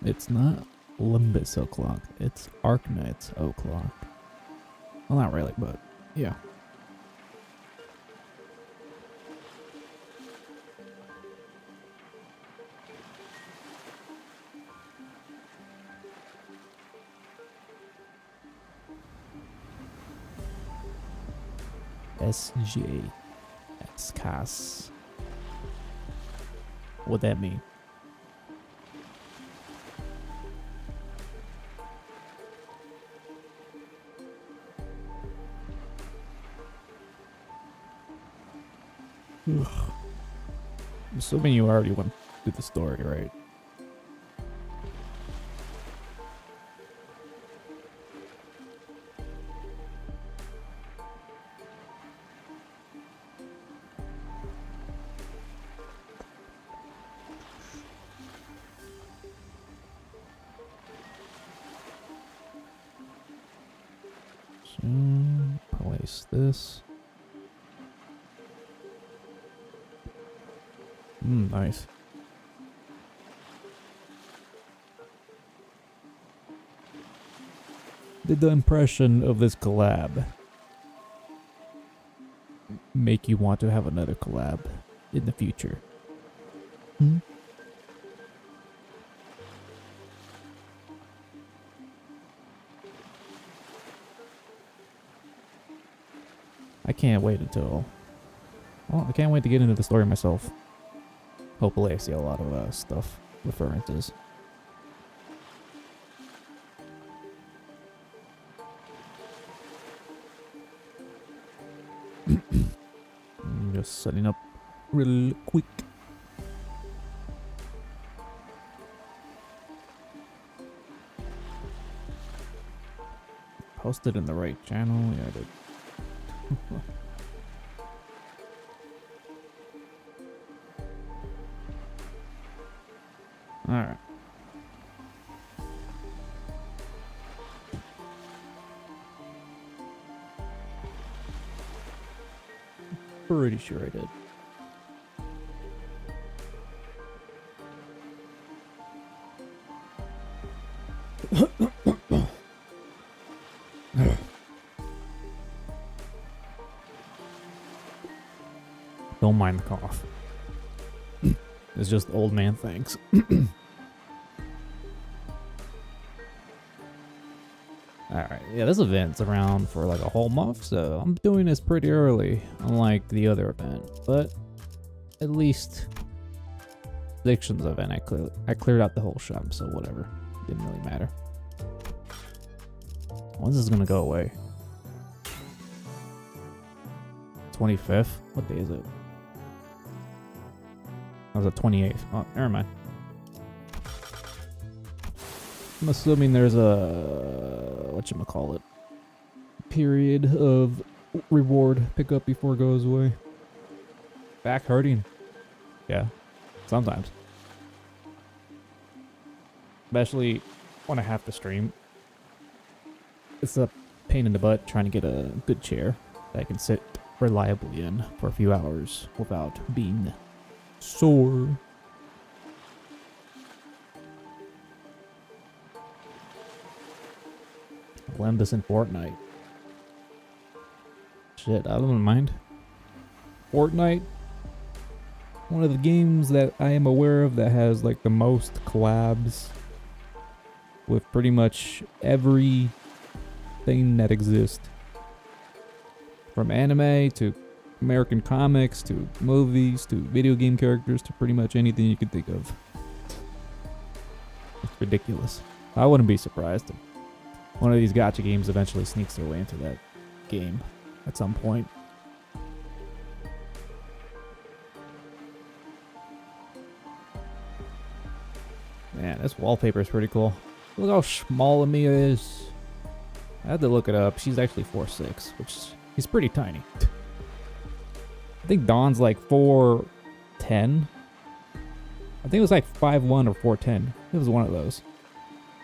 It's not Limbus o'clock, it's Arknights o'clock. Well, not really, but yeah. SJ Xcas. What that mean? I'm assuming you already went through the story, right? So, place this. Nice. Did the impression of this collab make you want to have another collab in the future? I can't wait until... Well, I can't wait to get into the story myself. Hopefully I see a lot of stuff, references. I'm just setting up real quick. Posted in the right channel? Yeah, I did. Alright. Pretty sure I did. Don't mind the cough. It's just old man things. Alright, yeah, this event's around for like a whole month, so I'm doing this pretty early, unlike the other event. But at least Addictions event, I cleared out the whole shop, so whatever. Didn't really matter. When's this gonna go away? 25th? What day is it? That was the 28th. Oh, never mind. I'm assuming there's a... whatchamacallit? Period of reward pickup before it goes away. Back hurting. Yeah. Sometimes. Especially when I have to stream. It's a pain in the butt trying to get a good chair that I can sit reliably in for a few hours without being sore. Limbus in Fortnite. Shit, I don't mind. Fortnite, one of the games that I am aware of that has like the most collabs with pretty much every thing that exists. From anime to American comics to movies to video game characters to pretty much anything you could think of. It's ridiculous. I wouldn't be surprised if one of these gacha games eventually sneaks their way into that game at some point. Man, this wallpaper is pretty cool. Look how small Amiya is. I had to look it up. She's actually 4'6", which is pretty tiny. I think Dawn's like 4'10". I think it was like 5'1" or 4'10". It was one of those.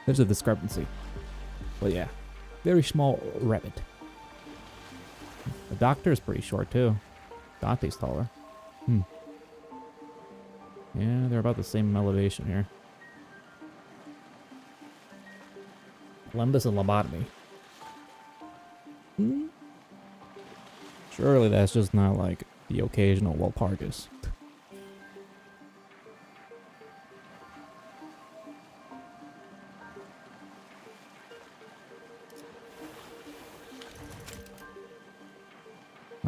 There's a discrepancy. But yeah, very small rabbit. The Doctor is pretty short too. Dante's taller. Yeah, they're about the same elevation here. Limbus and lobotomy. Surely that's just not like the occasional Walpurgis.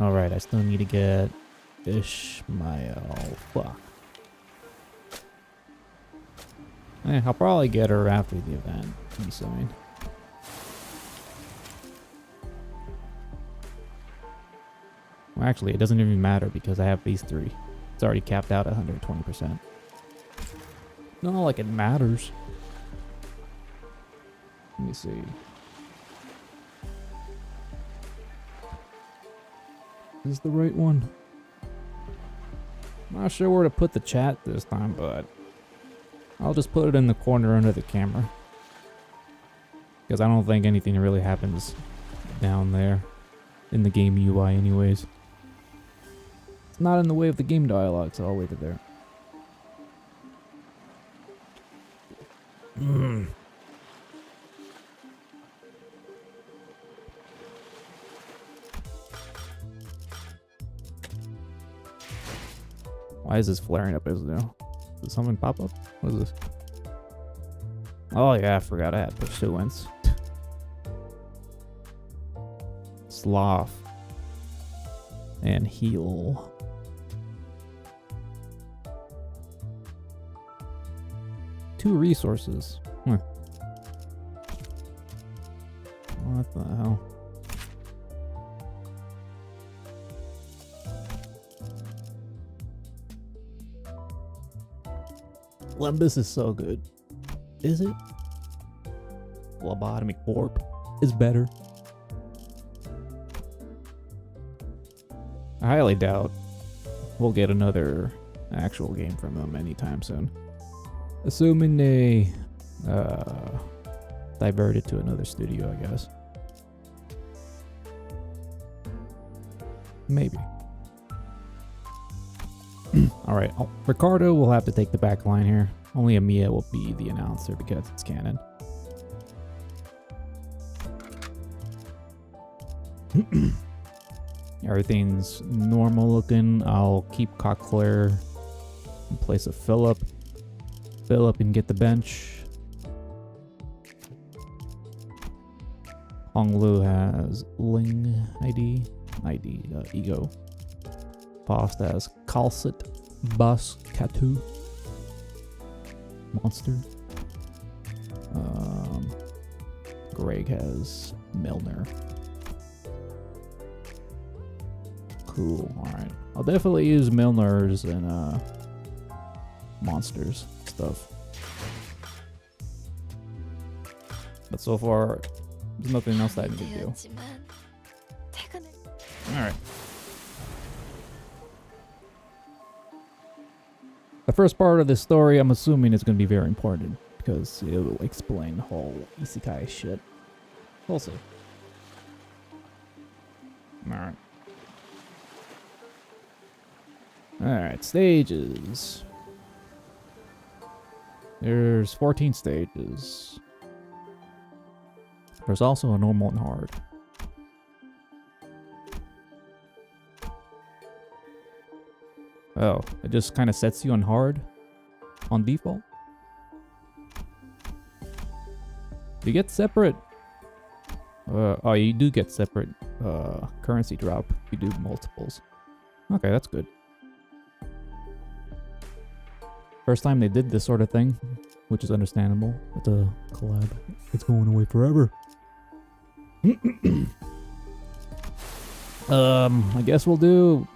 Alright, I still need to get Ishmael. Fuck. I'll probably get her after the event, I'm assuming. Well, actually, it doesn't even matter because I have these three. It's already capped out at 120%. Not like it matters. Let me see. Is this the right one? Not sure where to put the chat this time, but I'll just put it in the corner under the camera. Because I don't think anything really happens down there in the game UI anyways. It's not in the way of the game dialogue, so I'll leave it there. Why is this flaring up as now? Did something pop up? What is this? Oh yeah, I forgot I had pursuance. Sloth. And heal. Two resources. What the hell? Limbus is so good. Is it? Lobotomy Corp is better. I highly doubt we'll get another actual game from them anytime soon. Assuming they divert it to another studio, I guess. Maybe. Alright, Ricardo will have to take the back line here. Only Amiya will be the announcer because it's canon. Everything's normal looking. I'll keep Cochlear in place of Philip. Philip and get the bench. Honglu has Ling ID. Ego. Post has Kalsit, Bus, Katu, Monster. Greg has Milner. Cool, alright. I'll definitely use Milner's and Monsters stuff. But so far, there's nothing else that I need to do. Alright. The first part of this story, I'm assuming, is going to be very important because it will explain the whole isekai shit. We'll see. Alright. Alright, stages. There's 14 stages. There's also a normal and hard. Oh, it just kind of sets you on hard on default. You get separate. Oh, you do get separate currency drop if you do multiples. Okay, that's good. First time they did this sort of thing, which is understandable with the collab. It's going away forever. I guess we'll do.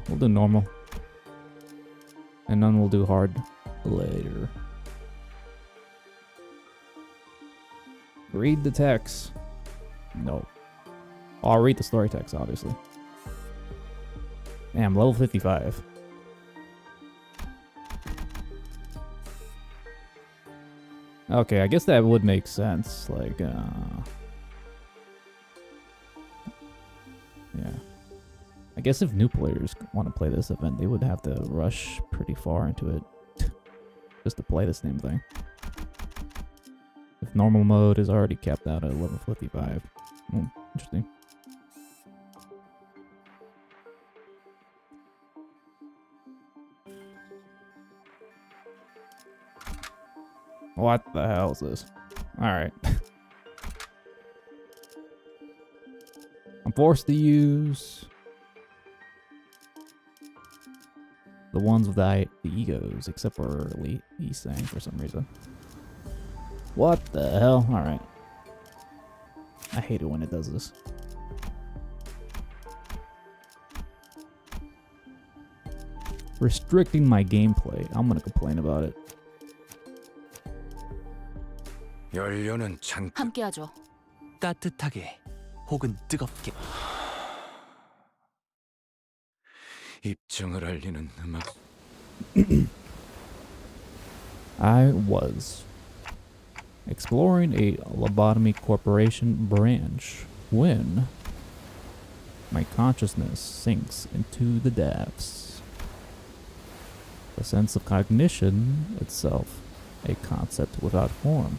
We'll do normal. And then we'll do hard later. Read the text. No. I'll read the story text, obviously. Damn, level 55. Okay, I guess that would make sense. Like, yeah. guess if new players want to play this event, they would have to rush pretty far into it just to play this damn thing. If normal mode is already capped out at level 55. Interesting. What the hell is this? Alright. I'm forced to use the ones with the egos, except for Lee-Sang for some reason. What the hell? Alright. I hate it when it does this. Restricting my gameplay. I'm gonna complain about it. 연료는 잔뜩 함께하죠. 따뜻하게 혹은 뜨겁게 입증을 알리는 음악. I was exploring a lobotomy corporation branch when my consciousness sinks into the depths. The sense of cognition itself, a concept without form,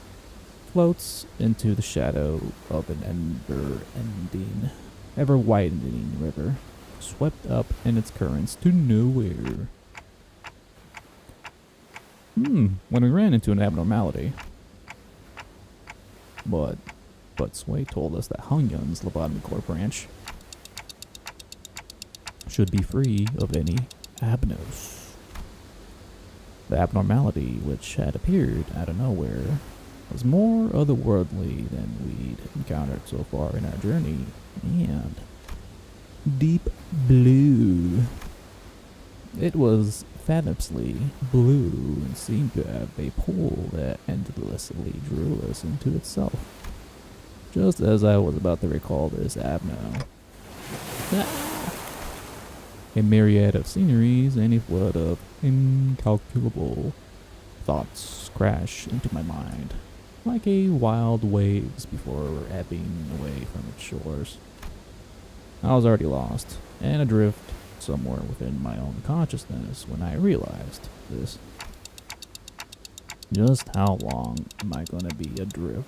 floats into the shadow of an ever-widening river, swept up in its currents to nowhere. When we ran into an abnormality. But Sway told us that Hangyun's Lobotomy Corp branch should be free of any abnos. The abnormality, which had appeared out of nowhere, was more otherworldly than we'd encountered so far in our journey, and deep blue. It was fathomlessly blue and seemed to have a pool that endlessly drew us into itself. Just as I was about to recall this abno, a myriad of sceneries and a flood of incalculable thoughts crashed into my mind, like a wild waves before ebbing away from its shores. I was already lost and adrift somewhere within my own consciousness when I realized this. Just how long am I gonna be adrift?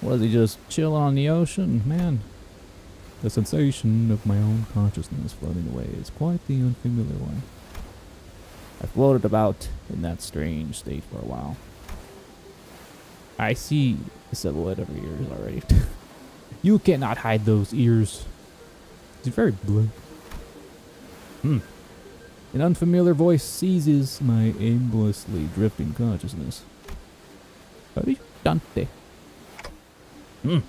Was he just chilling on the ocean? Man, the sensation of my own consciousness floating away is quite the unfamiliar one. I floated about in that strange state for a while. I see the silhouette of your ears already. You cannot hide those ears. It's very blue. An unfamiliar voice seizes my aimlessly drifting consciousness. Dante. The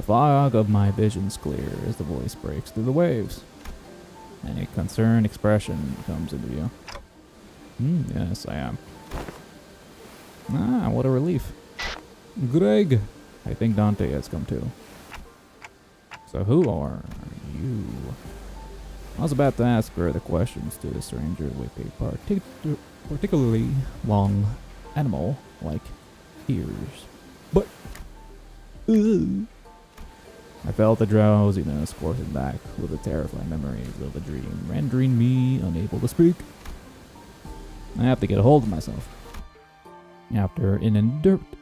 fog of my visions clear as the voice breaks through the waves, and a concerned expression comes into view. Yes, I am. Ah, what a relief. Greg! I think Dante has come too. So who are you? I was about to ask further questions to the stranger with a particularly long animal-like ears. But I felt the drowsiness coursing back with the terrifying memories of the dream, rendering me unable to speak. I have to get a hold of myself. After an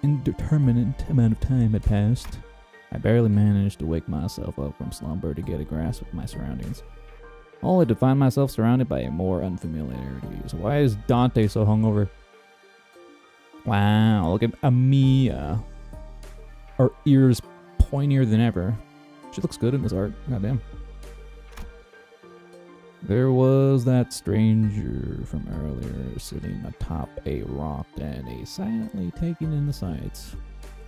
indeterminate amount of time had passed, I barely managed to wake myself up from slumber to get a grasp of my surroundings, only to find myself surrounded by more unfamiliarities. Why is Dante so hungover? Wow, look at Amia. Her ears pointier than ever. She looks good in this art. Goddamn. There was that stranger from earlier sitting atop a rock and silently taking in the sights.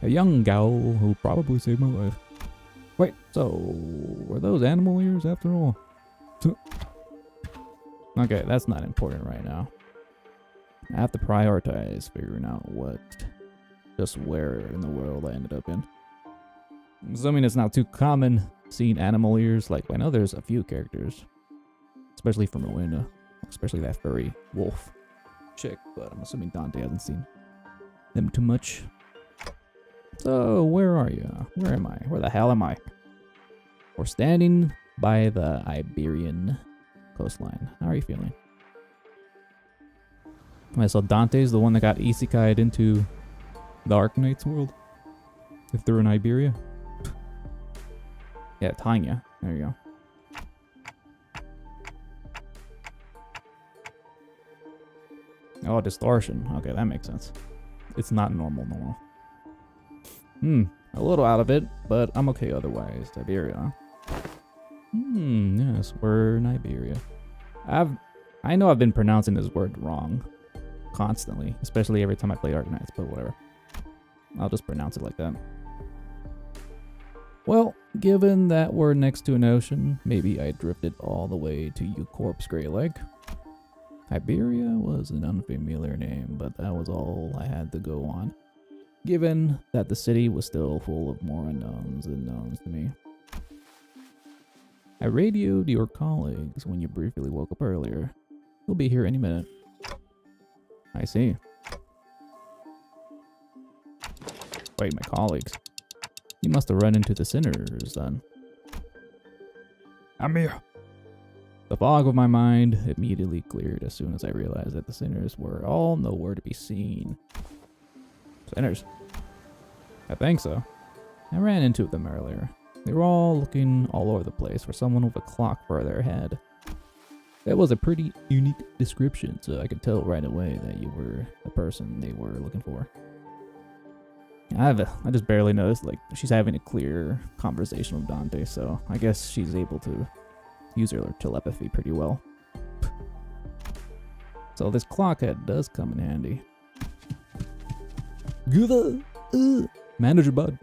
A young gal who probably saved my life. Wait, so were those animal ears after all? Okay, that's not important right now. I have to prioritize figuring out just where in the world I ended up in. Assuming it's not too common seeing animal ears, like I know there's a few characters, especially from Rowena, especially that furry wolf chick, but I'm assuming Dante hasn't seen them too much. So, where are you? Where am I? Where the hell am I? We're standing by the Iberian coastline. How are you feeling? I saw Dante's the one that got isekai'd into the Arknights world. If they're in Iberia. Yeah, Tanya. There you go. Oh, distortion. Okay, that makes sense. It's not normal. A little out of it, but I'm okay otherwise. Iberia. Yes, we're in Iberia. I know I've been pronouncing this word wrong constantly, especially every time I play Arknights, but whatever. I'll just pronounce it like that. Well, given that we're next to an ocean, maybe I drifted all the way to Eucorp's Great Lake. Iberia was an unfamiliar name, but that was all I had to go on, given that the city was still full of more unknowns than knowns to me. I radioed your colleagues when you briefly woke up earlier. You'll be here any minute. I see. Wait, my colleagues. You must have run into the sinners then. I'm here. The fog of my mind immediately cleared as soon as I realized that the sinners were all nowhere to be seen. Sinners? I think so. I ran into them earlier. They were all looking all over the place for someone with a clock further ahead. That was a pretty unique description, so I could tell right away that you were the person they were looking for. I just barely noticed, like, she's having a clear conversation with Dante, so I guess she's able to use her telepathy pretty well. So this clock head does come in handy. Good manager bud.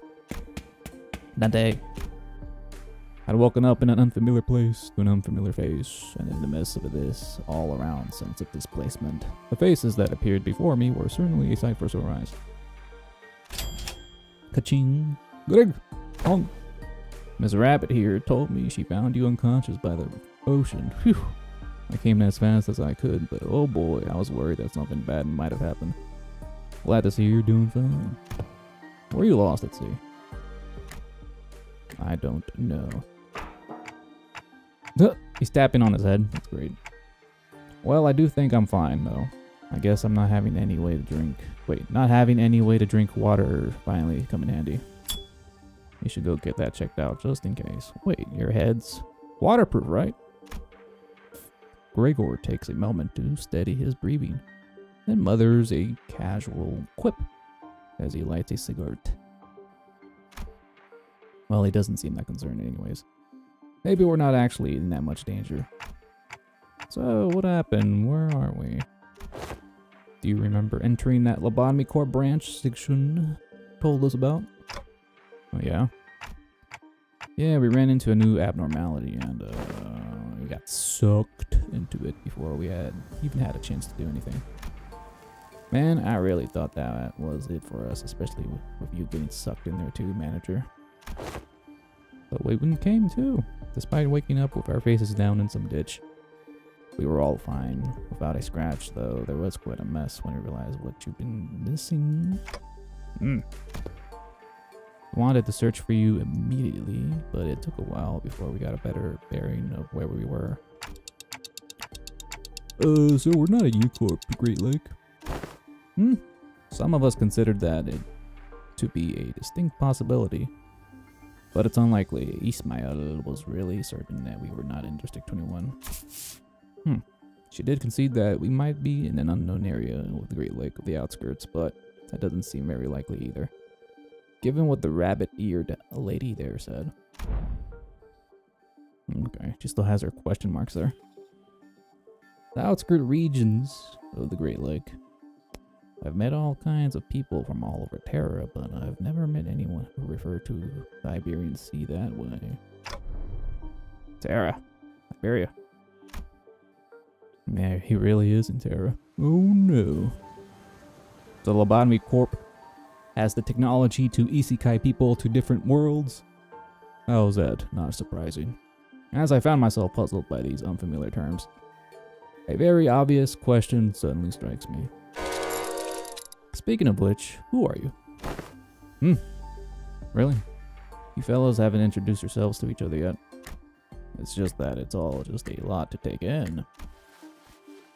Dante. I'd woken up in an unfamiliar place to an unfamiliar face, and in the midst of this all-around sense of displacement, the faces that appeared before me were certainly a sight for sore eyes. Ka-ching. Greg! On. Miss Rabbit here told me she found you unconscious by the ocean. Phew. I came as fast as I could, but oh boy, I was worried that something bad might have happened. Glad to see you're doing fine. Were you lost at sea? I don't know. He's tapping on his head. That's great. Well, I do think I'm fine, though. I guess I'm not having any way to drink. Wait, not having any way to drink water finally come in handy. You should go get that checked out just in case. Wait, your head's waterproof, right? Gregor takes a moment to steady his breathing, then mutters a casual quip as he lights a cigarette. Well, he doesn't seem that concerned anyways. Maybe we're not actually in that much danger. So, what happened? Where are we? Do you remember entering that lobotomy core branch Sigshun told us about? Oh, yeah? Yeah, we ran into a new abnormality and we got sucked into it before we even had a chance to do anything. Man, I really thought that was it for us, especially with you getting sucked in there too, manager. But we came too. Despite waking up with our faces down in some ditch. We were all fine. Without a scratch, though, there was quite a mess when we realized what you've been missing. Wanted to search for you immediately, but it took a while before we got a better bearing of where we were. So we're not a Eucorp Great Lake? Some of us considered that to be a distinct possibility. But it's unlikely. Ismail was really certain that we were not in District 21. She did concede that we might be in an unknown area with the Great Lake of the outskirts, but that doesn't seem very likely either. Given what the rabbit-eared lady there said. Okay, she still has her question marks there. The outskirt regions of the Great Lake. I've met all kinds of people from all over Terra, but I've never met anyone who referred to the Iberian Sea that way. Terra. Iberia. Yeah, he really is in Terra. Oh no. The Lobotomy Corp has the technology to isekai people to different worlds. How's that not surprising? As I found myself puzzled by these unfamiliar terms, a very obvious question suddenly strikes me. Speaking of which, who are you? Really? You fellows haven't introduced yourselves to each other yet. It's just that it's all just a lot to take in.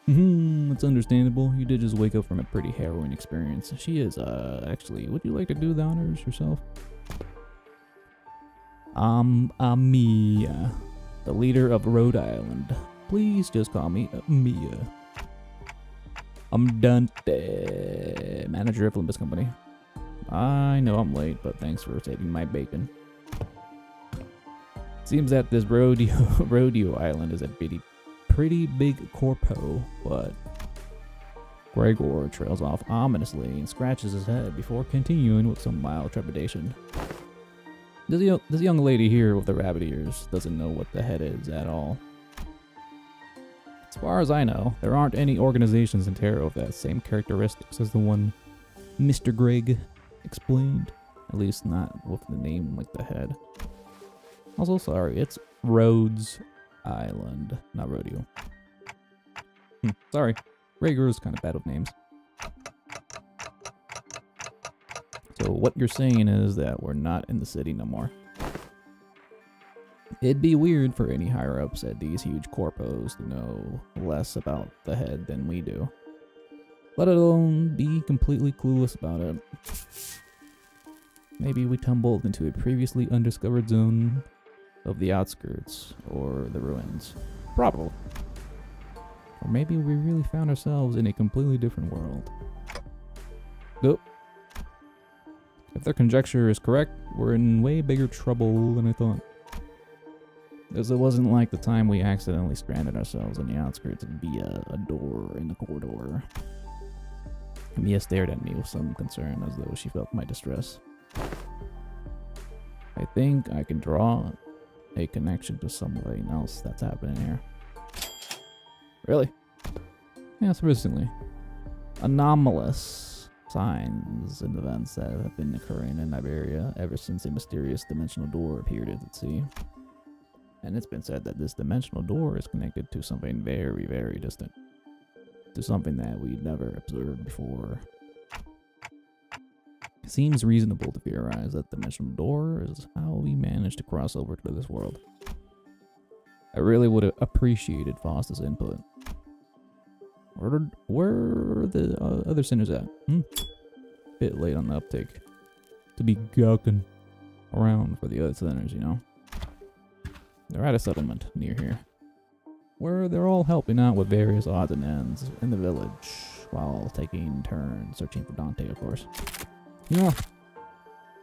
It's understandable. You did just wake up from a pretty harrowing experience. She is, actually, would you like to do the honors yourself? Mia, the leader of Rhode Island. Please just call me Mia. I'm Dante, manager of Limbus Company. I know I'm late, but thanks for taking my bacon. Seems that this rodeo island is a pretty big corpo, but Gregor trails off ominously and scratches his head before continuing with some mild trepidation. This young lady here with the rabbit ears doesn't know what the head is at all. As far as I know, there aren't any organizations in Terra with that same characteristics as the one Mr. Greg explained. At least not with the name like the head. Also, sorry, it's Rhodes Island, not Rodeo. Sorry, Gregor is kind of bad with names. So what you're saying is that we're not in the city no more. It'd be weird for any higher-ups at these huge corpos to know less about the head than we do. Let alone be completely clueless about it. Maybe we tumbled into a previously undiscovered zone of the outskirts or the ruins. Probably. Or maybe we really found ourselves in a completely different world. Nope. If their conjecture is correct, we're in way bigger trouble than I thought. As it wasn't like the time we accidentally stranded ourselves on the outskirts via a door in the corridor. Mia stared at me with some concern as though she felt my distress. I think I can draw a connection to something else that's happening here. Really? Yes, recently. Anomalous signs and events that have been occurring in Iberia ever since a mysterious dimensional door appeared at the sea. And it's been said that this dimensional door is connected to something very, very distant. To something that we'd never observed before. It seems reasonable to theorize that the dimensional door is how we managed to cross over to this world. I really would have appreciated Foster's input. Where are the other sinners at? Bit late on the uptake. To be gawking around for the other sinners, you know? They're at a settlement near here, where they're all helping out with various odds and ends in the village, while taking turns searching for Dante, of course. You know,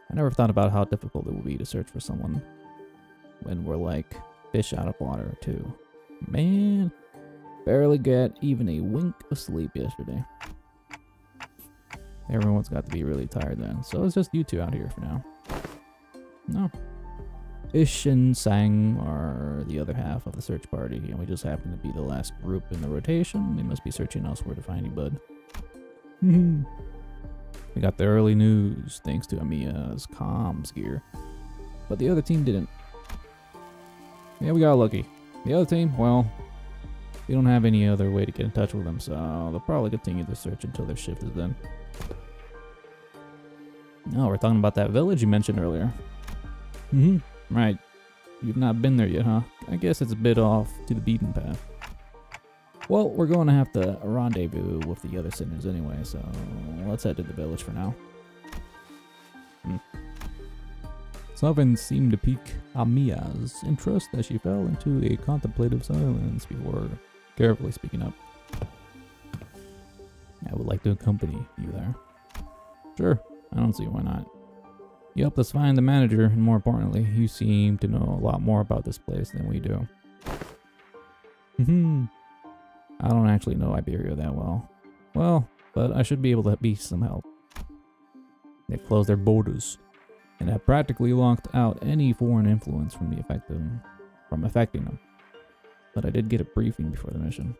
I never thought about how difficult it would be to search for someone when we're like fish out of water, too. Man, barely get even a wink of sleep yesterday. Everyone's got to be really tired then, so it's just you two out here for now. No. Ish and Sang are the other half of the search party, and we just happen to be the last group in the rotation. They must be searching elsewhere to find you, bud. We got the early news thanks to Amiya's comms gear, but the other team didn't. Yeah, we got lucky. The other team, well, we don't have any other way to get in touch with them, so they'll probably continue their search until their shift is done. No, we're talking about that village you mentioned earlier. Right. You've not been there yet, huh? I guess it's a bit off to the beaten path. Well, we're going to have to rendezvous with the other sinners anyway, so let's head to the village for now. Something seemed to pique Amiya's interest as she fell into a contemplative silence before carefully speaking up. I would like to accompany you there. Sure, I don't see why not. You helped us find the manager, and more importantly, you seem to know a lot more about this place than we do. I don't actually know Iberia that well. Well, but I should be able to be some help. They've closed their borders, and have practically locked out any foreign influence from affecting them. But I did get a briefing before the mission.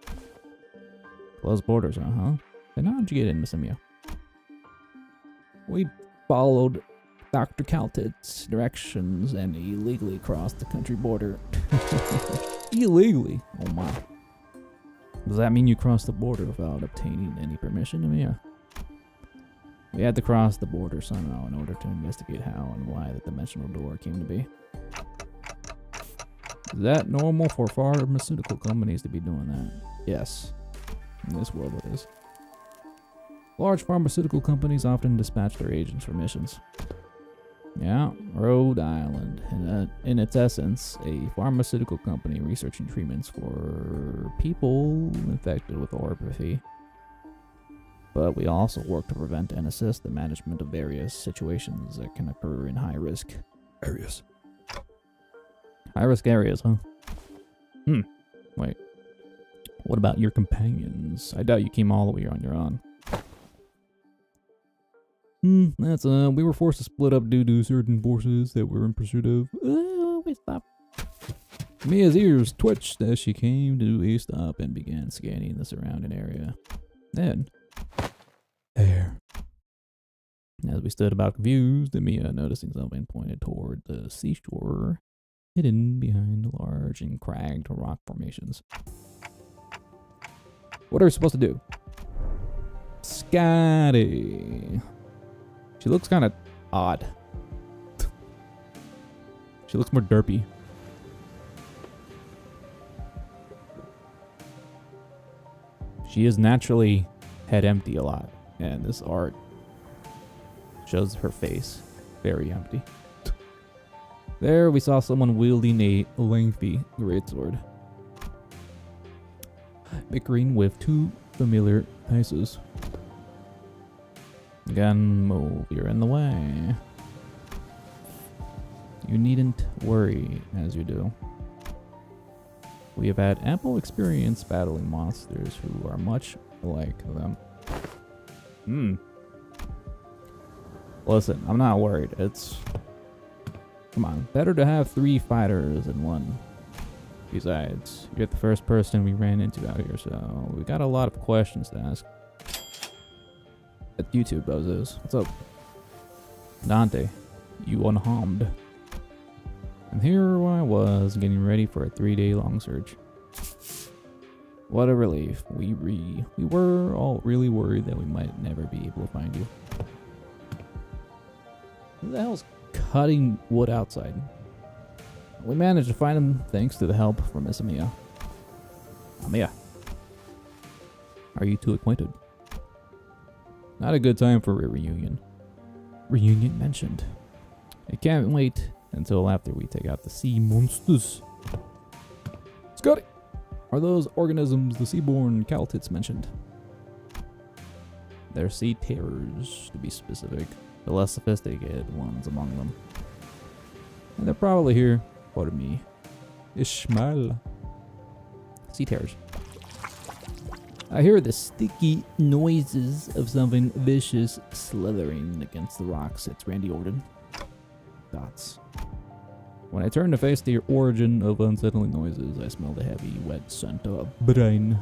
Closed borders, huh? Then how did you get in, Miss Amiya? We followed Dr. Caltet's directions and illegally crossed the country border. Illegally? Oh my. Does that mean you crossed the border without obtaining any permission, Amiya? We had to cross the border somehow in order to investigate how and why the dimensional door came to be. Is that normal for pharmaceutical companies to be doing that? Yes. In this world it is. Large pharmaceutical companies often dispatch their agents for missions. Yeah, Rhode Island. In its essence, a pharmaceutical company researching treatments for people infected with orthopathy. But we also work to prevent and assist the management of various situations that can occur in high-risk areas. High-risk areas, huh? Wait. What about your companions? I doubt you came all the way on your own. We were forced to split up due to certain forces that we're in pursuit of. Wait, stop. Mia's ears twitched as she came to a stop and began scanning the surrounding area. Then, there. As we stood about confused, Mia, noticing something, pointed toward the seashore, hidden behind large and cragged rock formations. What are we supposed to do? Scotty. She looks kind of odd. She looks more derpy. She is naturally head empty a lot, and this art shows her face very empty. There we saw someone wielding a lengthy greatsword, bickering with two familiar faces. Again, move, you're in the way. You needn't worry as you do. We have had ample experience battling monsters who are much like them. Listen, I'm not worried. Come on, better to have 3 fighters than 1. Besides, you're the first person we ran into out here, so we got a lot of questions to ask. At YouTube, those is. What's up? Dante, you unharmed. And here I was, getting ready for a 3-day long search. What a relief. We were all really worried that we might never be able to find you. Who the hell's cutting wood outside? We managed to find him thanks to the help from Miss Mia. Mia, are you two acquainted? Not a good time for a reunion. Reunion mentioned. I can't wait until after we take out the sea monsters. Scotty! Are those organisms the seaborne Caltits mentioned? They're sea terrors, to be specific. The less sophisticated ones among them. And they're probably here. Pardon me. Ishmael. Sea terrors. I hear the sticky noises of something vicious slithering against the rocks. It's Randy Orton. Dots. When I turn to face the origin of unsettling noises, I smell the heavy, wet scent of brine.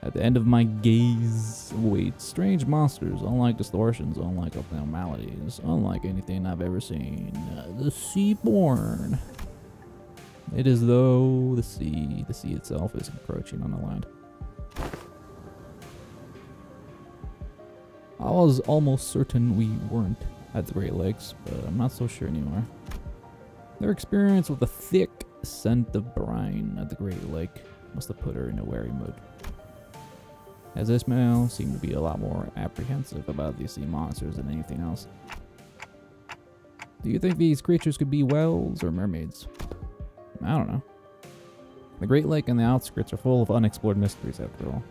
At the end of my gaze wait strange monsters, unlike distortions, unlike abnormalities, unlike anything I've ever seen. The seaborn. It is though the sea itself is encroaching on the land. I was almost certain we weren't at the Great Lakes, but I'm not so sure anymore. Their experience with the thick scent of brine at the Great Lake must have put her in a wary mood. As Ismail seemed to be a lot more apprehensive about these sea monsters than anything else. Do you think these creatures could be whales or mermaids? I don't know. The Great Lake and the outskirts are full of unexplored mysteries after all.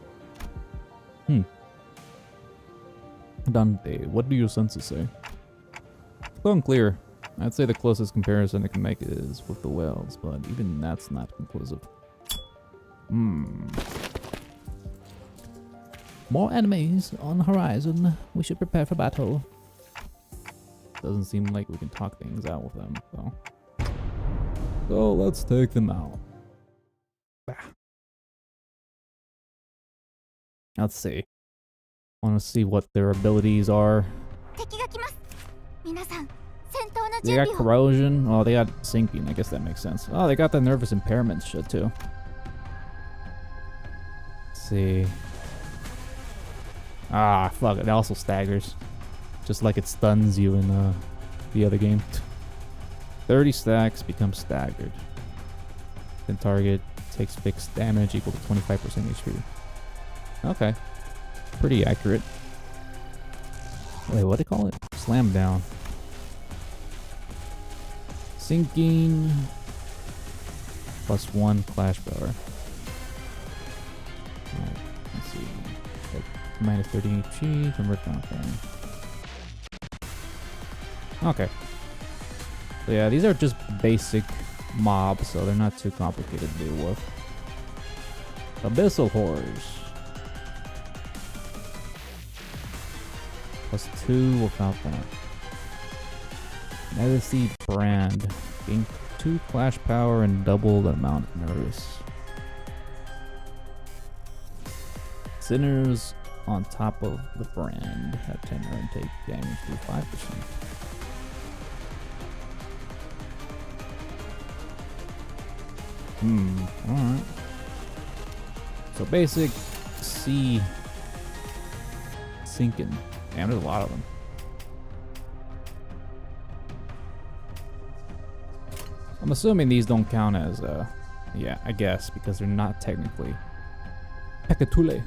Dante, what do your senses say? It's unclear. I'd say the closest comparison I can make is with the whales, but even that's not conclusive. More enemies on the horizon. We should prepare for battle. Doesn't seem like we can talk things out with them, though. So let's take them out. Let's see. I want to see what their abilities are. They got corrosion. Oh, they got sinking. I guess that makes sense. Oh, they got the nervous impairment shit too. Let's see. Ah, fuck. It also staggers. Just like it stuns you in the other game. 30 stacks become staggered. Then target takes fixed damage equal to 25% HP. Okay. Pretty accurate. Wait, what do they call it? Slam down. Sinking. +1 clash power. Alright, let's see. Like -30 HP, convert down. Okay. So yeah, these are just basic mobs, so they're not too complicated to deal with. Abyssal horrors. +2 without that. Nether Seed brand. Gain 2 clash power and double the amount of nervous. Sinners on top of the brand have 10 and take damage through 5%. Alright. So basic sea sinking. Damn, there's a lot of them. I'm assuming these don't count as, yeah, I guess, because they're not technically Pekatule.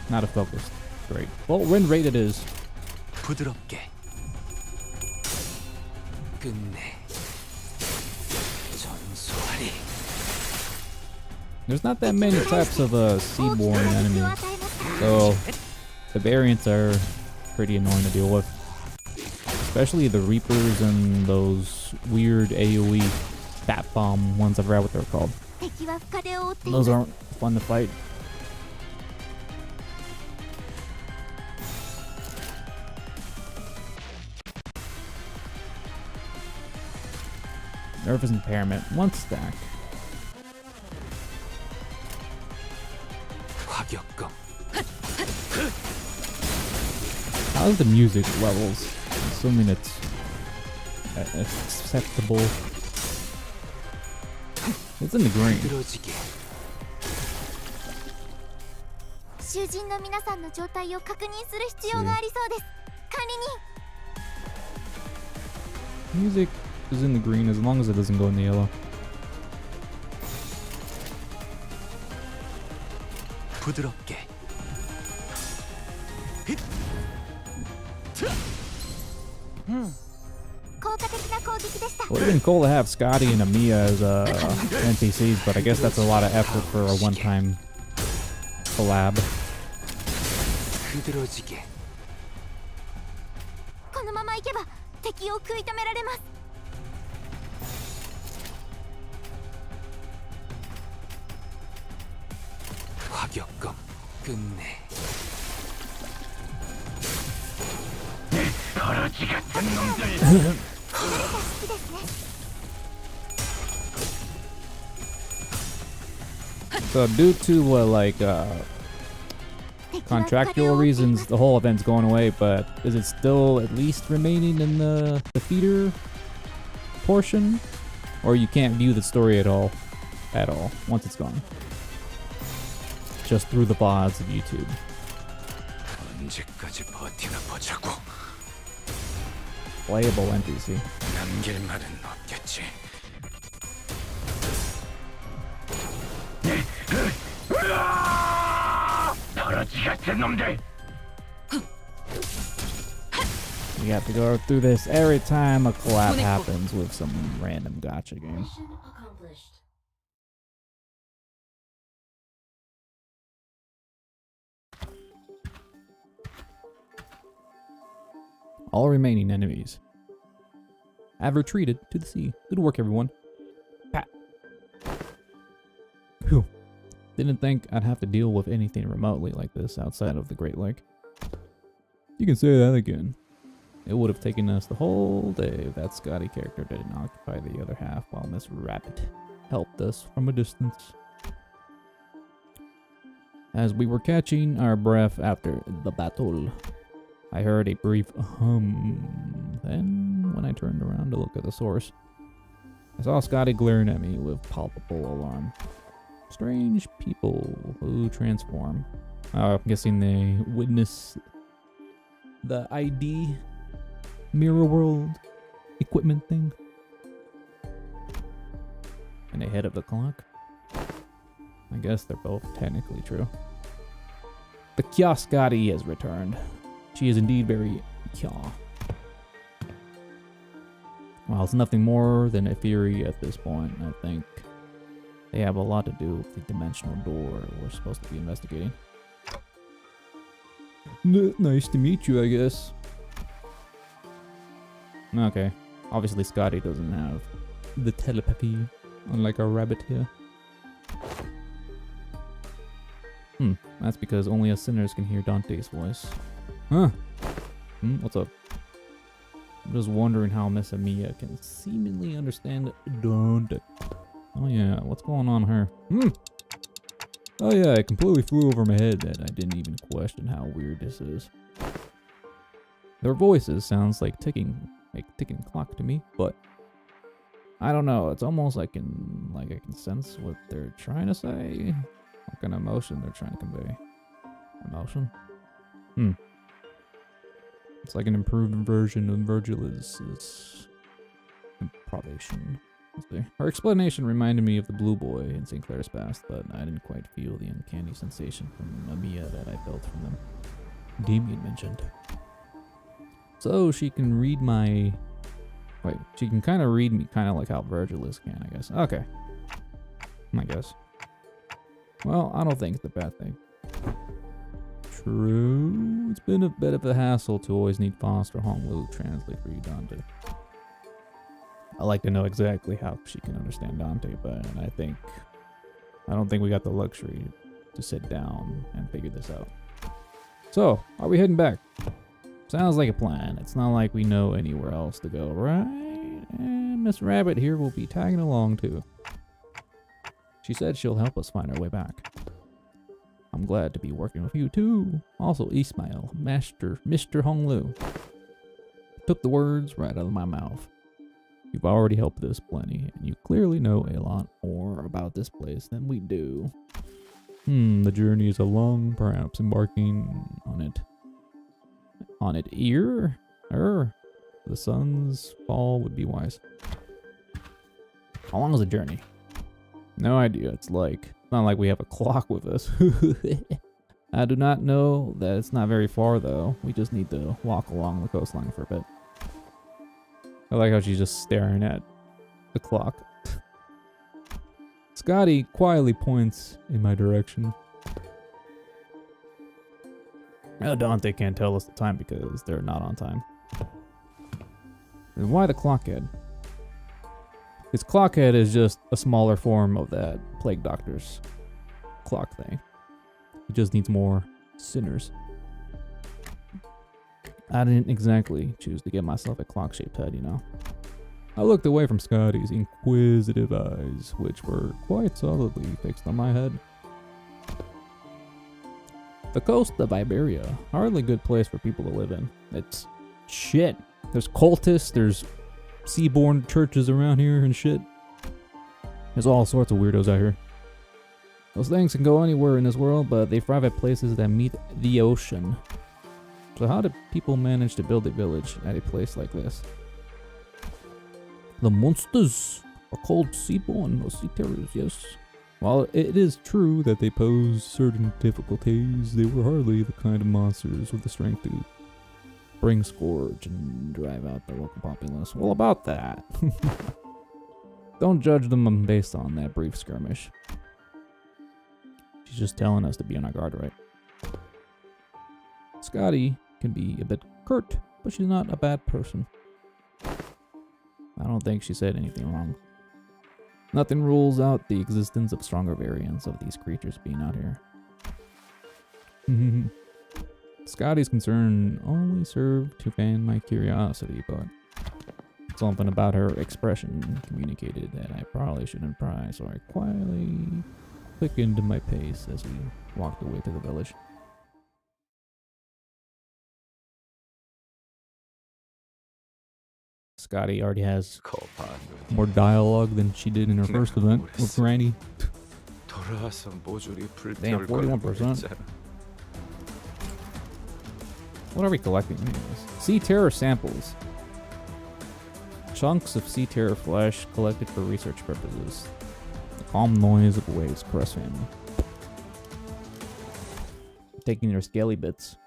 Not a focused. Great. Well, win rate it is. 부드럽게. 끝내. 전소하리. There's not that many types of seaborne enemies, so the variants are pretty annoying to deal with. Especially the Reapers and those weird AoE bat bomb ones. I forgot what they're called. Those aren't fun to fight. Nervous impairment, 1 stack. 화격검. How's the music levels? Assuming it's acceptable. It's in the green. 囚人の皆さんの状態を確認する必要がありそうです。管理人。 Music is in the green as long as it doesn't go in the yellow. 부드럽게. It would have been cool to have Scotty and Amiya as NPCs, but I guess that's a lot of effort for a one-time collab. このまま行けば敵を食い止められます。 화격검. 끝내. 더러지 같은 놈들. So due to contractual reasons, the whole event's going away, but is it still at least remaining in the feeder portion? Or you can't view the story at all once it's gone? Just through the VODs of YouTube. 언제까지 버티나 보자고. Playable NPC. 남길 말은 없겠지. 더러지 같은 놈들. You have to go through this every time a collab happens with some random gacha game. All remaining enemies have retreated to the sea. Good work, everyone. Pat. Whew. Didn't think I'd have to deal with anything remotely like this outside of the Great Lake. You can say that again. It would have taken us the whole day if that Scotty character didn't occupy the other half while Miss Rabbit helped us from a distance. As we were catching our breath after the battle, I heard a brief hum. Then, when I turned around to look at the source, I saw Scotty glaring at me with palpable alarm. Strange people who transform. I'm guessing they witness the ID mirror world equipment thing. and ahead of the clock. I guess they're both technically true. The Kioskati has returned. She is indeed very Kya. Well, it's nothing more than a theory at this point. I think they have a lot to do with the dimensional door we're supposed to be investigating. Nice to meet you, I guess. Okay. Obviously, Scotty doesn't have the telepathy, unlike our rabbit here. That's because only us sinners can hear Dante's voice. Huh. What's up? I'm just wondering how Miss Amiya can seemingly understand Dante. Oh yeah, what's going on here? Oh yeah, it completely flew over my head that I didn't even question how weird this is. Their voices sounds like ticking clock to me, but I don't know. It's almost like I can sense what they're trying to say. What kind of emotion they're trying to convey? Emotion? It's like an improved version of Virgil's improbation. Let's see. Her explanation reminded me of the Blue Boy in St. Clair's Past, but I didn't quite feel the uncanny sensation from Amiya that I felt from them. Damien mentioned. So she can read my... Wait, she can kind of read me kind of like how Virgil's can, I guess. Okay. I guess. Well, I don't think it's a bad thing. True. It's been a bit of a hassle to always need Foster Honglu translate for you, Dante. I like to know exactly how she can understand Dante, but I don't think we got the luxury to sit down and figure this out. So, are we heading back? Sounds like a plan. It's not like we know anywhere else to go, right? And Miss Rabbit here will be tagging along too. She said she'll help us find our way back. I'm glad to be working with you too. Also, Ismail, Mr. Honglu. Took the words right out of my mouth. You've already helped us plenty, and you clearly know a lot more about this place than we do. The journey is a long, perhaps embarking on it. The sun's fall would be wise. How long is the journey? No idea. It's not like we have a clock with us. I do not know that it's not very far though. We just need to walk along the coastline for a bit. I like how she's just staring at the clock. Scotty quietly points in my direction. Well, Dante can't tell us the time because they're not on time. And why the clockhead? His clockhead is just a smaller form of that plague doctor's clock thing. He just needs more sinners. I didn't exactly choose to get myself a clock-shaped head, you know. I looked away from Scotty's inquisitive eyes, which were quite solidly fixed on my head. The coast of Iberia, hardly a good place for people to live in. It's shit. There's cultists, there's seaborne churches around here and shit. There's all sorts of weirdos out here. Those things can go anywhere in this world, but they thrive at places that meet the ocean. So how did people manage to build a village at a place like this? The monsters are called seaborne or sea terrors, yes. While it is true that they pose certain difficulties, they were hardly the kind of monsters with the strength to bring scourge and drive out the local populace. Well, about that. Don't judge them based on that brief skirmish. She's just telling us to be on our guard, right? Scotty can be a bit curt, but she's not a bad person. I don't think she said anything wrong. Nothing rules out the existence of stronger variants of these creatures being out here. Scotty's concern only served to fan my curiosity, but something about her expression communicated that I probably shouldn't pry, so I quietly quickened my pace as we walked away to the village. Scotty already has more dialogue than she did in her first event with Granny. Damn, 41%. What are we collecting anyways? Sea Terror samples. Chunks of Sea Terror flesh collected for research purposes. calm noise of the waves caressing. Taking your scaly bits.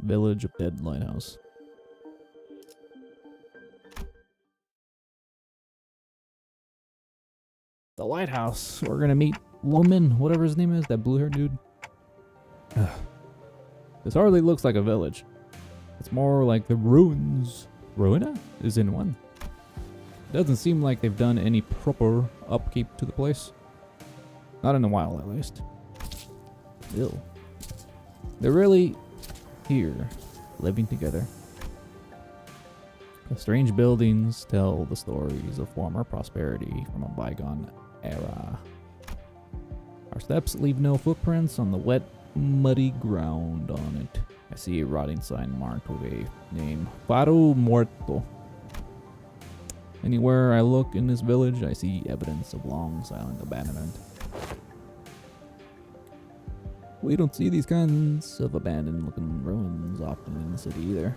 Village of Dead Lighthouse. The lighthouse. We're gonna meet Loman, whatever his name is, that blue haired dude. This hardly looks like a village. It's more like the ruins. Ruina is in one. Doesn't seem like they've done any proper upkeep to the place. Not in a while, at least. Ew. They're really here, living together. The strange buildings tell the stories of former prosperity from a bygone era. Our steps leave no footprints on the wet, muddy ground on it. I see a rotting sign marked with a name, Faro Muerto. Anywhere I look in this village, I see evidence of long, silent abandonment. We don't see these kinds of abandoned-looking ruins often in the city either.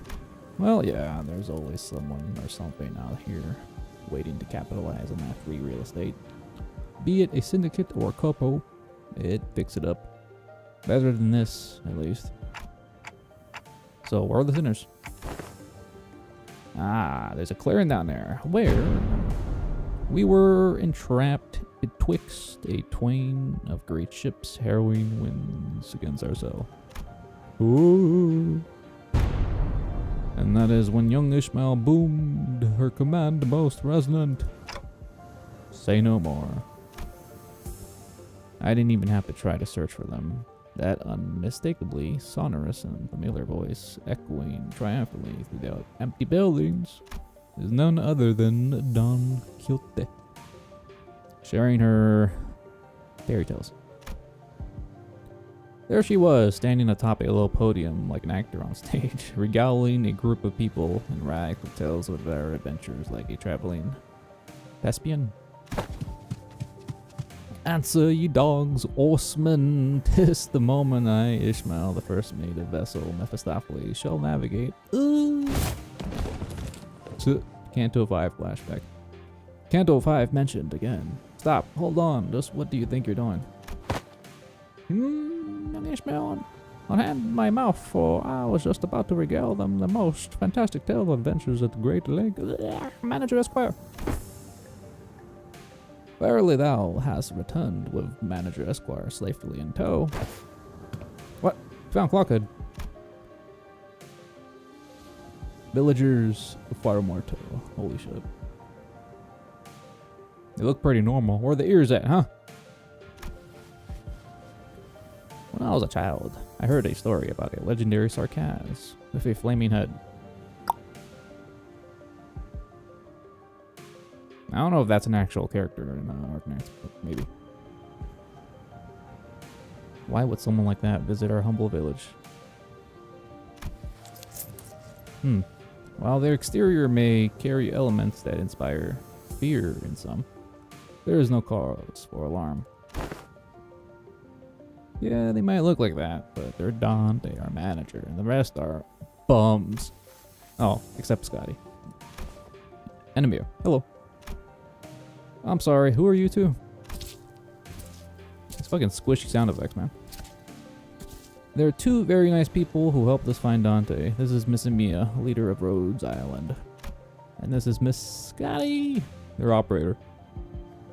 Well, yeah, there's always someone or something out here waiting to capitalize on that free real estate. Be it a syndicate or a couple, it picks it up. Better than this, at least. So, where are the sinners? Ah, there's a clearing down there. Where we were entrapped betwixt a twain of great ships harrowing winds against ourselves. Ooh. And that is when young Ishmael boomed her command most resonant. Say no more. I didn't even have to try to search for them. That unmistakably sonorous and familiar voice echoing triumphantly through the empty buildings is none other than Don Quixote, sharing her fairy tales. There she was, standing atop a low podium like an actor on stage, regaling a group of people in rags with tales of their adventures like a traveling thespian. Answer, ye dogs, horsemen, 'tis the moment I, Ishmael, the first mate of vessel Mephistopheles, shall navigate. To Canto 5 flashback. Canto 5 mentioned again. Stop, hold on, just what do you think you're doing? Young Ishmael, unhand my mouth, for I was just about to regale them the most fantastic tale of adventures at the Great Lake. Manager Esquire. Verily thou hast returned with Manager Esquire safely in tow. What? Found Clockhead. Villagers of Faro Muerto. Holy shit. They look pretty normal. Where are the ears at, huh? When I was a child, I heard a story about a legendary Sarkaz with a flaming head. I don't know if that's an actual character in Arknights, but maybe. Why would someone like that visit our humble village? While their exterior may carry elements that inspire fear in some, there is no cause for alarm. Yeah, they might look like that, but they're Dante, our manager, and the rest are bums. Oh, except Scotty. And Amir. Hello. I'm sorry, who are you two? It's fucking squishy sound effects, man. There are two very nice people who helped us find Dante. This is Miss Mia, leader of Rhodes Island. And this is Miss Scotty, their operator.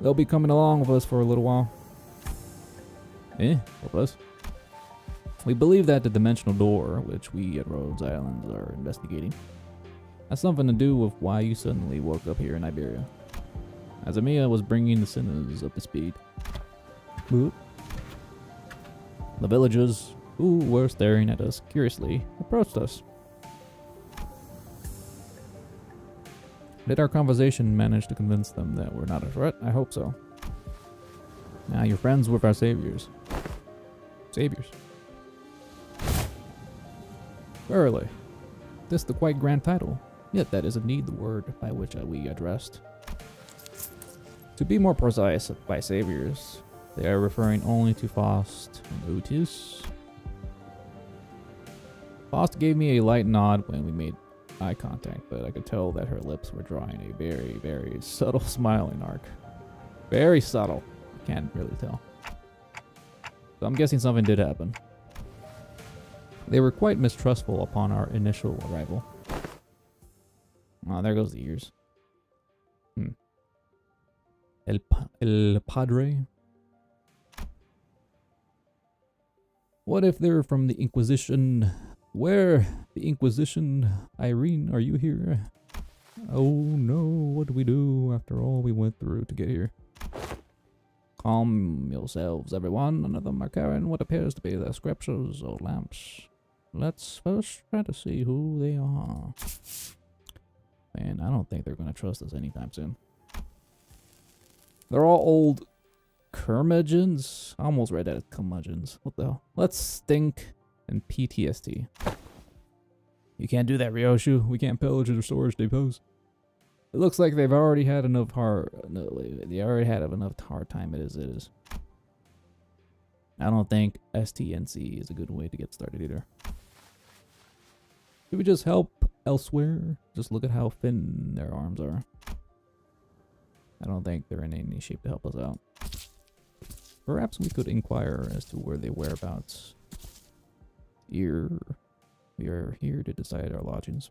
They'll be coming along with us for a little while. With us? We believe that the dimensional door, which we at Rhodes Island are investigating, has something to do with why you suddenly woke up here in Iberia. As Amia was bringing the sinners up to speed. Boop. The villagers, who were staring at us curiously, approached us. Did our conversation manage to convince them that we're not a threat? I hope so. Now you're friends with our saviors. Saviors. Verily, this the quite grand title, yet that is indeed the word by which we addressed. To be more precise, by saviors, they are referring only to Faust and Utis. Faust gave me a light nod when we made eye contact, but I could tell that her lips were drawing a very, very subtle smiling arc. Very subtle. Can't really tell. So I'm guessing something did happen. They were quite mistrustful upon our initial arrival. Oh, there goes the ears. El Padre? What if they're from the Inquisition? Where? The Inquisition? Irene, are you here? Oh no, what do we do after all we went through to get here? Calm yourselves, everyone. None of them are carrying what appears to be the scriptures or lamps. Let's first try to see who they are. Man, I don't think they're going to trust us anytime soon. They're all old curmudgeons. I almost read that as curmudgeons. What the hell? Let's stink and PTSD. You can't do that, Ryoshu. We can't pillage their storage depots. It looks like they've already had enough they already had enough hard time as it is. I don't think STNC is a good way to get started either. Should we just help elsewhere? Just look at how thin their arms are. I don't think they're in any shape to help us out. Perhaps we could inquire as to where they whereabouts. We are here to decide our lodgings.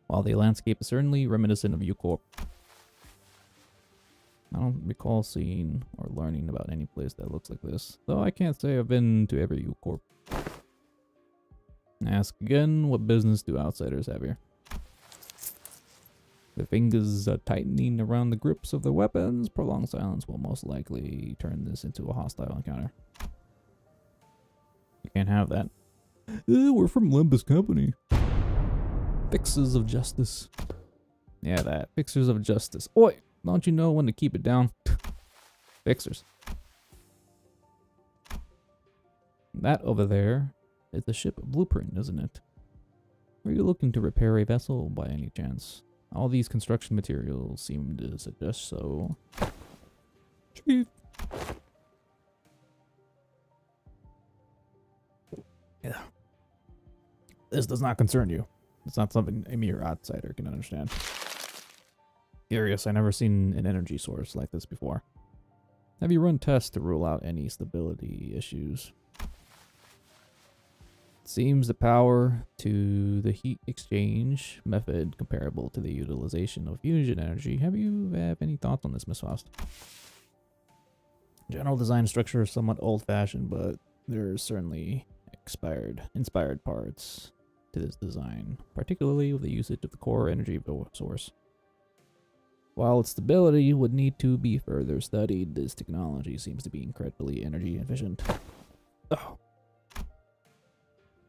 While the landscape is certainly reminiscent of U-Corp, I don't recall seeing or learning about any place that looks like this, though I can't say I've been to every U-Corp. Ask again, what business do outsiders have here? The fingers are tightening around the grips of the weapons. Prolonged silence will most likely turn this into a hostile encounter. You can't have that. We're from Limbus Company. Fixers of justice. Yeah, that. Fixers of justice. Oi! Don't you know when to keep it down? Fixers. That over there is the ship blueprint, isn't it? Are you looking to repair a vessel by any chance? All these construction materials seem to suggest so. Chief. Yeah. This does not concern you. It's not something a mere outsider can understand. Curious, I've never seen an energy source like this before. Have you run tests to rule out any stability issues? It seems the power to the heat exchange method comparable to the utilization of fusion energy. Have any thoughts on this, Miss Faust? General design structure is somewhat old-fashioned, but there are certainly inspired parts to this design, particularly with the usage of the core energy source. While its stability would need to be further studied, this technology seems to be incredibly energy efficient. Oh.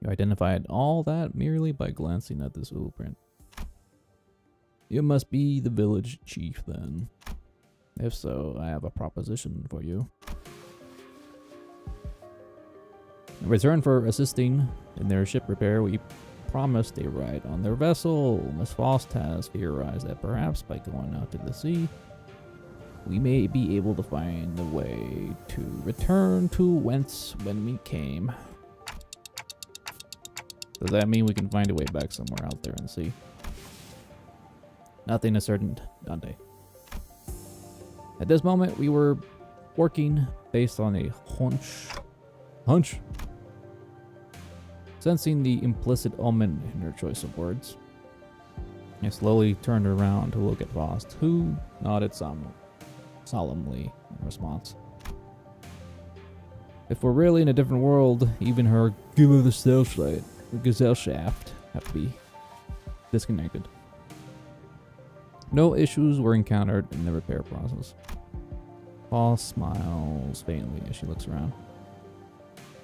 You identified all that merely by glancing at this blueprint. You must be the village chief then. If so, I have a proposition for you. In return for assisting in their ship repair, we promised a ride on their vessel. Miss Faust has theorized that perhaps by going out to the sea, we may be able to find a way to return to when we came. Does that mean we can find a way back somewhere out there in the sea? Nothing is certain, Dante. At this moment, we were working based on a hunch. Sensing the implicit omen in her choice of words, I slowly turned around to look at Faust, who nodded solemnly in response. If we're really in a different world, even her gazelle shaft have to be disconnected. No issues were encountered in the repair process. Faust smiles faintly as she looks around.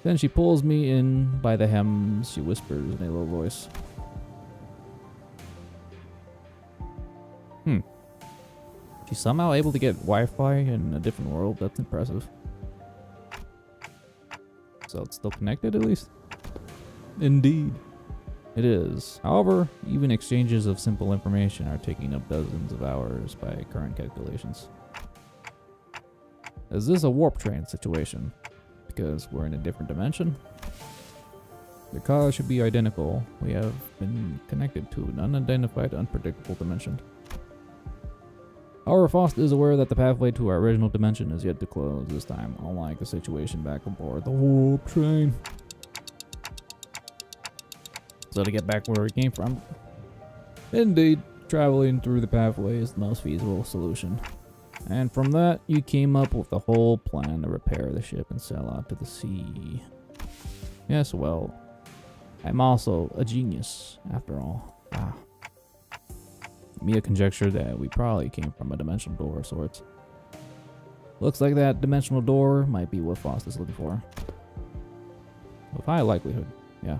Then she pulls me in by the hem. She whispers in a low voice. She's somehow able to get Wi-Fi in a different world. That's impressive. So it's still connected at least? Indeed. It is. However, even exchanges of simple information are taking up dozens of hours by current calculations. Is this a warp train situation? Because we're in a different dimension? The cause should be identical. We have been connected to an unidentified, unpredictable dimension. However, Faust is aware that the pathway to our original dimension is yet to close this time, unlike the situation back aboard the warp train. So to get back where we came from, indeed, traveling through the pathway is the most feasible solution. And from that, you came up with the whole plan to repair the ship and sail out to the sea. Yes, well, I'm also a genius, after all. Mia conjectured that we probably came from a dimensional door of sorts. Looks like that dimensional door might be what Faust is looking for. With high likelihood, yeah.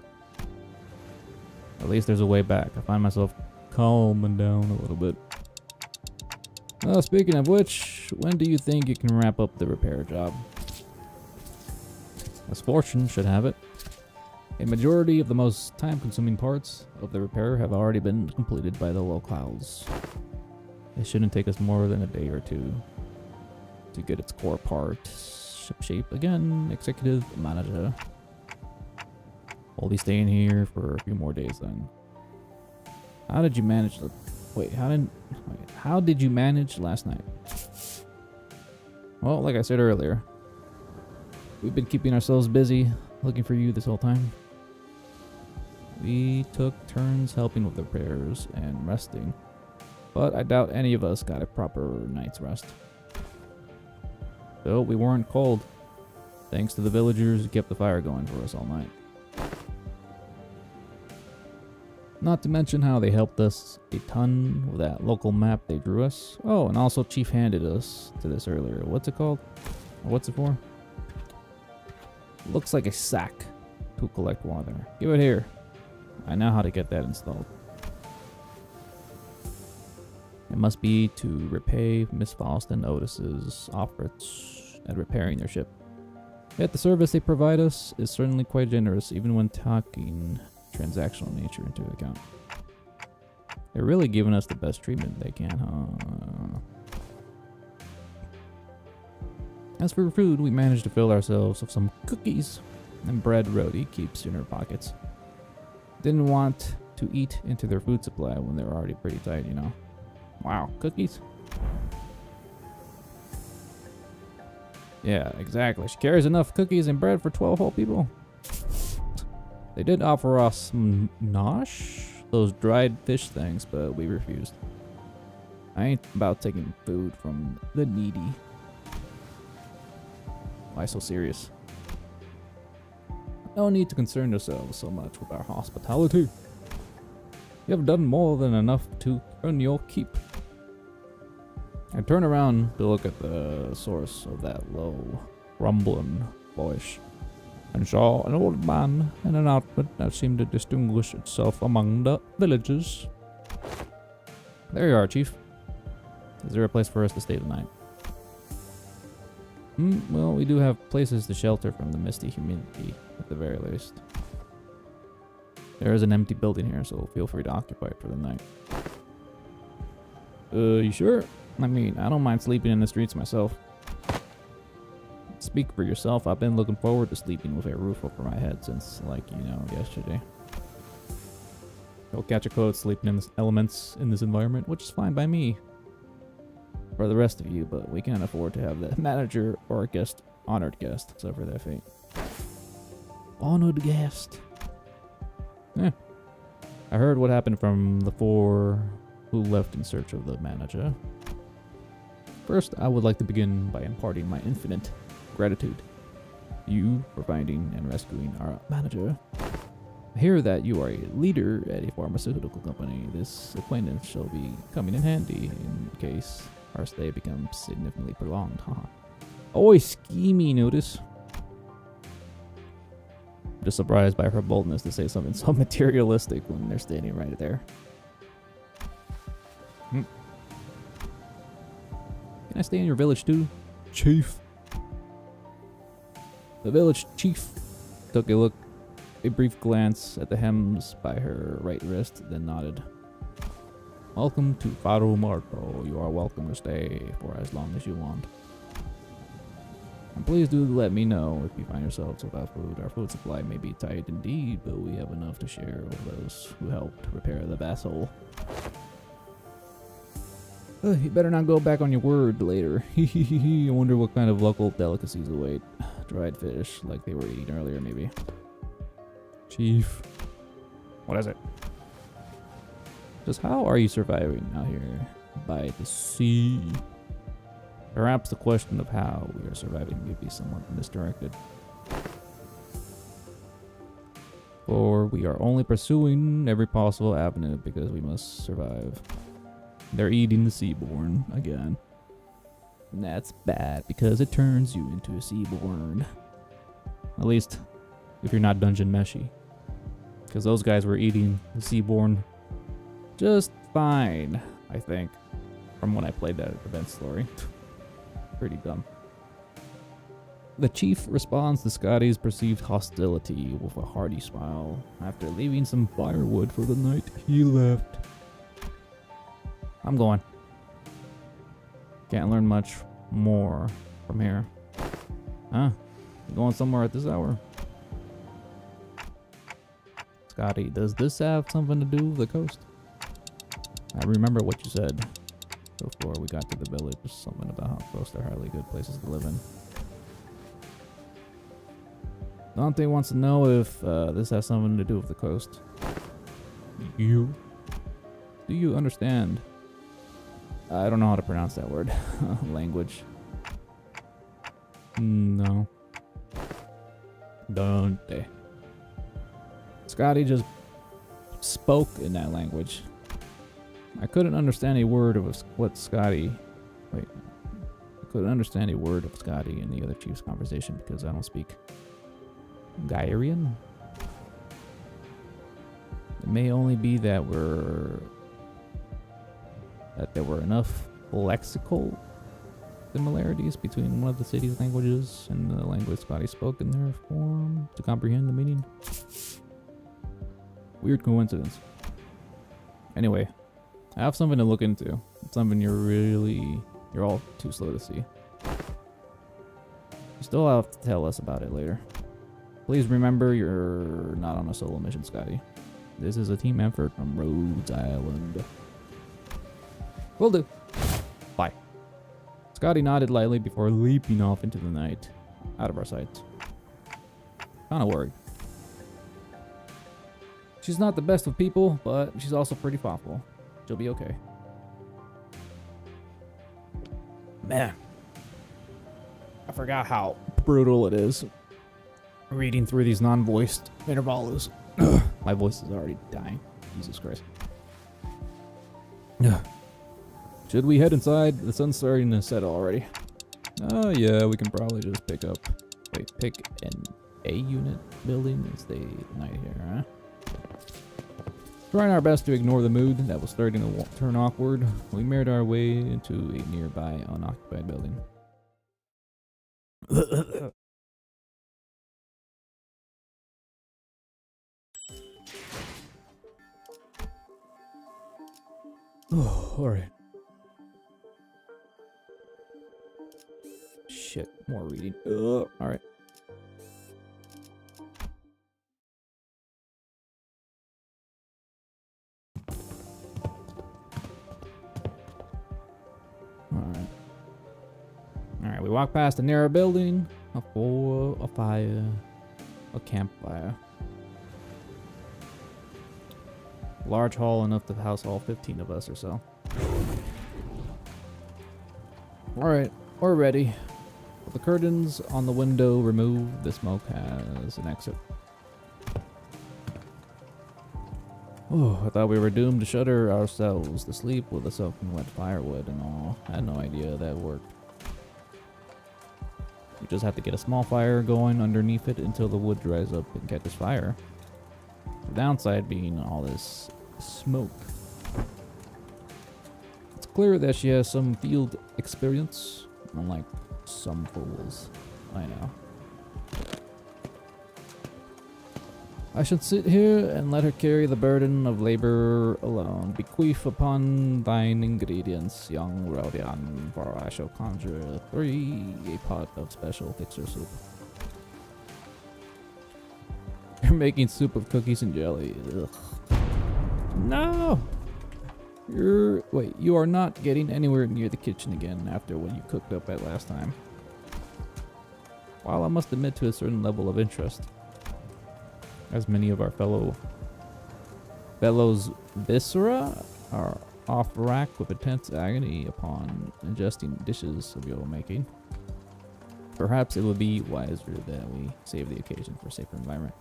At least there's a way back. I find myself calming down a little bit. Well, speaking of which, when do you think you can wrap up the repair job? As fortune should have it, a majority of the most time-consuming parts of the repair have already been completed by the locals. It shouldn't take us more than a day or two to get its core part ship-shape again. Executive manager. We'll be staying here for a few more days then. How did you manage the... How did you manage last night? Well, like I said earlier, we've been keeping ourselves busy looking for you this whole time. We took turns helping with the repairs and resting, but I doubt any of us got a proper night's rest. Though we weren't cold, thanks to the villagers who kept the fire going for us all night. Not to mention how they helped us a ton with that local map they drew us. Oh, and also Chief handed us to this earlier. What's it called? What's it for? Looks like a sack to collect water. Give it here. I know how to get that installed. It must be to repay Miss Faust and Otis's efforts at repairing their ship. Yet the service they provide us is certainly quite generous, even when taking transactional nature into account. They're really giving us the best treatment they can, huh? As for food, we managed to fill ourselves with some cookies and bread Rhodey keeps in her pockets. Didn't want to eat into their food supply when they were already pretty tight, you know. Wow, cookies? Yeah, exactly. She carries enough cookies and bread for 12 whole people. They did offer us some nosh, those dried fish things, but we refused. I ain't about taking food from the needy. Why so serious? No need to concern yourselves so much with our hospitality. You have done more than enough to earn your keep. I turn around to look at the source of that low, rumbling voice, and saw an old man in an outfit that seemed to distinguish itself among the villagers. There you are, Chief. Is there a place for us to stay tonight? Well, we do have places to shelter from the misty humidity, at the very least. There is an empty building here, so feel free to occupy it for the night. You sure? I mean, I don't mind sleeping in the streets myself. Speak for yourself, I've been looking forward to sleeping with a roof over my head since, yesterday. I'll catch a cold sleeping in the elements in this environment, which is fine by me. For the rest of you, but we can't afford to have the manager or a guest, honored guest, suffer their fate. Honored guest. Yeah. I heard what happened from the 4 who left in search of the manager. First, I would like to begin by imparting my infinite gratitude to you for finding and rescuing our manager. I hear that you are a leader at a pharmaceutical company. This acquaintance shall be coming in handy in case our stay becomes significantly prolonged. Always scheming, Otis. I'm just surprised by her boldness to say something so materialistic when they're standing right there. Can I stay in your village too, Chief? The village chief took a brief glance at the hems by her right wrist, then nodded. Welcome to Faro Marco. You are welcome to stay for as long as you want. And please do let me know if you find yourselves without food. Our food supply may be tight indeed, but we have enough to share with those who helped repair the vessel. You better not go back on your word later. I wonder what kind of local delicacies await. Dried fish, like they were eating earlier, maybe. Chief. What is it? Just how are you surviving out here by the sea? Perhaps the question of how we are surviving may be somewhat misdirected. For we are only pursuing every possible avenue because we must survive. They're eating the seaborn again. And that's bad because it turns you into a seaborn. At least if you're not dungeon meshy. Because those guys were eating the seaborn just fine, I think. From when I played that event story. Pretty dumb. The chief responds to Scotty's perceived hostility with a hearty smile. After leaving some firewood for the night, he left. I'm going. Can't learn much more from here. Huh? You going somewhere at this hour? Scotty, does this have something to do with the coast? I remember what you said before we got to the village. Something about how coasts are highly good places to live in. Dante wants to know if this has something to do with the coast. Do you understand? I don't know how to pronounce that word. Language. No. Dante. Scotty just spoke in that language. I couldn't understand a word of what Scotty... Wait. I couldn't understand a word of Scotty and the other chief's conversation because I don't speak Gyrian. It may only be that there were enough lexical similarities between one of the city's languages and the language Scotty spoke in their form to comprehend the meaning. Weird coincidence. Anyway, I have something to look into. It's something you're all too slow to see. You still have to tell us about it later. Please remember you're not on a solo mission, Scotty. This is a team effort from Rhodes Island. Will do. Bye. Scotty nodded lightly before leaping off into the night, out of our sight. Kinda worried. She's not the best of people, but she's also pretty thoughtful. She'll be okay. Man. I forgot how brutal it is reading through these non-voiced intervalos. My voice is already dying. Jesus Christ. Should we head inside? The sun's starting to set already. Oh yeah, we can probably just pick an A unit building and stay the night here, huh? Trying our best to ignore the mood that was starting to turn awkward, we made our way into a nearby unoccupied building. Oh, alright. Shit, more reading. Alright. Alright, we walk past a narrow building, a fire, a campfire. Large hall enough to house all 15 of us or so. Alright, we're ready. With the curtains on the window removed, the smoke has an exit. Oh, I thought we were doomed to shudder ourselves to sleep with the soaking wet firewood and all. I had no idea that worked. We just have to get a small fire going underneath it until the wood dries up and catches fire. The downside being all this smoke. It's clear that she has some field experience, unlike some fools I know. I should sit here and let her carry the burden of labor alone. Bequeath upon thine ingredients, young Rodion, for I shall conjure 3 a pot of special fixer soup. You're making soup of cookies and jelly. Ugh. No! You are not getting anywhere near the kitchen again after what you cooked up at last time. While I must admit to a certain level of interest, as many of our fellows viscera are off rack with intense agony upon ingesting dishes of your making. Perhaps it would be wiser that we save the occasion for a safer environment.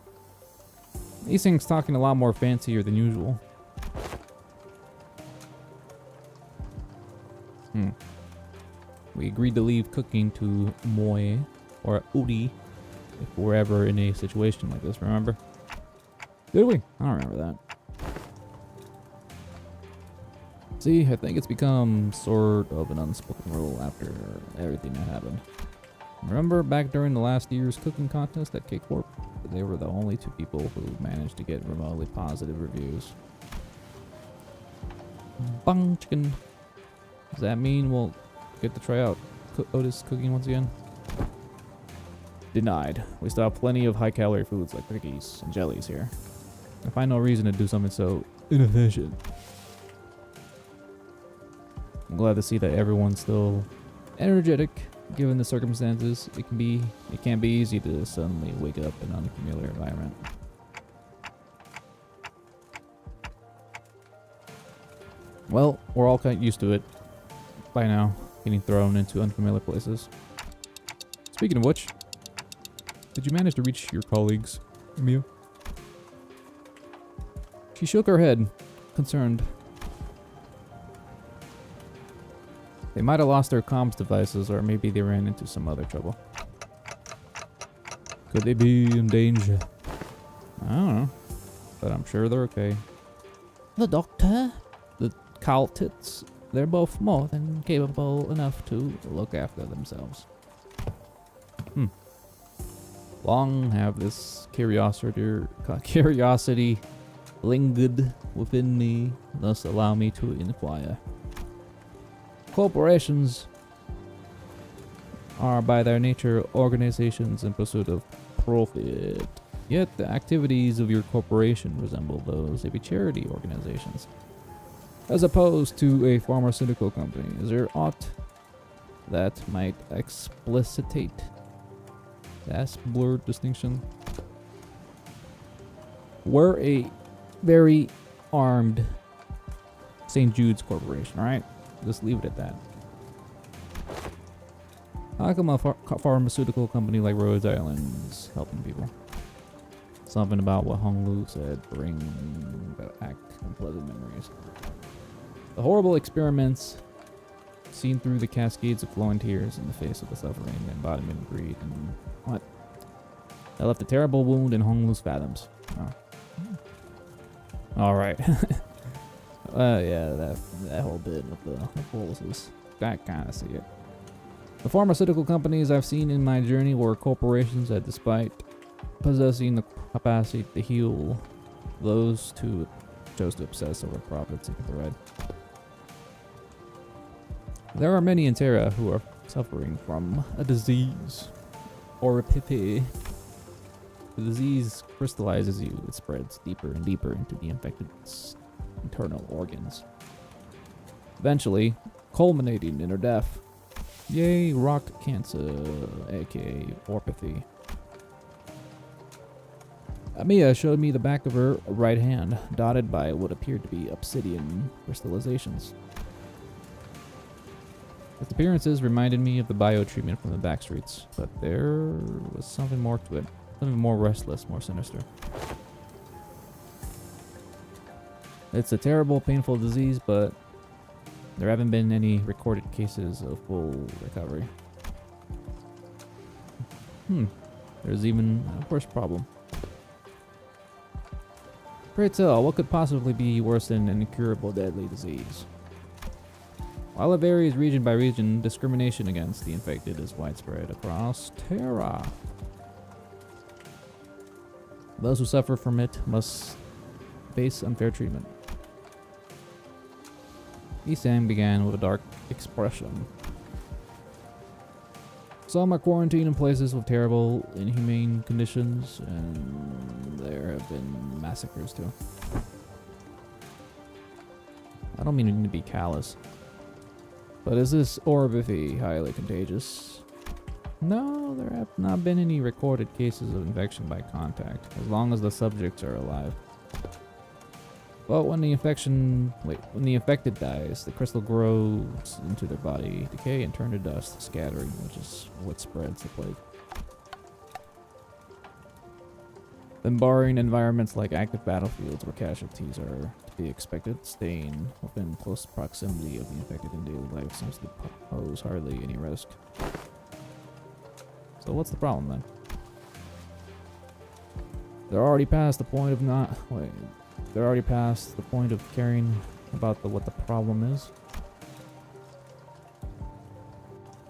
These things talking a lot more fancier than usual. We agreed to leave cooking to Moe or Udi if we're ever in a situation like this, remember? Did we? I don't remember that. See, I think it's become sort of an unspoken rule after everything that happened. Remember back during the last year's cooking contest at K-Corp? They were the only 2 people who managed to get remotely positive reviews. Bang chicken. Does that mean we'll get to try out Otis cooking once again? Denied. We still have plenty of high-calorie foods like cookies and jellies here. I find no reason to do something so inefficient. I'm glad to see that everyone's still energetic given the circumstances. It can't be easy to suddenly wake up in an unfamiliar environment. Well, we're all kind of used to it by now, getting thrown into unfamiliar places. Speaking of which, did you manage to reach your colleagues, Mia? She shook her head, concerned. They might have lost their comms devices, or maybe they ran into some other trouble. Could they be in danger? I don't know, but I'm sure they're okay. The doctor, the Caltits, they're both more than capable enough to look after themselves. Long have this curiosity lingered within me, thus allow me to inquire. Corporations are by their nature organizations in pursuit of profit. Yet the activities of your corporation resemble those of a charity organizations. As opposed to a pharmaceutical company, is there aught that might explicitate that blurred distinction? We're a very armed St. Jude's Corporation, right? Just leave it at that. How come a pharmaceutical company like Rhode Island's helping people? Something about what Hong Lu said bring back unpleasant memories. The horrible experiments seen through the cascades of flowing tears in the face of the suffering, the embodiment of greed, and what? That left a terrible wound in Hong Lu's fathoms. Oh. Alright. Yeah, that whole bit with the policies. I kind of see it. The pharmaceutical companies I've seen in my journey were corporations that, despite possessing the capacity to heal, those who chose to obsess over profits and the red. There are many in Terra who are suffering from a disease or a pipi. The disease crystallizes you. It spreads deeper and deeper into the infected's internal organs, eventually culminating in her death. Yay, rock cancer, aka orpathy. Amia showed me the back of her right hand, dotted by what appeared to be obsidian crystallizations. Its appearances reminded me of the bio-treatment from the back streets, but there was something more to it. Something more restless, more sinister. It's a terrible, painful disease, but there haven't been any recorded cases of full recovery. There's even a worse problem. Pray tell, what could possibly be worse than an incurable deadly disease? While it varies region by region, discrimination against the infected is widespread across Terra. Those who suffer from it must face unfair treatment. Isang began with a dark expression. Some are quarantined in places with terrible, inhumane conditions, and there have been massacres too. I don't mean to be callous, but is this Orbifi highly contagious? No, there have not been any recorded cases of infection by contact, as long as the subjects are alive. But when the infected dies, the crystal grows into their body, decay, and turn to dust, scattering, which is what spreads the plague. Then barring environments like active battlefields where casualties are to be expected, staying within close proximity of the infected in daily life seems to pose hardly any risk. So what's the problem then? They're already past the point of They're already past the point of caring about what the problem is.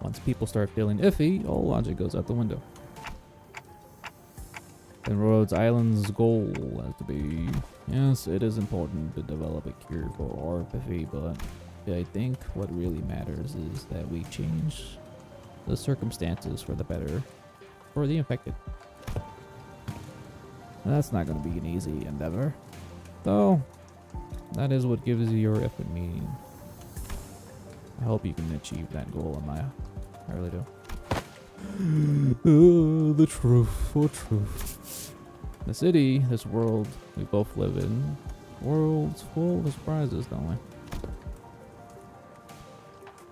Once people start feeling iffy, all logic goes out the window. Then Rhodes Island's goal has to be, yes, it is important to develop a cure for Orbifi, but I think what really matters is that we change the circumstances for the better for the infected. And that's not going to be an easy endeavor. Though, that is what gives your effort meaning. I hope you can achieve that goal, Amaya. I really do. The truth, for truth. The city, this world we both live in, world's full of surprises, don't we?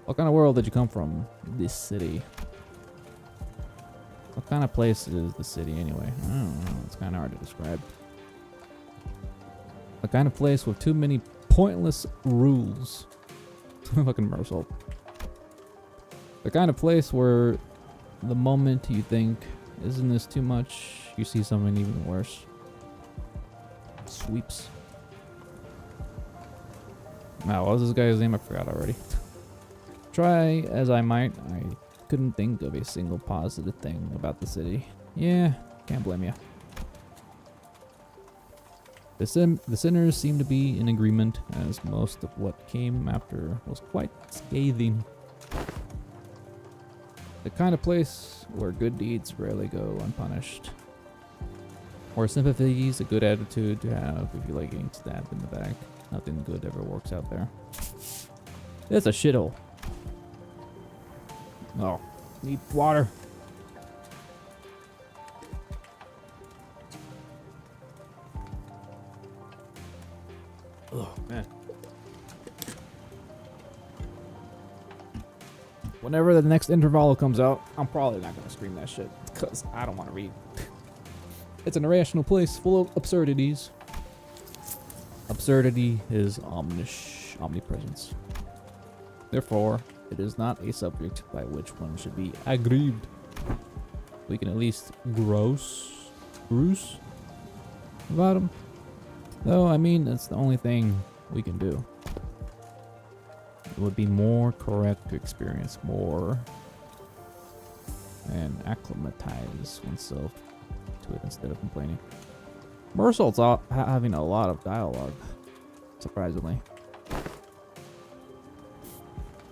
What kind of world did you come from? This city. What kind of place is the city anyway? I don't know, it's kind of hard to describe. The kind of place with too many pointless rules. Fucking Mersault. The kind of place where the moment you think, isn't this too much, you see something even worse. Sweeps. Wow, what was this guy's name? I forgot already. Try as I might, I couldn't think of a single positive thing about the city. Yeah, can't blame you. The sinners seem to be in agreement, as most of what came after was quite scathing. The kind of place where good deeds rarely go unpunished. Where sympathy is a good attitude to have if you like getting stabbed in the back. Nothing good ever works out there. It's a shithole. Oh, need water. Oh, man. Whenever the next interval comes out, I'm probably not going to scream that shit, because I don't want to read. It's an irrational place full of absurdities. Absurdity is omnipresence. Therefore, it is not a subject by which one should be aggrieved. We can at least grouse about him. Though, I mean, it's the only thing we can do. It would be more correct to experience more and acclimatize oneself to it instead of complaining. Mersault's having a lot of dialogue, surprisingly.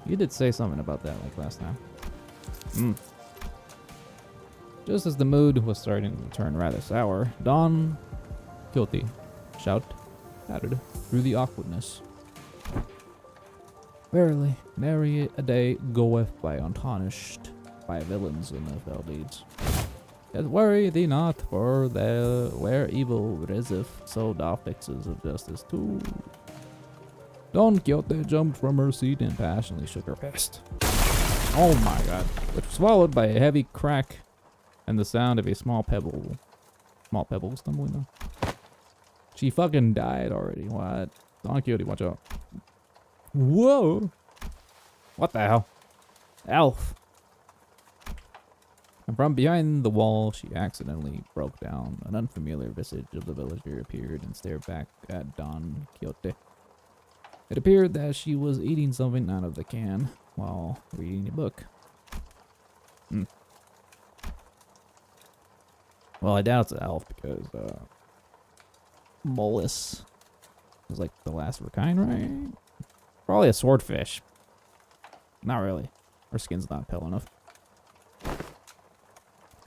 You did say something about that like last time. Just as the mood was starting to turn rather sour, Don Quixote shouted through the awkwardness. Verily, nary a day goeth by untarnished by villains in the fell deeds. Yet worry thee not, for there where evil riseth, so doth fixes of justice too. Don Quixote jumped from her seat and passionately shook her fist. Oh my god. Which was followed by a heavy crack and the sound of a small pebble stumbling down. She fucking died already. What? Don Quixote, watch out. Whoa! What the hell? Elf! And from behind the wall, she accidentally broke down. An unfamiliar visage of the villager appeared and stared back at Don Quixote. It appeared that she was eating something out of the can while reading a book. Well, I doubt it's an elf because Mollis is like the last of her kind, right? Probably a swordfish. Not really. Her skin's not pale enough.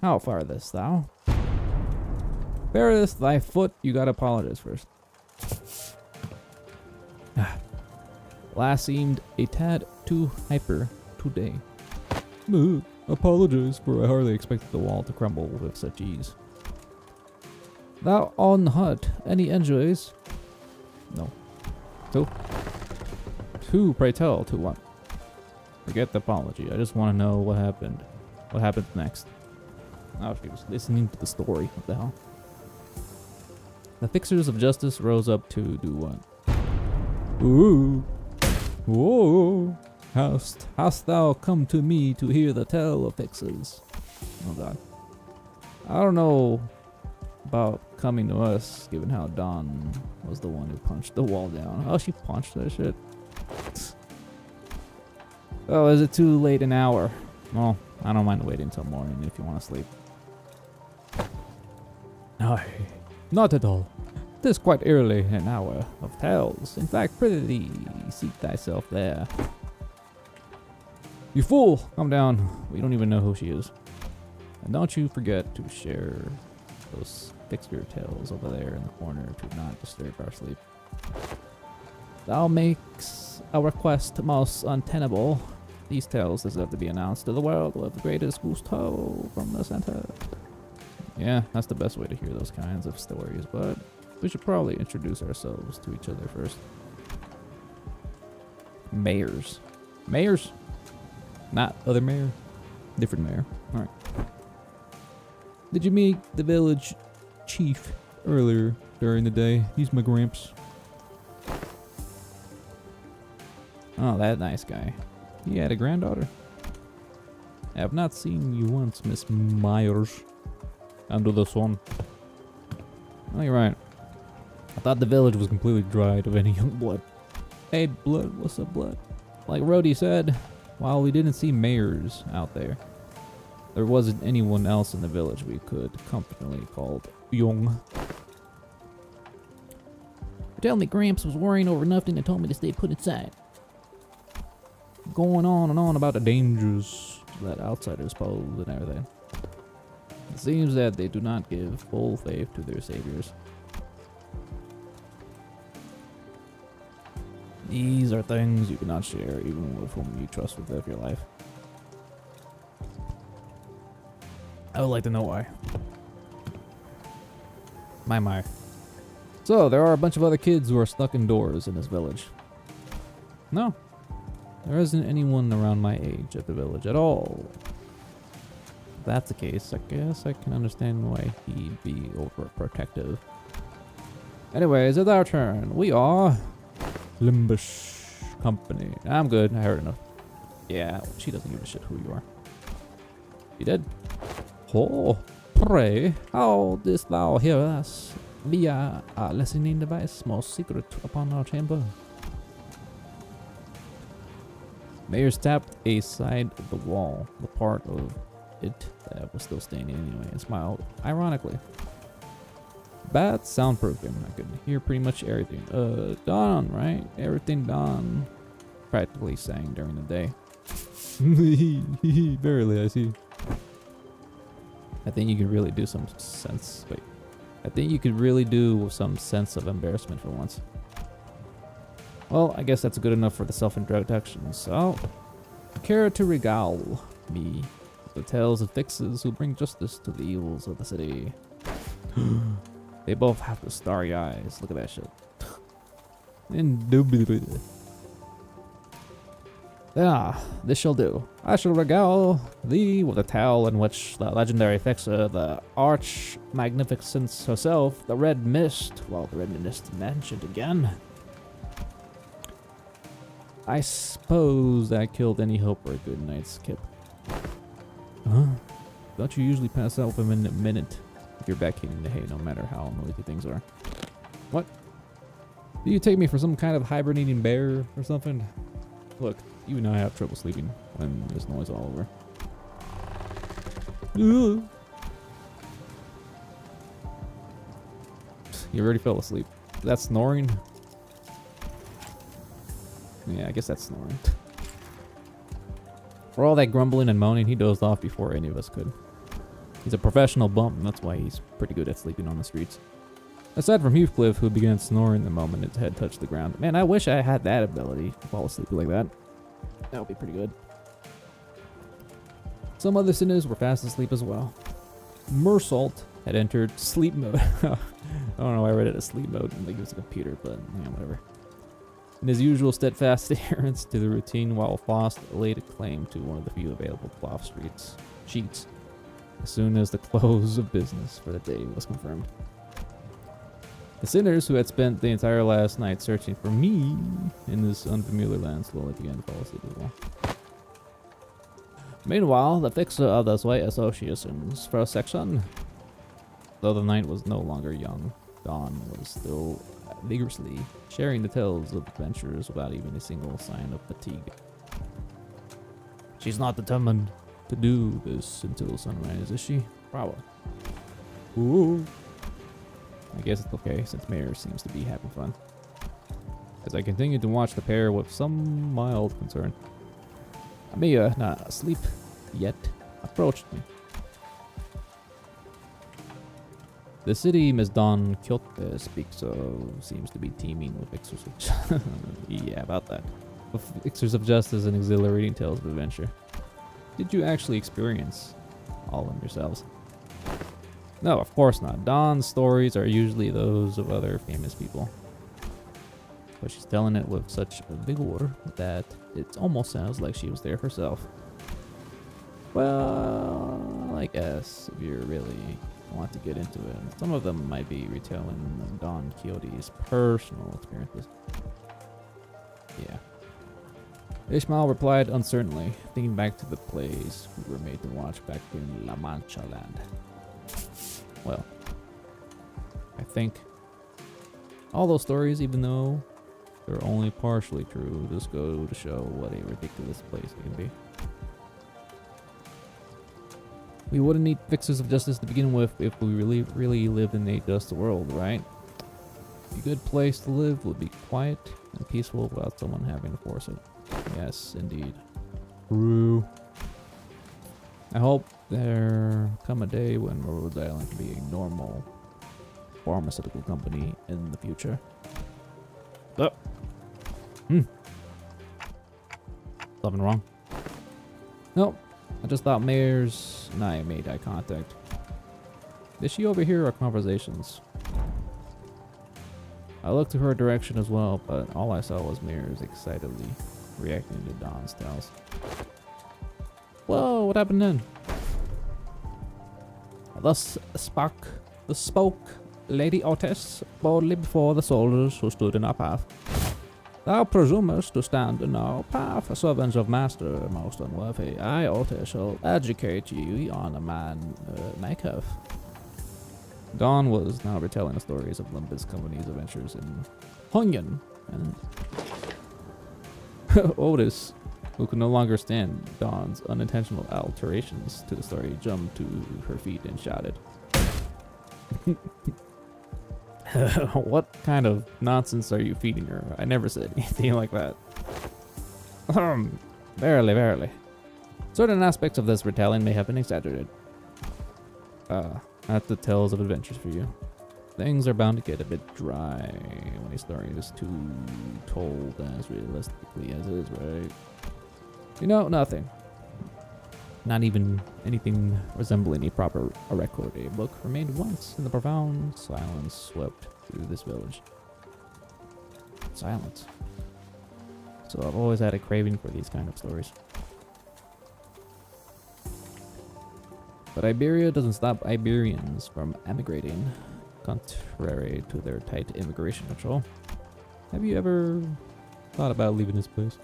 How farthest thou? Farthest thy foot, you gotta apologize first. Last seemed a tad too hyper today. Apologize, for I hardly expected the wall to crumble with such ease. Thou on hut, any enjoys? No. Two, pray tell, to what? Forget the apology, I just want to know what happened. What happened next? Oh, she was listening to the story. What the hell? The fixers of justice rose up to do what? Ooh. Whoa. Hast thou come to me to hear the tale of fixes? Oh god. I don't know about coming to us, given how Dawn was the one who punched the wall down. Oh, she punched that shit. Oh, is it too late an hour? Well, I don't mind waiting until morning if you want to sleep. No, not at all. 'Tis quite early an hour of tales. In fact, prithee, seat thyself there. You fool! Come down. We don't even know who she is. And don't you forget to share those fixture tales over there in the corner to not disturb our sleep. Thou makes a request most untenable. These tales deserve to be announced to the world with the greatest gusto from the center. Yeah, that's the best way to hear those kinds of stories, but we should probably introduce ourselves to each other first. Mayors. Mayors? Not other mayor. Different mayor. Alright. Did you meet the village chief earlier during the day? He's my gramps. Oh, that nice guy. He had a granddaughter. I have not seen you once, Miss Myers. Under the sun. Oh, you're right. I thought the village was completely dried of any young blood. Hey, blood, what's up, blood? Like Rhodey said, while we didn't see mayors out there, there wasn't anyone else in the village we could comfortably call young. Tell me Gramps was worrying over nothing and told me to stay put inside. Going on and on about the dangers that outsiders pose and everything. It seems that they do not give full faith to their saviors. These are things you cannot share even with whom you trust with your life. I would like to know why. My. So, there are a bunch of other kids who are stuck indoors in this village. No. There isn't anyone around my age at the village at all. If that's the case, I guess I can understand why he'd be overprotective. Anyways, it's our turn. We are Limbus Company. I'm good. I heard enough. Yeah, she doesn't give a shit who you are. You did? Oh, pray, how didst thou hear us? Via a listening device, most secret upon our chamber. Mayors tapped a side of the wall, the part of it that was still standing anyway, and smiled ironically. Bad soundproofing. I could hear pretty much everything. Dawn, right? Everything Dawn practically sang during the day. Barely, I see. I think you could really do some sense. Wait. I think you could really do some sense of embarrassment for once. Well, I guess that's good enough for the self-introduction, so care to regale me with the tales of fixes who bring justice to the evils of the city. They both have the starry eyes. Look at that shit. Indubitably. Yeah, this shall do. I shall regale thee with a tale in which the legendary fixer, the arch magnificence herself, the Red Mist, well, the Red Mist mentioned again. I suppose that killed any hope for a good night's skip. Huh? Don't you usually pass out within a minute if you're back hitting the hay, no matter how noisy things are? What? Do you take me for some kind of hibernating bear or something? Look, even I have trouble sleeping when there's noise all over. You already fell asleep. That's snoring? Yeah, I guess that's snoring. For all that grumbling and moaning, he dozed off before any of us could. He's a professional bum, and that's why he's pretty good at sleeping on the streets. Aside from Heathcliff, who began snoring the moment his head touched the ground. Man, I wish I had that ability to fall asleep like that. That would be pretty good. Some other sinners were fast asleep as well. Mersault had entered sleep mode. I don't know why I read it as sleep mode. Like it was a computer, but yeah, whatever. In his usual steadfast adherence to the routine, while Faust laid claim to one of the few available cloth sheets as soon as the close of business for the day was confirmed. The sinners, who had spent the entire last night searching for me in this unfamiliar land, slowly began to fall asleep as well. Meanwhile, the fixer of the Sway Association's first section, though the night was no longer young, Dawn was still vigorously sharing the tales of adventures without even a single sign of fatigue. She's not determined to do this until sunrise, is she? Probably. Ooh. I guess it's okay, since Mayor seems to be having fun. As I continued to watch the pair with some mild concern, Amia, not asleep yet, approached me. The city Miss Don Quixote speaks of seems to be teeming with fixers of yeah, about that. With fixers of justice and exhilarating tales of adventure. Did you actually experience all of them yourselves? No, of course not. Don's stories are usually those of other famous people. But she's telling it with such vigor that it almost sounds like she was there herself. Well, I guess if you really want to get into it, some of them might be retelling Don Quixote's personal experiences. Yeah. Ishmael replied uncertainly, thinking back to the plays we were made to watch back in La Mancha land. Well, I think all those stories, even though they're only partially true, just go to show what a ridiculous place it can be. We wouldn't need fixers of justice to begin with if we really lived in a just world, right? A good place to live would be quiet and peaceful without someone having to force it. Yes, indeed. True. I hope there come a day when Rhode Island can be a normal pharmaceutical company in the future. Oh. Something wrong? Nope. I just thought Mayor's and I made eye contact. Did she overhear our conversations? I looked to her direction as well, but all I saw was Mayor's excitedly reacting to Don's tales. Whoa, what happened then? Thus spoke Lady Otis boldly before the soldiers who stood in our path. Thou presumest to stand in our path, servants of master most unworthy. I, Otis, shall educate ye on a man maketh. Dawn was now retelling the stories of Limbus Company's adventures in Hunyan, and Otis, who could no longer stand Dawn's unintentional alterations to the story, jumped to her feet and shouted. What kind of nonsense are you feeding her? I never said anything like that. Verily, verily. Certain aspects of this retelling may have been exaggerated. That's the tales of adventures for you. Things are bound to get a bit dry when a story is too told as realistically as it is, right? You know, nothing. Not even anything resembling a record. A book remained once, and the profound silence swept through this village. Silence. So I've always had a craving for these kind of stories. But Iberia doesn't stop Iberians from emigrating, contrary to their tight immigration control. Have you ever thought about leaving this place?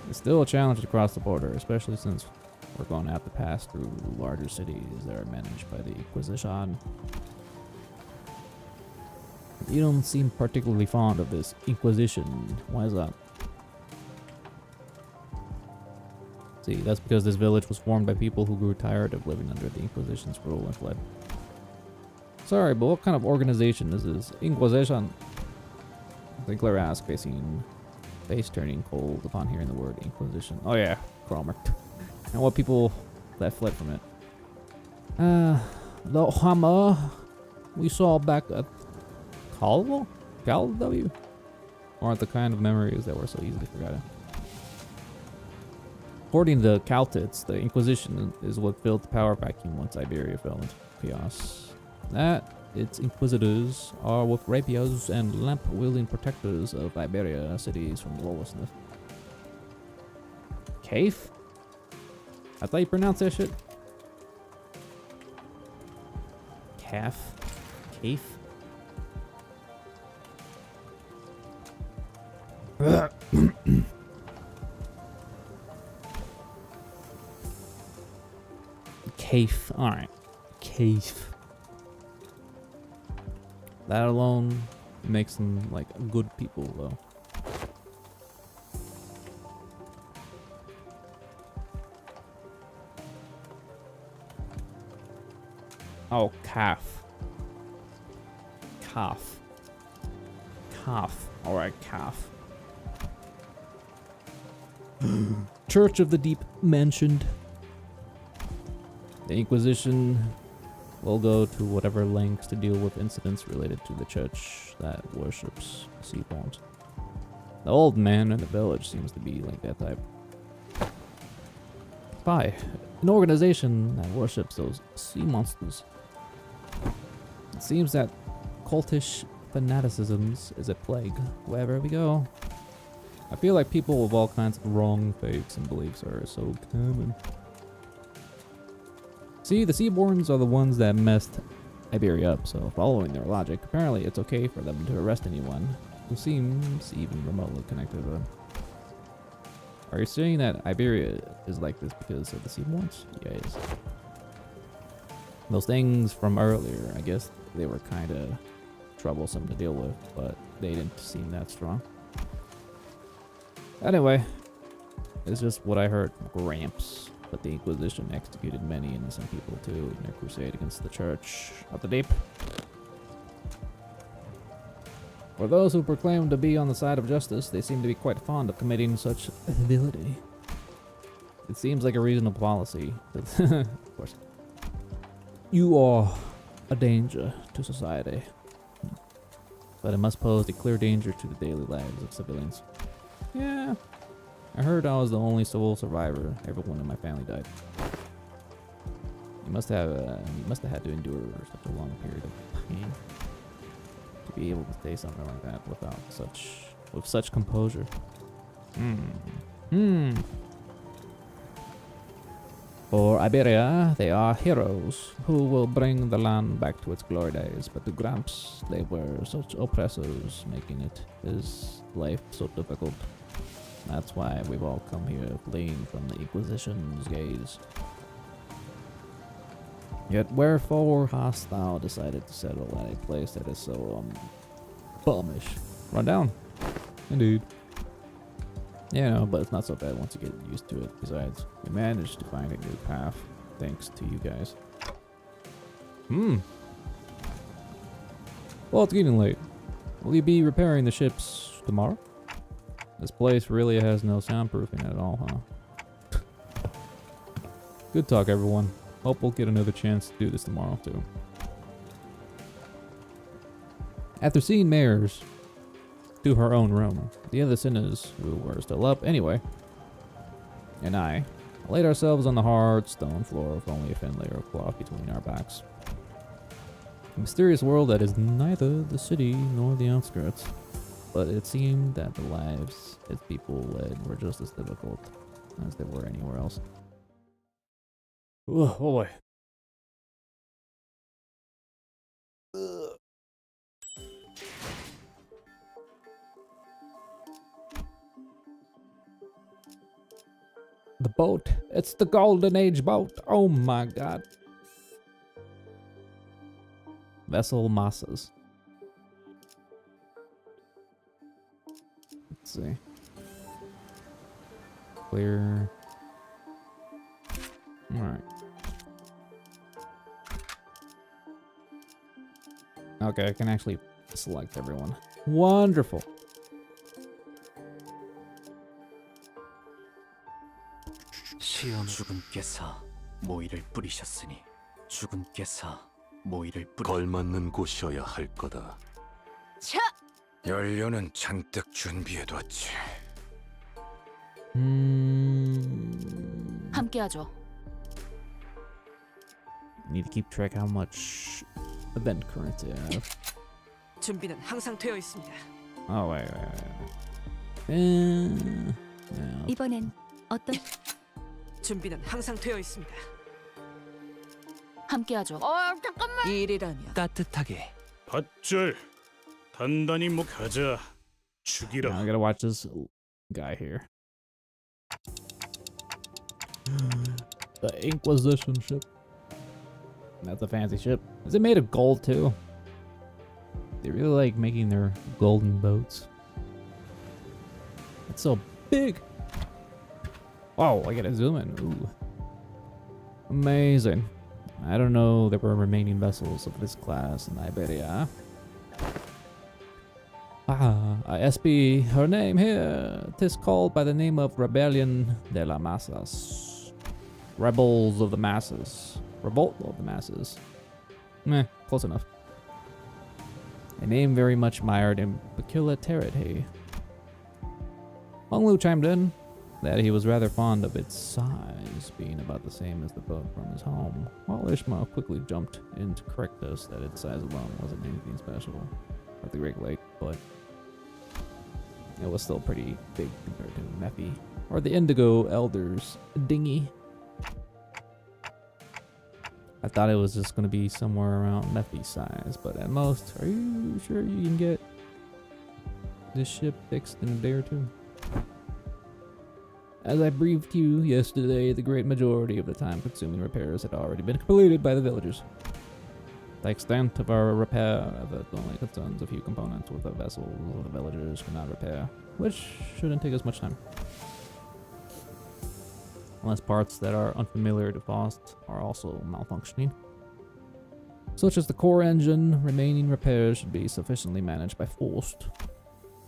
It's still a challenge to cross the border, especially since we're going to have to pass through larger cities that are managed by the Inquisition. You don't seem particularly fond of this Inquisition. Why is that? See, that's because this village was formed by people who grew tired of living under the Inquisition's rule and fled. Sorry, but what kind of organization is this? Inquisition. Sinclair asked, face turning cold upon hearing the word Inquisition. Oh yeah, Cromer. And what people that fled from it. The hammer we saw back at Collab? Collab? Aren't the kind of memories that were so easily forgotten. According to Caltits, the Inquisition is what filled the power vacuum once Iberia fell into chaos. That its inquisitors are with rapiers and lamp-wielding protectors of Iberia cities from lawlessness. Cave? I thought you pronounced that shit. Calf? Cave? Cave. Alright. Cave. That alone makes them like good people though. Oh, calf. Calf. Calf. Alright, calf. Church of the Deep mentioned. The Inquisition will go to whatever lengths to deal with incidents related to the church that worships sea spawns. The old man in the village seems to be like that type. Spy. An organization that worships those sea monsters. It seems that cultish fanaticism is a plague wherever we go. I feel like people with all kinds of wrong faiths and beliefs are so common. See, the Seaborns are the ones that messed Iberia up, so following their logic, apparently it's okay for them to arrest anyone who seems even remotely connected to them. Are you saying that Iberia is like this because of the Seaborns? Yes. Those things from earlier, I guess they were kind of troublesome to deal with, but they didn't seem that strong. Anyway, it's just what I heard from Gramps. But the Inquisition executed many innocent people too in their crusade against the Church of the Deep. For those who proclaim to be on the side of justice, they seem to be quite fond of committing such villainy. It seems like a reasonable policy. Of course. You are a danger to society, but it must pose a clear danger to the daily lives of civilians. Yeah. I heard I was the only sole survivor. Everyone in my family died. You must have had to endure such a long period of pain to be able to say something like that with such composure. For Iberia, they are heroes who will bring the land back to its glory days. But to Gramps, they were such oppressors, making his life so difficult. That's why we've all come here fleeing from the Inquisition's gaze. Yet wherefore hast thou decided to settle at a place that is so, bummish? Run down. Indeed. Yeah, no, but it's not so bad once you get used to it. Besides, we managed to find a new path, thanks to you guys. Well, it's getting late. Will you be repairing the ships tomorrow? This place really has no soundproofing at all, huh? Good talk, everyone. Hope we'll get another chance to do this tomorrow, too. After seeing Mayor's to her own room, the other sinners, who were still up anyway, and I laid ourselves on the hard stone floor with only a thin layer of cloth between our backs. A mysterious world that is neither the city nor the outskirts. But it seemed that the lives its people led were just as difficult as they were anywhere else. Oh boy. The boat. It's the Golden Age boat. Oh my god. Vessel Massas. Let's see. Clear. Alright. Okay, I can actually select everyone. Wonderful. 주군께서 모이를 뿌리셨으니 주군께서 모이를 걸맞는 곳이어야 할 거다. 차! 연료는 잔뜩 준비해뒀지. 함께하죠. Need to keep track how much event currency I have. 준비는 항상 되어 있습니다. Oh, wait. Yeah. 이번엔 어떤 준비는 항상 되어 있습니다. 함께하죠. 잠깐만. 일이라면 따뜻하게 밧줄 단단히 가자. Now I 죽이라. gotta watch this guy here. The Inquisition ship. That's a fancy ship. Is it made of gold too? They really like making their golden boats. It's so big. Oh, I gotta zoom in. Ooh. Amazing. I don't know there were remaining vessels of this class in Iberia. SB, her name here. 'Tis called by the name of Rebellion de la Masas. Rebels of the Masses. Revolt of the Masses. Meh, close enough. A name very much mired in peculiarity. Hong Lu chimed in that he was rather fond of its size, being about the same as the boat from his home, while Ishmael quickly jumped in to correct us that its size alone wasn't anything special at the Great Lake, but it was still pretty big compared to Mephi, or the Indigo Elder's dinghy. I thought it was just going to be somewhere around Mephi's size, but at most, are you sure you can get this ship fixed in a day or two? As I briefed you yesterday, the great majority of the time-consuming repairs had already been completed by the villagers. The extent of our repair that only concerns a few components with the vessels the villagers cannot repair, which shouldn't take as much time. Unless parts that are unfamiliar to Faust are also malfunctioning. Such as the core engine, remaining repairs should be sufficiently managed by Faust.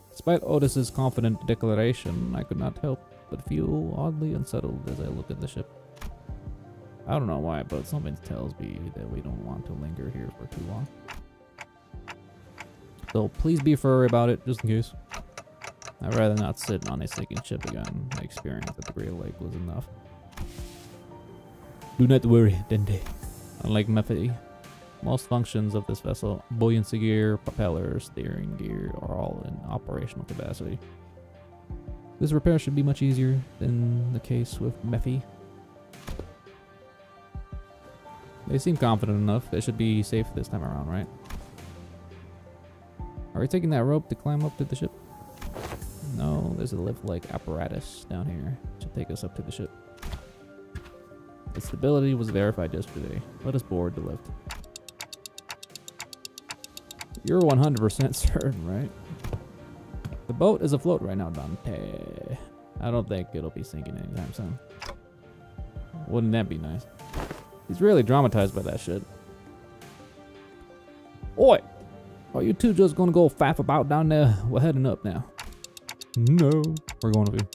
Despite Otis's confident declaration, I could not help but feel oddly unsettled as I look at the ship. I don't know why, but something tells me that we don't want to linger here for too long. So please be furry about it, just in case. I'd rather not sit on a sinking ship again. My experience at the Great Lake was enough. Do not worry, Dende. Unlike Mephi, most functions of this vessel, buoyancy gear, propellers, steering gear, are all in operational capacity. This repair should be much easier than the case with Mephi. They seem confident enough. They should be safe this time around, right? Are we taking that rope to climb up to the ship? No, there's a lift-like apparatus down here to take us up to the ship. Its stability was verified yesterday. Let us board the lift. You're 100% certain, right? The boat is afloat right now, Dante. I don't think it'll be sinking anytime soon. Wouldn't that be nice? He's really dramatized by that shit. Oi! Are you two just gonna go faff about down there? We're heading up now. No, we're going to.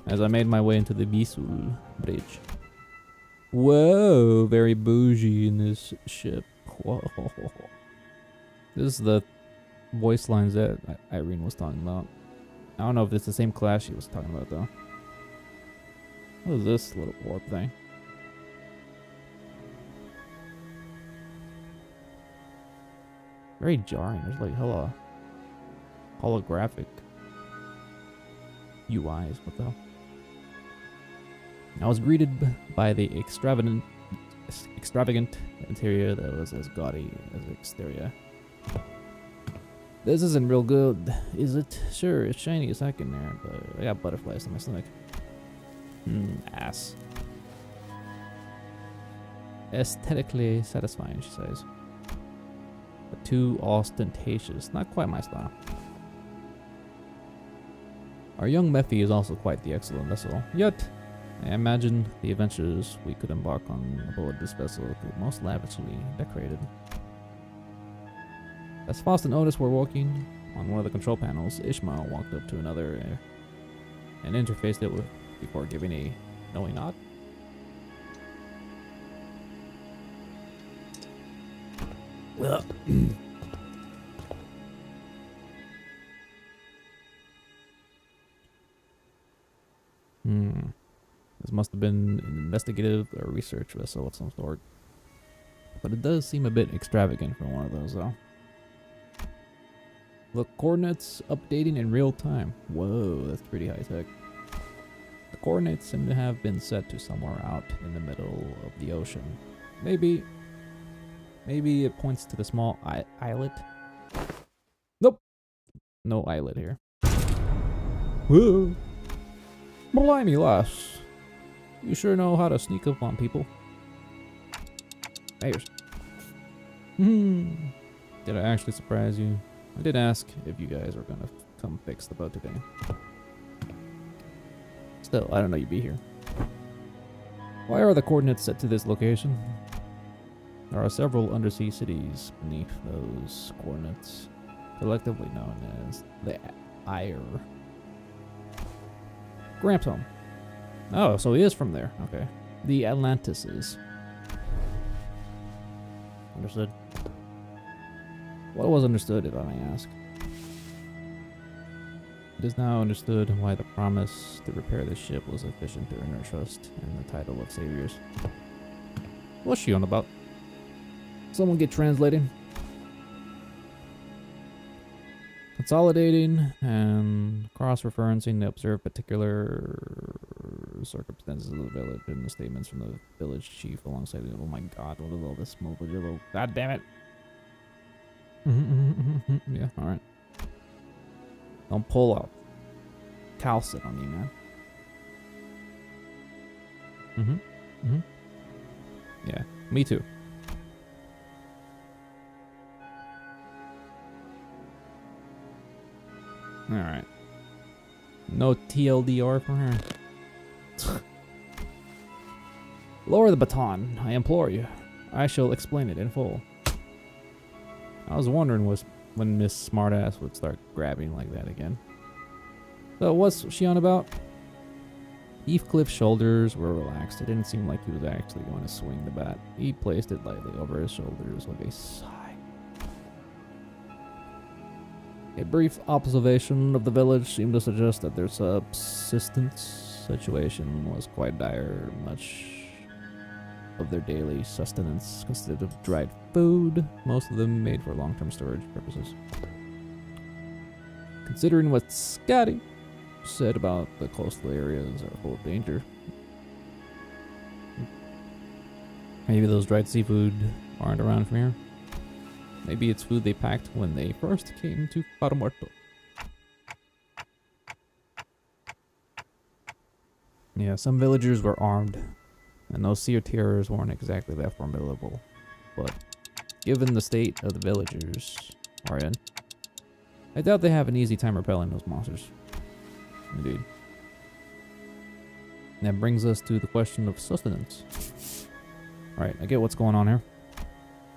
As I made my way into the Bisul bridge. Whoa, very bougie in this ship. Whoa. This is the voice lines that Irene was talking about. I don't know if it's the same class she was talking about though. What is this little warp thing? Very jarring. There's like hella holographic UIs. What the hell? I was greeted by the extravagant interior that was as gaudy as the exterior. This isn't real good, is it? Sure, it's shiny as heck in there, but I got butterflies in my stomach. Ass. Aesthetically satisfying, she says. But too ostentatious. Not quite my style. Our young Mephi is also quite the excellent vessel. Yet, I imagine the adventures we could embark on aboard this vessel could most lavishly decorated. As Faust and Otis were working on one of the control panels, Ishmael walked up to another and interfaced it with before giving a knowing nod. Ugh. This must have been an investigative or research vessel of some sort. But it does seem a bit extravagant for one of those, though. Look, coordinates updating in real time. Whoa, that's pretty high tech. The coordinates seem to have been set to somewhere out in the middle of the ocean. Maybe it points to the small islet. Nope. No islet here. Whoa. Blimey, lass. You sure know how to sneak up on people. Ayers. Did I actually surprise you? I did ask if you guys were gonna come fix the boat today. Still, I don't know you'd be here. Why are the coordinates set to this location? There are several undersea cities beneath those coordinates, collectively known as the Ire. Gramps home. Oh, so he is from there. Okay. The Atlantises. Understood. What was understood, if I may ask? It is now understood why the promise to repair the ship was sufficient to earn her trust and the title of saviors. What's she on about? Someone get translating. Consolidating and cross-referencing the observed particular circumstances of the village and the statements from the village chief alongside the, oh my god, what is all this smoke? God damn it. Yeah, alright. Don't pull up. Calcit on me, man. Yeah, me too. Alright. No TLDR for her. Lower the baton, I implore you. I shall explain it in full. I was wondering when Miss Smartass would start grabbing like that again. So what's she on about? Heathcliff's shoulders were relaxed. It didn't seem like he was actually going to swing the bat. He placed it lightly over his shoulders with a sigh. A brief observation of the village seemed to suggest that their subsistence situation was quite dire. Much of their daily sustenance consisted of dried food, most of them made for long-term storage purposes. Considering what Scotty said about the coastal areas are full of danger, maybe those dried seafood aren't around from here. Maybe it's food they packed when they first came to Faro Muerto. Yeah, some villagers were armed, and those sea terrors weren't exactly that formidable. But given the state of the villagers are in, I doubt they have an easy time repelling those monsters. Indeed. And that brings us to the question of sustenance. Alright, I get what's going on here.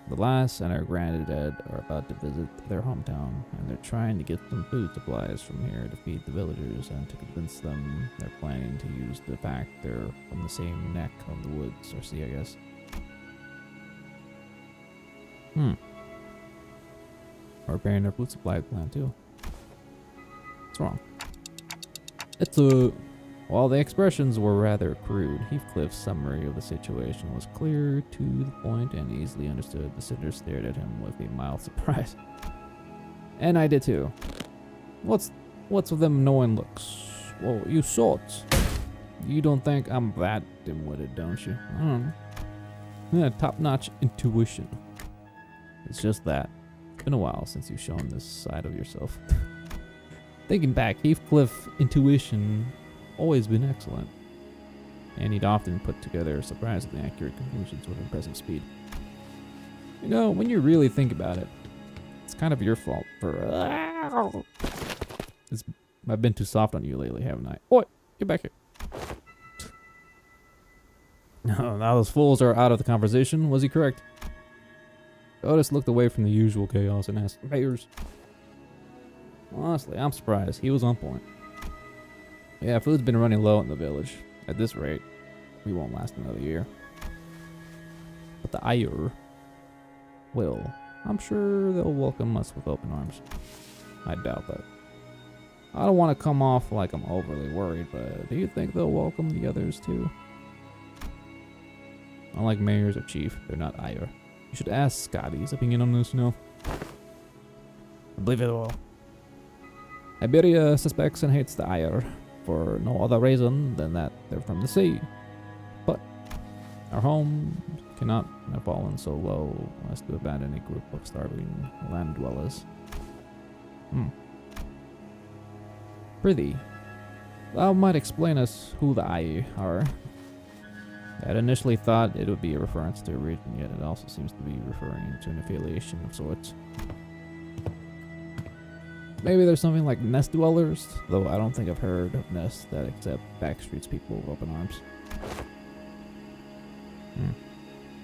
The lass and her granddad are about to visit their hometown, and they're trying to get some food supplies from here to feed the villagers and to convince them they're planning to use the fact they're from the same neck of the woods or sea, I guess. Or repairing their food supply plan too. What's wrong? While the expressions were rather crude, Heathcliff's summary of the situation was clear, to the point, and easily understood. The sitter stared at him with a mild surprise. And I did too. What's with them knowing looks? Well, you sorts. You don't think I'm that dim-witted, don't you? Yeah, top-notch intuition. It's just that. It's been a while since you've shown this side of yourself. Thinking back, Heathcliff's intuition always been excellent, and he'd often put together surprisingly accurate conclusions with impressive speed. You know, when you really think about it, it's kind of your fault for I've been too soft on you lately, haven't I? Oi, get back here. No, now those fools are out of the conversation. Was he correct? Otis looked away from the usual chaos and asked, Mayors? Honestly, I'm surprised. He was on point. Yeah, food's been running low in the village. At this rate, we won't last another year. But the Ayur will. I'm sure they'll welcome us with open arms. I doubt that. I don't want to come off like I'm overly worried, but do you think they'll welcome the others too? Unlike mayors or chief, they're not Ayur. You should ask Scotty's opinion on this, you know. I believe it all. Iberia suspects and hates the Ayur for no other reason than that they're from the sea. But our home cannot have fallen so low as to abandon a group of starving land dwellers. Prithee, thou might explain us who the Ayur are. I had initially thought it would be a reference to a region, yet it also seems to be referring to an affiliation of sorts. Maybe there's something like nest dwellers, though I don't think I've heard of nests that accept backstreets people with open arms.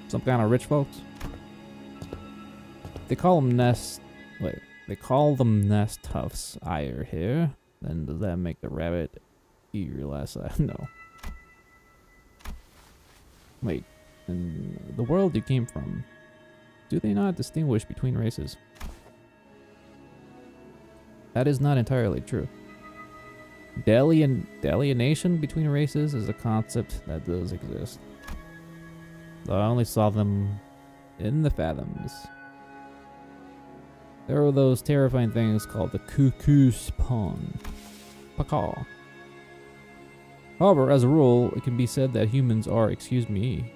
Some kind of rich folks? They call them nest... Wait, they call them nest tufts Ayur here. Then does that make the rabbit ear less? No. Wait, in the world you came from, do they not distinguish between races? That is not entirely true. Delineation between races is a concept that does exist. Though I only saw them in the Fathoms. There are those terrifying things called the cuckoo's pawn. Pakal. However, as a rule, it can be said that humans are, humans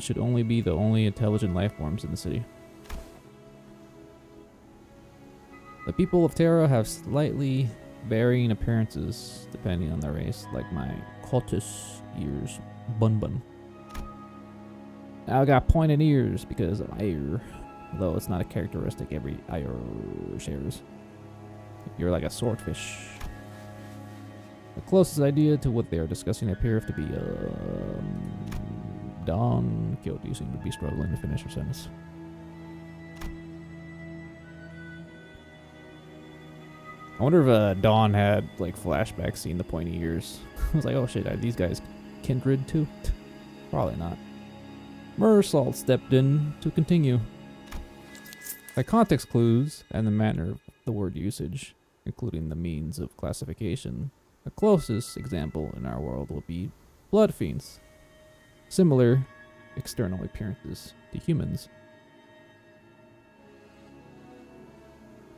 should only be the only intelligent life forms in the city. The people of Terra have slightly varying appearances depending on their race, like my cultist ears, Bun. Now I got pointed ears because of Ayur, though it's not a characteristic every Ayur shares. You're like a swordfish. The closest idea to what they are discussing appears to be, Dawn. Kyoto, you seem to be struggling to finish your sentence. I wonder if Dawn had, like, flashbacks seeing the pointy ears. I was like, oh shit, are these guys kindred too? Probably not. Mersalt stepped in to continue. By context clues and the manner of the word usage, including the means of classification, the closest example in our world will be blood fiends. Similar external appearances to humans.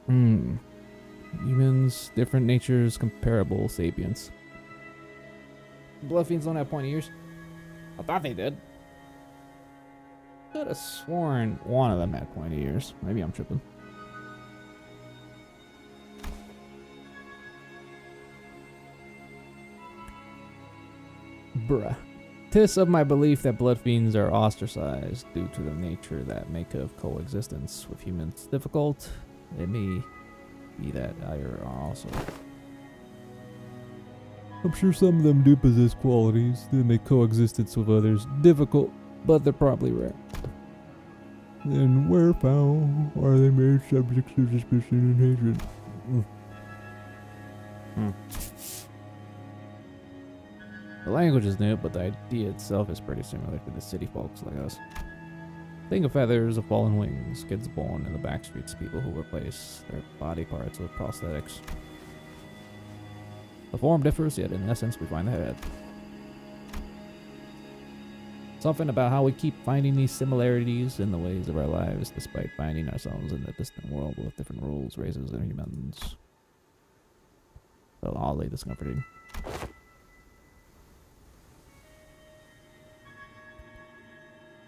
Humans, different natures, comparable sapiens. Blood fiends don't have pointy ears? I thought they did. Could have sworn one of them had pointy ears. Maybe I'm tripping. Bruh. 'Tis of my belief that blood fiends are ostracized due to the nature that make of coexistence with humans difficult. It may be that Ayur are also. I'm sure some of them do possess qualities that make coexistence with others difficult, but they're probably rare. Then where foul are they made subjects to suspicion and hatred? The language is new, but the idea itself is pretty similar to the city folks like us. Think of feathers, of fallen wings, kids born in the backstreets, people who replace their body parts with prosthetics. The form differs, yet in essence we find the head. Something about how we keep finding these similarities in the ways of our lives, despite finding ourselves in a distant world with different rules, races, and humans. So oddly discomforting.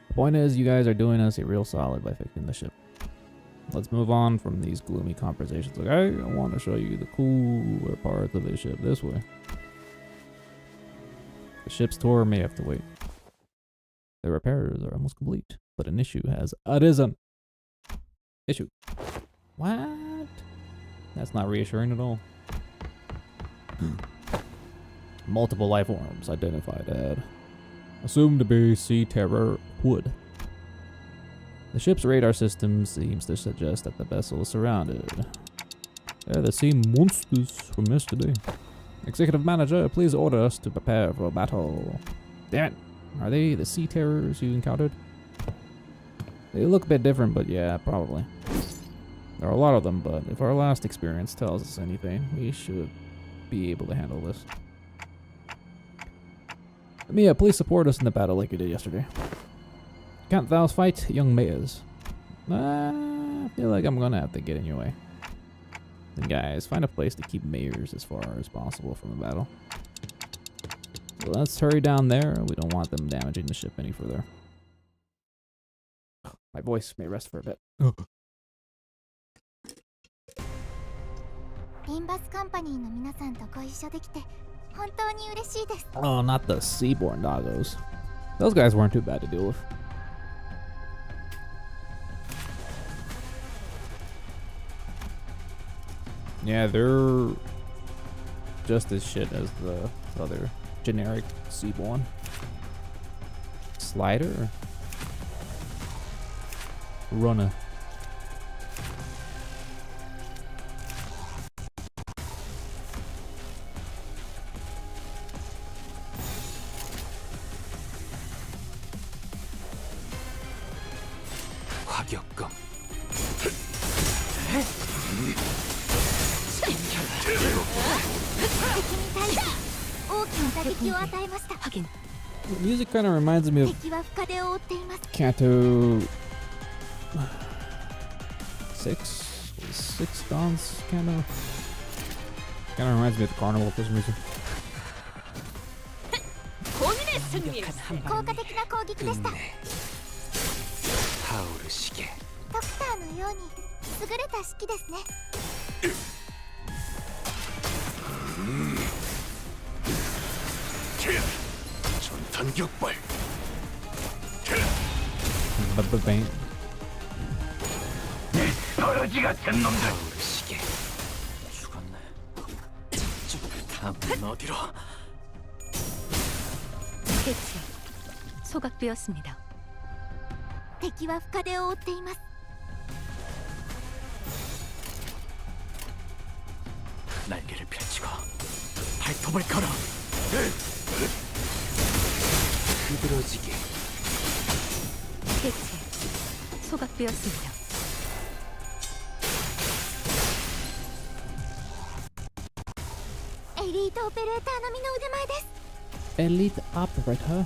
The point is, you guys are doing us a real solid by fixing the ship. Let's move on from these gloomy conversations. Like, hey, I want to show you the cooler parts of the ship this way. The ship's tour may have to wait. The repairs are almost complete, but an issue has arisen. Issue. What? That's not reassuring at all. Multiple life forms identified at. Assumed to be sea terror wood. The ship's radar system seems to suggest that the vessel is surrounded. They're the same monsters from yesterday. Executive Manager, please order us to prepare for a battle. Damn it. Are they the sea terrors you encountered? They look a bit different, but yeah, probably. There are a lot of them, but if our last experience tells us anything, we should be able to handle this. Mia, please support us in the battle like you did yesterday. Can't thou fight, young mayors? I feel like I'm gonna have to get in your way. Then guys, find a place to keep mayors as far as possible from the battle. So let's hurry down there. We don't want them damaging the ship any further. My voice may rest for a bit. Limbus カンパニーの皆さんとご一緒できて本当に嬉しいです。 Oh, not the seaborne doggos. Those guys weren't too bad to deal with. Yeah, they're just as shit as the other generic seaborne. Slider? Runner. 화격검. 大きな打撃を与えました。 The music kind of reminds me of 敵は深手を負っています。 Kanto 6 Dawns kind of reminds me of the Carnival for some reason. 効果的な攻撃でした。 타오르시게. ドクターのように優れた指揮ですね。 전탄 격발. Bang. 타오르시게. 죽었네. 다음은 어디로? 대체 소각되었습니다. 敵は深手を負っています。 날개를 펼치고 발톱을 걸어. 흐드러지게. 대체 소각되었습니다. エリートオペレーター並みの腕前です。 Elite Operator.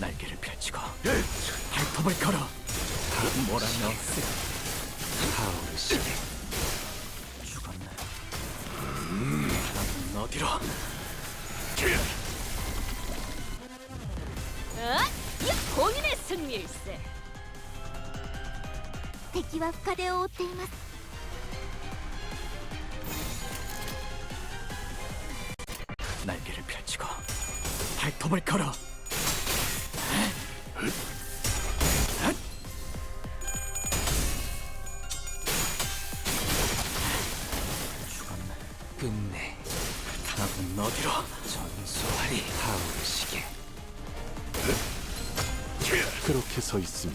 날개를 펼치고 발톱을 걸어. 몰아넣었어. 타오르시게. 죽었네. 다음은 어디로? 본인의 승리일세. 敵は深手を負っています。 날개를 펼치고 발톱을 걸어. 죽었네. 끝내. 다음은 어디로? 전소하리. 타오르시게. 그렇게 서 있으면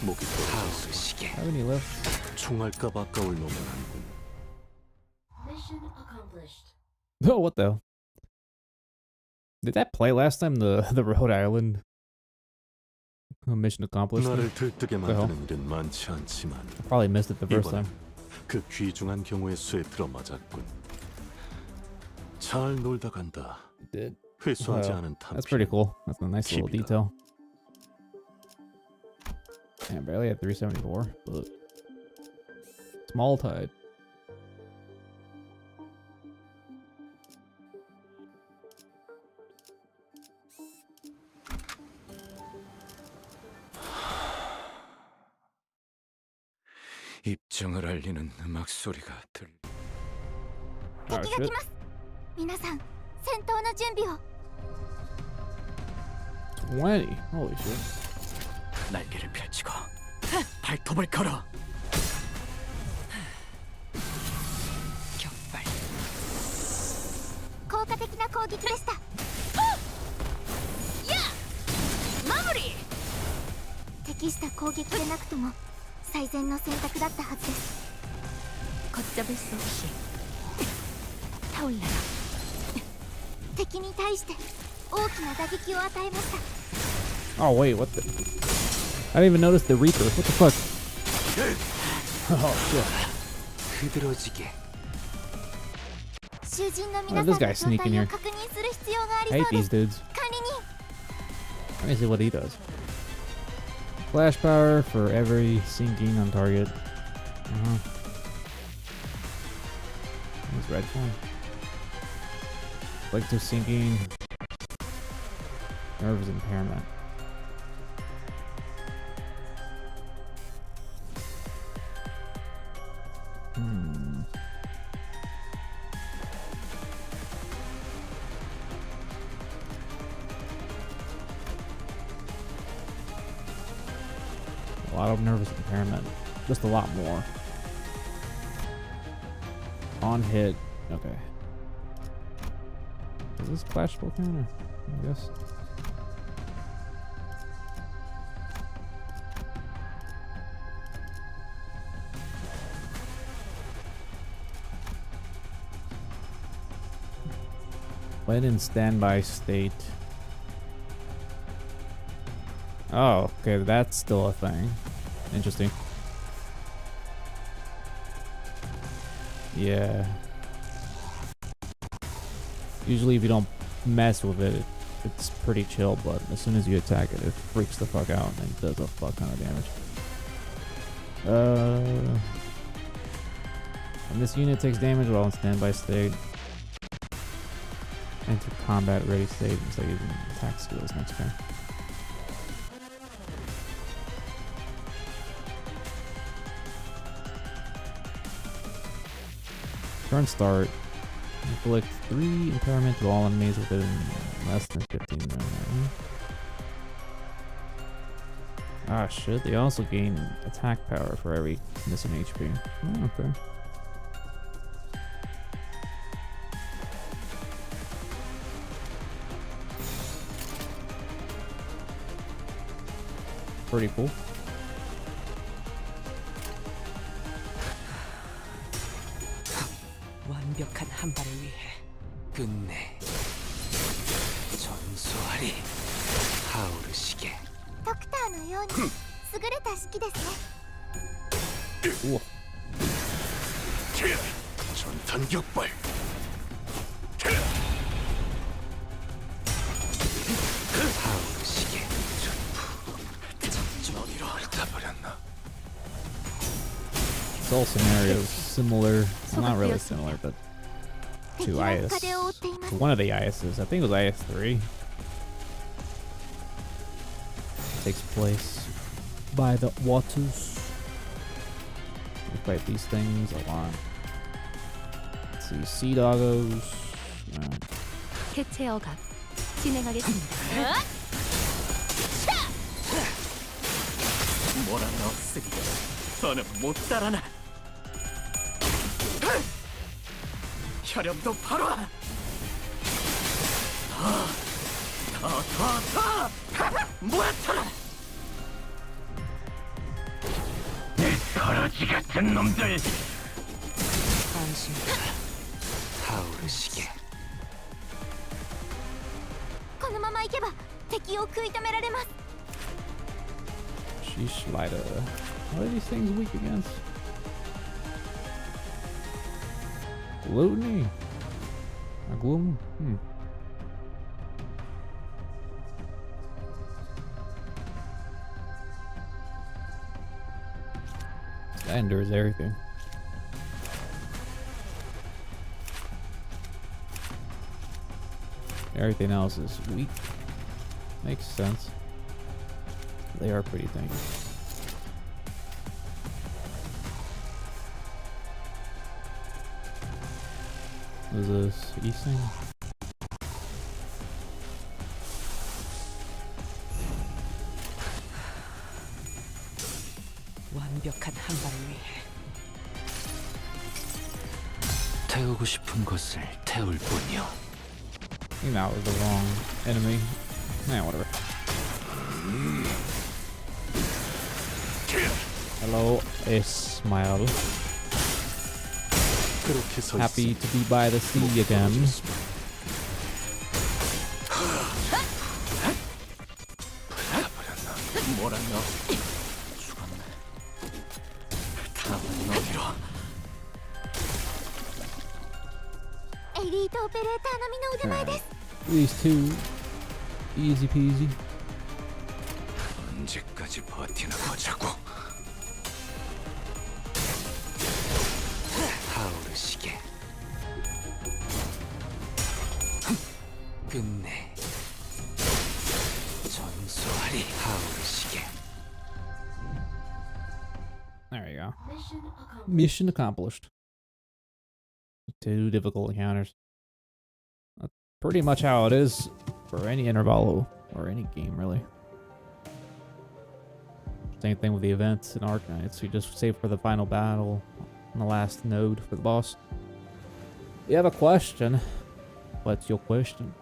목이 떨어져서 타오르시게. How many left? 총알값 아까울 놈은 아니군. Oh, what the hell? Did that play last time? The Rhode Island mission accomplished? 나를 들뜨게 hell? 만드는 일은 많지 않지만 Probably missed it the first 이번엔 time. 그 귀중한 경우의 수에 들어맞았군. 잘 놀다 간다. Did. 회수하지 Wow. 않은 That's pretty 탐피. cool. That's a nice little Keep it detail. Damn, barely had 374, but small tide. 입정을 알리는 음악 소리가 들. Oh, 敵が shit. 来ます。皆さん、戦闘の準備を。 20. Holy shit. 날개를 펼치고 발톱을 걸어. 격발. 効果的な攻撃でした。適した攻撃でなくとも最善の選択だったはずです。 걷잡을 수 없이 타올라라. 敵に対して大きな打撃を与えました。 Oh wait, what the? I didn't even notice the Reaper. What the fuck? Oh shit. クドロ事件 囚人の Oh, 皆 this さんの guy's 状 sneaking 態 here. を確認する必要があり I そう hate です。 these dudes. 管理人 Let me see what he does. Flash power for every sinking on target. What's red form? Like to sinking. Nerves impairment. A lot of nervous impairment. Just a lot more. On hit. Okay. Is this clash spell counter? I guess. When in standby state. Oh, okay, that's still a thing. Interesting. Yeah. Usually if you don't mess with it, it's pretty chill, but as soon as you attack it, it freaks the fuck out and does a fuck ton of damage. And this unit takes damage while in standby state. Enter combat ready state instead of using attack skills next turn. Turn start. Inflict 3 impairment to all enemies within less than 15 minutes. Ah shit, they also gain attack power for every missing HP. Oh, okay. Pretty cool. 완벽한 한 발을 위해 끝내 전소하리 하오르시게 ドクターのように優れた式ですね。 Cool. 전탄 격발. 하오르시게 좀 어디로? 다 It's all scenarios similar. Well, not really similar, but to 敵は IS. 深手を負っています。 To one of the ISs. I think it was IS3. Takes place by the waters. We fight these things a lot. Let's see, sea doggos. 해체 억압 진행하겠습니다. 뭐라 없으니 너는 못 따라나. 혈염도 바로 와. 더 몰아쳐라. 거러지 같은 놈들. 안심. 하오르시게 このまま行けば敵を食い止められます。 Sheesh, Lida. What are these things weak against? Gluttony? A gloom? That endures everything. Everything else is weak. Makes sense. They are pretty tanky. What is this? Easting? 완벽한 한 발을 위해 태우고 싶은 것을 태울 뿐이요 I think that was the wrong enemy. Nah, whatever. Hello, Ismail. 그렇게 서 Happy 있습니다. to be by the sea again. 뭐라 너 죽었네. 다음은 너기로. エリートオペレーター並みの腕前です。 These two, easy peasy. 언제까지 버티나 보자고. 타오르시게. 끝내. 전소하리. 타오르시게. There you go. Mission accomplished. 2 difficult encounters. That's pretty much how it is for any intervalo or any game, really. Same thing with the events in Arknights. You just save for the final battle on the last node for the boss. You have a question. What's your question?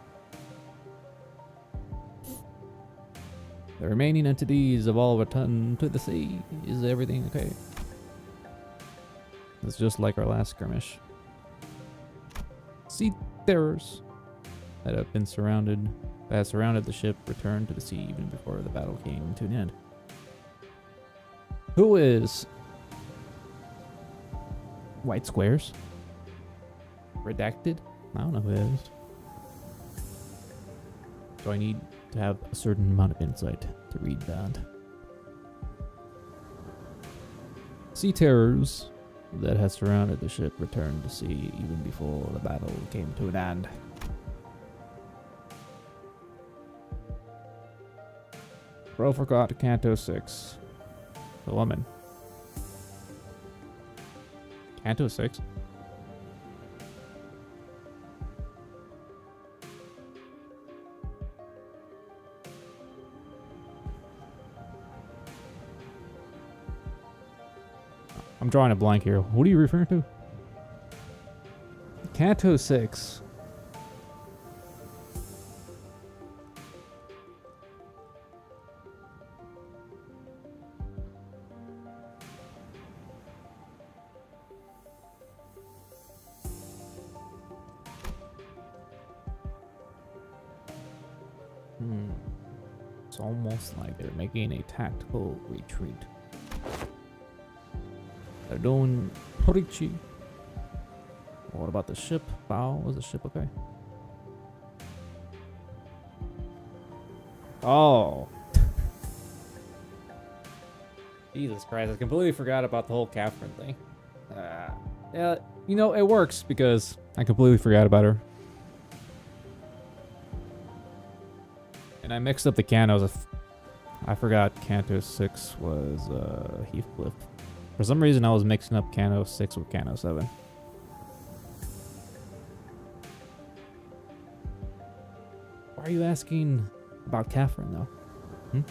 The remaining entities have all returned to the sea. Is everything okay? It's just like our last skirmish. Sea terrors that have surrounded the ship returned to the sea even before the battle came to an end. Who is white squares? Redacted? I don't know who it is. So I need to have a certain amount of insight to read that. Sea terrors that has surrounded the ship returned to sea even before the battle came to an end. Bro forgot Canto 6. The woman. Canto 6? I'm drawing a blank here. What are you referring to? Canto 6. It's almost like they're making a tactical retreat. They're doing Horichi. What about the ship? Wow, was the ship okay? Oh. Jesus Christ, I completely forgot about the whole Catherine thing. Yeah, you know, it works because I completely forgot about her. And I mixed up the Cantos. I forgot Canto 6 was Heathcliff. For some reason, I was mixing up Canto 6 with Canto 7. Why are you asking about Catherine, though?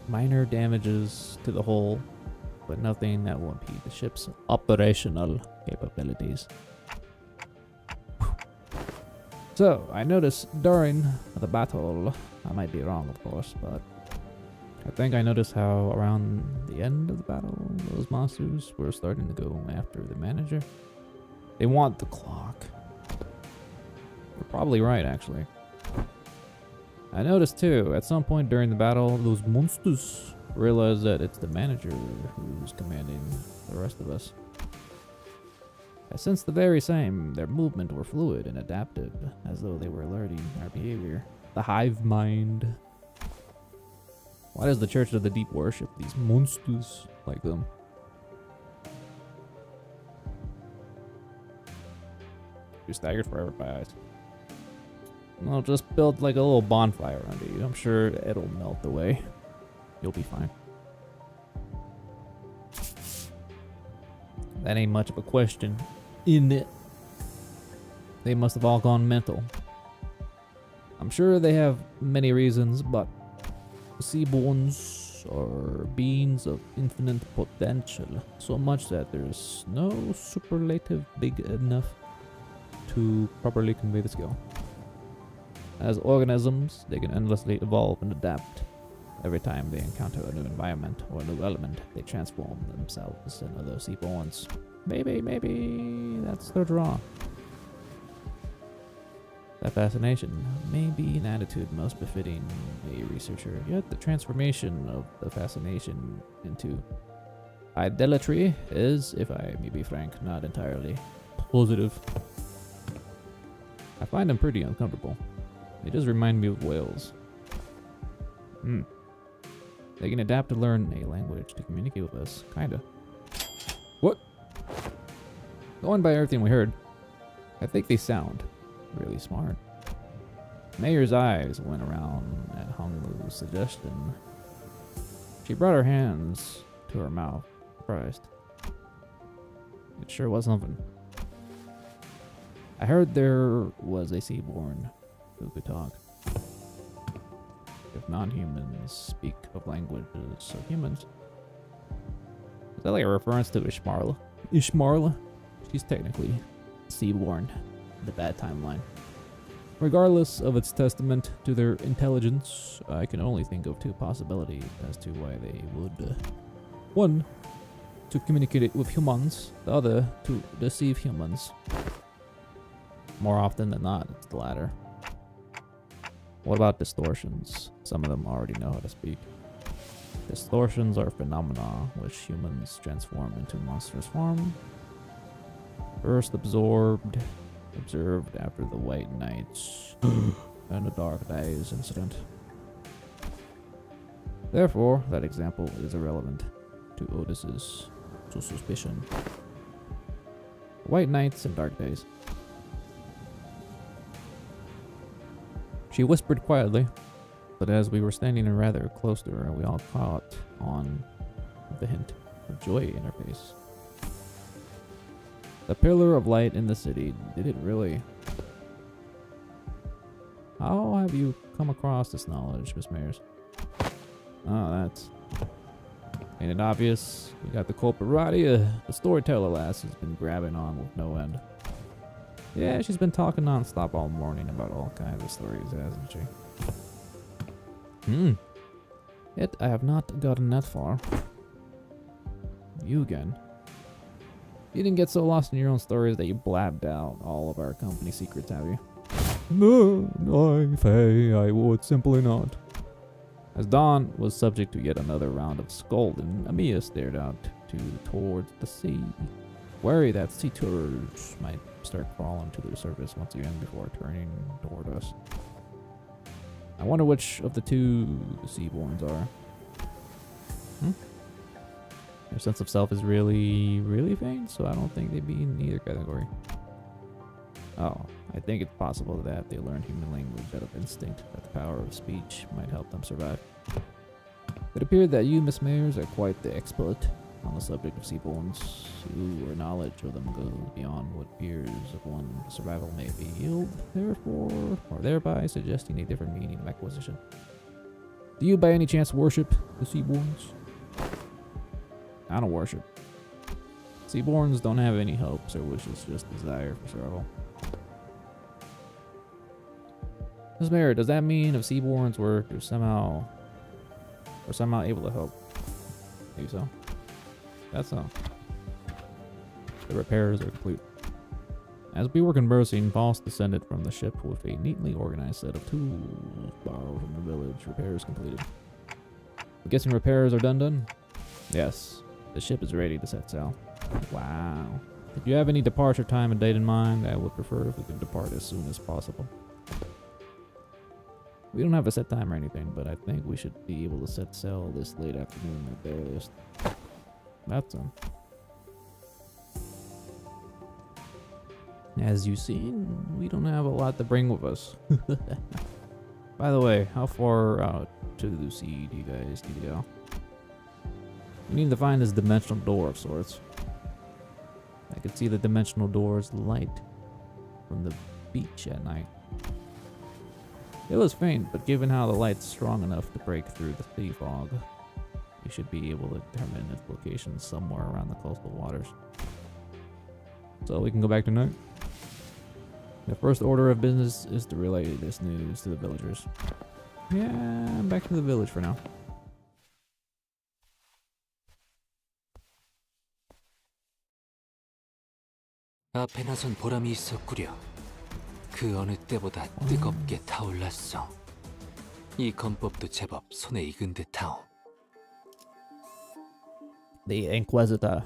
Minor damages to the hull, but nothing that will impede the ship's operational capabilities. So, I noticed during the battle, I might be wrong, of course, but I think I noticed how around the end of the battle, those monsters were starting to go after the manager. They want the clock. You're probably right, actually. I noticed too, at some point during the battle, those monsters realize that it's the manager who's commanding the rest of us. I sensed the very same. Their movement were fluid and adaptive, as though they were alerting our behavior. The hive mind. Why does the Church of the Deep worship these monsters like them? You're staggered forever by eyes. Well, just build like a little bonfire under you. I'm sure it'll melt away. You'll be fine. That ain't much of a question, in it. They must have all gone mental. I'm sure they have many reasons, but seaborns are beings of infinite potential, so much that there's no superlative big enough to properly convey the skill. As organisms, they can endlessly evolve and adapt. Every time they encounter a new environment or a new element, they transform themselves into other seaborns. Maybe that's their draw. That fascination may be an attitude most befitting a researcher, yet the transformation of the fascination into idolatry is, if I may be frank, not entirely positive. I find them pretty uncomfortable. They just remind me of whales. They can adapt to learn a language to communicate with us, kinda. What? Going by everything we heard, I think they sound really smart. Mayor's eyes went around at Honglu's suggestion. She brought her hands to her mouth, surprised. It sure was something. I heard there was a seaborn who could talk. If non-humans speak of languages of humans. Is that like a reference to Ishmarla? Ishmarla? She's technically seaborn in the bad timeline. Regardless of its testament to their intelligence, I can only think of two possibilities as to why they would. One, to communicate with humans. The other, to deceive humans. More often than not, it's the latter. What about distortions? Some of them already know how to speak. Distortions are phenomena which humans transform into monstrous form. First observed after the White Knights and the Dark Days incident. Therefore, that example is irrelevant to Otis's suspicion. White Knights and Dark Days. She whispered quietly, but as we were standing rather close to her, we all caught on the hint of joy in her face. The pillar of light in the city, did it really? How have you come across this knowledge, Miss Mayers? Oh, that's... Ain't it obvious? We got the culprit right here. The storyteller lass has been grabbing on with no end. Yeah, she's been talking non-stop all morning about all kinds of stories, hasn't she? Yet I have not gotten that far. You again. You didn't get so lost in your own stories that you blabbed out all of our company secrets, have you? No, Faye, I would simply not. As Dawn was subject to yet another round of scolding, Amiya stared out towards the sea, wary that sea turtles might start crawling to the surface once again before turning toward us. I wonder which of the two the Seaborns are. Their sense of self is really, really faint, so I don't think they'd be in either category. Oh, I think it's possible that they learned human language out of instinct, that the power of speech might help them survive. It appeared that you, Miss Mayers, are quite the expert on the subject of Seaborns. Your knowledge of them goes beyond what peers of one's survival may yield, therefore, or thereby suggesting a different meaning of acquisition. Do you by any chance worship the Seaborns? I don't worship. Seaborns don't have any hopes or wishes, just desire for survival. Ms. Mayer, does that mean if Seaborns were to somehow able to help? Maybe so. That's so. The repairs are complete. As we were conversing, Voss descended from the ship with a neatly organized set of tools borrowed from the village. Repairs completed. I'm guessing repairs are done? Yes. The ship is ready to set sail. Wow. Did you have any departure time and date in mind? I would prefer if we could depart as soon as possible. We don't have a set time or anything, but I think we should be able to set sail this late afternoon at the earliest. That's As you've seen, we don't have a lot to bring with us. By the way, how far out to the sea do you guys need to go? We need to find this dimensional door of sorts. I could see the dimensional door's light from the beach at night. It was faint, but given how the light's strong enough to break through the sea fog, we should be able to determine its location somewhere around the coastal waters. So we can go back tonight? The first order of business is to relay this news to the villagers. Yeah, I'm back to the village for now. 앞에 나선 보람이 있었구려. 그 어느 때보다 뜨겁게 타올랐어. 이 건법도 제법 손에 익은 듯하오. The Inquisitor.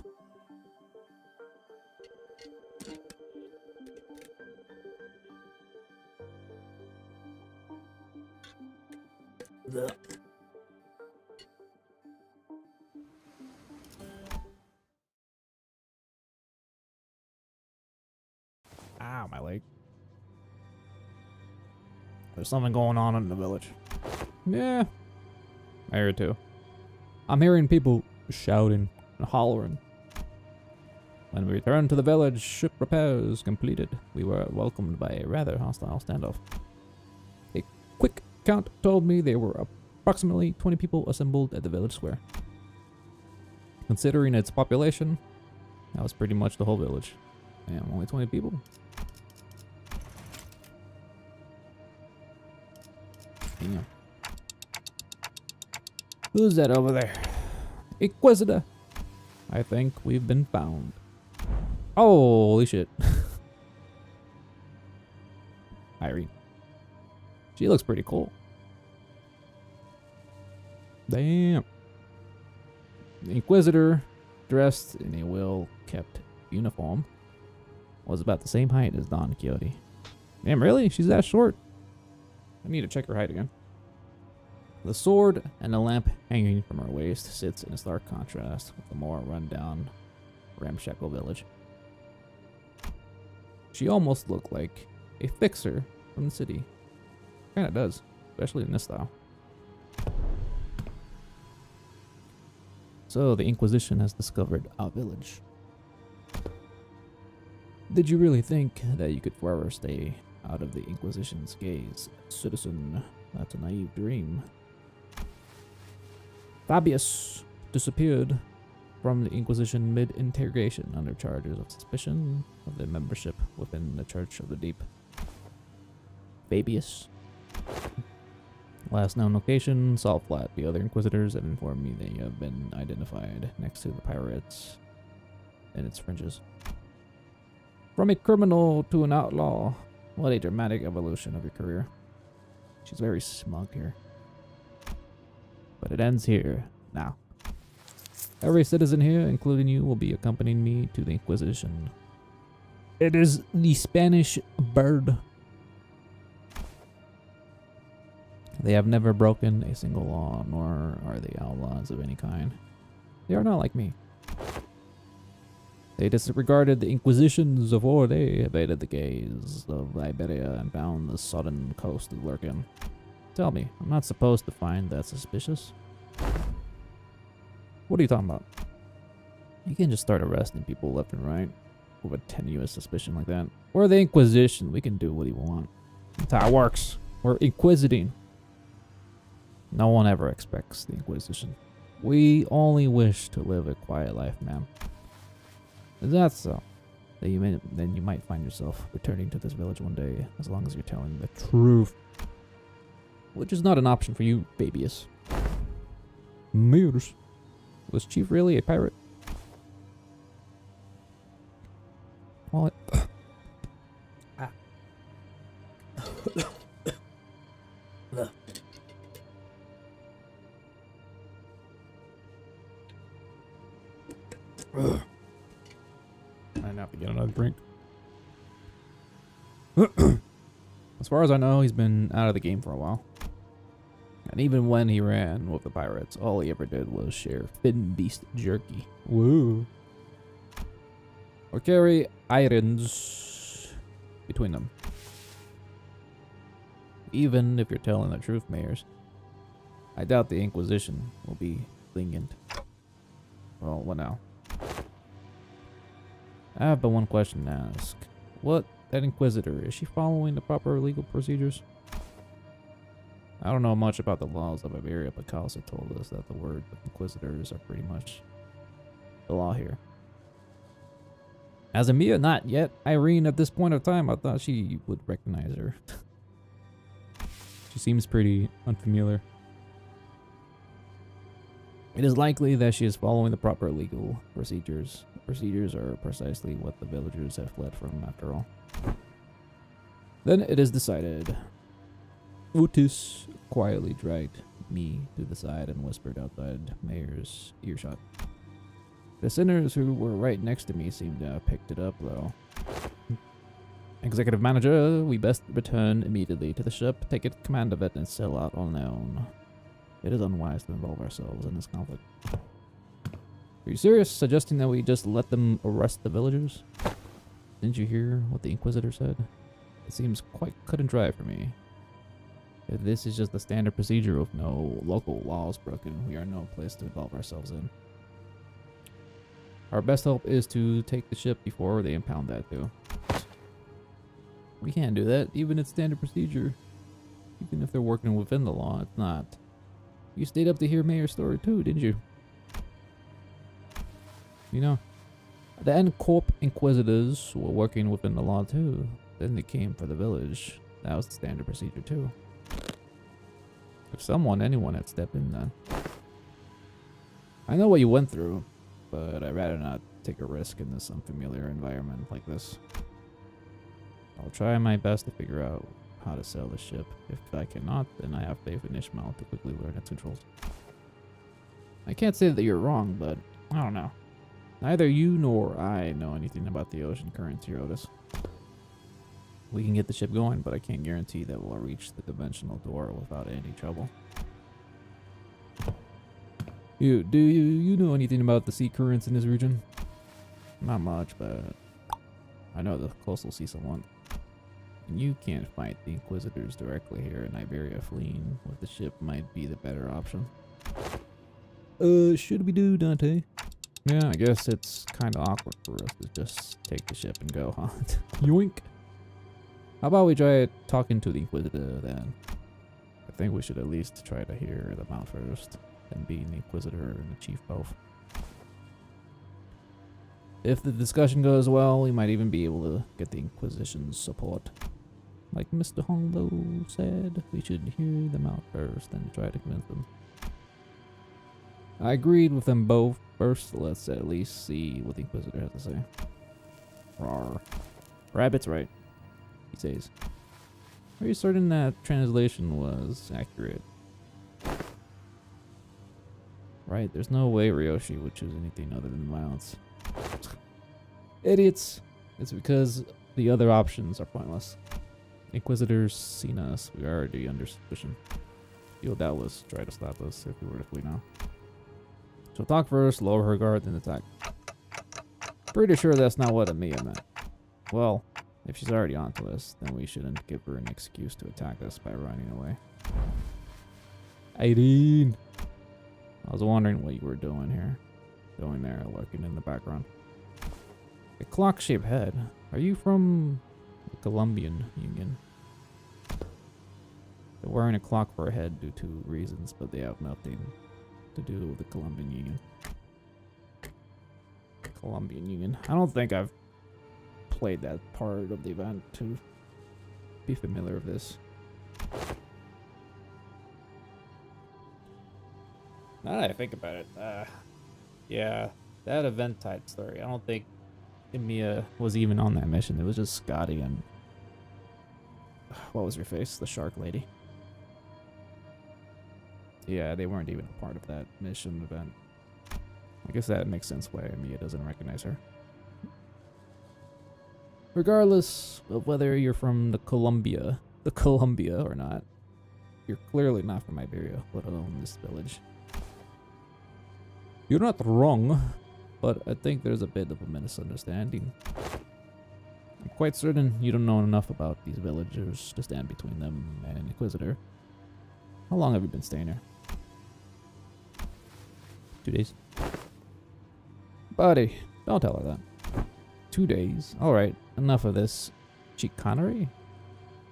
Ow, my leg. There's something going on in the village. Yeah, I hear it too. I'm hearing people shouting and hollering. When we returned to the village, ship repairs completed. We were welcomed by a rather hostile standoff. A quick count told me there were approximately 20 people assembled at the village square. Considering its population, that was pretty much the whole village. Damn, only 20 people? Damn. Who's that over there? Inquisitor! I think we've been found. Holy shit. Irene. She looks pretty cool. Damn. The Inquisitor, dressed in a well-kept uniform, was about the same height as Don Quixote. Damn, really? She's that short? I need to check her height again. The sword and the lamp hanging from her waist sits in a stark contrast with the more run-down, ramshackle village. She almost looked like a fixer from the city. Kinda does, especially in this style. So the Inquisition has discovered our village. Did you really think that you could forever stay out of the Inquisition's gaze, citizen? That's a naive dream. Fabius disappeared from the Inquisition mid-interrogation under charges of suspicion of the membership within the Church of the Deep. Fabius. Last known location, Salt Flat. The other Inquisitors have informed me they have been identified next to the pirates and its fringes. From a criminal to an outlaw. What a dramatic evolution of your career. She's very smug here. But it ends here, now. Every citizen here, including you, will be accompanying me to the Inquisition. It is the Spanish bird. They have never broken a single law, nor are they outlaws of any kind. They are not like me. They disregarded the Inquisitions of old. They evaded the gaze of Iberia and found the southern coast to lurk in. Tell me, I'm not supposed to find that suspicious? What are you talking about? You can't just start arresting people left and right with a tenuous suspicion like that. We're the Inquisition. We can do what we want. That's how it works. We're inquisiting. No one ever expects the Inquisition. We only wish to live a quiet life, ma'am. Is that so? Then you might find yourself returning to this village one day, as long as you're telling the truth. Which is not an option for you, Fabius. Mears. Was Chief really a pirate? Well, I have to get another drink. As far as I know, he's been out of the game for a while. And even when he ran with the pirates, all he ever did was share fin beast jerky. Woo. Or carry irons between them. Even if you're telling the truth, Mayors, I doubt the Inquisition will be lenient. Well, what now? I have but one question to ask. That Inquisitor, is she following the proper legal procedures? I don't know much about the laws of Iberia, but Kalsa told us that the word of Inquisitors are pretty much the law here. As Emilia, not yet. Irene, at this point of time, I thought she would recognize her. She seems pretty unfamiliar. It is likely that she is following the proper legal procedures. Procedures are precisely what the villagers have fled from, after all. Then it is decided. Otis quietly dragged me to the side and whispered outside Mayor's earshot. The sinners who were right next to me seemed to have picked it up, though. Executive Manager, we best return immediately to the ship, take command of it, and sail out on our own. It is unwise to involve ourselves in this conflict. Are you serious? Suggesting that we just let them arrest the villagers? Didn't you hear what the Inquisitor said? It seems quite cut and dry for me. If this is just the standard procedure of no local laws broken, we are no place to involve ourselves in. Our best hope is to take the ship before they impound that too. We can't do that, even it's standard procedure. Even if they're working within the law, it's not. You stayed up to hear Mayor's story too, didn't you? You know, the N-Corp Inquisitors were working within the law too. Then they came for the village. That was the standard procedure too. If anyone had stepped in then. I know what you went through, but I'd rather not take a risk in this unfamiliar environment like this. I'll try my best to figure out how to sail the ship. If I cannot, then I have faith in Ishmael to quickly learn its controls. I can't say that you're wrong, but I don't know. Neither you nor I know anything about the ocean currents here, Otis. We can get the ship going, but I can't guarantee that we'll reach the dimensional door without any trouble. Do you know anything about the sea currents in this region? Not much, but I know the coastal sea somewhat. And you can't fight the Inquisitors directly here in Iberia. Fleeing with the ship might be the better option. Should we do, Dante? Yeah, I guess it's kind of awkward for us to just take the ship and go, huh? Yoink! How about we try talking to the Inquisitor then? I think we should at least try to hear them out first, and being the Inquisitor and the Chief both. If the discussion goes well, we might even be able to get the Inquisition's support. Like Mr. Hongbo said, we should hear them out first and try to convince them. I agreed with them both. First, let's at least see what the Inquisitor has to say. Rawr. Rabbit's right, he says. Are you certain that translation was accurate? Right, there's no way Ryoshi would choose anything other than violence. Idiots! It's because the other options are pointless. Inquisitors seen us, we are already under suspicion. He'll doubtless try to stop us if we were to flee now. So talk first, lower her guard, then attack. Pretty sure that's not what Emilia meant. Well, if she's already onto us, then we shouldn't give her an excuse to attack us by running away. Irene! I was wondering what you were doing here. Going there, lurking in the background. A clock-shaped head. Are you from the Colombian Union? They're wearing a clock for a head due to reasons, but they have nothing to do with the Colombian Union. Colombian Union. I don't think I've played that part of the event to be familiar with this. Now that I think about it, yeah, that event type story. I don't think Emilia was even on that mission. It was just Scotty and what was her face? The shark lady. Yeah, they weren't even a part of that mission event. I guess that makes sense why Emilia doesn't recognize her. Regardless of whether you're from the Columbia or not, you're clearly not from Iberia, let alone this village. You're not wrong, but I think there's a bit of a misunderstanding. I'm quite certain you don't know enough about these villagers to stand between them and an Inquisitor. How long have you been staying here? 2 days. Buddy, don't tell her that. 2 days. Alright, enough of this chicanery.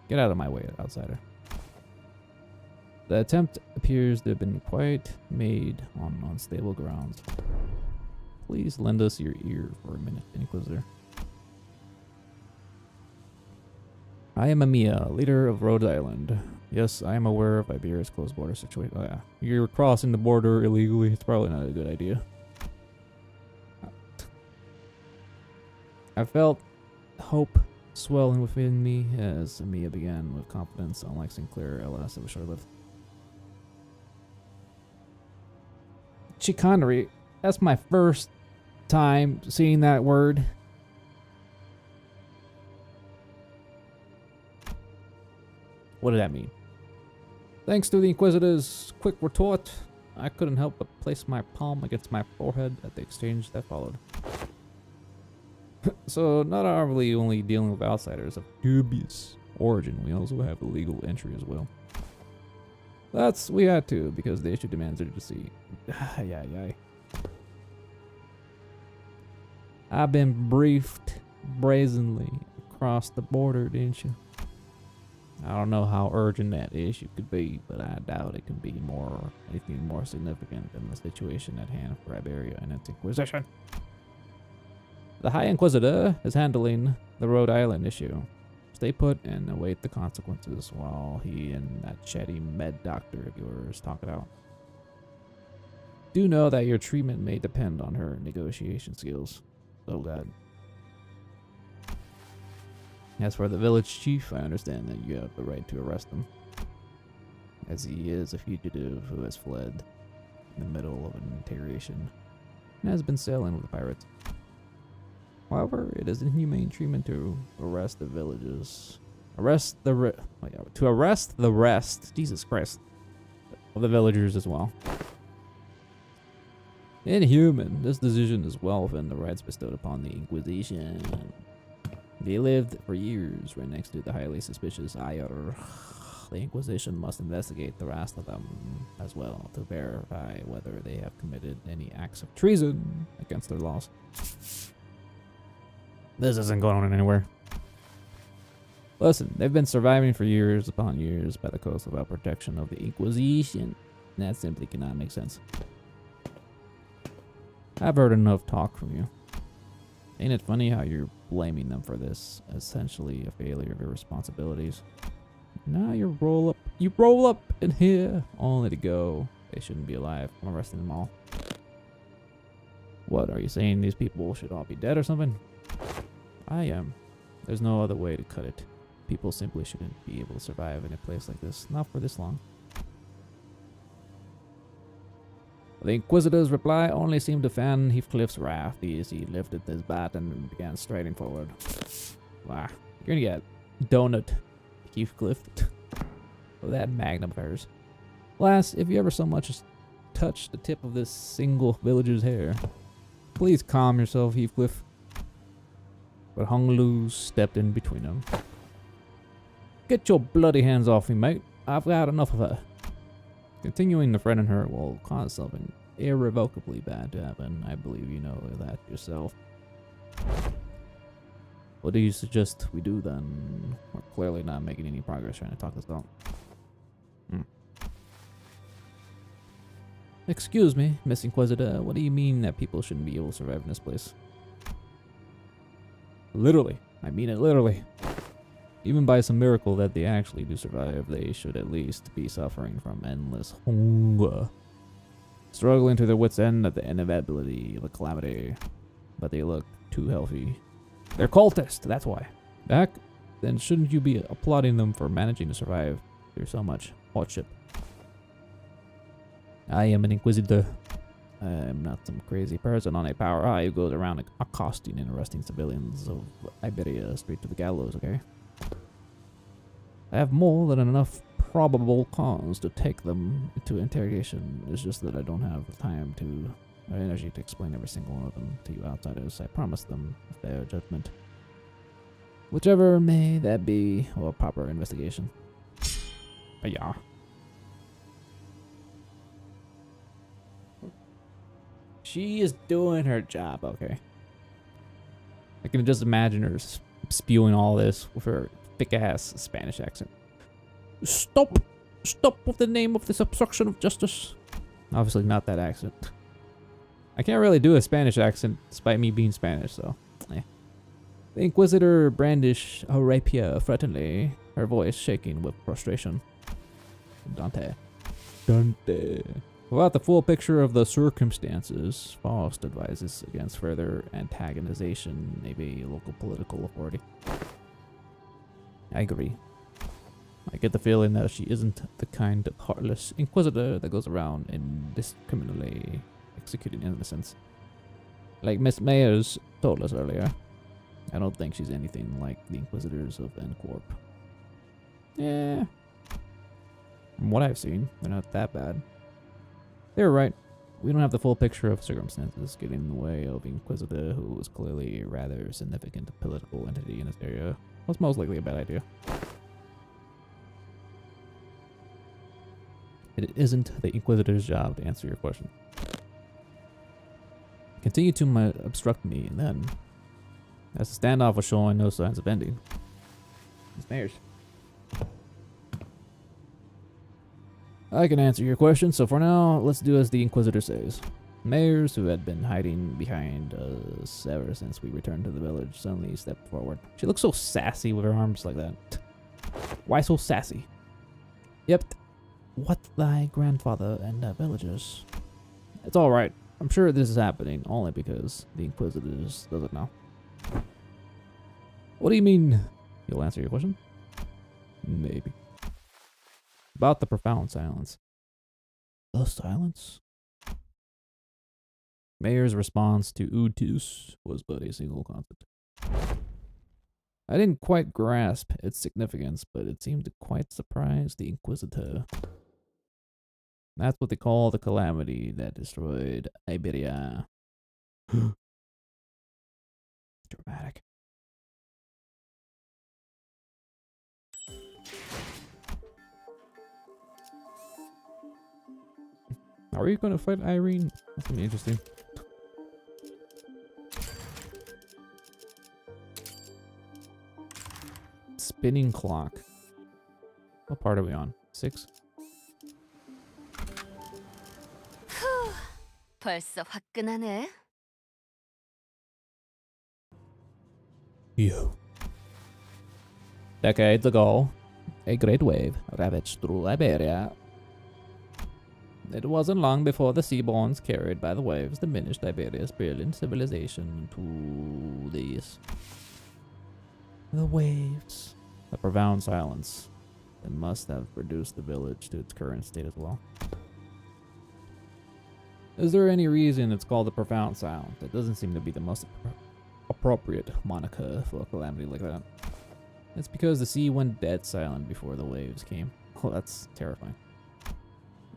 Get out of my way, outsider. The attempt appears to have been quite made on unstable grounds. Please lend us your ear for a minute, Inquisitor. I am Amia, leader of Rhode Island. Yes, I am aware of Iberia's closed border situation. Oh yeah, you're crossing the border illegally. It's probably not a good idea. I felt hope swelling within me as Amia began with confidence, unlike Sinclair, alas, it was short-lived. Chicanery. That's my first time seeing that word. What did that mean? Thanks to the Inquisitor's quick retort, I couldn't help but place my palm against my forehead at the exchange that followed. So, not are we only dealing with outsiders of dubious origin, we also have illegal entry as well. We had to, because the issue demands urgency. Ay. I've been briefed brazenly across the border, didn't you? I don't know how urgent that issue could be, but I doubt it can be anything more significant than the situation at hand for Iberia and its Inquisition. The High Inquisitor is handling the Rhode Island issue. Stay put and await the consequences while he and that chatty med doctor of yours talk it out. Do know that your treatment may depend on her negotiation skills. Oh god. As for the village chief, I understand that you have the right to arrest him, as he is a fugitive who has fled in the middle of an interrogation and has been sailing with the pirates. However, it is inhumane treatment to arrest the villagers. To arrest the rest, Jesus Christ, of the villagers as well. Inhuman. This decision is well within the rights bestowed upon the Inquisition. They lived for years right next to the highly suspicious Ayar. The Inquisition must investigate the rest of them as well to verify whether they have committed any acts of treason against their laws. This isn't going anywhere. Listen, they've been surviving for years upon years by the coast without protection of the Inquisition. That simply cannot make sense. I've heard enough talk from you. Ain't it funny how you're blaming them for this, essentially a failure of your responsibilities? Now you roll up in here only to go. They shouldn't be alive. I'm arresting them all. What, are you saying these people should all be dead or something? I am. There's no other way to cut it. People simply shouldn't be able to survive in a place like this, not for this long. The Inquisitor's reply only seemed to fan Heathcliff's wrath as he lifted his bat and began striding forward. Wow, you're gonna get donut, Heathcliff. That magnum of hers. Lass, if you ever so much as touch the tip of this single villager's hair, please calm yourself, Heathcliff. But Hung Lu stepped in between them. Get your bloody hands off me, mate. I've got enough of her. Continuing to threaten her will cause something irrevocably bad to happen. I believe you know that yourself. What do you suggest we do then? We're clearly not making any progress trying to talk this out. Excuse me, Miss Inquisitor. What do you mean that people shouldn't be able to survive in this place? Literally. I mean it literally. Even by some miracle that they actually do survive, they should at least be suffering from endless hunger. Struggling to their wits' end at the inevitability of a calamity. But they look too healthy. They're cultists, that's why. Then shouldn't you be applauding them for managing to survive through so much hardship? I am an Inquisitor. I am not some crazy person on a power high who goes around accosting and arresting civilians of Iberia straight to the gallows, okay? I have more than enough probable cause to take them into interrogation. It's just that I don't have the time or energy to explain every single one of them to you outsiders. I promise them a fair judgment. Whichever may that be, or a proper investigation. But yeah. She is doing her job, okay. I can just imagine her spewing all this with her thick-ass Spanish accent. Stop! Stop with the name of this obstruction of justice. Obviously not that accent. I can't really do a Spanish accent despite me being Spanish, so The Inquisitor brandished a rapier threateningly, her voice shaking with frustration. Dante. Without the full picture of the circumstances, Faust advises against further antagonization, maybe local political authority. I agree. I get the feeling that she isn't the kind of heartless Inquisitor that goes around indiscriminately executing innocents. Like Miss Mayers told us earlier, I don't think she's anything like the Inquisitors of N-Corp. Yeah. From what I've seen, they're not that bad. They were right. We don't have the full picture of circumstances getting in the way of the Inquisitor, who was clearly a rather significant political entity in this area. Was most likely a bad idea. It isn't the Inquisitor's job to answer your question. Continue to obstruct me, and then, as the standoff was showing no signs of ending, Miss Mayers. I can answer your question, so for now, let's do as the Inquisitor says. Mayers, who had been hiding behind us ever since we returned to the village, suddenly stepped forward. She looks so sassy with her arms like that. Why so sassy? Yep. What thy grandfather and the villagers? It's alright. I'm sure this is happening only because the Inquisitors doesn't know. What do you mean? You'll answer your question? Maybe. About the profound silence. The silence? Mayer's response to Utus was but a single constant. I didn't quite grasp its significance, but it seemed to quite surprise the Inquisitor. That's what they call the calamity that destroyed Iberia. Dramatic. Are you gonna fight Irene? That's gonna be interesting. Spinning clock. What part are we on? 6? 벌써 화끈하네. You. Decades ago, a great wave ravaged through Iberia. It wasn't long before the seaborns carried by the waves diminished Iberia's brilliant civilization to this. The waves. The profound silence. It must have reduced the village to its current state as well. Is there any reason it's called the profound silence? That doesn't seem to be the most appropriate moniker for a calamity like that. It's because the sea went dead silent before the waves came. Oh, that's terrifying.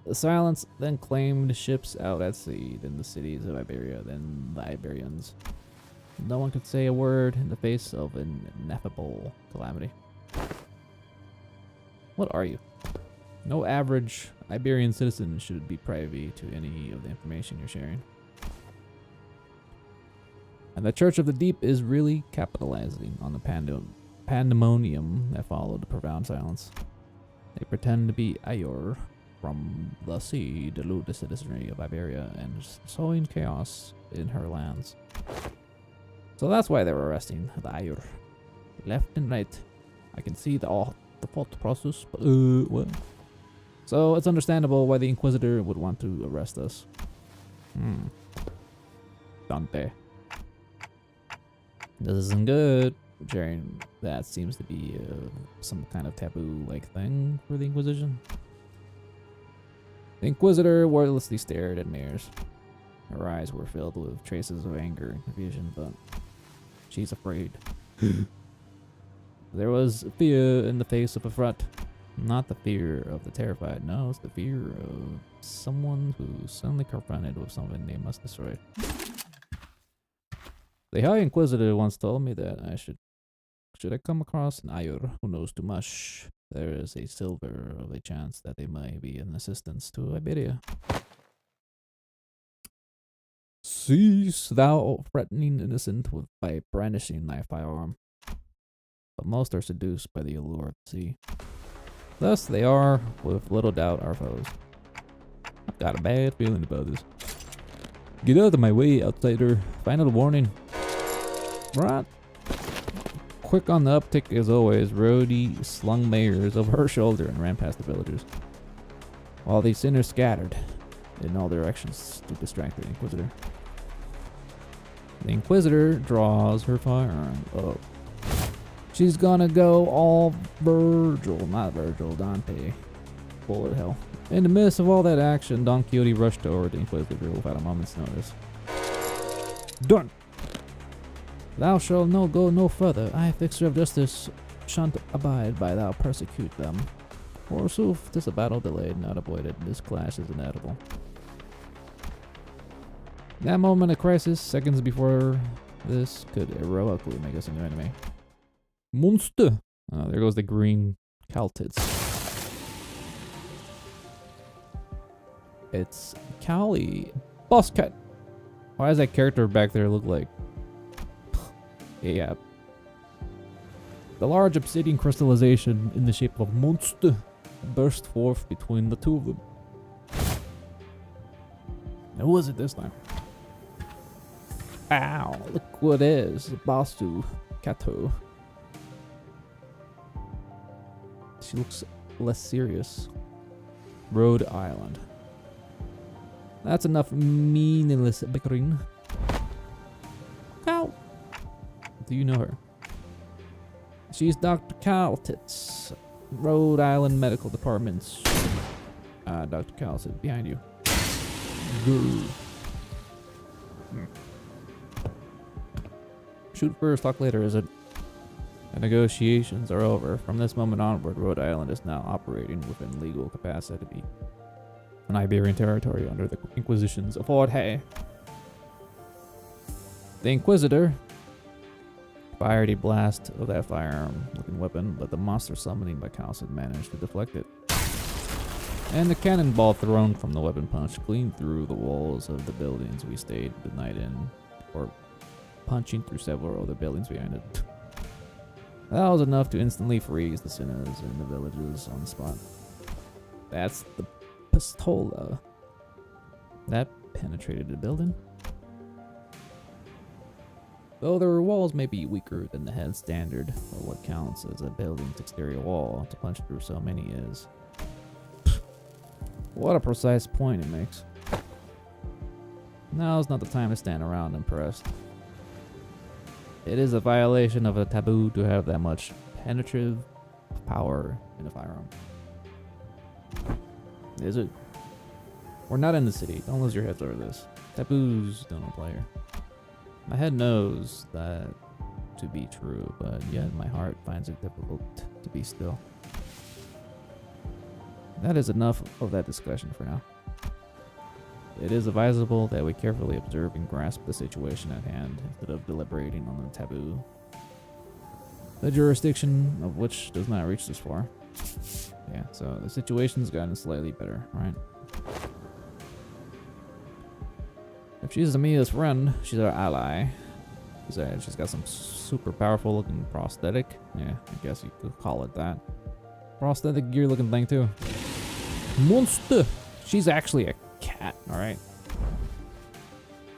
The silence then claimed ships out at sea, then the cities of Iberia, then the Iberians. No one could say a word in the face of an ineffable calamity. What are you? No average Iberian citizen should be privy to any of the information you're sharing. And the Church of the Deep is really capitalizing on the pandemonium that followed the profound silence. They pretend to be Ayur from the sea, delude the citizenry of Iberia, and sowing chaos in her lands. So that's why they were arresting the Ayur. Left and right. I can see the thought process, but what? So it's understandable why the Inquisitor would want to arrest us. Dante. This isn't good. Sharing that seems to be some kind of taboo-like thing for the Inquisition. The Inquisitor wordlessly stared at Mayers. Her eyes were filled with traces of anger and confusion, but she's afraid. There was fear in the face of a threat. Not the fear of the terrified, no, it's the fear of someone who's suddenly confronted with something they must destroy. The High Inquisitor once told me that should I come across an Ayur who knows too much, there is a silver of a chance that they may be an assistance to Iberia. Cease thou threatening innocent by brandishing thy firearm. But most are seduced by the allure of the sea. Thus they are, with little doubt, our foes. I've got a bad feeling about this. Get out of my way, outsider. Final warning. Right. quick on the uptick as always, Rhodey slung mares over her shoulder and ran past the villagers, while the sinners scattered in all directions to distract the Inquisitor. The Inquisitor draws her firearm. Oh. She's gonna go all Dante. Bullet hell. In the midst of all that action, Don Quixote rushed over the Inquisitor without a moment's notice. Done! Thou shalt go no further. I, fixer of justice, shan't abide by thou persecute them. Forsooth, 'tis a battle delayed, not avoided. This clash is inevitable. That moment of crisis, seconds before this, could heroically make us a new enemy. Monster! Oh, there goes the green Caltits. It's Callie. Boss cut! Why does that character back there look like... yeah. The large obsidian crystallization in the shape of a monster burst forth between the two of them. Who was it this time? Ow, look what it is. Basu Kato. She looks less serious. Rhode Island. That's enough meaningless bickering. Ow! Do you know her? She's Dr. Caltits, Rhode Island Medical Department's. Dr. Caltits behind you. Guru. Shoot first, talk later, is it? The negotiations are over. From this moment onward, Rhode Island is now operating within legal capacity on Iberian territory under the Inquisitions of Fort Hay. The Inquisitor fired a blast of that firearm-looking weapon, but the monster summoning by Calcid managed to deflect it. And the cannonball thrown from the weapon punched clean through the walls of the buildings we stayed the night in, or punching through several other buildings behind it. That was enough to instantly freeze the sinners in the villages on the spot. That's the pistola. That penetrated the building. Though their walls may be weaker than the head standard for what counts as a building's exterior wall, to punch through so many is... what a precise point it makes. Now's not the time to stand around impressed. It is a violation of a taboo to have that much penetrative power in a firearm. Is it? We're not in the city. Don't lose your heads over this. Taboos don't apply here. My head knows that to be true, but yet my heart finds it difficult to be still. That is enough of that discussion for now. It is advisable that we carefully observe and grasp the situation at hand instead of deliberating on the taboo, the jurisdiction of which does not reach this far. Yeah, so the situation's gotten slightly better, right? If she's Amiya's friend, she's our ally. She's got some super powerful looking prosthetic. Yeah, I guess you could call it that. Prosthetic gear looking thing too. Monster! She's actually a cat, alright?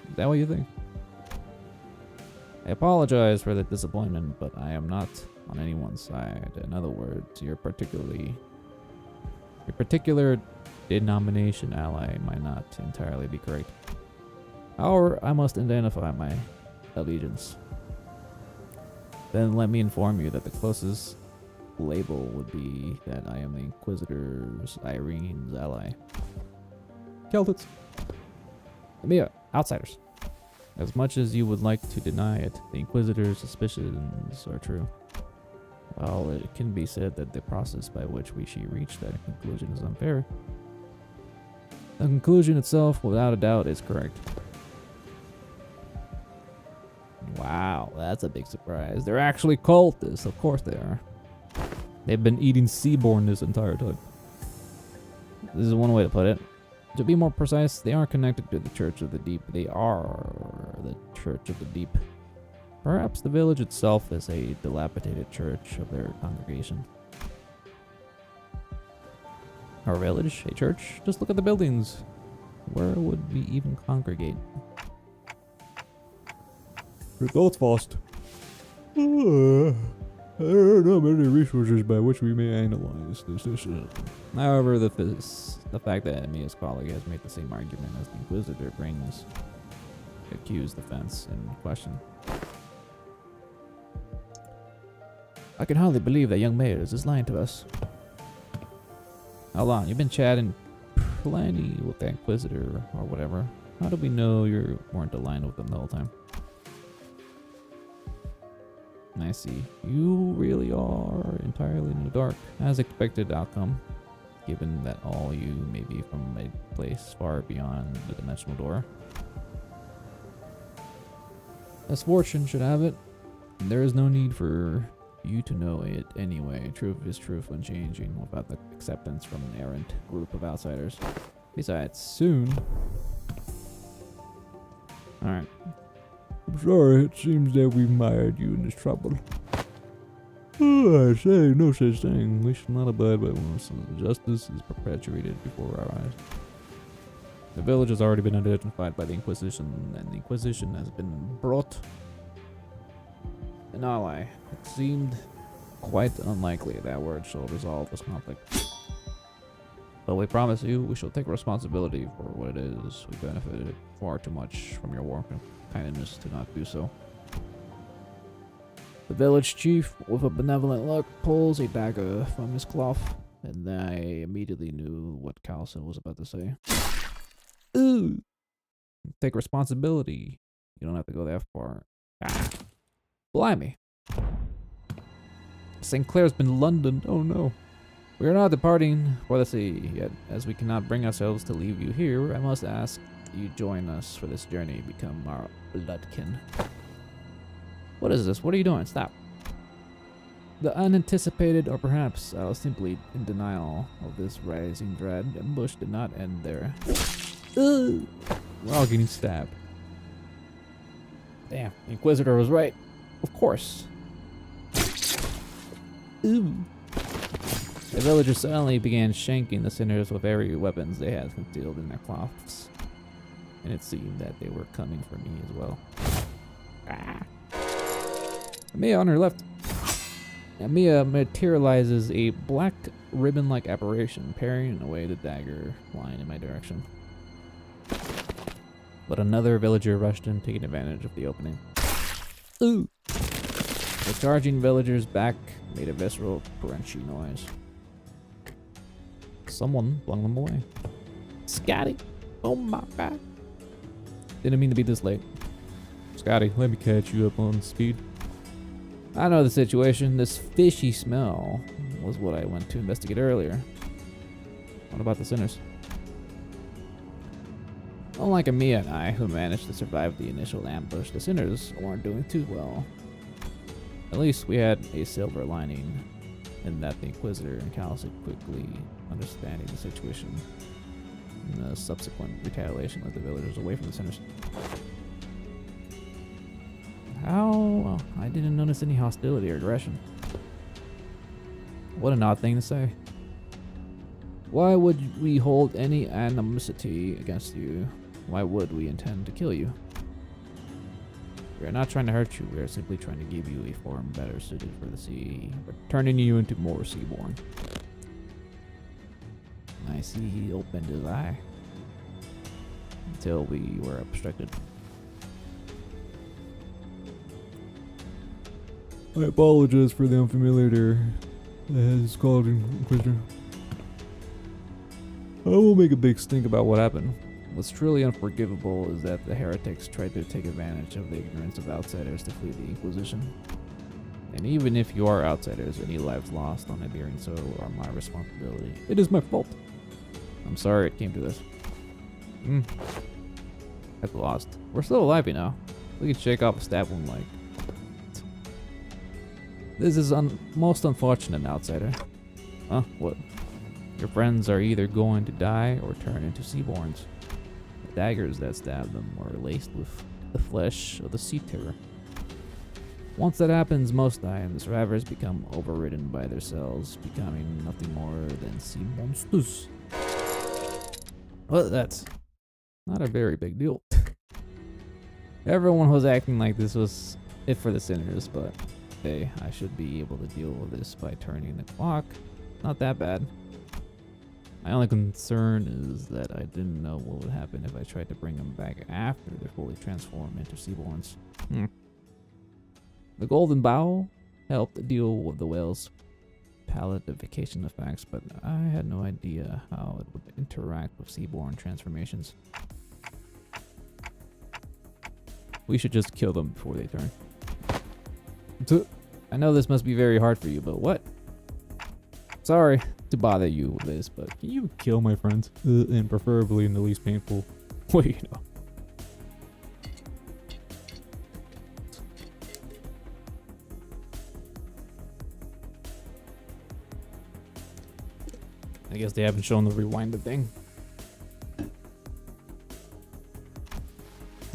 Is that what you think? I apologize for the disappointment, but I am not on anyone's side. In other words, your particular denomination ally might not entirely be correct. However, I must identify my allegiance. Then let me inform you that the closest label would be that I am the Inquisitor's Irene's ally. Celtics. Amiya, outsiders. As much as you would like to deny it, the Inquisitor's suspicions are true. While it can be said that the process by which she reached that conclusion is unfair, the conclusion itself, without a doubt, is correct. Wow, that's a big surprise. They're actually cultists. Of course they are. They've been eating seaborn this entire time. This is one way to put it. To be more precise, they aren't connected to the Church of the Deep. They are the Church of the Deep. Perhaps the village itself is a dilapidated church of their congregation. Our village? A church? Just look at the buildings. Where would we even congregate? Results fast. There are not many resources by which we may analyze this. However, the fact that Mia's colleague has made the same argument as the Inquisitor brings the accused defense in question. I can hardly believe that young Mayers is lying to us. Hold on, you've been chatting plenty with the Inquisitor or whatever. How do we know you weren't aligned with them the whole time? I see. You really are entirely in the dark. As expected outcome, given that all you may be from a place far beyond the dimensional door. As fortune should have it, there is no need for you to know it anyway. Truth is truth when changing without the acceptance from an errant group of outsiders. Besides, soon... Alright. I'm sorry, it seems that we've mired you in this trouble. Oh, I say, no such thing. We shall not abide by one so justice is perpetuated before our eyes. The village has already been identified by the Inquisition, and the Inquisition has been brought an ally. It seemed quite unlikely that word shall resolve this conflict. But we promise you, we shall take responsibility for what it is. We benefited far too much from your work and kindness to not do so. The village chief, with a benevolent look, pulls a dagger from his cloth, and I immediately knew what Carlson was about to say. Ooh! Take responsibility. You don't have to go that far. Ah! Blimey! St. Clair's been London. Oh no. We are not departing for the sea yet, as we cannot bring ourselves to leave you here. I must ask you join us for this journey, become our bloodkin. What is this? What are you doing? Stop. The unanticipated, or perhaps I was simply in denial of this rising dread, ambush did not end there. Ugh. We're all getting stabbed. Damn, the Inquisitor was right. Of course. Ooh. The villagers suddenly began shanking the sinners with every weapons they had concealed in their cloths. And it seemed that they were coming for me as well. Ah. Mia on her left. And Mia materializes a black ribbon-like apparition, parrying away the dagger flying in my direction. But another villager rushed in, taking advantage of the opening. Ooh! The charging villager's back made a visceral, crunchy noise. Someone flung them away. Scotty! Oh my god. Didn't mean to be this late. Scotty, let me catch you up on speed. I know the situation. This fishy smell was what I went to investigate earlier. What about the sinners? Unlike Amia and I, who managed to survive the initial ambush, the sinners weren't doing too well. At least we had a silver lining in that the Inquisitor and Callus quickly understanding the situation, and the subsequent retaliation led the villagers away from the sinners. How? Well, I didn't notice any hostility or aggression. What an odd thing to say. Why would we hold any animosity against you? Why would we intend to kill you? We are not trying to hurt you, we are simply trying to give you a form better suited for the sea, but turning you into more seaborn. I see he opened his eye until we were obstructed. I apologize for the unfamiliar that has called Inquisitor. I won't make a big stink about what happened. What's truly unforgivable is that the heretics tried to take advantage of the ignorance of outsiders to flee the Inquisition. And even if you are outsiders, any lives lost on doing so are my responsibility. It is my fault. I'm sorry it came to this. I've lost. We're still alive, you know. We can shake off a stab wound like. This is most unfortunate, outsider. Huh? What? Your friends are either going to die or turn into seaborns. The daggers that stabbed them were laced with the flesh of the sea terror. Once that happens, most die, and the survivors become overridden by their cells, becoming nothing more than sea monsters. Well, that's not a very big deal. Everyone was acting like this was it for the sinners, but day. I should be able to deal with this by turning the clock. Not that bad. My only concern is that I didn't know what would happen if I tried to bring them back after they're fully transformed into Seaborns. The golden bowl helped deal with the whale's palletification effects, but I had no idea how it would interact with Seaborn transformations. We should just kill them before they turn. I know this must be very hard for you, but what? Sorry to bother you with this, but can you kill my friends? And preferably in the least painful way, you know. I guess they haven't shown the rewinded thing.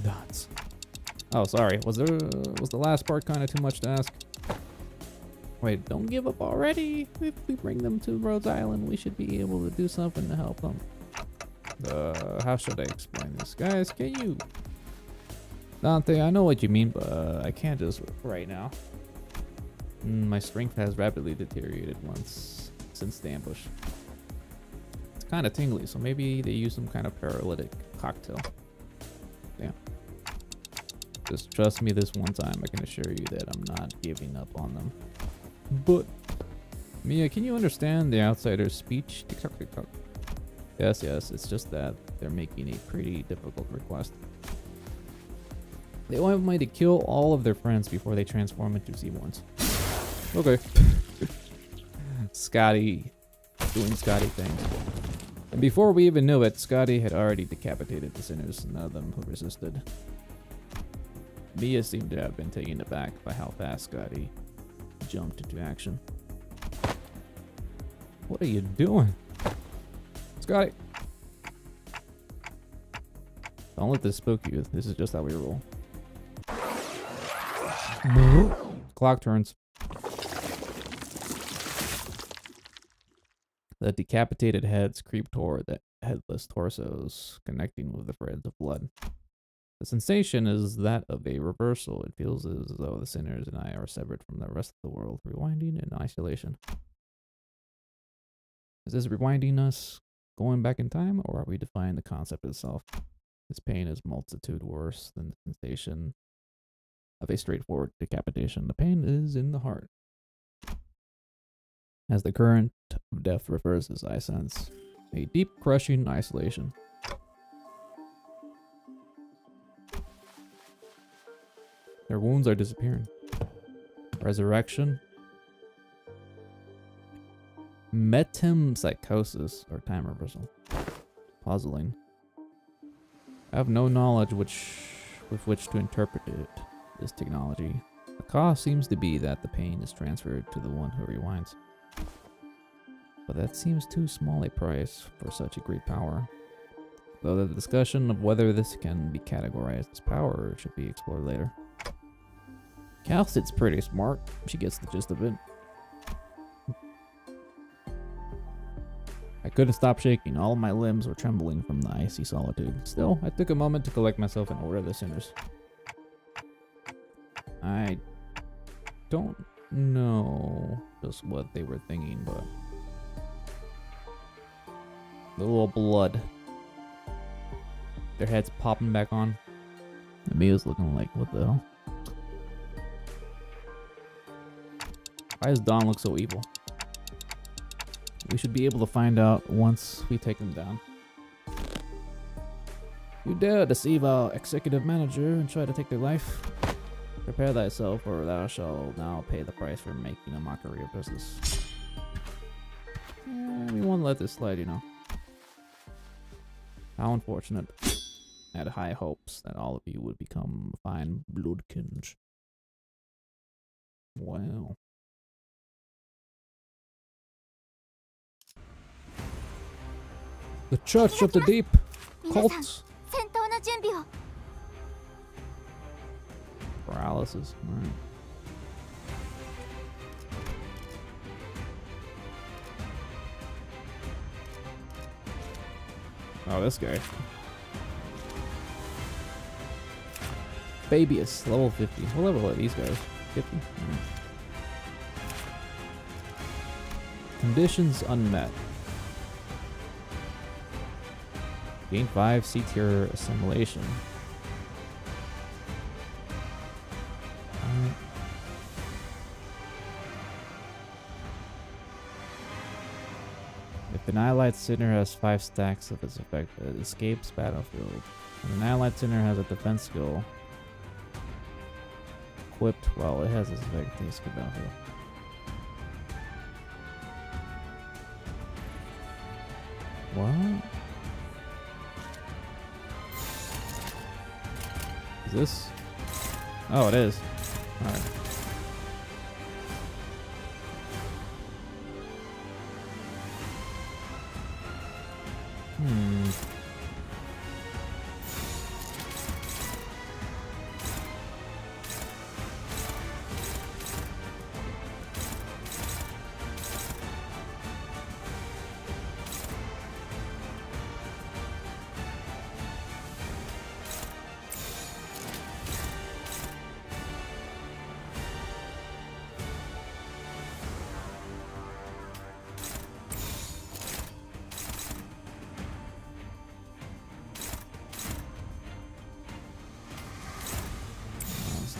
Dots. Oh, sorry. Was the last part kind of too much to ask? Wait, don't give up already. If we bring them to Rhodes Island, we should be able to do something to help them. How should I explain this? Guys, can you... Dante, I know what you mean, but I can't just right now. My strength has rapidly deteriorated since the ambush. It's kind of tingly, so maybe they use some kind of paralytic cocktail. Damn. Just trust me this one time. I can assure you that I'm not giving up on them. But Mia, can you understand the outsider's speech? Tick tock, tick tock. Yes, it's just that they're making a pretty difficult request. They want me to kill all of their friends before they transform into Seaborns. Okay. Scotty doing Scotty things. And before we even knew it, Scotty had already decapitated the sinners, none of them who resisted. Mia seemed to have been taken aback by how fast Scotty jumped into action. What are you doing? Scotty! Don't let this spook you. This is just how we roll. Clock turns. The decapitated heads creep toward the headless torsos, connecting with the threads of blood. The sensation is that of a reversal. It feels as though the sinners and I are severed from the rest of the world, rewinding in isolation. Is this rewinding us going back in time, or are we defying the concept itself? This pain is multitude worse than the sensation of a straightforward decapitation. The pain is in the heart. As the current of death reverses, I sense a deep, crushing isolation. Their wounds are disappearing. Resurrection. Metempsychosis, or time reversal. Puzzling. I have no knowledge with which to interpret this technology. The cost seems to be that the pain is transferred to the one who rewinds. But that seems too small a price for such a great power. Though the discussion of whether this can be categorized as power should be explored later. Calcit's pretty smart. She gets the gist of it. I couldn't stop shaking. All of my limbs were trembling from the icy solitude. Still, I took a moment to collect myself and order the sinners. I don't know just what they were thinking, but... the little blood. Their heads popping back on. And Mia's looking like, what the hell? Why does Dawn look so evil? We should be able to find out once we take them down. You dare deceive our executive manager and try to take their life? Prepare thyself, or thou shalt now pay the price for making a mockery of business. We won't let this slide, you know. How unfortunate. I had high hopes that all of you would become fine bloodkins. Wow. The Church of the Deep. Cults. 戦闘の準備を。 Paralysis. Alright. Oh, this guy. Fabius, level 50. What level are these guys? 50? Conditions unmet. Gain 5 C-tier assimilation. If an allied sinner has 5 stacks of its effect, it escapes battlefield. And an allied sinner has a defense skill equipped while it has its effect, they escape battlefield. What? Is this? Oh, it is. Alright.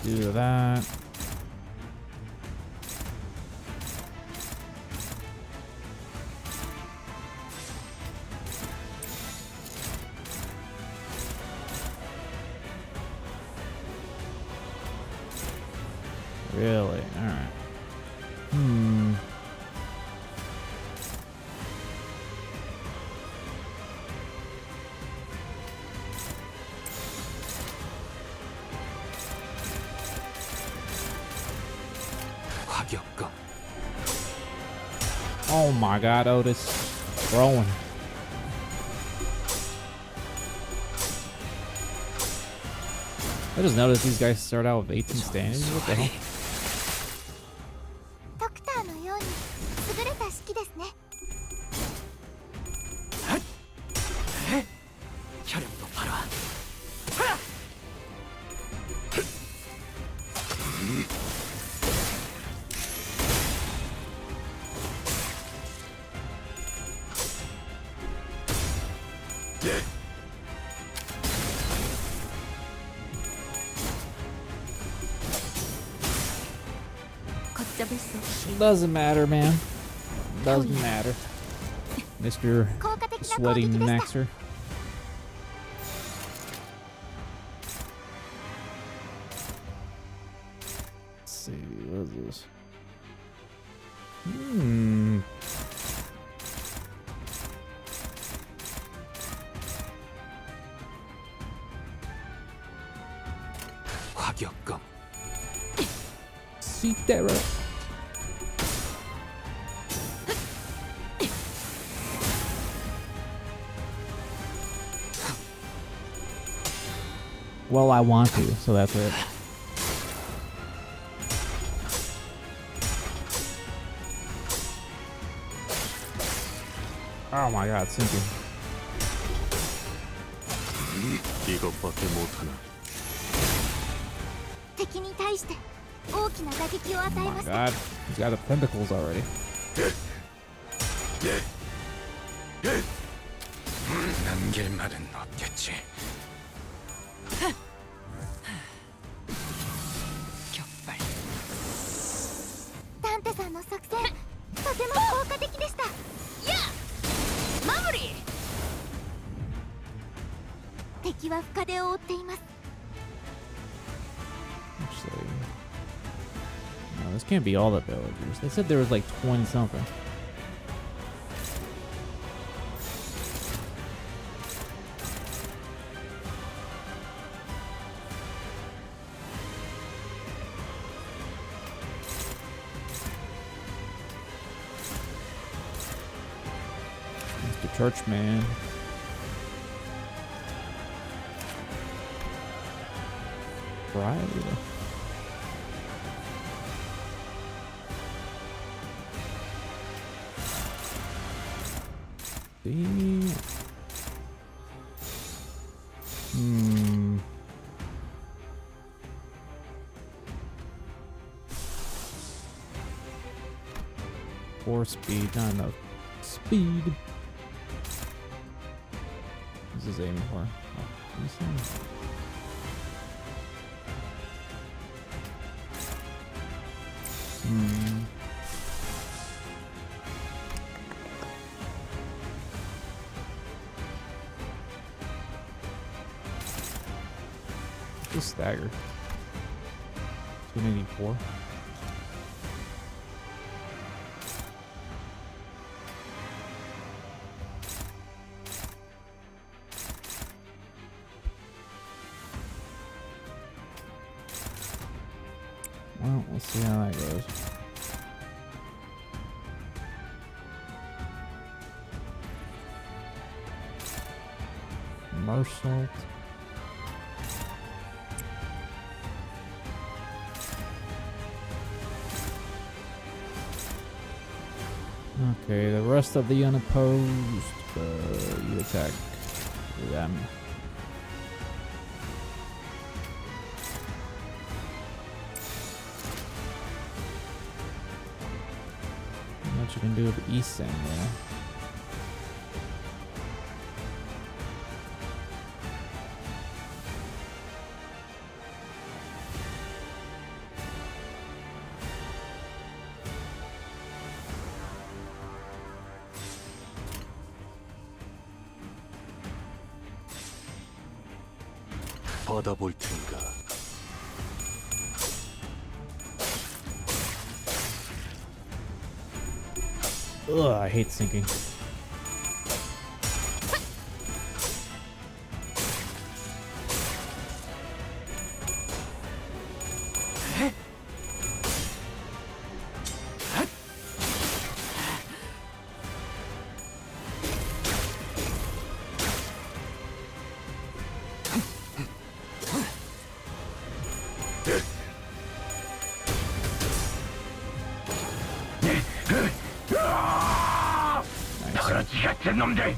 Do that. Really? All right. 화격검. Oh my god, Otis. Throwing. I just noticed these guys start out with 18 standings. What the hell? ドクターのように優れた式ですね。キャレンとパラこっちゃべっそ Doesn't matter, man. Doesn't matter. Mr. 効果的な攻 Sweaty 撃でした。 Naxer. Let's see, what is this? 화격검. Sea Terror. Well, I want to, so that's it. Oh my god, sinking. 이것밖에 못하나. 敵に対して大きな打撃を与 Oh え my ました。 god, he's got the tentacles already. 남길 말은 없겠지. ダンテさんの作戦とても効果的でした。守り敵は深手を負っています。 Actually, no, this can't be all the villagers. They said there was like 20 something. Mr. Churchman. Right. Damn. 4 speed, not enough speed. This is aiming for. Oh, decent. The stagger. 284. Well, we'll see how that goes. Marshalt. Okay, the rest of the unopposed, you attack them. Not much you can do with East End there. 받아볼 텐가. Ugh, I hate sinking. 같은 놈들.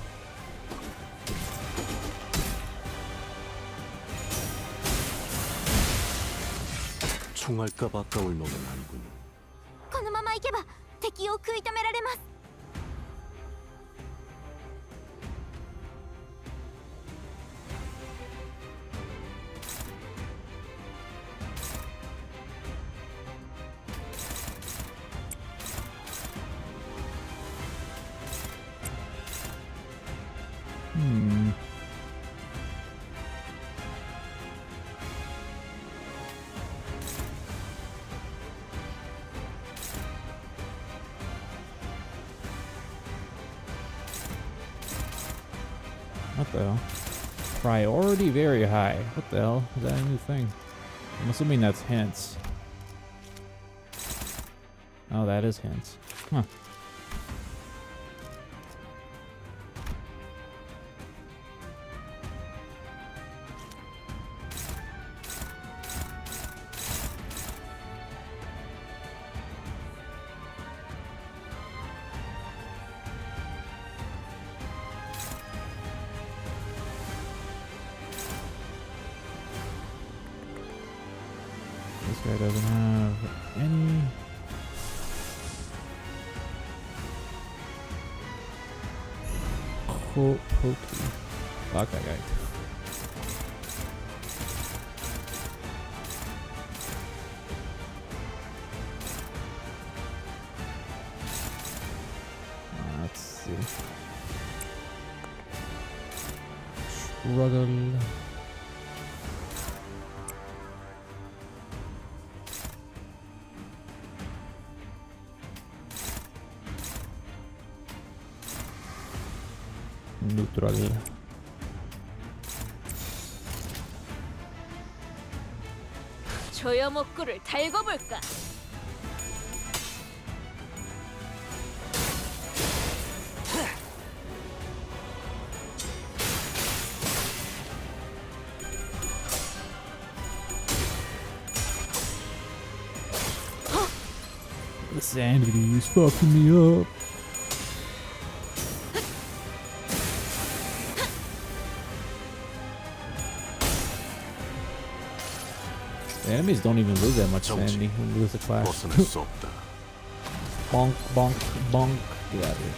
총알값 아까울 놈은 아니군. このまま行けば敵を食い止められます。 What the hell? Priority very high. What the hell? Is that a new thing? I'm assuming that's hints. Oh, that is hints. Huh. This guy doesn't have any. Pokey. Fuck that guy. Let's see. Struggle. Neutral. 조여목구를 달궈볼까? The sanity is fucking me up. The enemies don't even lose that much sanity when we lose the clash. 벗어날 수 없다. Bonk, bonk, bonk. Get out of here.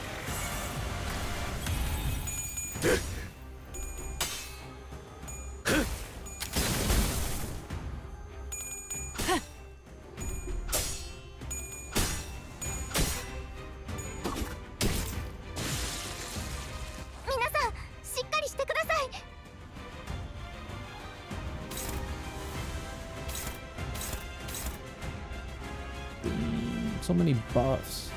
So many buffs.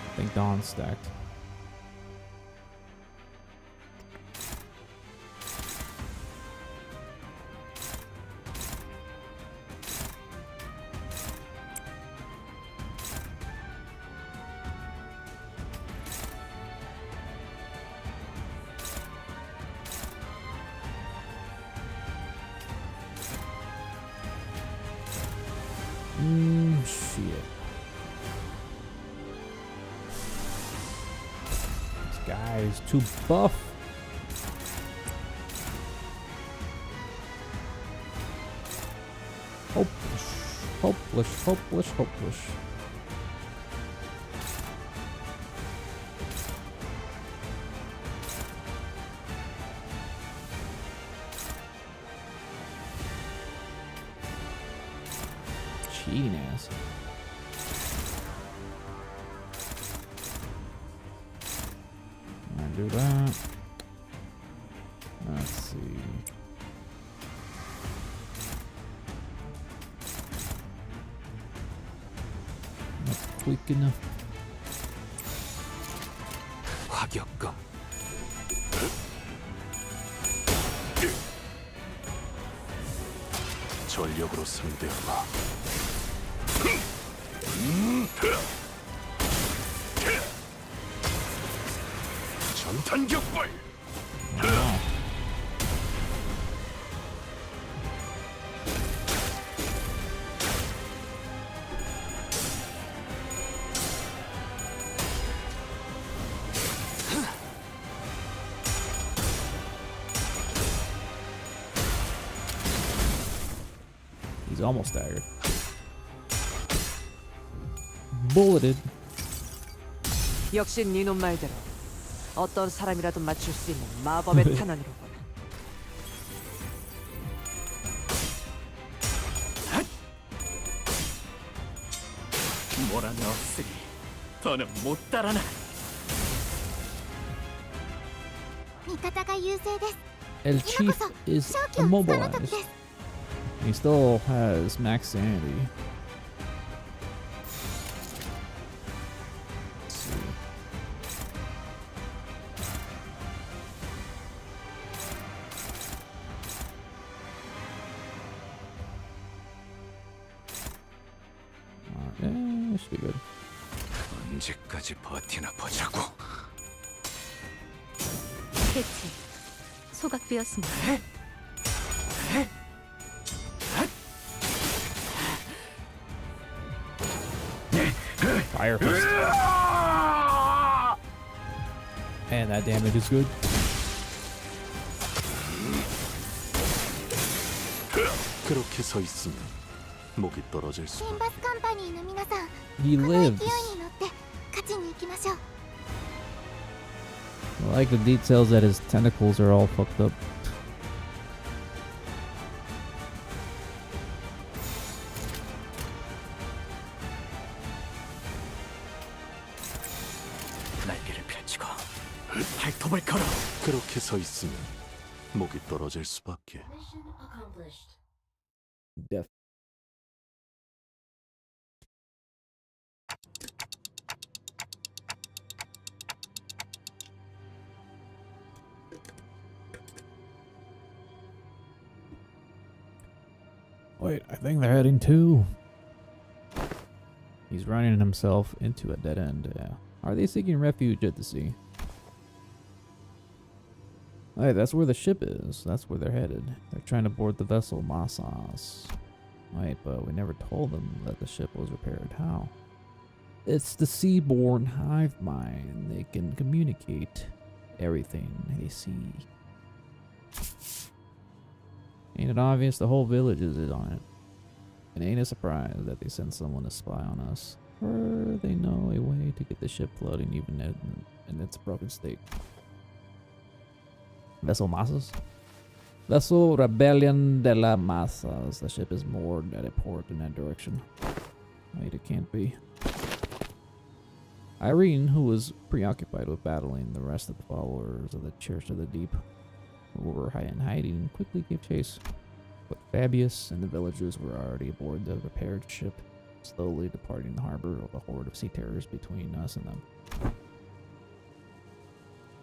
I think Dawn's stacked. Shit. This guy is too buff. Hopeless, hopeless, hopeless, hopeless. Cheating ass. I'll do that. Let's see. Not quick enough. 화격검. 전력으로 상대하마. 전탄격발. He's almost staggered. Bulleted. 역시 니놈 말대로 어떤 사람이라도 맞출 수 있는 마법의 탄환이로군. 뭐라는 없으니 더는 못 따라나. 味方が優勢です。 El Chief is immobilized. He still has max sanity. Let's see. Yeah, should be good. 언제까지 버티나 보자고. 대체 소각되었습니다. Fire Fist. Man, that damage is good. 그렇게 서 있으면 목이 떨어질 수. リンバスカンパニーの皆さん、 He この勢い lives. に乗って勝ちに行きましょう。 I like the details that his tentacles are all fucked up. 날개를 펼치고 발톱을 걸어. 그렇게 서 있으면 목이 떨어질 수밖에. Death. Wait, I think they're heading to. He's running himself into a dead end. Yeah. Are they seeking refuge at the sea? Hey, that's where the ship is. That's where they're headed. They're trying to board the vessel Masas. Wait, but we never told them that the ship was repaired. How? It's the seaborne hive mind. They can communicate everything they see. Ain't it obvious? The whole village is on it. And ain't a surprise that they sent someone to spy on us. Or they know a way to get the ship floating even in its broken state. Vessel Masas? Vessel Rebellion de la Masas. The ship is moored at a port in that direction. Wait, it can't be. Irene, who was preoccupied with battling the rest of the followers of the Church of the Deep, who were in hiding, quickly gave chase. But Fabius and the villagers were already aboard the repaired ship, slowly departing the harbor of a horde of sea terrors between us and them.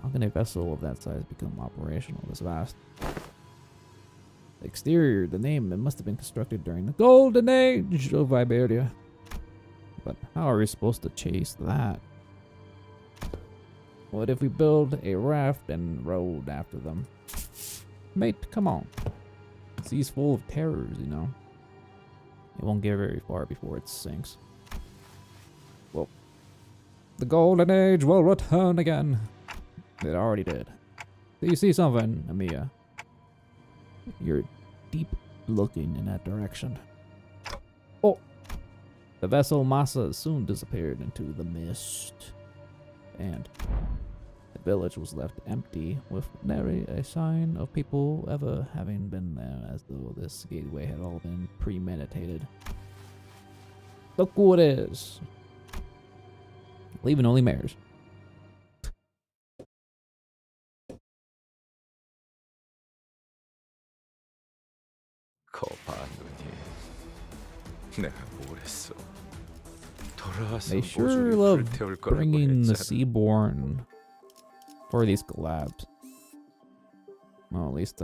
How can a vessel of that size become operational this vast? The exterior, the name, it must have been constructed during the Golden Age of Iberia. But how are we supposed to chase that? What if we build a raft and rowed after them? Mate, come on. The sea's full of terrors, you know. It won't get very far before it sinks. Well, the Golden Age will return again. It already did. Do you see something, Amiya? You're deep looking in that direction. Oh! The vessel Masa soon disappeared into the mist. And the village was left empty, with nary a sign of people ever having been there, as though this gateway had all been premeditated. Look who it is! Leaving only mares. They sure love bringing the seaborne for these collabs. Well, at least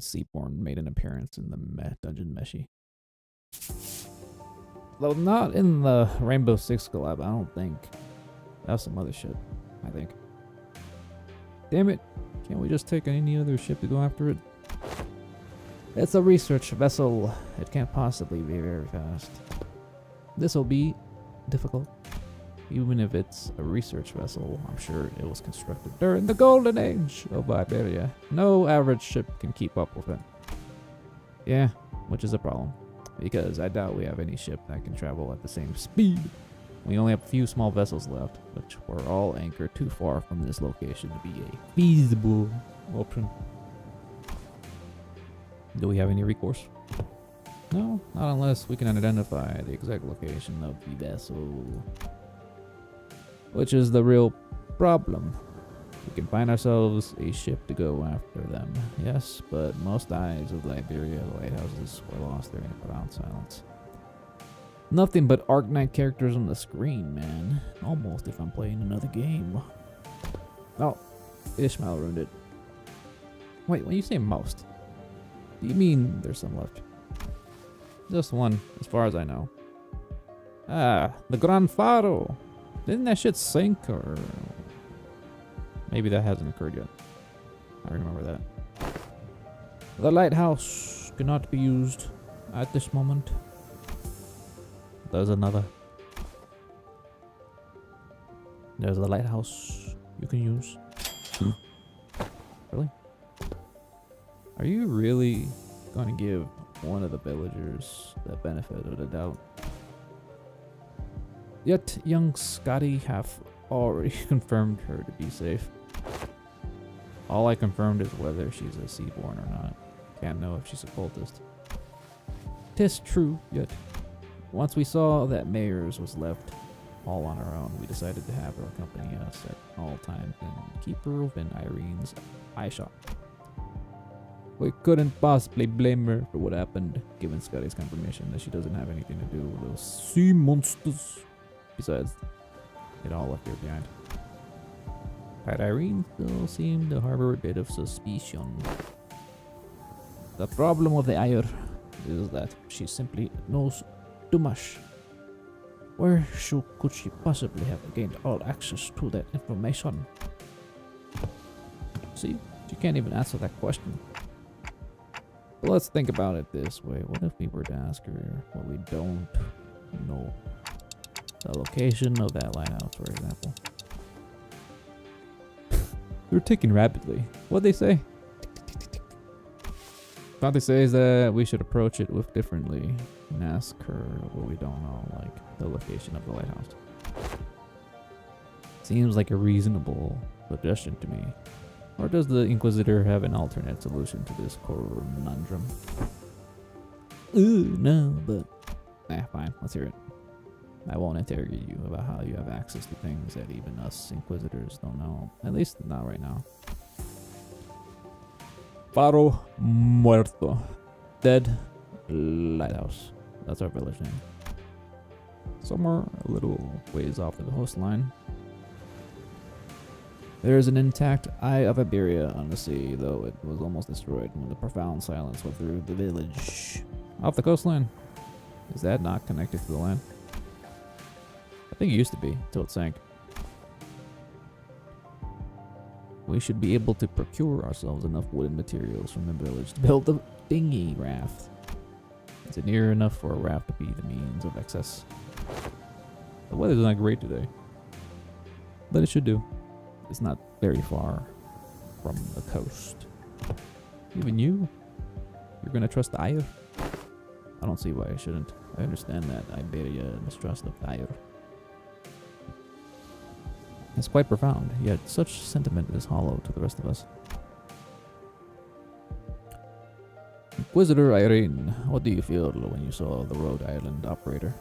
seaborne made an appearance in the Dungeon Meshi. Though not in the Rainbow Six collab, I don't think. That's some other shit, I think. Damn it. Can't we just take any other ship to go after it? It's a research vessel. It can't possibly be very fast. This'll be difficult. Even if it's a research vessel, I'm sure it was constructed during the Golden Age of Iberia. No average ship can keep up with it. Yeah, which is a problem. Because I doubt we have any ship that can travel at the same speed. We only have a few small vessels left, which were all anchored too far from this location to be a feasible option. Do we have any recourse? No, not unless we can identify the exact location of the vessel. Which is the real problem. We can find ourselves a ship to go after them, yes, but most eyes of Liberia lighthouses were lost during a profound silence. Nothing but Arknight characters on the screen, man. Almost if I'm playing another game. Oh, Ishmael ruined it. Wait, when you say most, do you mean there's some left? Just one, as far as I know. Ah, the Gran Faro. Didn't that shit sink, or maybe that hasn't occurred yet? I remember that. The lighthouse cannot be used at this moment. There's another. There's the lighthouse you can use. Really? Are you really going to give one of the villagers the benefit of the doubt? Yet young Scotty have already confirmed her to be safe. All I confirmed is whether she's a seaborn or not. Can't know if she's a cultist. 'Tis true, yet once we saw that Mayers was left all on her own, we decided to have her accompany us at all times and keep her within Irene's eye shot. We couldn't possibly blame her for what happened, given Scotty's confirmation that she doesn't have anything to do with those sea monsters. Besides, it all left her behind. But Irene still seemed to harbor a bit of suspicion. The problem with the Ire is that she simply knows too much. Where could she possibly have gained all access to that information? See, she can't even answer that question. But let's think about it this way. What if we were to ask her what we don't know? The location of that lighthouse, for example. They're ticking rapidly. What'd they say? What they say is that we should approach it with differently and ask her what we don't know, like the location of the lighthouse. Seems like a reasonable suggestion to me. Or does the Inquisitor have an alternate solution to this conundrum? Ooh, no, but... fine, let's hear it. I won't interrogate you about how you have access to things that even us Inquisitors don't know. At least not right now. Faro Muerto. Dead Lighthouse. That's our village name. Somewhere a little ways off of the coastline. There is an intact Eye of Iberia on the sea, though it was almost destroyed when the profound silence went through the village. Off the coastline. Is that not connected to the land? I think it used to be, until it sank. We should be able to procure ourselves enough wooden materials from the village to build the dinghy raft. Is it near enough for a raft to be the means of access? The weather's not great today, but it should do. It's not very far from the coast. Even you're gonna trust the Ayer? I don't see why I shouldn't. I understand that Iberia mistrust of the Ayer. It's quite profound, yet such sentiment is hollow to the rest of us. Inquisitor Irene, what do you feel when you saw the Rhode Island operator?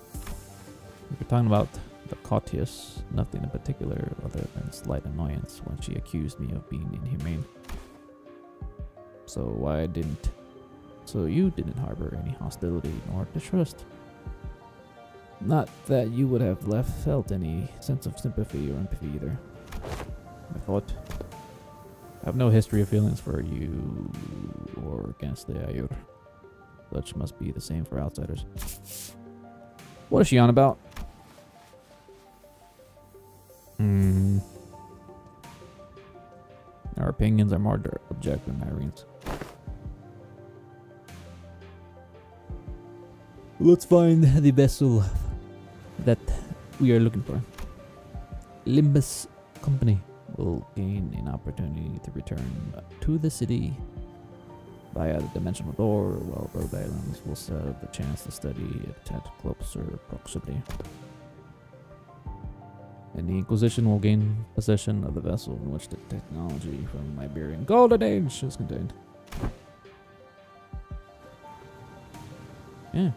If you're talking about the Cotius, nothing in particular other than slight annoyance when she accused me of being inhumane. So you didn't harbor any hostility nor distrust. Not that you would have felt any sense of sympathy or empathy either. I thought. I have no history of feelings for you or against the Ayer. Such must be the same for outsiders. What is she on about? Our opinions are more objective than Irene's. Let's find the vessel that we are looking for. Limbus Company will gain an opportunity to return to the city via the dimensional door, while Rhode Islands will serve the chance to study it at closer proximity. And the Inquisition will gain possession of the vessel in which the technology from Iberian Golden Age is contained. Yeah.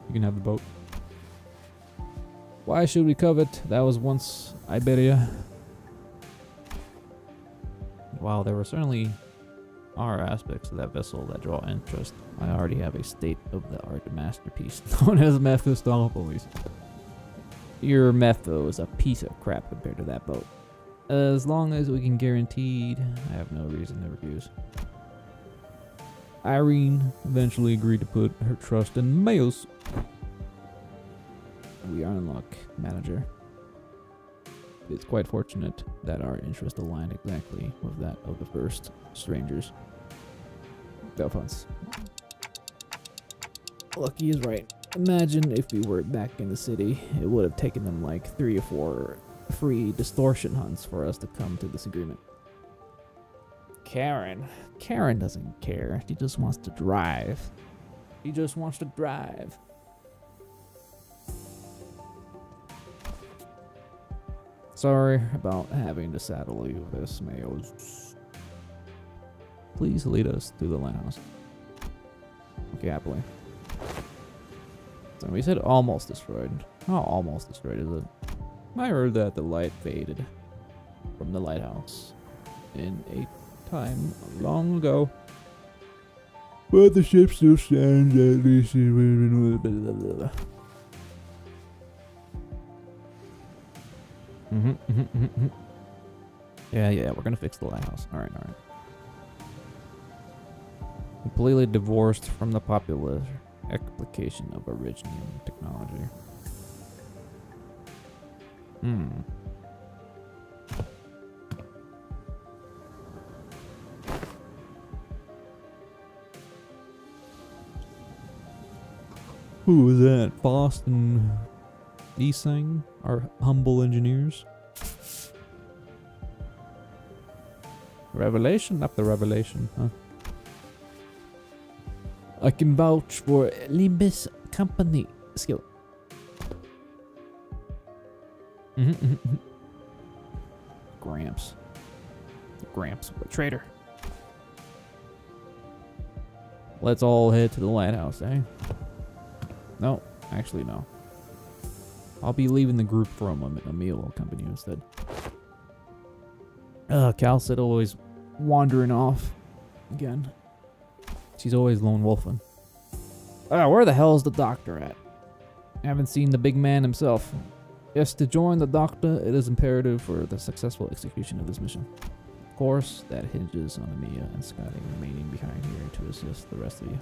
You can have the boat. Why should we covet? That was once Iberia. While there were certainly are aspects of that vessel that draw interest, I already have a state-of-the-art masterpiece known as Mephistopheles. Your Mepho is a piece of crap compared to that boat. As long as we can guarantee, I have no reason to refuse. Irene eventually agreed to put her trust in Mayos. We are in luck, manager. It's quite fortunate that our interests aligned exactly with that of the first strangers. No funds. Lucky is right. Imagine if we were back in the city, it would have taken them like 3 or 4 free distortion hunts for us to come to this agreement. Karen doesn't care. She just wants to drive. Sorry about having to saddle you with this, Mayos. Please lead us to the lighthouse. Okay, happily. So we said almost destroyed. How almost destroyed is it? I heard that the light faded from the lighthouse in a time long ago. But the ship still stands, at least. Yeah, we're gonna fix the lighthouse. Alright. Completely divorced from the popular application of Originium technology. Who was that? Faust and Isang, our humble engineers. Revelation after revelation, huh? I can vouch for Limbus company skill. Gramps. Gramps, a traitor. Let's all head to the lighthouse, eh? No, actually no. I'll be leaving the group for a moment. Emil will accompany you instead. Cal said always wandering off again. She's always lone wolfing. Where the hell is the doctor at? Haven't seen the big man himself. Yes, to join the doctor, it is imperative for the successful execution of this mission. Of course, that hinges on Emilia and Scotty remaining behind here to assist the rest of you.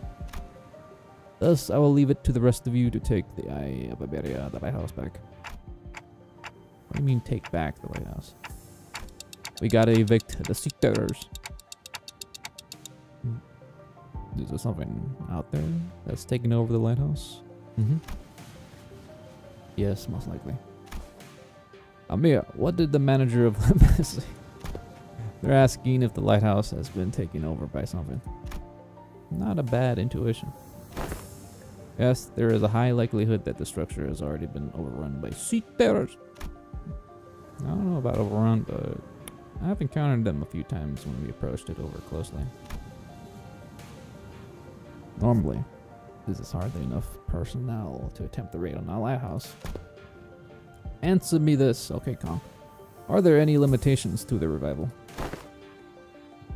Thus, I will leave it to the rest of you to take the Eye of Iberia, the lighthouse, back. What do you mean, take back the lighthouse? We gotta evict the seafarers. Is there something out there that's taking over the lighthouse? Yes, most likely. Amir, what did the manager of Limbus say? They're asking if the lighthouse has been taken over by something. Not a bad intuition. Yes, there is a high likelihood that the structure has already been overrun by seafarers. I don't know about overrun, but I've encountered them a few times when we approached it over closely. Normally, this is hardly enough personnel to attempt the raid on our lighthouse. Answer me this, okay, Kong. Are there any limitations to the revival?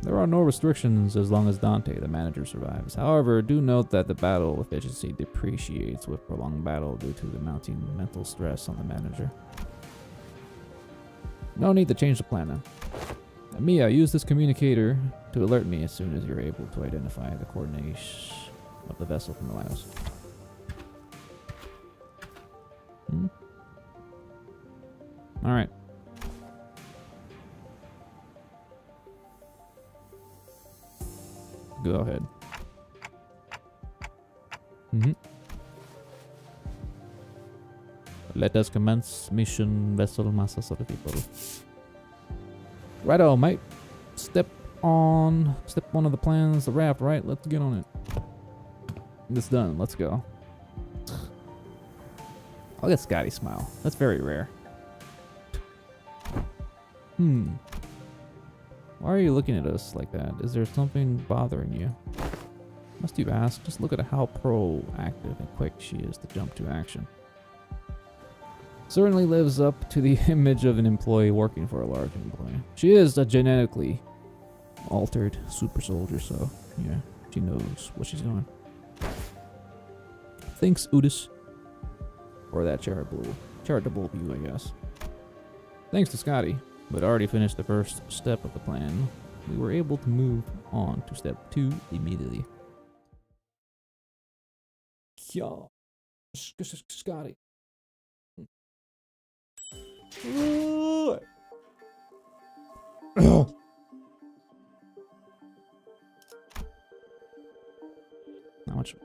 There are no restrictions as long as Dante, the manager, survives. However, do note that the battle efficiency depreciates with prolonged battle due to the mounting mental stress on the manager. No need to change the plan now. Mia, use this communicator to alert me as soon as you're able to identify the coordinates of the vessel from the lighthouse. Alright. Go ahead. Let us commence mission vessel masses of the people. Righto, mate. Step one of the plans, the raft, right? Let's get on it. It's done. Let's go. I'll get Scotty smile. That's very rare. Why are you looking at us like that? Is there something bothering you? Must you ask? Just look at how proactive and quick she is to jump to action. Certainly lives up to the image of an employee working for a large employer. She is a genetically altered super soldier, so yeah, she knows what she's doing. Thanks, Udis. Or that charitable view, I guess. Thanks to Scotty, who had already finished the first step of the plan, we were able to move on to step 2 immediately. Yeah. Scotty. How much?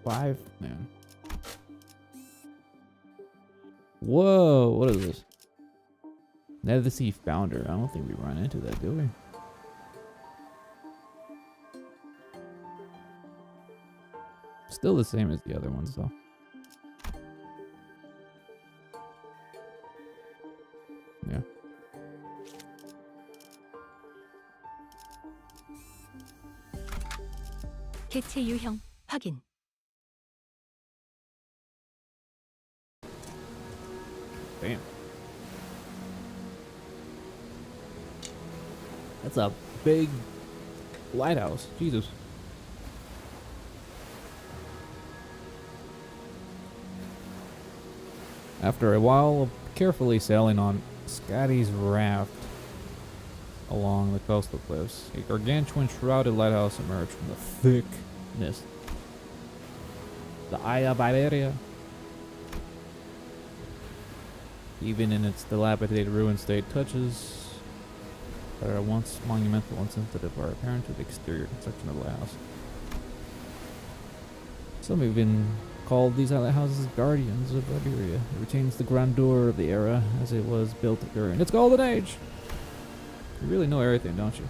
5? Man. Whoa, what is this? Never see founder. I don't think we run into that, do we? Still the same as the other ones, though. Yeah. 개체 유형 확인. Damn. That's a big lighthouse. Jesus. After a while of carefully sailing on Scotty's raft along the coastal cliffs, a gargantuan shrouded lighthouse emerged from the thick mist. The Eye of Iberia. Even in its dilapidated ruined state, touches that are once monumental and sensitive are apparent to the exterior construction of the lighthouse. Some even called these lighthouses guardians of Iberia. It retains the grandeur of the era as it was built during its golden age. You really know everything, don't you?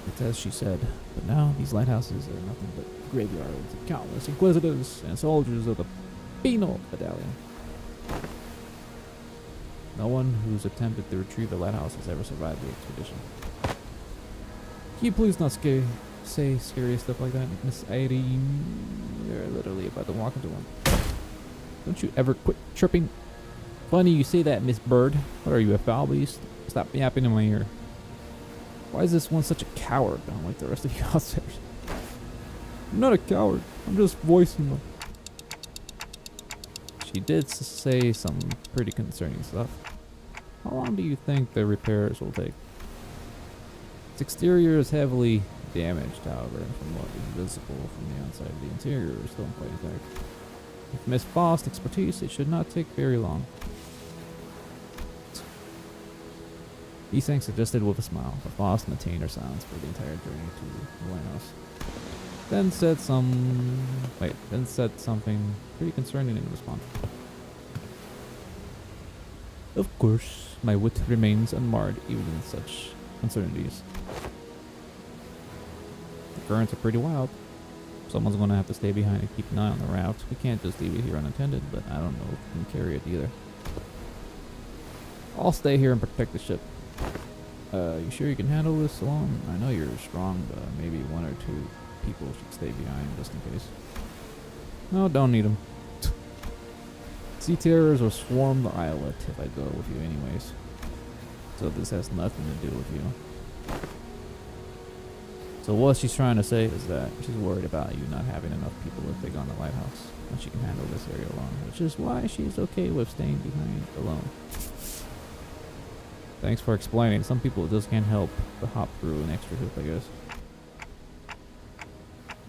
It's as she said, but now these lighthouses are nothing but graveyards of countless inquisitors and soldiers of the penal battalion. No one who's attempted to retrieve the lighthouse has ever survived the expedition. Can you please not say scary stuff like that, Miss Irene? You're literally about to walk into one. Don't you ever quit chirping? Funny you say that, Miss Bird. What are you, a foul beast? Stop yapping in my ear. Why is this one such a coward, unlike the rest of you outsiders? I'm not a coward. I'm just voicing them. She did say some pretty concerning stuff. How long do you think the repairs will take? Its exterior is heavily damaged, however, from what is visible from the outside. The interior is still quite intact. With Miss Faust's expertise, it should not take very long. These things suggested with a smile, but Faust maintained her silence for the entire journey to the lighthouse. Then said something pretty concerning in response. Of course, my wit remains unmarred even in such uncertainties. The currents are pretty wild. Someone's going to have to stay behind and keep an eye on the route. We can't just leave it here unattended, but I don't know if we can carry it either. I'll stay here and protect the ship. You sure you can handle this alone? I know you're strong, but maybe one or two people should stay behind just in case. No, don't need them. Sea terrors will swarm the islet if I go with you anyways. So this has nothing to do with you. So what she's trying to say is that she's worried about you not having enough people to take on the lighthouse, and she can handle this area alone, which is why she's okay with staying behind alone. Thanks for explaining. Some people just can't help but hop through an extra hoop, I guess.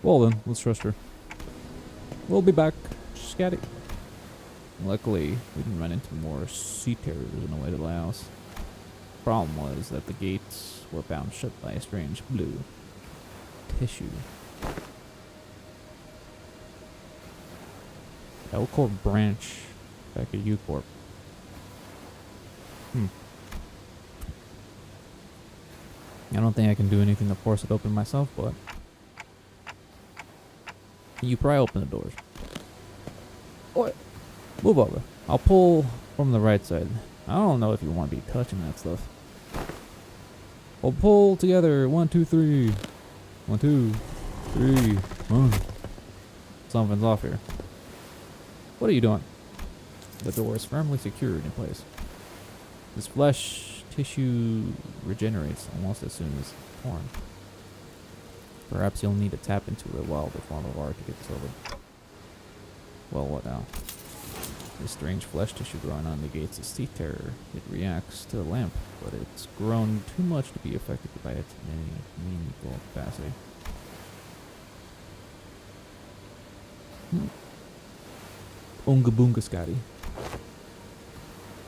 Well then, let's trust her. We'll be back. Scatty. Luckily, we didn't run into more sea terrors on the way to the house. Problem was that the gates were bound shut by a strange blue tissue. L-Corp branch back at U-Corp. I don't think I can do anything to force it open myself, but you probably open the doors. Oi! Move over. I'll pull from the right side. I don't know if you want to be touching that stuff. We'll pull together. 1, 2, 3. 1, 2, 3. Something's off here. What are you doing? The door is firmly secured in place. This flesh tissue regenerates almost as soon as torn. Perhaps you'll need to tap into it while the form of art gets over. Well, what now? This strange flesh tissue growing on negates its sea terror. It reacts to the lamp, but it's grown too much to be affected by it in any meaningful capacity. Oonga boonga Scotty.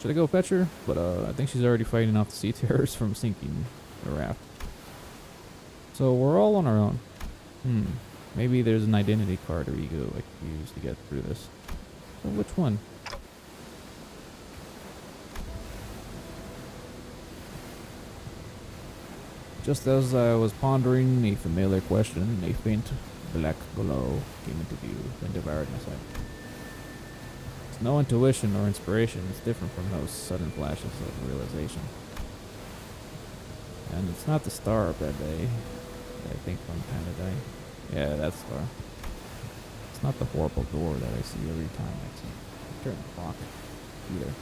Should I go fetch her? But I think she's already fighting off the sea terrors from sinking the raft. So we're all on our own. Maybe there's an identity card or ego I could use to get through this. So which one? Just as I was pondering a familiar question, a faint black glow came into view and devoured my sight. It's no intuition or inspiration, it's different from those sudden flashes of realization. And it's not the star of that day that I think from time to day. Yeah, that star. It's not the horrible door that I see every time I turn the clock either.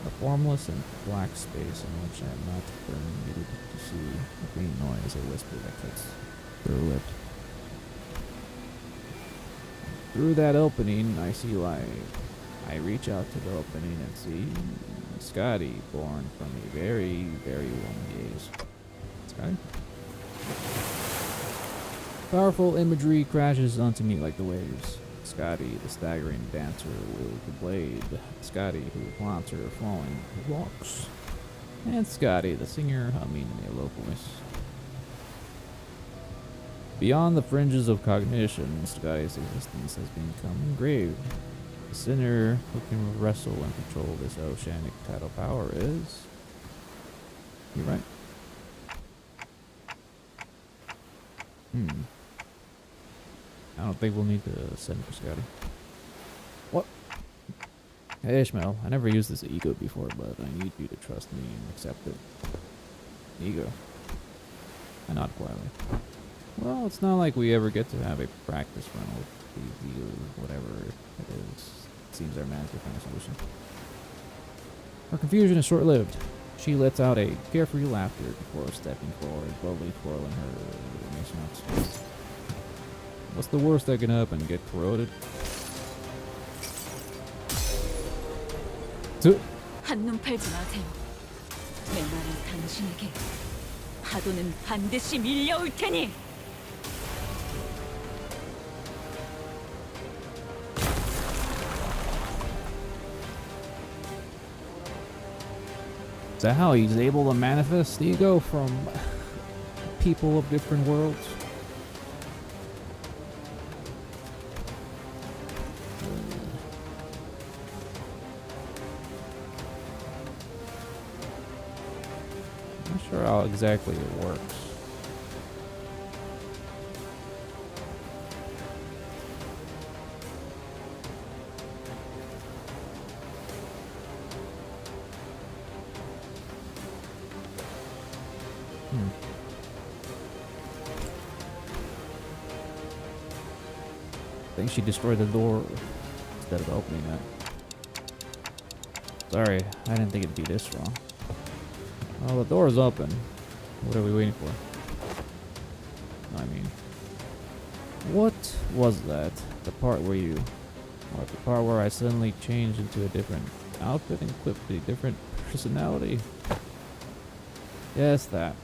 A formless and black space in which I am not permitted to see a green noise, a whisper that cuts through it. Through that opening, I see light. I reach out to the opening and see Scotty, born from a very, very warm gaze. Scotty? Powerful imagery crashes onto me like the waves. Scotty, the staggering dancer, wields the blade. Scotty, who flaunts her flowing walks. And Scotty, the singer, humming in a low voice. Beyond the fringes of cognition, Scotty's existence has become engraved. The sinner who can wrestle and control this oceanic tidal power is... You're right. I don't think we'll need to send for Scotty. What? Hey Ishmael, I never used this ego before, but I need you to trust me and accept it. Ego. I nod quietly. Well, it's not like we ever get to have a practice run with the ego, whatever it is. It seems our man to find a solution. Her confusion is short-lived. She lets out a carefree laughter before stepping forward, boldly twirling her nation out. What's the worst that can happen? Get corroded? 한눈 팔지 마세요. 내 말은 당신에게 파도는 반드시 밀려올 테니. Is that how he's able to manifest ego from people of different worlds? Not sure how exactly it works. I think she destroyed the door instead of opening it. Sorry, I didn't think it'd be this strong. Well, the door is open. What are we waiting for? I mean, what was that? The part where you... Or the part where I suddenly changed into a different outfit and equipped a different personality? Yes, that.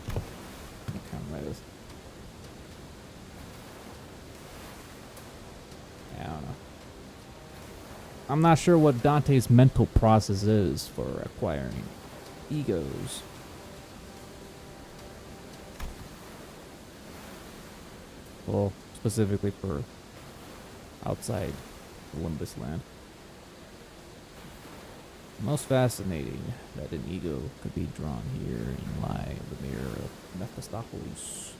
I can't remember this. I don't know. I'm not sure what Dante's mental process is for acquiring egos. Well, specifically for outside Limbus land. Most fascinating that an ego could be drawn here in lie the mirror of Mephistopheles.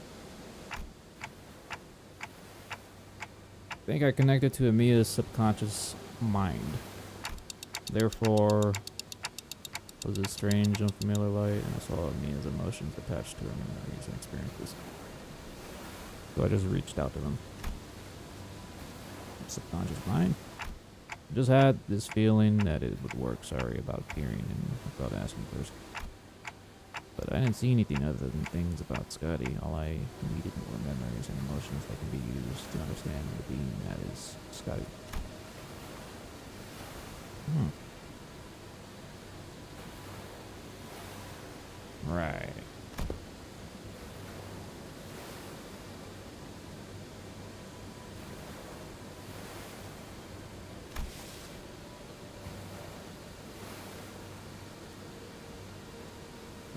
I think I connected to Amia's subconscious mind. Therefore, was a strange, unfamiliar light, and I saw Amia's emotions attached to her memories and experiences. So I just reached out to them. Subconscious mind. I just had this feeling that it would work. Sorry about peering and without asking first. But I didn't see anything other than things about Scotty. All I needed were memories and emotions that can be used to understand the being that is Scotty. Right.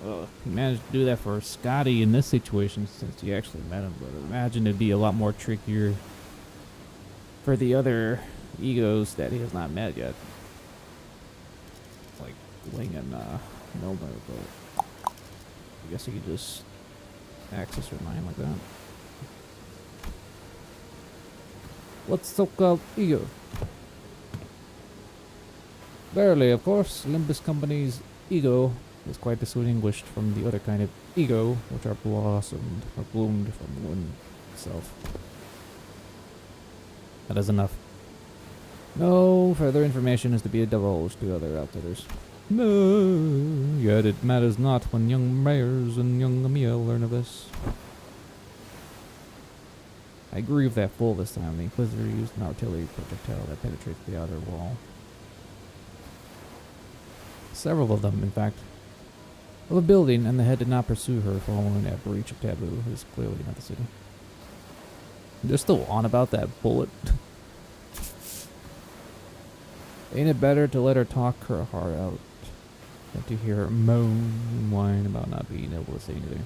Well, he managed to do that for Scotty in this situation since he actually met him, but imagine it'd be a lot more trickier for the other egos that he has not met yet. It's like Ling and Milner, but I guess he could just access her mind like that. What's so-called ego? Barely, of course. Limbus Company's ego is quite distinguished from the other kind of ego, which are blossomed or bloomed from the wind itself. That is enough. No further information is to be divulged to other outfitters. No, yet it matters not when young Mayers and young Emil learn of this. I agree with that fool this time. The Inquisitor used an artillery projectile that penetrates the outer wall. Several of them, in fact. Of a building, and the head did not pursue her following that breach of taboo. It is clearly not the city. They're still on about that bullet. Ain't it better to let her talk her heart out than to hear her moan and whine about not being able to say anything?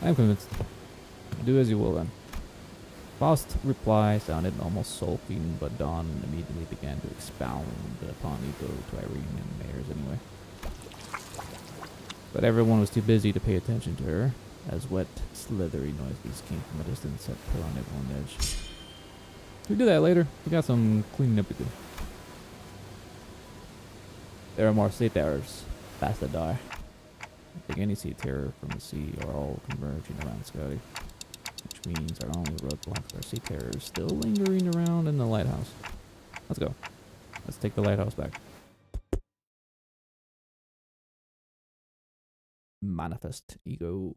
I'm convinced. Do as you will then. Faust's reply sounded almost sulking, but Dawn immediately began to expound upon Ego to Irene and Mayers anyway. But everyone was too busy to pay attention to her, as wet, slithery noises came from a distance that put on everyone's edge. We'll do that later. We got some cleaning up to do. There are more seafarers. Faster die. I think any sea terror from the sea are all converging around Scotty. Which means our only roadblocks are sea terrors still lingering around in the lighthouse. Let's go. Let's take the lighthouse back. Manifest Ego.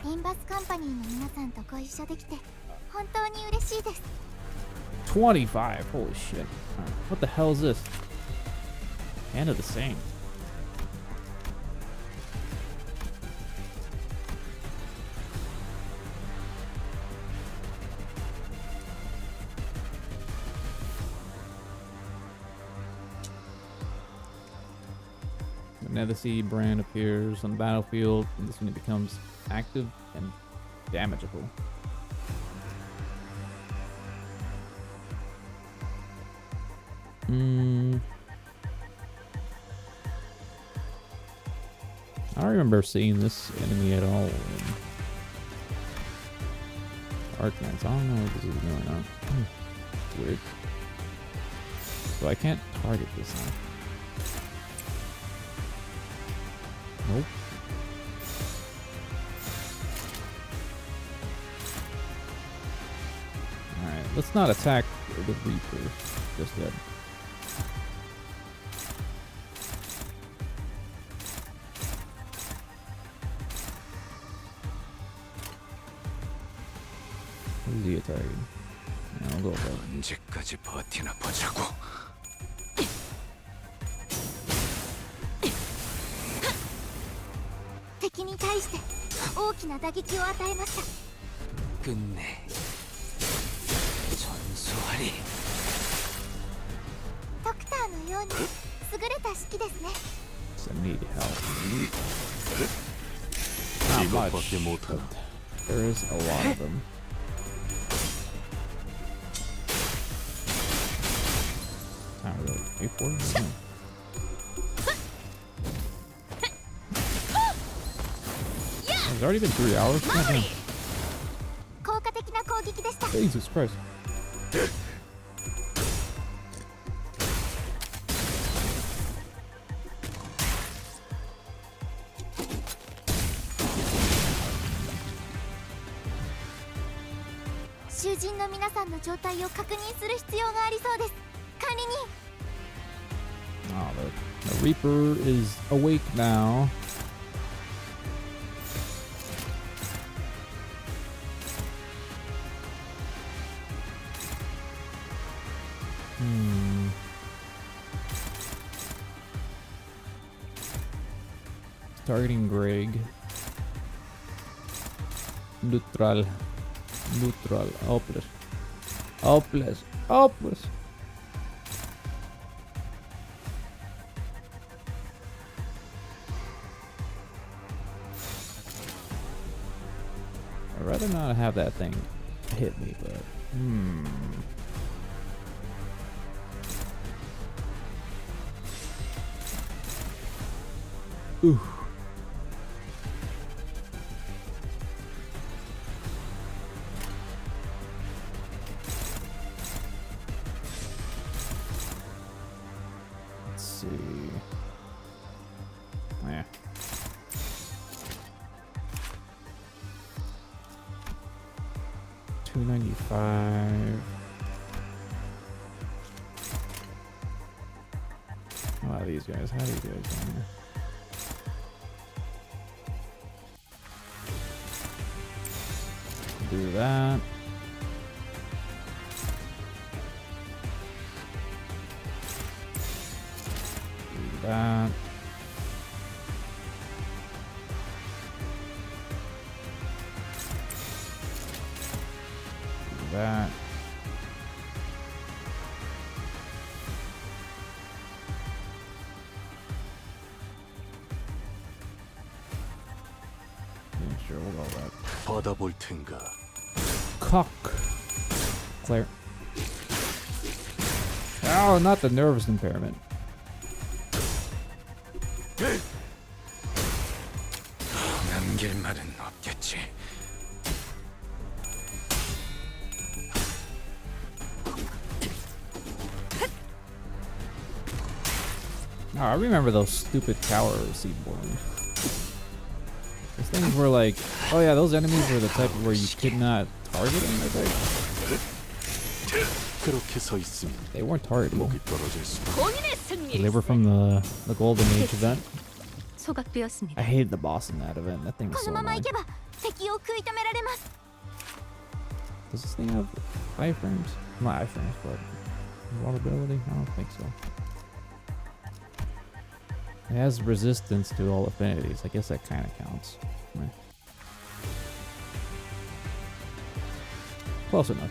リンバスカンパニーの皆さんとご一緒できて本当に嬉しいです。 25. Holy shit. What the hell is this? Hand of the Saint. Another Sea brand appears on the battlefield, and this unit becomes active and damageable. I don't remember seeing this enemy at all in Arknights. I don't know if this is going on. It's weird. So I can't target this now. Nope. Alright, let's not attack the Reaper just yet. Who's he attacking? Yeah, I'll go with that. 언제까지 버티나 보자고. 敵に対して大きな打撃を与えました。 끝내. 전소하리. ドクターのように優れた指揮ですね。 I need help. Not much, 이것밖에 못하나. but there is a lot of them. Not really. Wait for it? No. It's already been 3 hours? God damn. 効果的な攻撃でした。 Jesus Christ.「囚人の皆さんの状態を確認する必要がありそうです。管理人。 Oh, the Reaper is awake now. Targeting Greg. Neutral. Neutral. Hopeless. Hopeless. Hopeless. I'd rather not have that thing hit me, but Ooh. Let's see. Yeah. $295. How are these guys? How are you guys doing here? Do that. Do that. Do that. 받아볼 텐가. Cock. Claire. Oh, not the nervous impairment. 남길 말은 없겠지. Oh, I remember those stupid tower seaborn. Those things were like, oh yeah, those enemies were the type where you could not target them, I think. 그렇게 서 있으면 They weren't targetable. 목이 떨어질 수밖에. 본인의 승리. They were from the Golden Age event. 소각되었습니다. I hated the boss in that event. That thing was こ so のままい annoying. けば敵を食い止められます。 Does this thing have iframes? Not iframes, but vulnerability? I don't think so. It has resistance to all affinities. I guess that kind of counts. Meh. Close enough.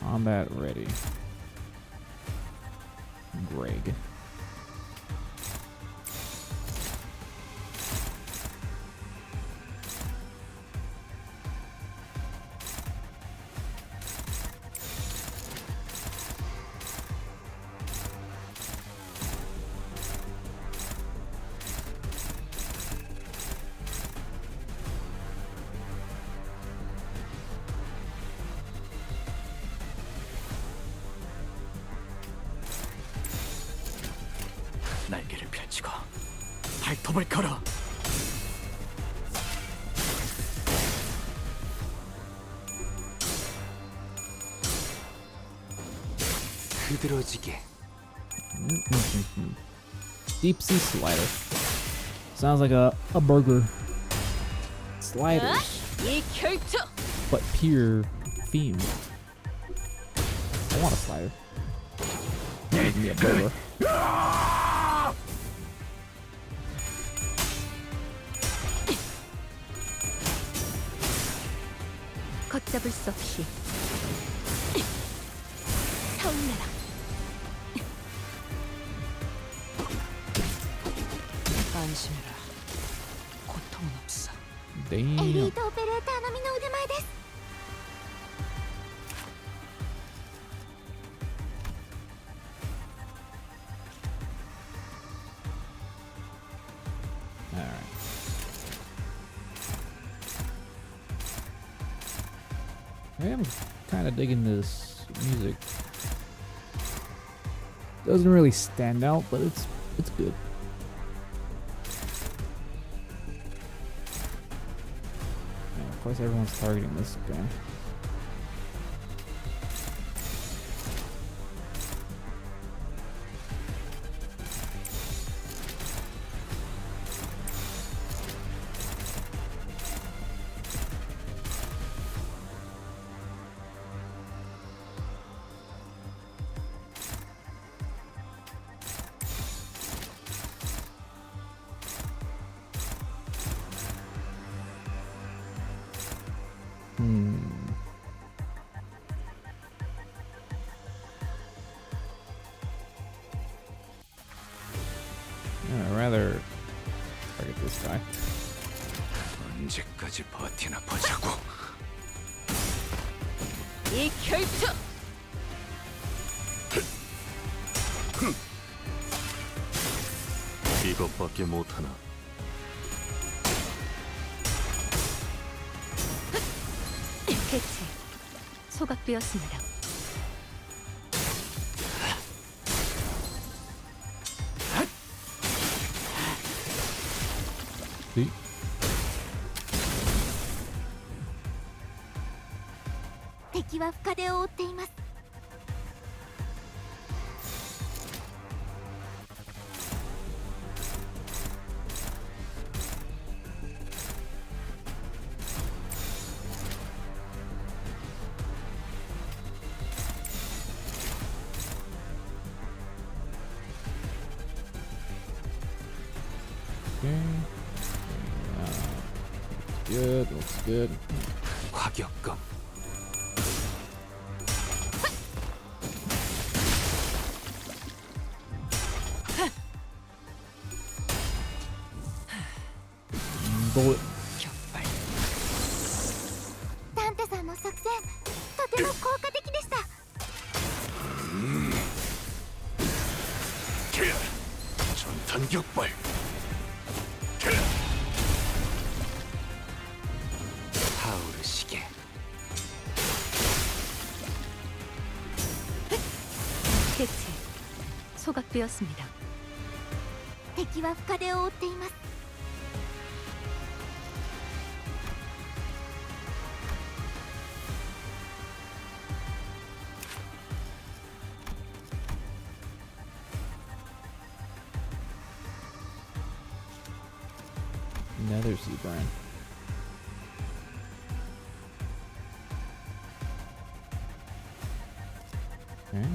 Combat ready. Greg. 날개를 펼치고 발톱을 걸어. 흐드러지게. Deep sea slider. Sounds like a burger. Sliders, 이 결투. but pure themed. I want a slider. Give me a burger. 걷잡을 수 없이 타올라라. 안심해라. 고통은 없어. エリ Damn. ートオペレーター並みの腕前です。 Alright. I am kind of digging this music. Doesn't really stand out, but it's good. And of course, everyone's targeting this guy. I'd rather target this guy. 언제까지 버티나 보자고. 이 결투. 이것밖에 못하나. 대체 소각되었습니다. See?敵は深手を負っています。 I good. Looks good. 과격검. Bullet. ダンテさんの作戦とても効果的でした。 전탄 격발. 타오르시게. 해체. 소각되었습니다. 敵は深手を負っています。 Nether sea brand. Okay.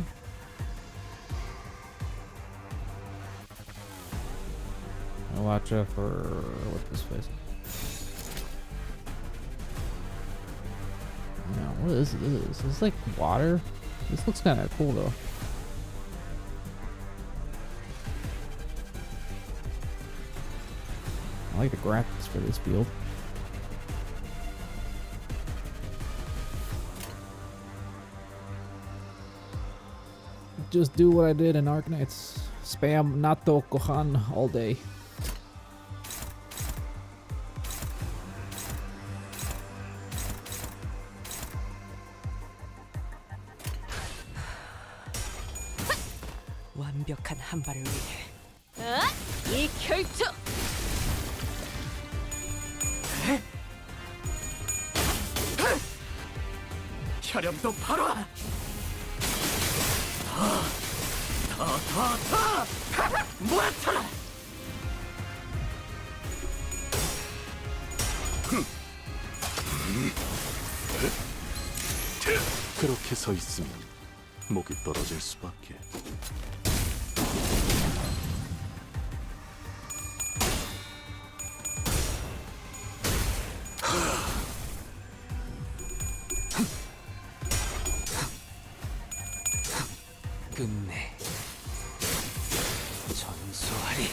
I'll watch out for what this place. Now, what is this? Is this like water? This looks kind of cool though. I like the graphics for this field. Just do what I did in Arknights. Spam Nato Kohan all day. 완벽한 한 발을 위해 이 결투. 혈염도 바로. 모아쳐라. 그렇게 서 있으면 목이 떨어질 수밖에. 끝내. 전소하리.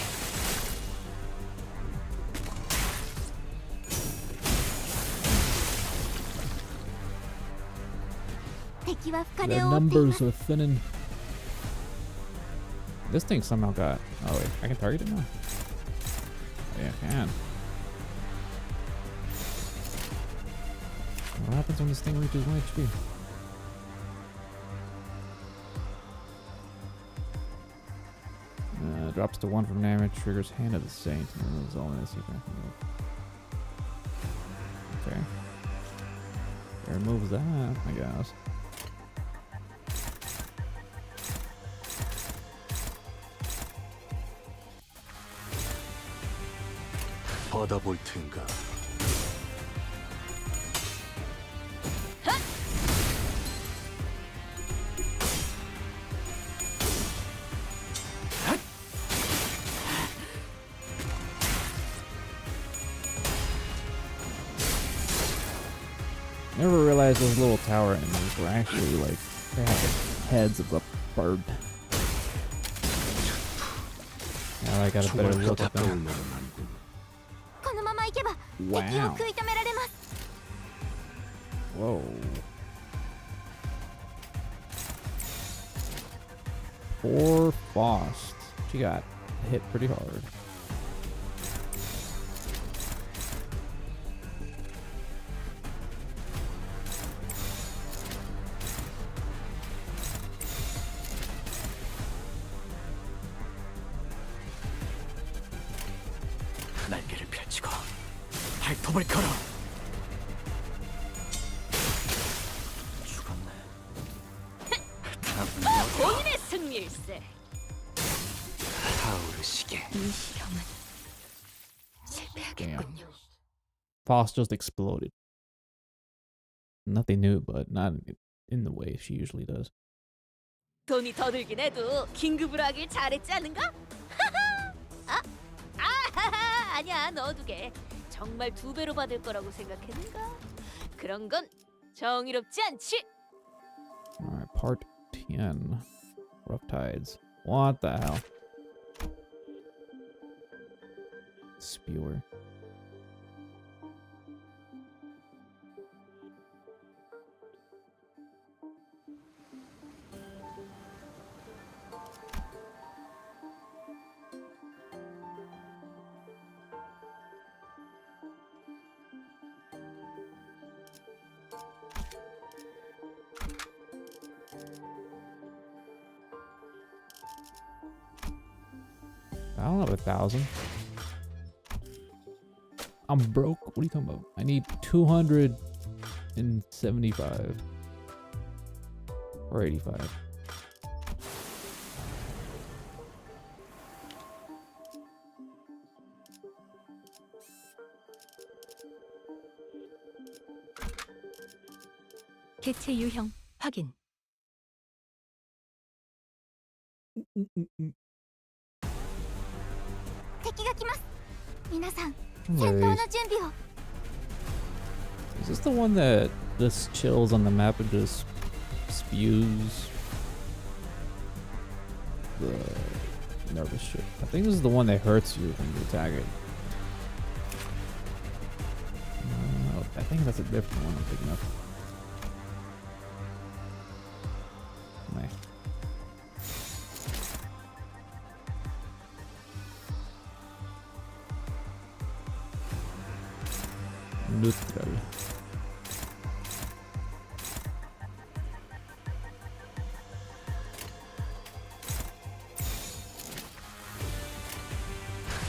The numbers are thinning. This thing somehow got. Oh wait, I can target it now. Oh, yeah, I can. What happens when this thing reaches 1 HP? Drops to 1 from damage, triggers Hand of the Saint, and removes all this. Okay. It removes that, I guess. 받아볼 텐가. Never realized those little tower enemies were actually like they had the heads of a bird. Now I got a better look at them. このまま行けば敵を Wow. 食い止められます。 Whoa. 4 Faust. She got hit pretty hard. 날개를 펼치고 발톱을 걸어. 죽었네. 본인의 승리일세. 타오르시게. 이 실험은 실패하겠군요. Faust just exploded. Nothing new, but not in the way she usually does. 돈이 더 들긴 해도 긴급으로 하길 잘했지 않은가? 아, 아니야, 넣어두게. 정말 2배로 받을 거라고 생각했는가? 그런 건 정의롭지 않지. Alright, part 10. Rough Tides. What the hell? Spewer. I don't have 1,000. I'm broke. What are you talking about? I need 275 or 85. 개체 유형 확인. 敵が来ます。皆さん、 There 戦 he 闘の is. 準備を。 Is this the one that just chills on the map and just spews the nervous shit? I think this is the one that hurts you when you attack it. No, I think that's a different one I'm picking up. Meh. Neutral.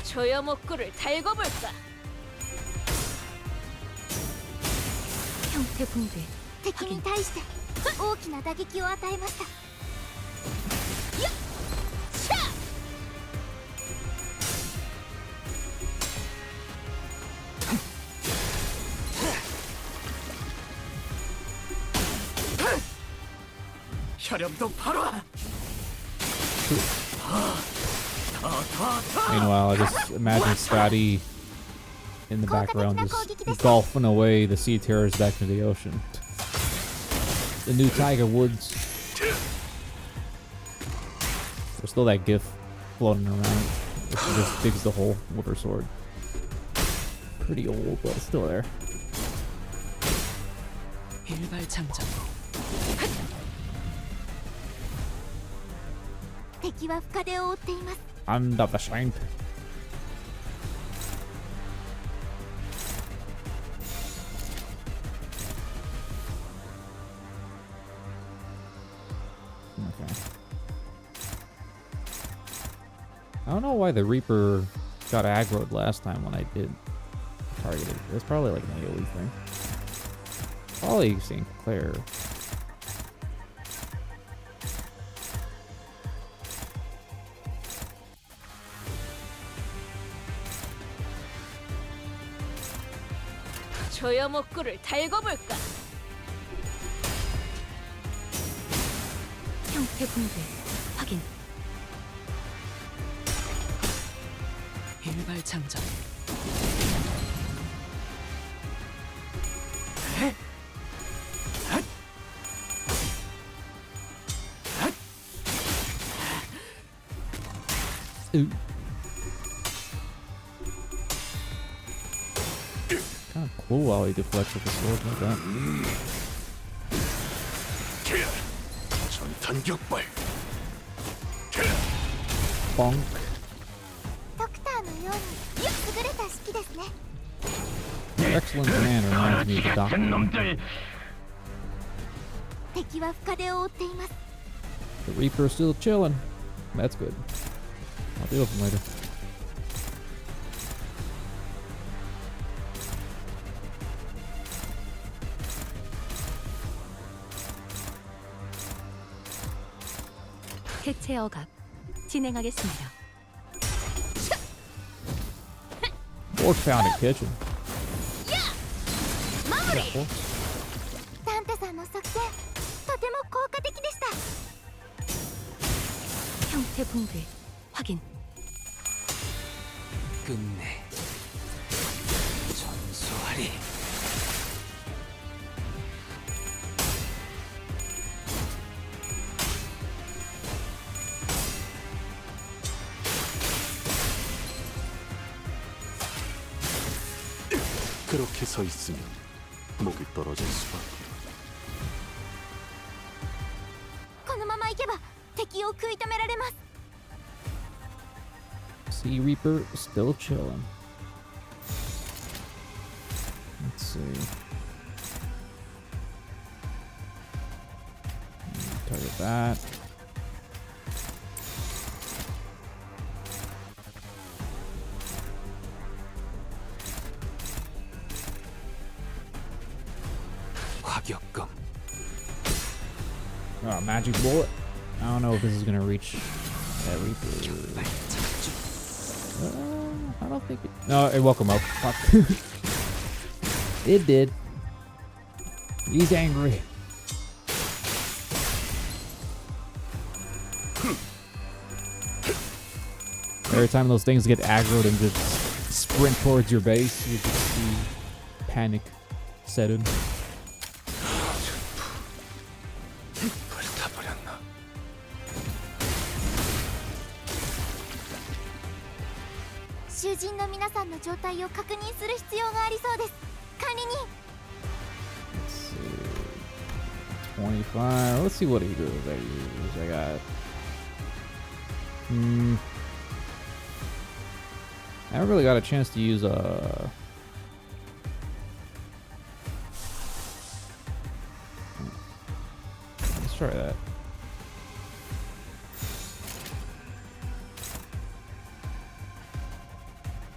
조여목구를 달궈 볼까? 형태 붕괴. 敵に対して大きな打撃を与えました。 혈염도 바로. Meanwhile, I just imagine Scotty in the background just golfing away the sea terrors back into the ocean. The new Tiger Woods. There's still that gif floating around. She just digs the hole with her sword. Pretty old, but it's still there. 일발 장전. 敵は深手を負っています。 Under the saint. Okay. I don't know why the Reaper got aggroed last time when I did target it. It's probably like an AoE thing. Probably St. Clair. 조여목구를 달궈 볼까? 형태 붕괴. 확인. 일발 장전. Ooh. Kind of cool while he deflects with the sword like that. 전탄 격발. Bonk. ドクターのように優れた式ですね。 Excellent command reminds me of the 間違ってん doctor. 飲んで敵は深手を負っています。 The Reaper is still chilling. That's good. I'll deal with him later. 개체 억압. 진행하겠습니다. Fork found a kitchen. サンタさんの作戦、とても効果的でした。 형태 붕괴. 확인. 끝내. 빨리. 그렇게 서 있으면 목이 떨어질 수밖에. このまま行けば敵を食い止められます。 Sea Reaper still chilling. Let's see. Target that. 화격검. Oh, magic bullet. I don't know if this is gonna reach that Reaper. I don't think it. No, it woke him up. Fuck. It did. He's angry. Every time those things get aggroed and just sprint towards your base, you just see panic set in. 불타버렸나? 囚人の皆さんの状態を確認する必要がありそうです。管理人。 Let's see. 25. Let's see what he does. I got. I haven't really got a chance to use Let's try that.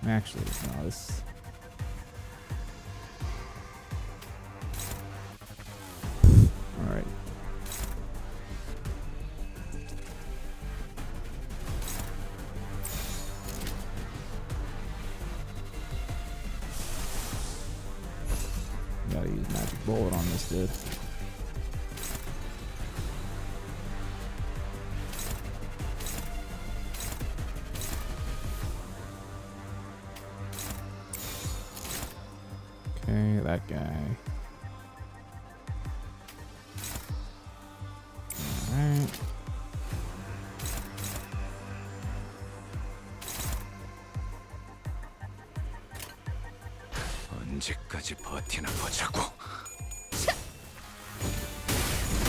Actually, no, this. Alright. Gotta use magic bullet on this dude. Okay, that guy. Alright. 언제까지 버티나 보자고.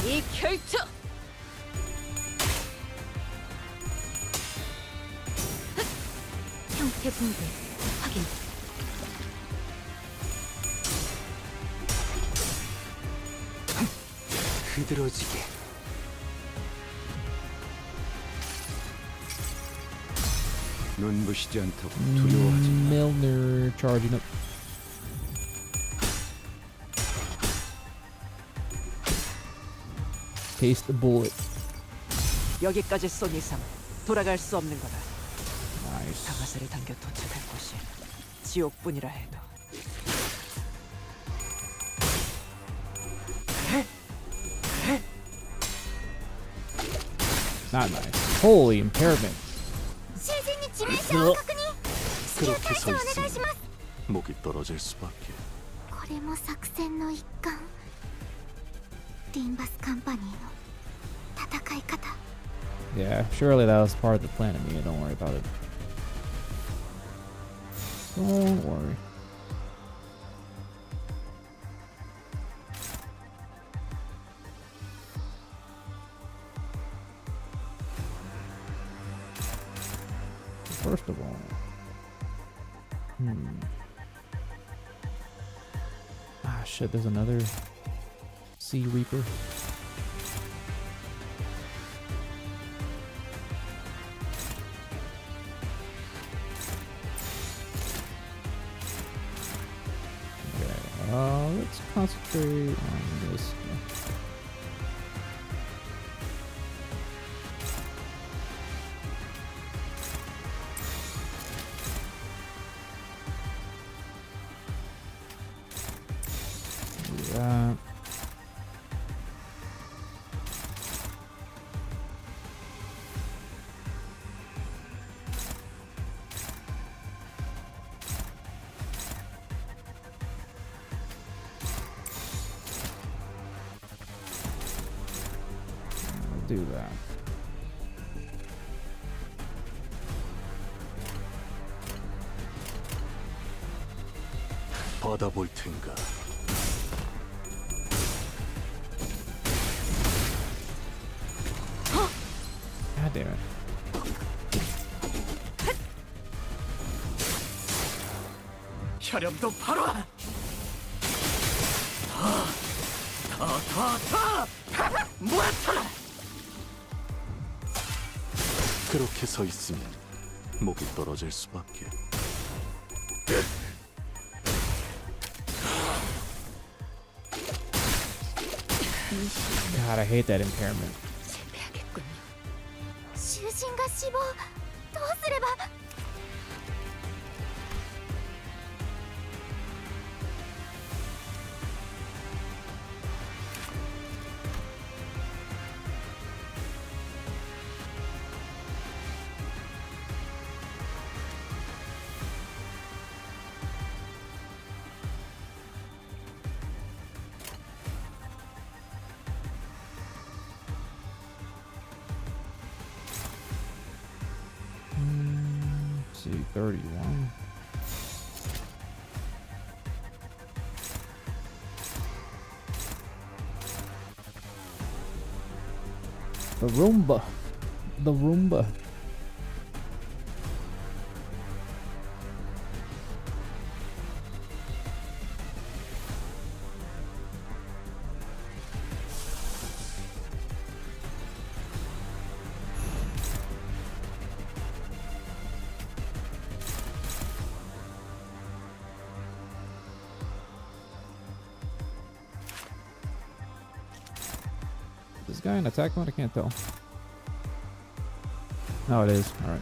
이 결투 형태 붕괴 확인. 흐드러지게. 눈부시지 않다고 두려워하지 마. Milner charging up. Taste the bullet. 여기까지 쏜 이상 돌아갈 수 없는 거다. Nice. 가마살이 당겨 도착할 곳이 지옥뿐이라 해도. Not nice. Holy impairment. 囚人に致命傷を確認。至急 그렇게 対処 서 お願いします。 있으면 목이 떨어질 수밖에. これも作戦の一環。リンバスカンパニーの戦い方。 Yeah, surely that was part of the plan of me. Don't worry about it. Don't worry. First of all, ah shit, there's another Sea Reaper. Okay, let's concentrate on this. Do that. do that. 받아볼 텐가. God damn it. 혈염도 바로. 모아쳐라. 그렇게 서 있으면 목이 떨어질 수밖에. God, I hate that impairment. 실패하겠군요. 囚人が死亡。どうすれば。 See, 31. The Roomba. The Roomba. Is this guy in attack mode? I can't tell. No, it is. Alright.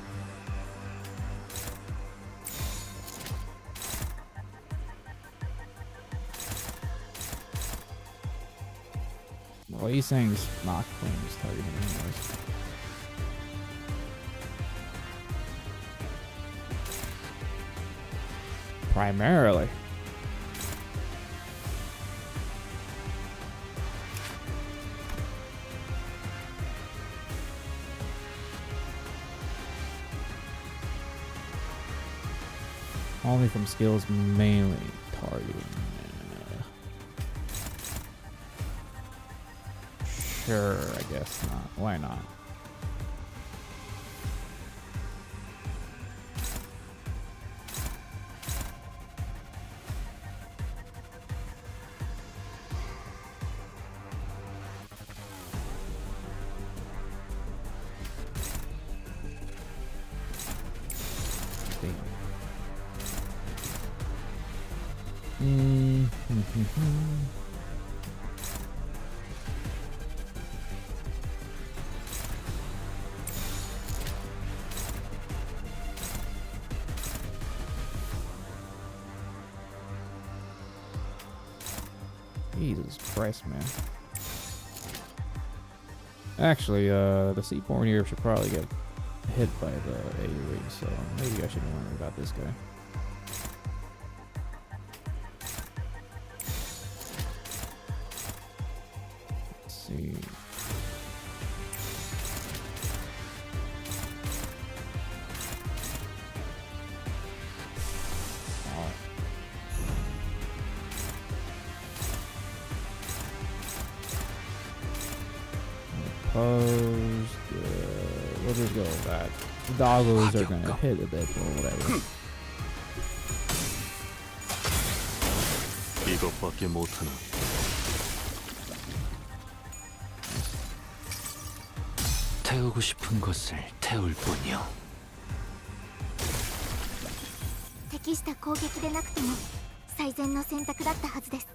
Well, he's saying he's not playing his target anyways. Primarily. Only from skills mainly targeting. Sure, I guess not. Why not? Jesus Christ, man. Actually, the Seaborn here should probably get hit by the AoE, so maybe I shouldn't worry about this guy. Let's see. Opposed. We'll just go with that. The doggos are gonna hit a bit or whatever. 이것밖에 못하나. 태우고 싶은 것을 태울 뿐이요. 適した攻撃でなくても最善の選択だったはずです。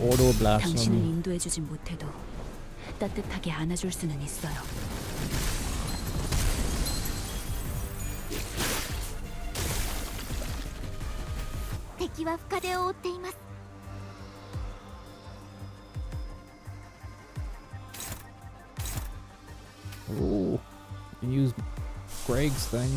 Auto blast 당신을 on me. 인도해주진 못해도 따뜻하게 안아줄 수는 있어요.敵は深手を負っています。 I Ooh. And use Greg's thing.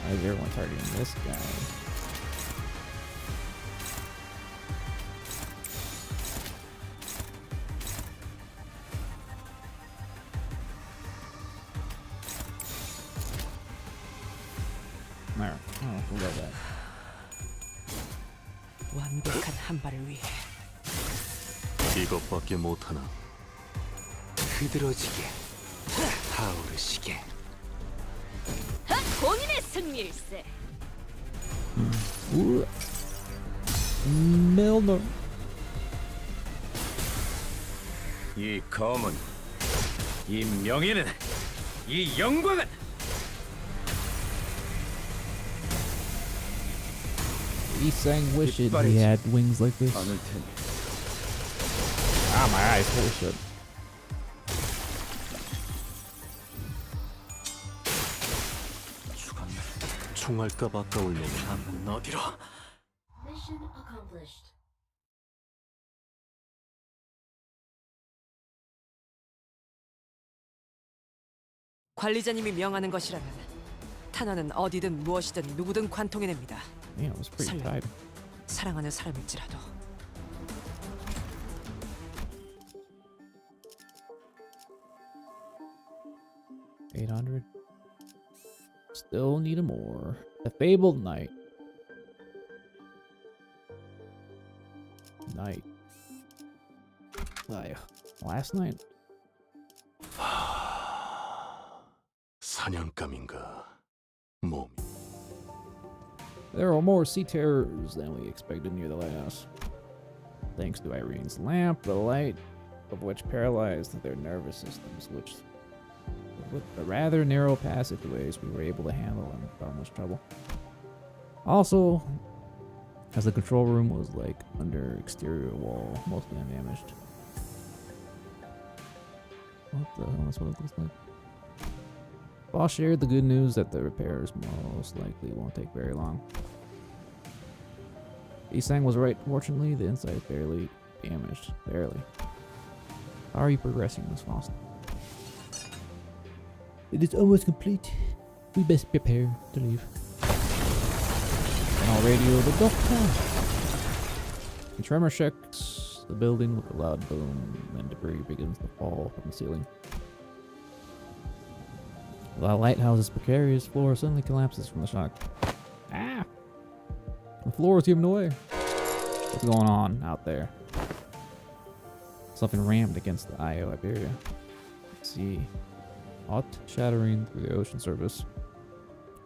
Why is everyone targeting this guy? Alright, oh, we'll go that. 완벽한 한 발을 위해 이것밖에 못하나. 흐드러지게, 타오르시게. 본인의 승리일세. Ooh. Milner. 이 검은, 이 명예는, 이 영광은 He sang wish it he had wings like this. 않을 테니. Ah, my eyes, holy shit. 총알값 아까울 놈은 남은 어디로? 관리자님이 명하는 것이라면 탄원은 어디든 무엇이든 누구든 관통해냅니다. Damn, it was pretty 설령 tight. 사랑하는 사람일지라도. $800. Still need more. The Fabled Knight. Night. Last night. 사냥감인가 몸이. There are more sea terrors than we expected near the lighthouse. Thanks to Irene's lamp, the light of which paralyzed their nervous systems, which, with the rather narrow passageways, we were able to handle them without much trouble. Also, as the control room was like under exterior wall, mostly undamaged. What the hell? That's what it looks like. Boss shared the good news that the repairs most likely won't take very long. Isang was right. Fortunately, the inside is barely damaged. Barely. How are you progressing, Miss Faust? It is almost complete. We best prepare to leave. And I'll radio the doctor. The tremor shakes the building with a loud boom, and debris begins to fall from the ceiling. The lighthouse's precarious floor suddenly collapses from the shock. Ah! The floor is giving away. What's going on out there? Something rammed against the Io Iberia. Let's see. Hot shattering through the ocean surface.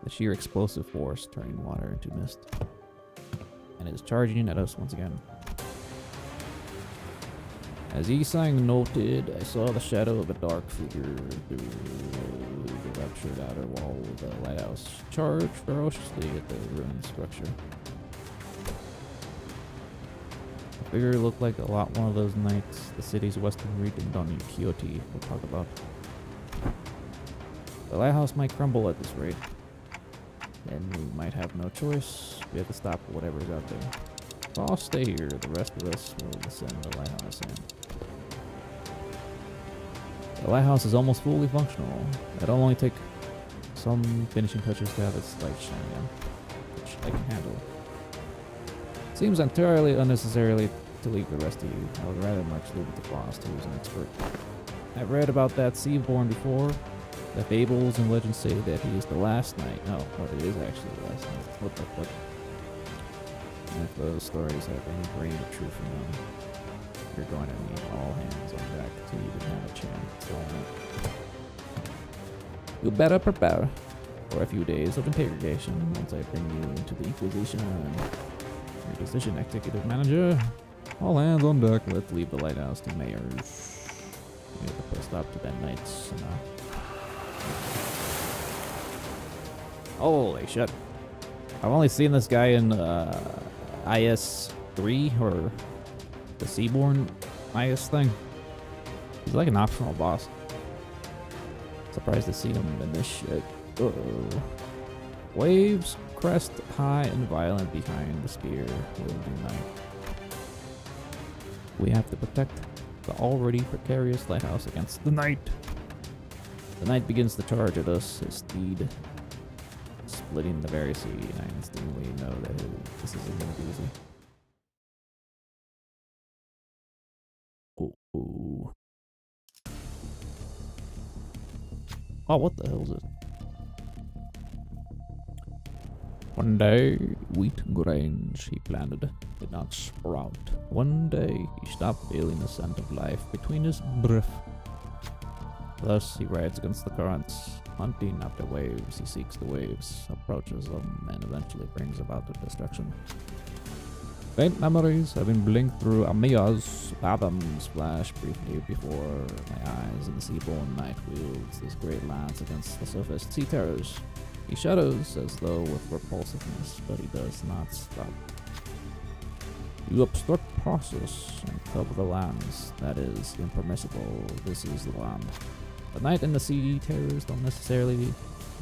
The sheer explosive force turning water into mist. And it is charging at us once again. As Isang noted, I saw the shadow of a dark figure through the ruptured outer wall of the lighthouse charge ferociously at the ruined structure. The figure looked like a lot one of those knights the city's western region Don Quixote will talk about. The lighthouse might crumble at this rate, and we might have no choice. We have to stop whatever's out there. So I'll stay here. The rest of us will descend the lighthouse in. The lighthouse is almost fully functional. It'll only take some finishing touches to have its light shine again, which I can handle. Seems entirely unnecessarily to leave the rest of you. I would rather much leave it to Frost, who is an expert. I've read about that Seaborn before. The fables and legends say that he is the last knight. No, but it is actually the last knight. What the fuck? And if those stories have any grain of truth in them, you're going to need all hands on deck to even have a chance. You better prepare for a few days of interrogation once I bring you into the Inquisition. Inquisition Executive Manager. All hands on deck. Let's leave the lighthouse to mayors. We have to put a stop to that night's Holy shit. I've only seen this guy in IS-3 or the Seaborn IS thing. He's like an optional boss. Surprised to see him in this shit. Uh-oh. Waves crest high and violent behind the spear wielding knight. We have to protect the already precarious lighthouse against the knight. The knight begins to charge at us, his steed splitting the very sea, and I instantly know that this isn't gonna be easy. Ooh. Oh, what the hell is it? One day, wheat grains he planted did not sprout. One day, he stopped feeling the scent of life between his breath. Thus, he rides against the currents, hunting after waves. He seeks the waves, approaches them, and eventually brings about their destruction. Faint memories have been blinked through Amiya's fathoms flash briefly before my eyes, and the seaborn knight wields this great lance against the surfaced sea terrors. He shudders as though with repulsiveness, but he does not stop. You obstruct process and cover the lands. That is impermissible. This is the land. The knight and the sea terrors don't necessarily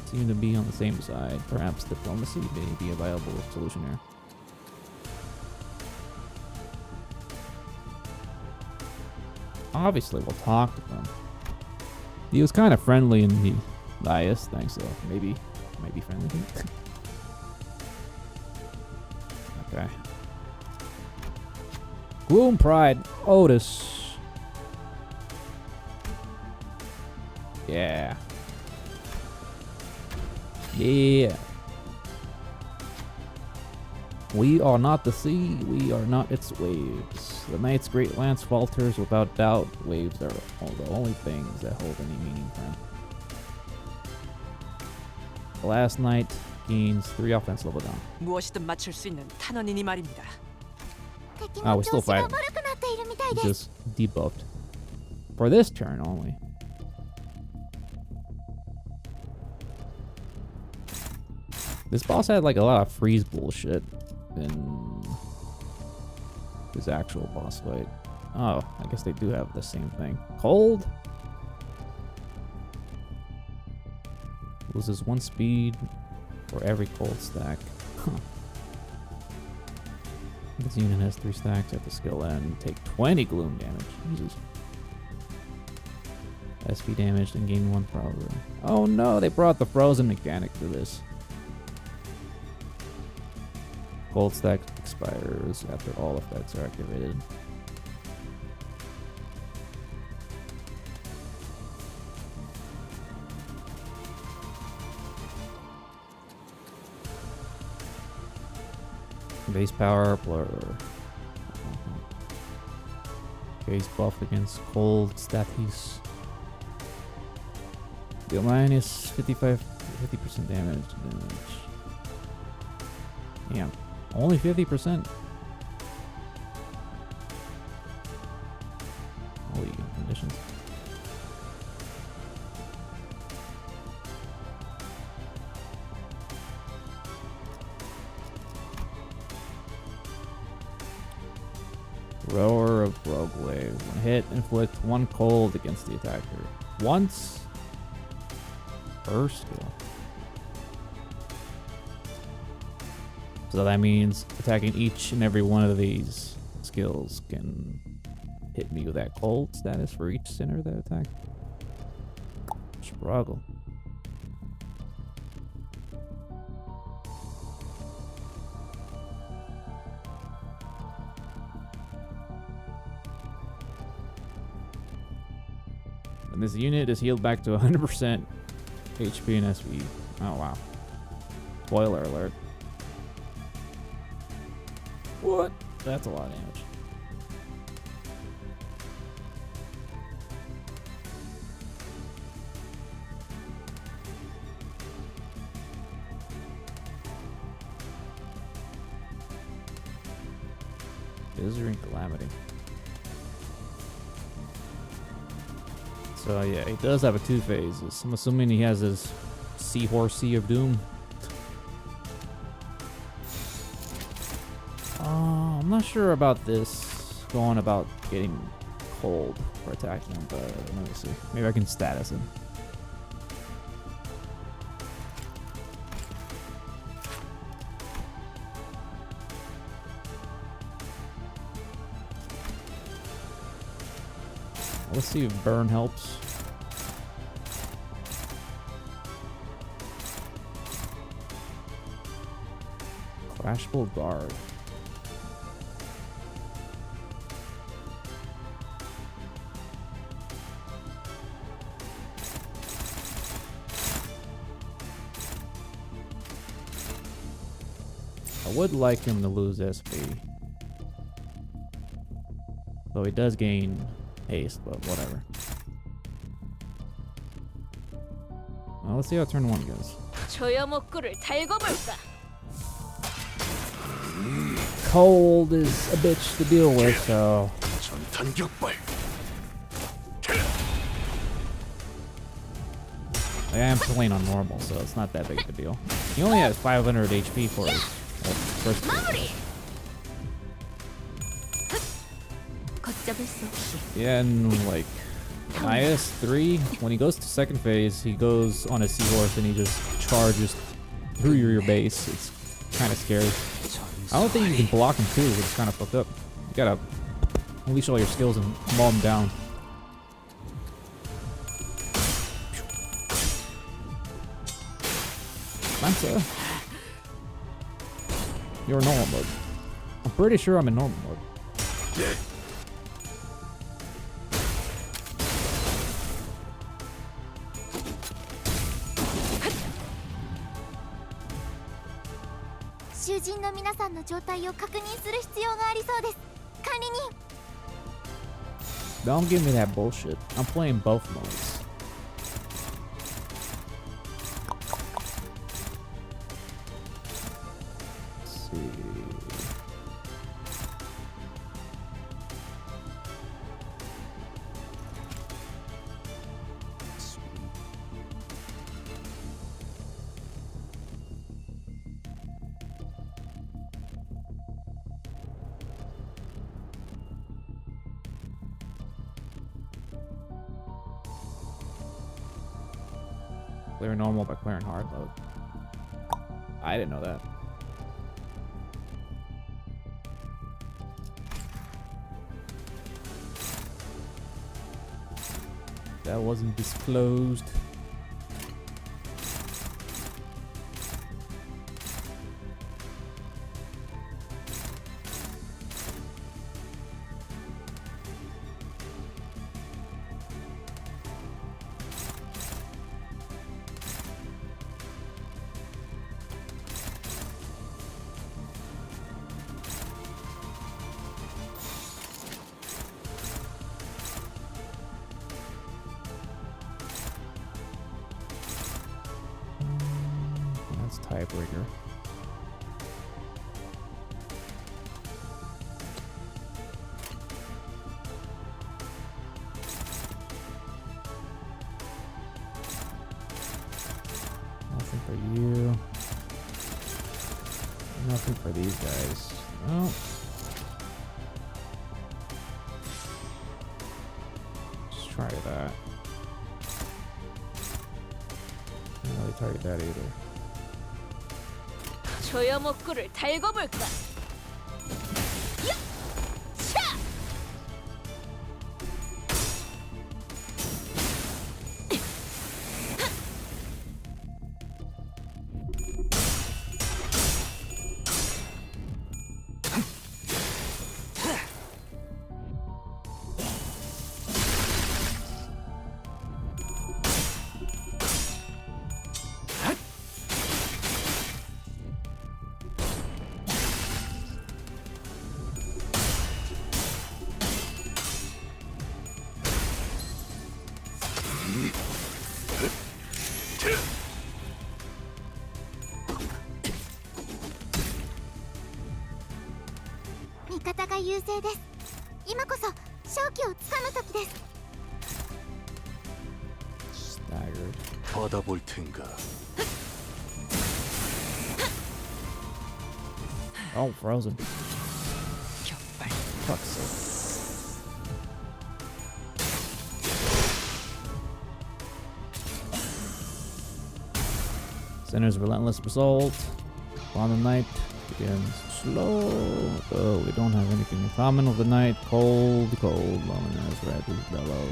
seem to be on the same side. Perhaps diplomacy may be a viable solution here. Obviously, we'll talk to them. He was kind of friendly in the IS thing, so maybe might be friendly. Okay. Gloom Pride, Otis. Yeah. Yeah. We are not the sea, we are not its waves. The knight's great lance falters without doubt. Waves are the only things that hold any meaning for him. The last knight gains 3 offense level down. 무엇이든 맞출 수 있는 탄원이니 말입니다. Oh, we're still fighting. Just debuffed. For this turn only. This boss had like a lot of freeze bullshit in his actual boss fight. Oh, I guess they do have the same thing. Cold? Loses 1 speed for every cold stack. Huh. This unit has 3 stacks at the skill end. Take 20 gloom damage. Jesus. SP damaged and gain 1 probably. Oh no, they brought the frozen mechanic to this. Cold stack expires after all effects are activated. Base power, blur. Base buff against cold status. Deal minus 50% damage. Damn. Only 50%. Holy conditions. Roar of Rogue Wave. When hit, inflict 1 cold against the attacker. Once per skill. So that means attacking each and every one of these skills can hit me with that cold status for each center that attack. Struggle. And this unit is healed back to 100% HP and SV. Oh wow. Spoiler alert. What? That's a lot of damage. Blizzard Calamity. So yeah, he does have a 2 phases. I'm assuming he has his Seahorsey of Doom. I'm not sure about this going about getting cold for attacking him, but let me see. Maybe I can status him. Let's see if burn helps. Flashball guard. I would like him to lose SP. Though he does gain haste, but whatever. Well, let's see how turn 1 goes. 조여목구를 달궈볼까? Cold is a bitch to deal with, so 전탄 격발. I am playing on normal, so it's not that big of a deal. He only has 500 HP for his first phase. 걷잡을 수 없이. Yeah, and like in IS-3, when he goes to second phase, he goes on a seahorse and he just charges through your base. It's kind of scary. I don't think you can block him too, which is kind of fucked up. You gotta unleash all your skills and maul him down. Mansa, you're in normal mode. I'm pretty sure I'm in normal mode. Don't give me that bullshit. I'm playing both modes. Let's see. Clear normal by clearing hard mode. I didn't know that. That wasn't disclosed. Tiebreaker. Nothing for you. Nothing for these guys. Well, let's try that. Can't really target that either. 조여목구를 달궈볼까? 야! 차! weird. 받아볼 텐가. Oh, frozen. 격발. Fuck's sake. Sinner's relentless assault on the knight begins slow. Oh, we don't have anything in common with the knight. Cold, loneliness, red is bellow.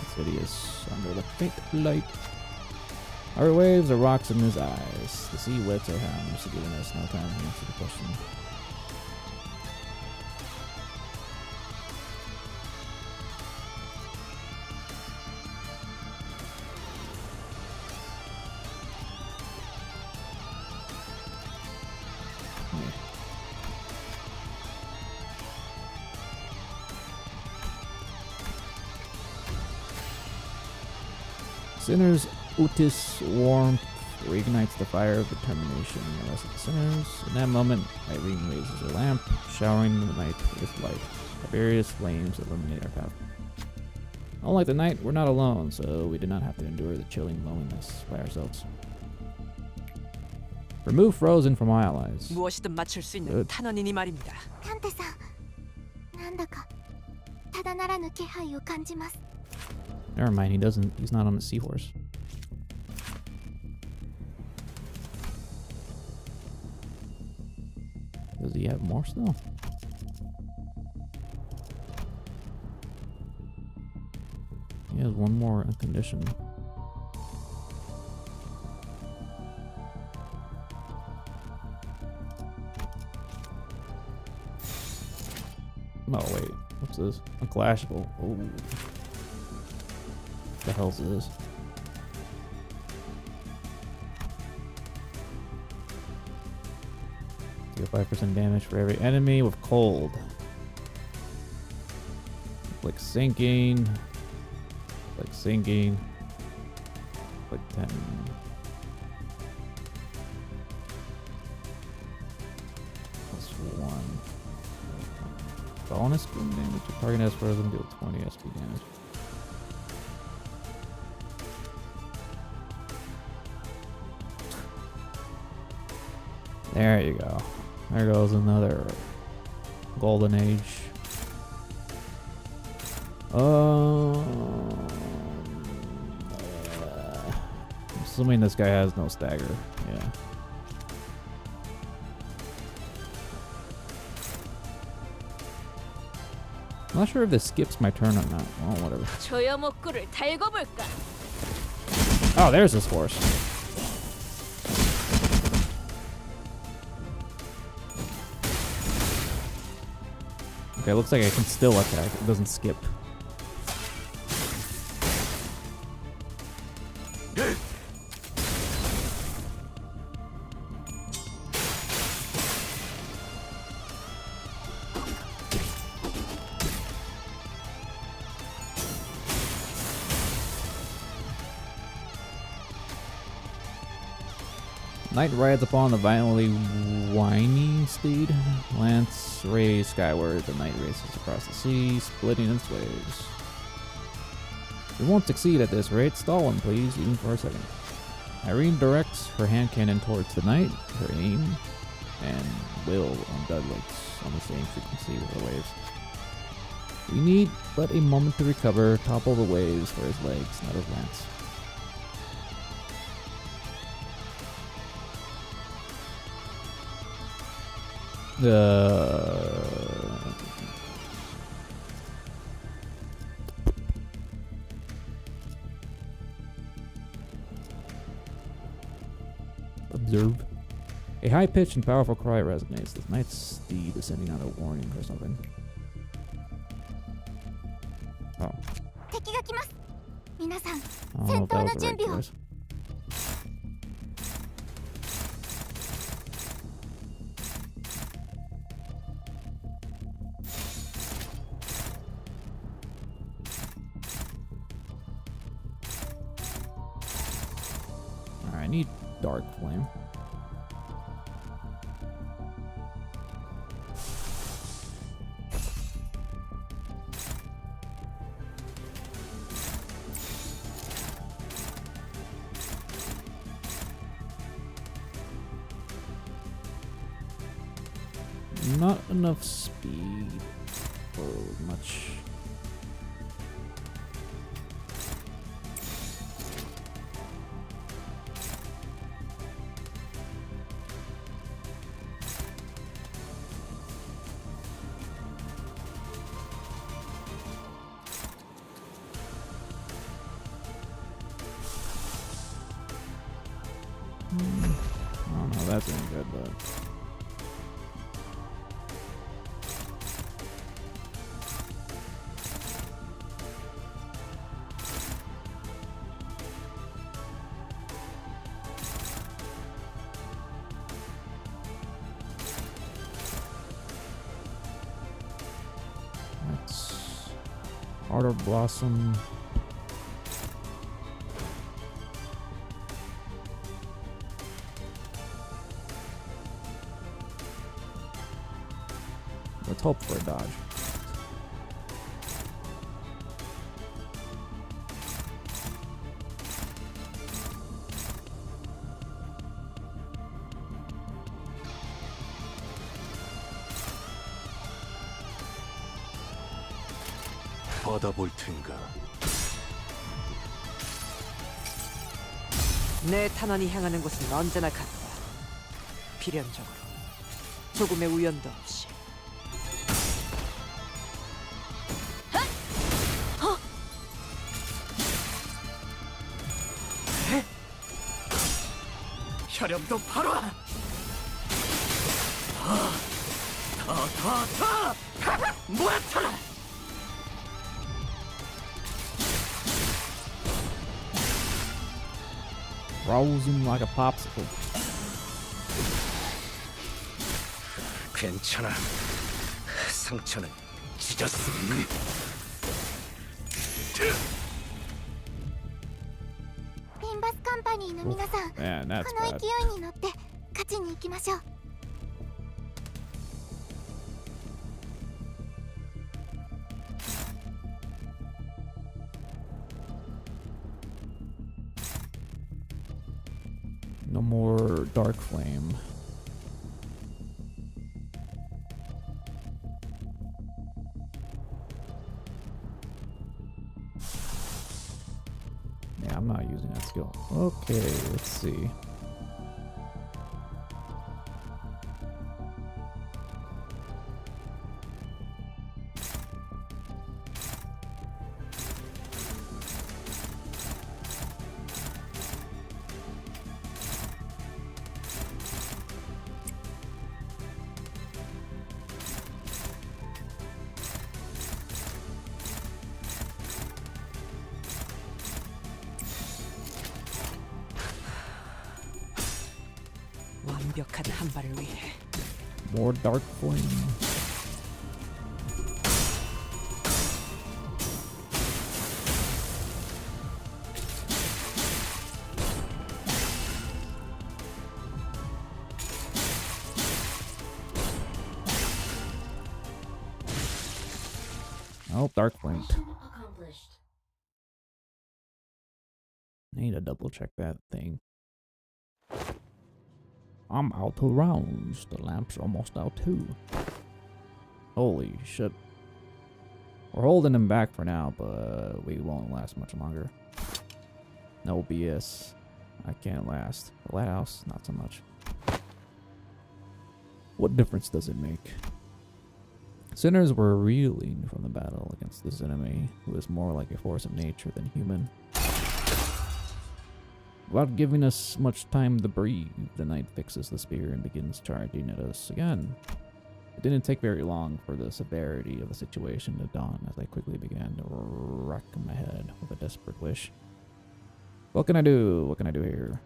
Insidious under the faint light. Our waves are rocks in his eyes. The sea wets our hands, giving us no time to answer the question. Sinner's Utis warmth reignites the fire of determination in the rest of the sinners. In that moment, Irene raises her lamp, showering the night with light. The various flames illuminate our path. Unlike the night, we're not alone, so we did not have to endure the chilling loneliness by ourselves. Remove Frozen from our allies. 무엇이든 맞출 수 있는 Good. 탄원이니 말입니다. カンテさん、なんだかただならぬ気配を感じます。 Never mind, he's not on a seahorse. Does he have more still? He has one more condition. Oh wait, what's this? Unclashable. Ooh. What the hell's this? Deal 5% damage for every enemy with cold. Like sinking. Like sinking. Like 10. Plus 1. Bonus boom damage. The target has frozen, deal 20 SP damage. There you go. There goes another golden age. I'm assuming this guy has no stagger. Yeah. I'm not sure if this skips my turn or not. Oh, whatever. 조여목구를 달고 볼까? Oh, there's this horse. Okay, looks like I can still attack. It doesn't skip. Knight rides upon the violently whiny steed. Lance raised skyward. The knight races across the sea, splitting its waves. We won't succeed at this rate. Stall one, please, even for a second. Irene directs her hand cannon towards the knight. Her aim and will on Dudley's on the same frequency with the waves. We need but a moment to recover. Topple the waves for his legs, not his lance. Observe. A high-pitched and powerful cry resonates. The knight's steed is sending out a warning or something. Oh. 敵が来ます。皆さん、 I don't know if that was the right 戦闘の準備を。 choice. I need Dark Flame. not enough speed for much. I don't know, that's any good, but that's Ardor Blossom. Let's hope for a dodge. 받아볼 텐가. 내 탄환이 향하는 곳은 언제나 같다. 필연적으로 조금의 우연도 없이. 혈염도 바로 와! 더! 모아쳐라! Frozen like a popsicle. 괜찮아. 상처는 찢었어. Limbusカンパニーの皆さん、 Man, こ that's の bad. 勢いに乗って勝ちに行きましょう。No more Dark Flame. Yeah, I'm not using that skill. Okay, let's see. 완벽한 한 발을 위해. More Dark Flame. Oh, Dark Flame. I need to double check that thing. I'm out of rounds. The lamp's almost out too. Holy shit. We're holding him back for now, but we won't last much longer. No BS. I can't last. The lighthouse, not so much. What difference does it make? Sinners were reeling from the battle against this enemy, who is more like a force of nature than human. Without giving us much time to breathe, the knight fixes the spear and begins charging at us again. It didn't take very long for the severity of the situation to dawn as I quickly began to rack my head with a desperate wish. What can I do? What can I do here?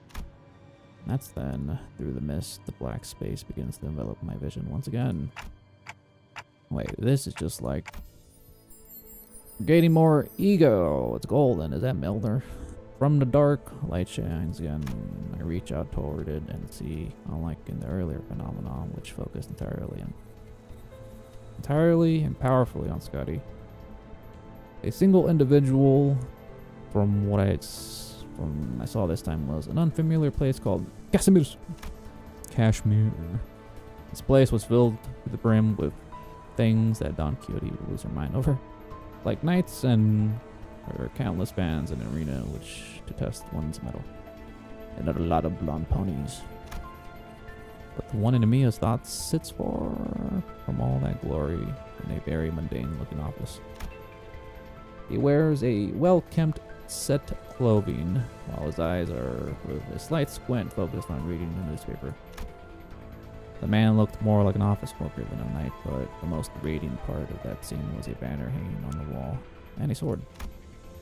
That's then, through the mist, the black space begins to envelop my vision once again. Wait, this is just like... gaining more ego. It's golden. Is that Milner? From the dark, light shines again. I reach out toward it and see, unlike in the earlier phenomenon, which focused entirely and powerfully on Scotty. A single individual, from what I saw this time, was an unfamiliar place called Kashmir. This place was filled to the brim with things that Don Quixote would lose her mind over, like knights and her countless fans in an arena which to test one's mettle, and a lot of blonde ponies. But the one in Emiya's thoughts sits far from all that glory in a very mundane-looking office. He wears a well-kempt set clothing, while his eyes are with a slight squint focused on reading the newspaper. The man looked more like an office worker than a knight, but the most radiant part of that scene was a banner hanging on the wall, and a sword.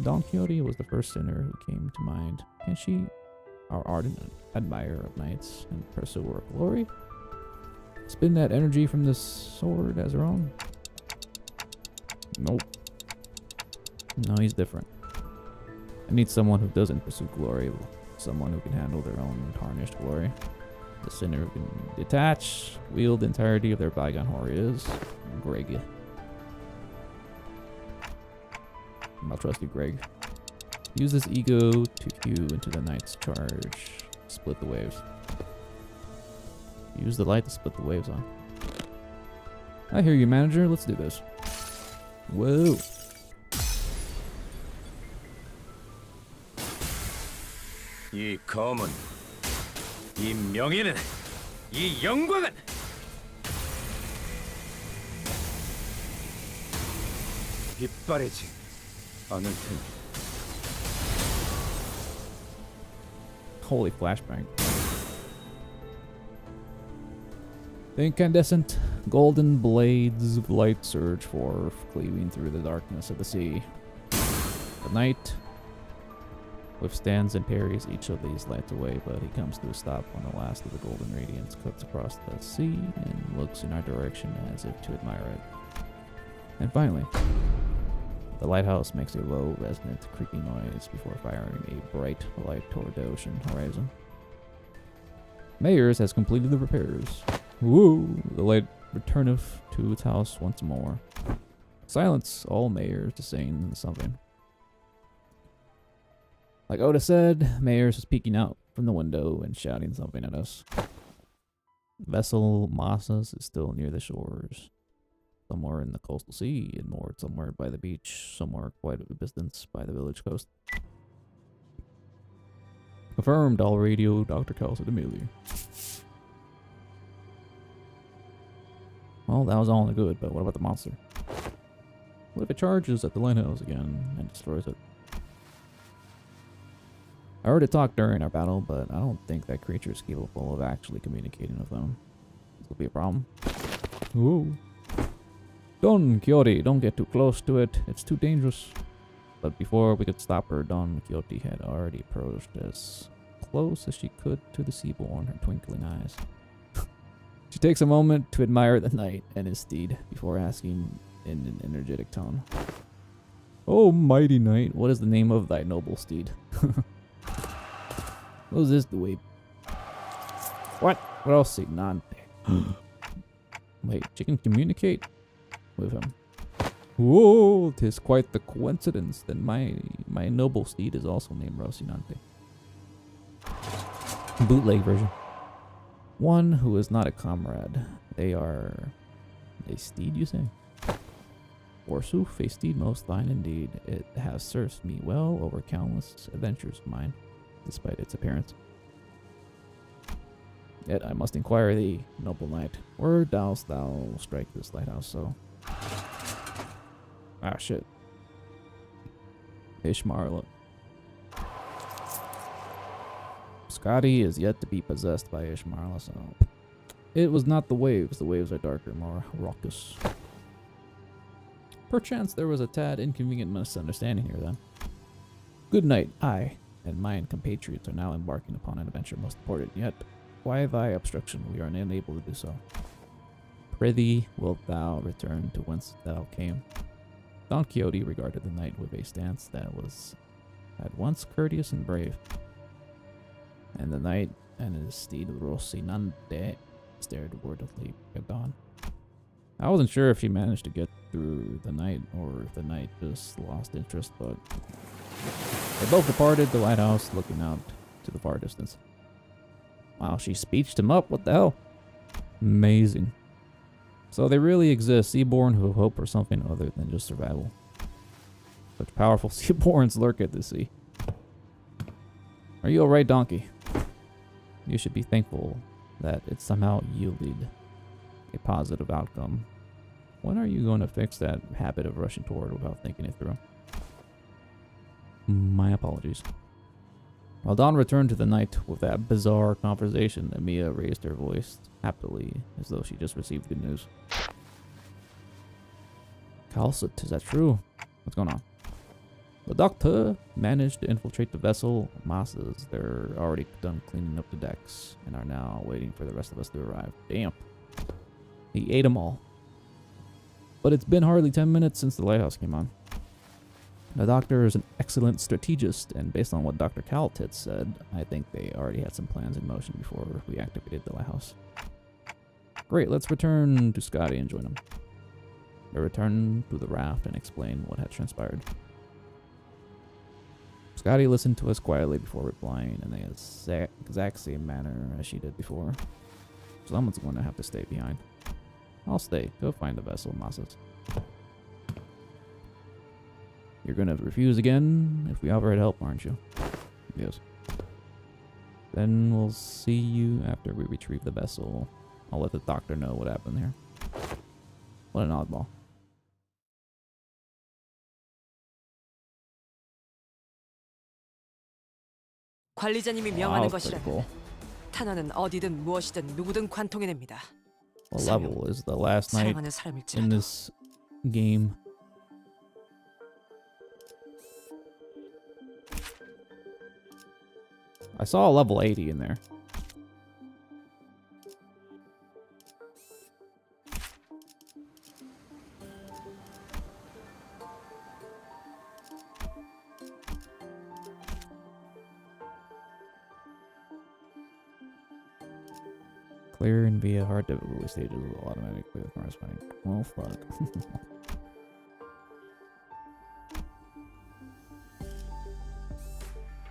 Don Quixote was the first sinner who came to mind. Can she, our ardent admirer of knights and pursuer of glory, spin that energy from this sword as her own? Nope. No, he's different. I need someone who doesn't pursue glory, someone who can handle their own tarnished glory. The sinner who can detach, wield the entirety of their bygone glory is Greg. I'll trust you, Greg. Use this ego to cue into the knight's charge. Split the waves. Use the light to split the waves on. I hear you, manager. Let's do this. Whoa. 이 검은, 이 명예는, 이 영광은 빛바래지 않을 테니. Holy flashbang. The incandescent golden blades of light surge forth, cleaving through the darkness of the sea. The knight withstands and parries each of these lights away, but he comes to a stop when the last of the golden radiance cuts across the sea and looks in our direction as if to admire it. And finally, the lighthouse makes a low, resonant, creaky noise before firing a bright light toward the ocean horizon. Mayers has completed the repairs. Woo! The light returneth to its house once more. Silence all Mayers to saying something. Like Oda said, Mayers was peeking out from the window and shouting something at us. Vessel Massas is still near the shores. Somewhere in the coastal sea, and moored somewhere by the beach, somewhere quite a distance by the village coast. Confirmed, all radio, Dr. Cal said immediately. Well, that was all in the good, but what about the monster? What if it charges at the lighthouse again and destroys it? I heard it talk during our battle, but I don't think that creature is capable of actually communicating with them. This will be a problem. Ooh. Don Quixote, don't get too close to it. It's too dangerous. But before we could stop her, Don Quixote had already approached as close as she could to the seabourn, her twinkling eyes. She takes a moment to admire the knight and his steed before asking in an energetic tone, "Oh, mighty knight, what is the name of thy noble steed?" What is this, the way? What? Rocinante. Wait, she can communicate with him. Whoa, 'tis quite the coincidence that my noble steed is also named Rocinante. Bootleg version. One who is not a comrade. They are a steed, you say? Forsooth, a steed most fine indeed. It has served me well over countless adventures of mine, despite its appearance. Yet I must inquire thee, noble knight, where dost thou strike this lighthouse so? Ah, shit. Ishmael. Scotty is yet to be possessed by Ishmael, so... It was not the waves are darker, more raucous. Perchance there was a tad inconvenient misunderstanding here then. Good night, I and mine compatriots are now embarking upon an adventure most important, yet why thy obstruction? We are unable to do so. Prithee, wilt thou return to whence thou came? Don Quixote regarded the knight with a stance that was at once courteous and brave. And the knight and his steed Rocinante stared wordlessly at Don. I wasn't sure if he managed to get through the night or if the knight just lost interest, but they both departed the lighthouse, looking out to the far distance. Wow, she speeched him up. What the hell? Amazing. So they really exist, Seaborn who hope for something other than just survival. Such powerful Seaborns lurk at the sea. Are you alright, Donkey? You should be thankful that it somehow yielded a positive outcome. When are you going to fix that habit of rushing toward without thinking it through? My apologies. While Dawn returned to the night with that bizarre conversation, Emiya raised her voice happily, as though she just received good news. Calcit, is that true? What's going on? The doctor managed to infiltrate the vessel masses. They're already done cleaning up the decks and are now waiting for the rest of us to arrive. Damn. He ate them all. But it's been hardly 10 minutes since the lighthouse came on. The doctor is an excellent strategist, and based on what Dr. Calcit said, I think they already had some plans in motion before we activated the lighthouse. Great, let's return to Scotty and join him. They returned to the raft and explained what had transpired. Scotty listened to us quietly before replying in the exact same manner as she did before. Someone's going to have to stay behind. I'll stay. Go find the vessel, Masas. You're going to refuse again if we offer help, aren't you? Yes. Then we'll see you after we retrieve the vessel. I'll let the doctor know what happened here. What an oddball. 관리자님이 명하는 것이라면 탄환은 어디든 무엇이든 누구든 관통해냅니다. What level is the last night 사랑하는 사람일지라도. in this game? I saw a level 80 in there. Clear and via hard difficulty stages will automatically the corresponding. Well, fuck.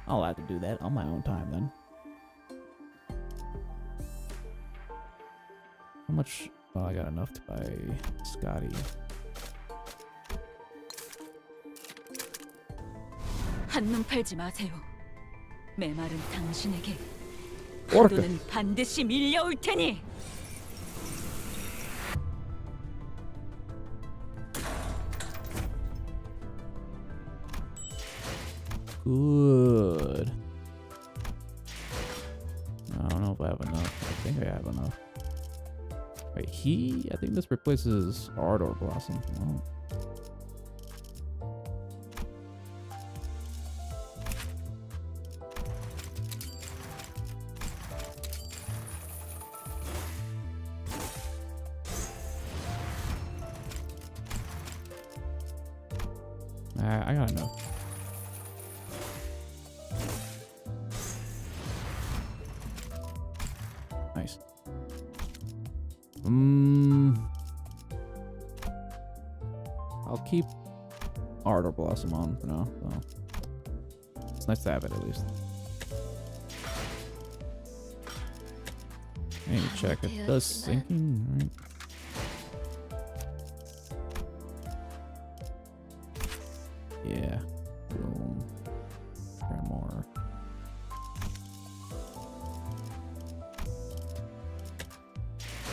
I'll have to do that on my own time then. How much? Oh, I got enough to buy Scotty. 한눈 팔지 마세요. 메마른 당신에게 Orca. 파도는 반드시 밀려올 테니. Good. I don't know if I have enough. I think I have enough. Wait, I think this replaces Ardor Blossom. Oh. I got enough. Nice. I'll keep Ardor Blossom on for now. So it's nice to have it at least. I need to check. It does sinking, right? Yeah. Boom. Try more.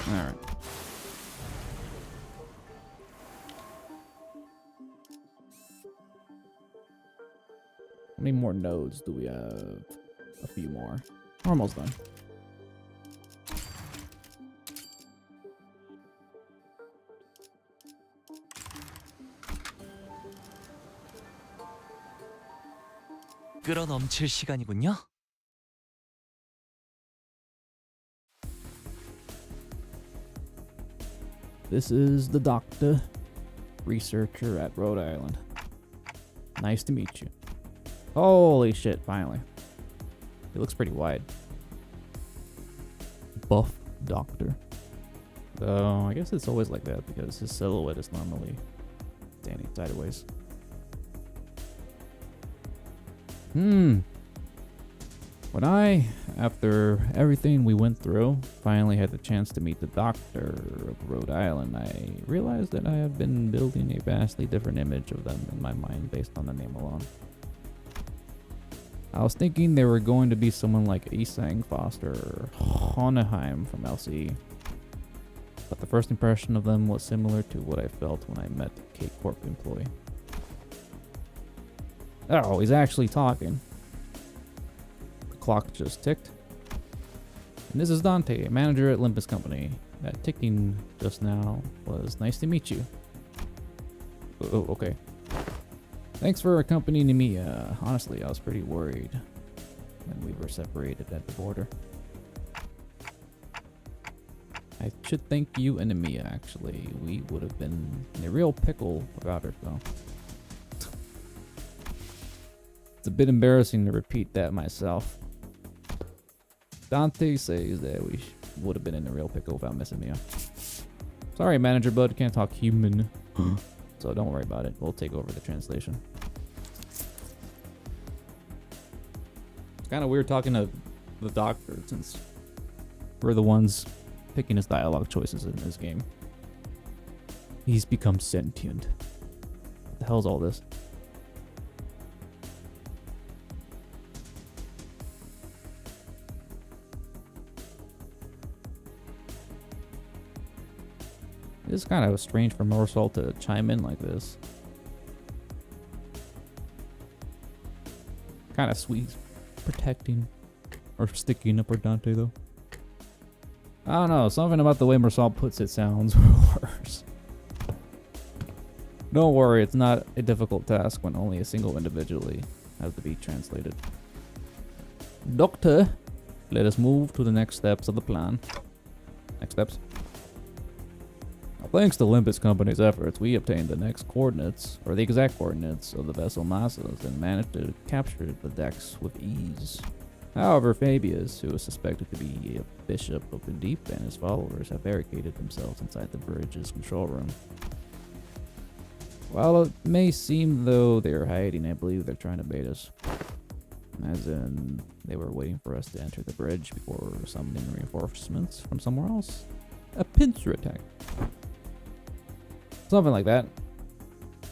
Alright. How many more nodes do we have? A few more. We're almost done. 끌어넘칠 시간이군요. This is the doctor, researcher at Rhode Island. Nice to meet you. Holy shit, finally. He looks pretty wide. Buff doctor. So I guess it's always like that because his silhouette is normally standing sideways. When I, after everything we went through, finally had the chance to meet the doctor of Rhode Island, I realized that I had been building a vastly different image of them in my mind based on the name alone. I was thinking they were going to be someone like Isang Foster or Honeheim from LCE. But the first impression of them was similar to what I felt when I met the K-Corp employee. Oh, he's actually talking. The clock just ticked. And this is Dante, manager at Limbus Company. That ticking just now was nice to meet you. Oh, okay. Thanks for accompanying me. Honestly, I was pretty worried when we were separated at the border. I should thank you and Emiya, actually. We would have been in a real pickle without her, though. It's a bit embarrassing to repeat that myself. Dante says that we would have been in a real pickle without Miss Emiya. Sorry, manager bud, can't talk human. So don't worry about it. We'll take over the translation. It's kind of weird talking to the doctor since we're the ones picking his dialogue choices in this game. He's become sentient. What the hell's all this? It's kind of strange for Morsalt to chime in like this. Kind of sweet. Protecting or sticking up for Dante, though. I don't know. Something about the way Morsalt puts it sounds worse. Don't worry. It's not a difficult task when only a single individually has to be translated. Doctor, let us move to the next steps of the plan. Next steps. Thanks to Limbus Company's efforts, we obtained the next coordinates, or the exact coordinates of the vessel masses, and managed to capture the decks with ease. However, Fabius, who is suspected to be a bishop of the deep, and his followers have barricaded themselves inside the bridge's control room. While it may seem though they are hiding, I believe they're trying to bait us. As in, they were waiting for us to enter the bridge before summoning reinforcements from somewhere else. A pincer attack. Something like that.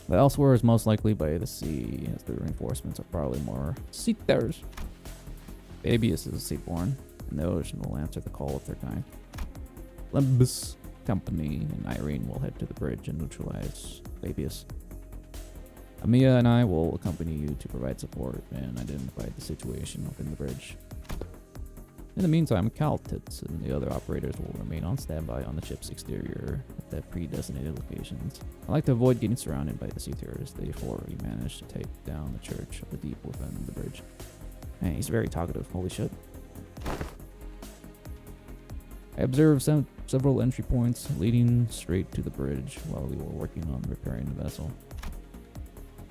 But elsewhere is most likely by the sea, as the reinforcements are probably more seafarers. Fabius is a seaborn, and the ocean will answer the call of their kind. Limbus Company and Irene will head to the bridge and neutralize Fabius. Amiya and I will accompany you to provide support and identify the situation within the bridge. In the meantime, Caltits and the other operators will remain on standby on the ship's exterior at their pre-designated locations. I like to avoid getting surrounded by the seafarers, therefore we managed to take down the Church of the Deep within the bridge. Man, he's very talkative, holy shit. I observed several entry points leading straight to the bridge while we were working on repairing the vessel.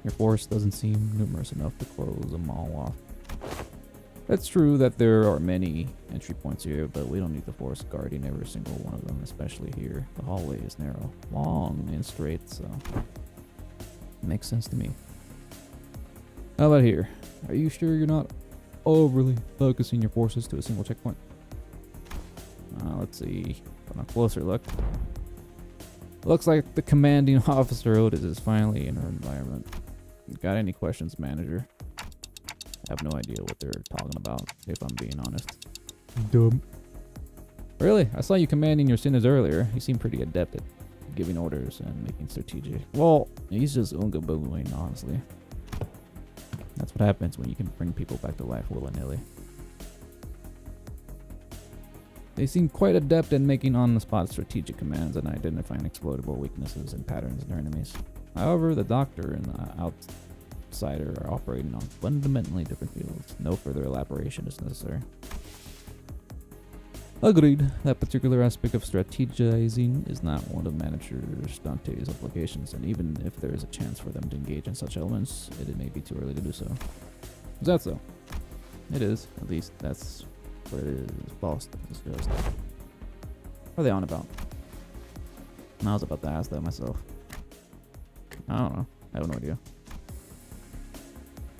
Your force doesn't seem numerous enough to close them all off. It's true that there are many entry points here, but we don't need the force guarding every single one of them, especially here. The hallway is narrow, long, and straight, so it makes sense to me. How about here? Are you sure you're not overly focusing your forces to a single checkpoint? Let's see. On a closer look. Looks like the commanding officer Otis is finally in her environment. Got any questions, manager? I have no idea what they're talking about, if I'm being honest. Dumb. Really? I saw you commanding your sinners earlier. You seem pretty adept at giving orders and making strategic. Well, he's just Unga Booing, honestly. That's what happens when you can bring people back to life willy-nilly. They seem quite adept at making on-the-spot strategic commands and identifying exploitable weaknesses and patterns in their enemies. However, the Doctor and the Outsider are operating on fundamentally different fields. No further elaboration is necessary. Agreed. That particular aspect of strategizing is not one of Manager Dante's applications, and even if there is a chance for them to engage in such elements, it may be too early to do so. Is that so? It is. At least that's what it is. Boss discussed. What are they on about? I was about to ask that myself. I don't know. I have no idea.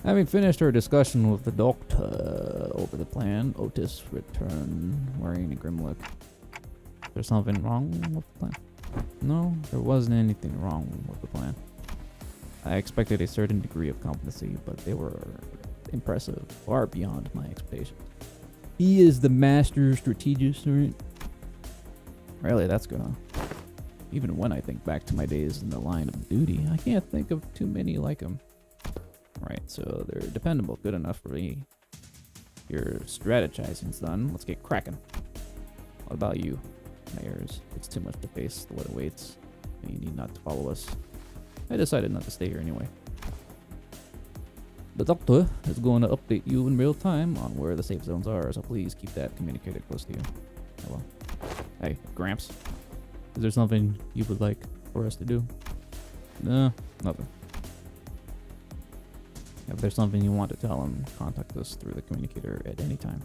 Having finished our discussion with the doctor, over the plan. Otis returned wearing a grim look. There's something wrong with the plan? No, there wasn't anything wrong with the plan. I expected a certain degree of competency, but they were impressive, far beyond my expectations. He is the master strategist, right? Really, that's good, huh? Even when I think back to my days in the line of duty, I can't think of too many like him. Right, so they're dependable, good enough for me. Your strategizing's done. Let's get cracking. What about you, Mayors? It's too much to face what awaits. You need not to follow us. I decided not to stay here anyway. The doctor is going to update you in real time on where the safe zones are, so please keep that communicated close to you. Hello. Hey, Gramps. Is there something you would like for us to do? No, nothing. If there's something you want to tell him, contact us through the communicator at any time.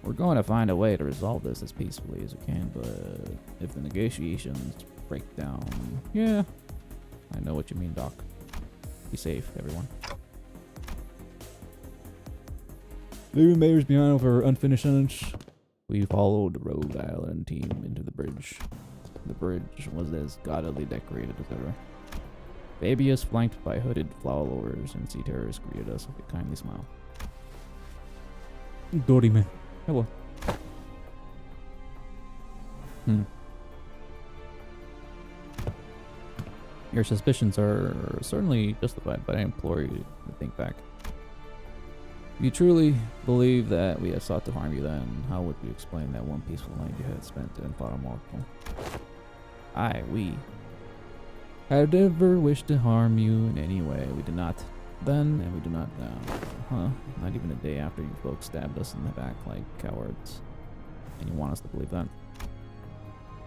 We're going to find a way to resolve this as peacefully as we can, but if the negotiations break down... Yeah, I know what you mean, Doc. Be safe, everyone. Leaving Mayors behind for unfinished sentence. We followed the Rogue Island team into the bridge. The bridge was as gaudily decorated as ever. Fabius, flanked by hooded flowers and sea terrors, greeted us with a kindly smile. Dory man. Hello. Your suspicions are certainly justified, but I implore you to think back. If you truly believe that we had sought to harm you, then how would you explain that one peaceful night you had spent in Fata Mortal? We had never wished to harm you in any way. We did not then, and we do not now. Huh? Not even a day after you folks stabbed us in the back like cowards. And you want us to believe that?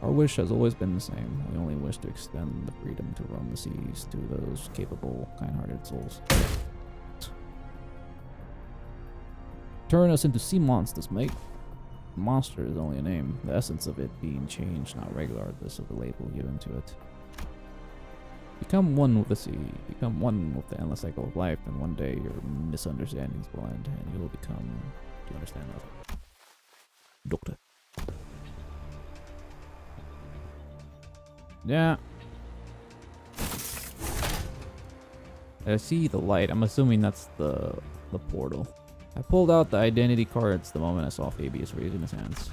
Our wish has always been the same. We only wish to extend the freedom to roam the seas to those capable, kind-hearted souls. Turn us into sea monsters, mate. Monster is only a name, the essence of it being changed, not regardless of the label given to it. Become one with the sea, become one with the endless cycle of life, and one day your misunderstandings will end, and you will become to understand nothing. Doctor. Yeah. I see the light. I'm assuming that's the portal. I pulled out the identity cards the moment I saw Fabius raising his hands.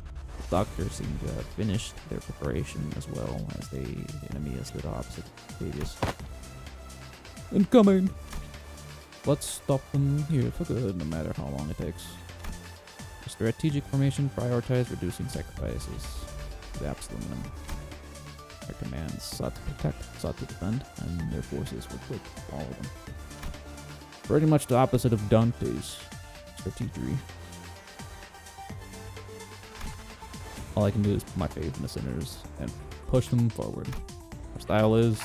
The doctors seemed to have finished their preparation as well as the enemy stood opposite Fabius. Incoming! Let's stop them here for good, no matter how long it takes. The strategic formation prioritized reducing sacrifices to the absolute minimum. Their commands sought to protect, sought to defend, and their forces would quit all of them. Pretty much the opposite of Dante's strategy. All I can do is put my faith in the sinners and push them forward. Our style is,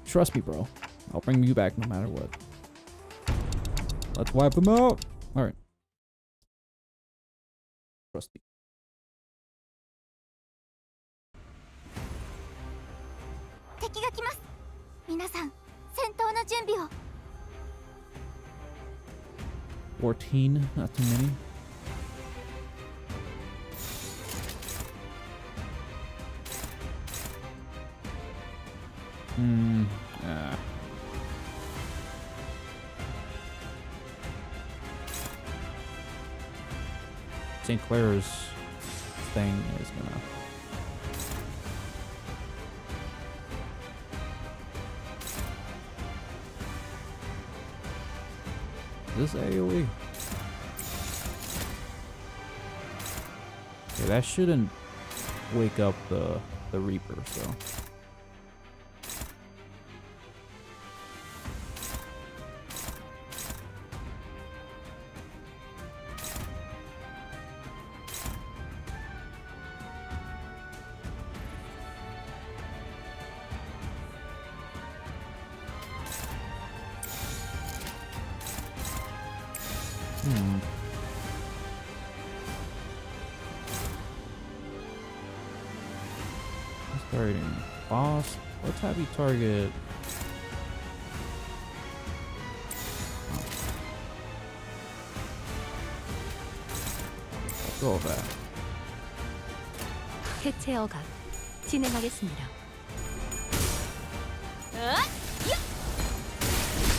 trust me, bro. I'll bring you back no matter what. Let's wipe them out. All right. Trust me. 敵が来ます。皆さん、戦闘の準備を。 14, not too many. St. Clair's thing is gonna... Is this AoE? Okay, that shouldn't wake up the Reaper, so... Targeting boss. Let's have you target. Go back. 해체 어각 진행하겠습니다.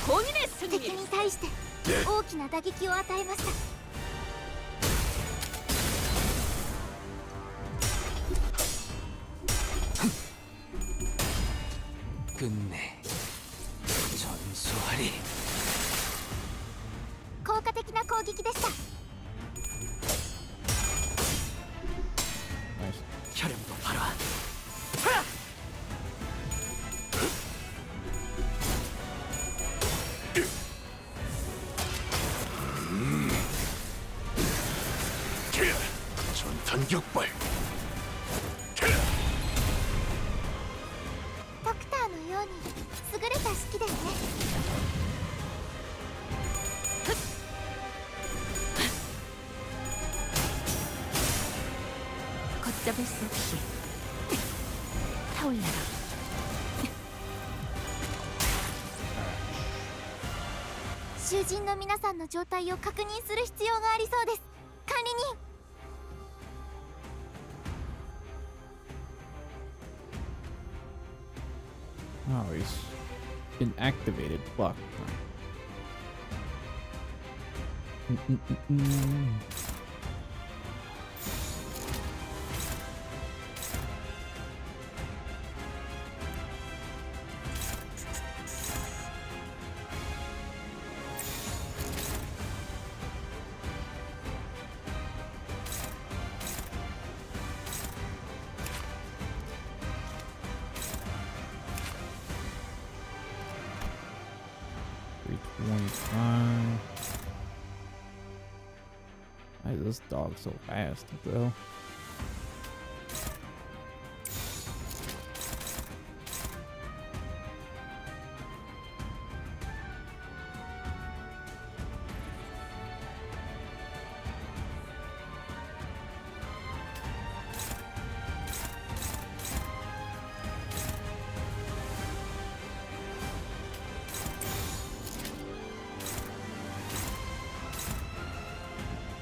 본인의 敵 승리. に対して大きな打撃を与えました。 끝내 전수하리. 効果的な攻撃でした。 Nice. 혈염도 발화. 전탄 격발. ドクターのように優れた式ですね。 걷잡을 수 없이 타올라라. 囚人の皆さんの状態を確認する必要がありそうです。管理人。 Oh, he's been activated. Fuck. Why is this dog so fast, though?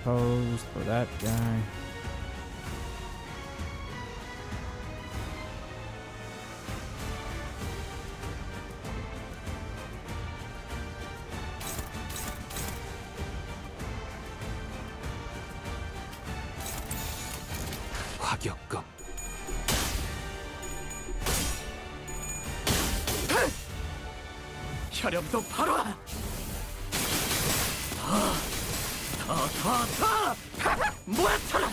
Pose for that guy. 화격검. 혈염도 발화. 모아쳐라.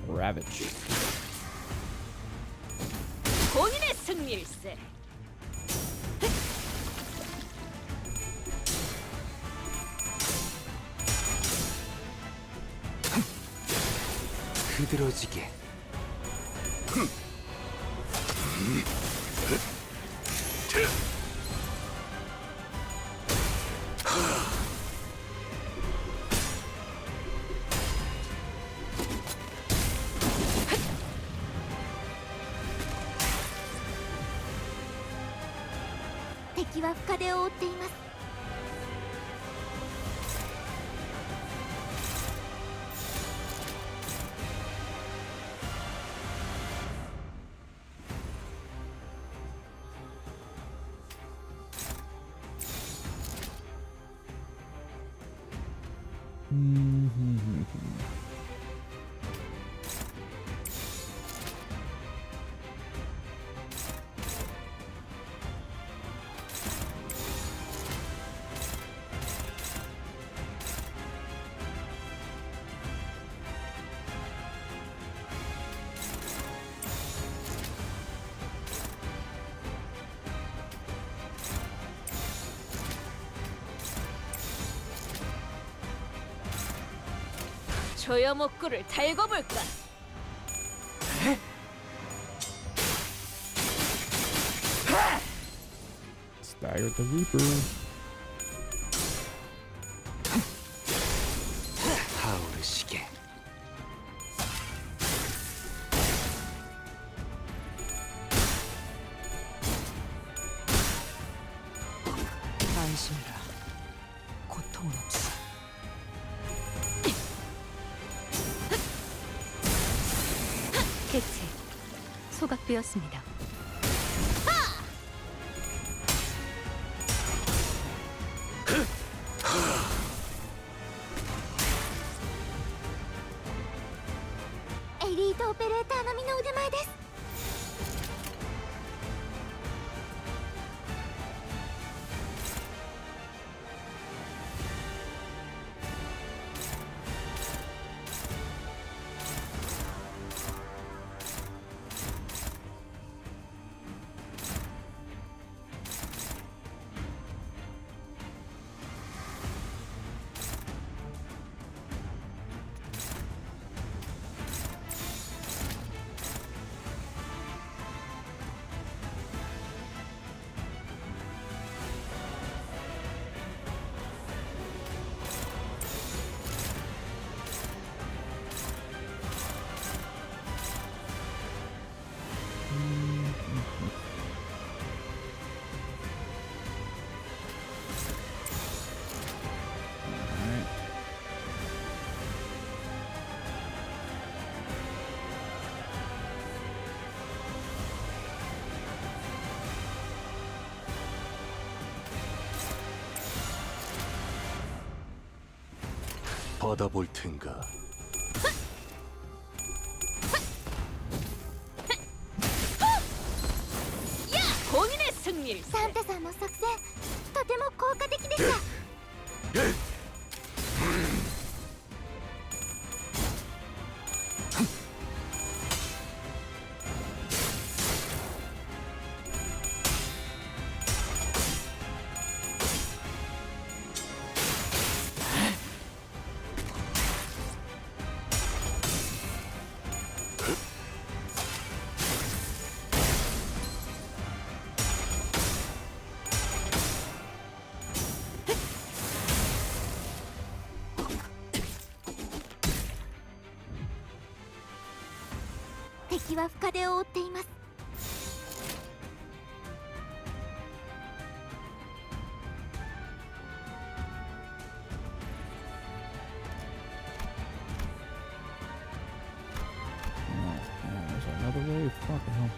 Ravage. 본인의 승리일세. 흐드러지게.敵は深手を負っています。 조여목구를 달궈 볼까? Stagger the Reaper. 타오르시게. 안심이라. 고통은 없어. 소각되었습니다.エリートオペレーター並みの腕前です。받아볼 텐가. 본인의 승리를. サンタさんの作戦とても効果的でした。敵は深手を負っています。There's another way. Fucking hell.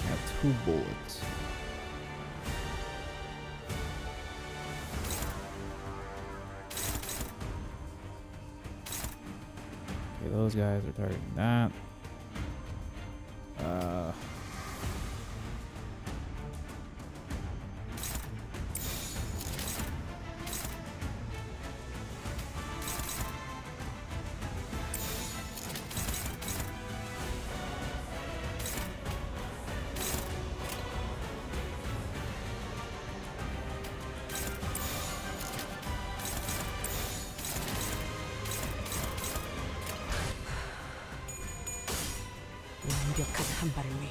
Have 2 bullets. Okay, those guys are targeting that. 완벽한 한 발을 위해.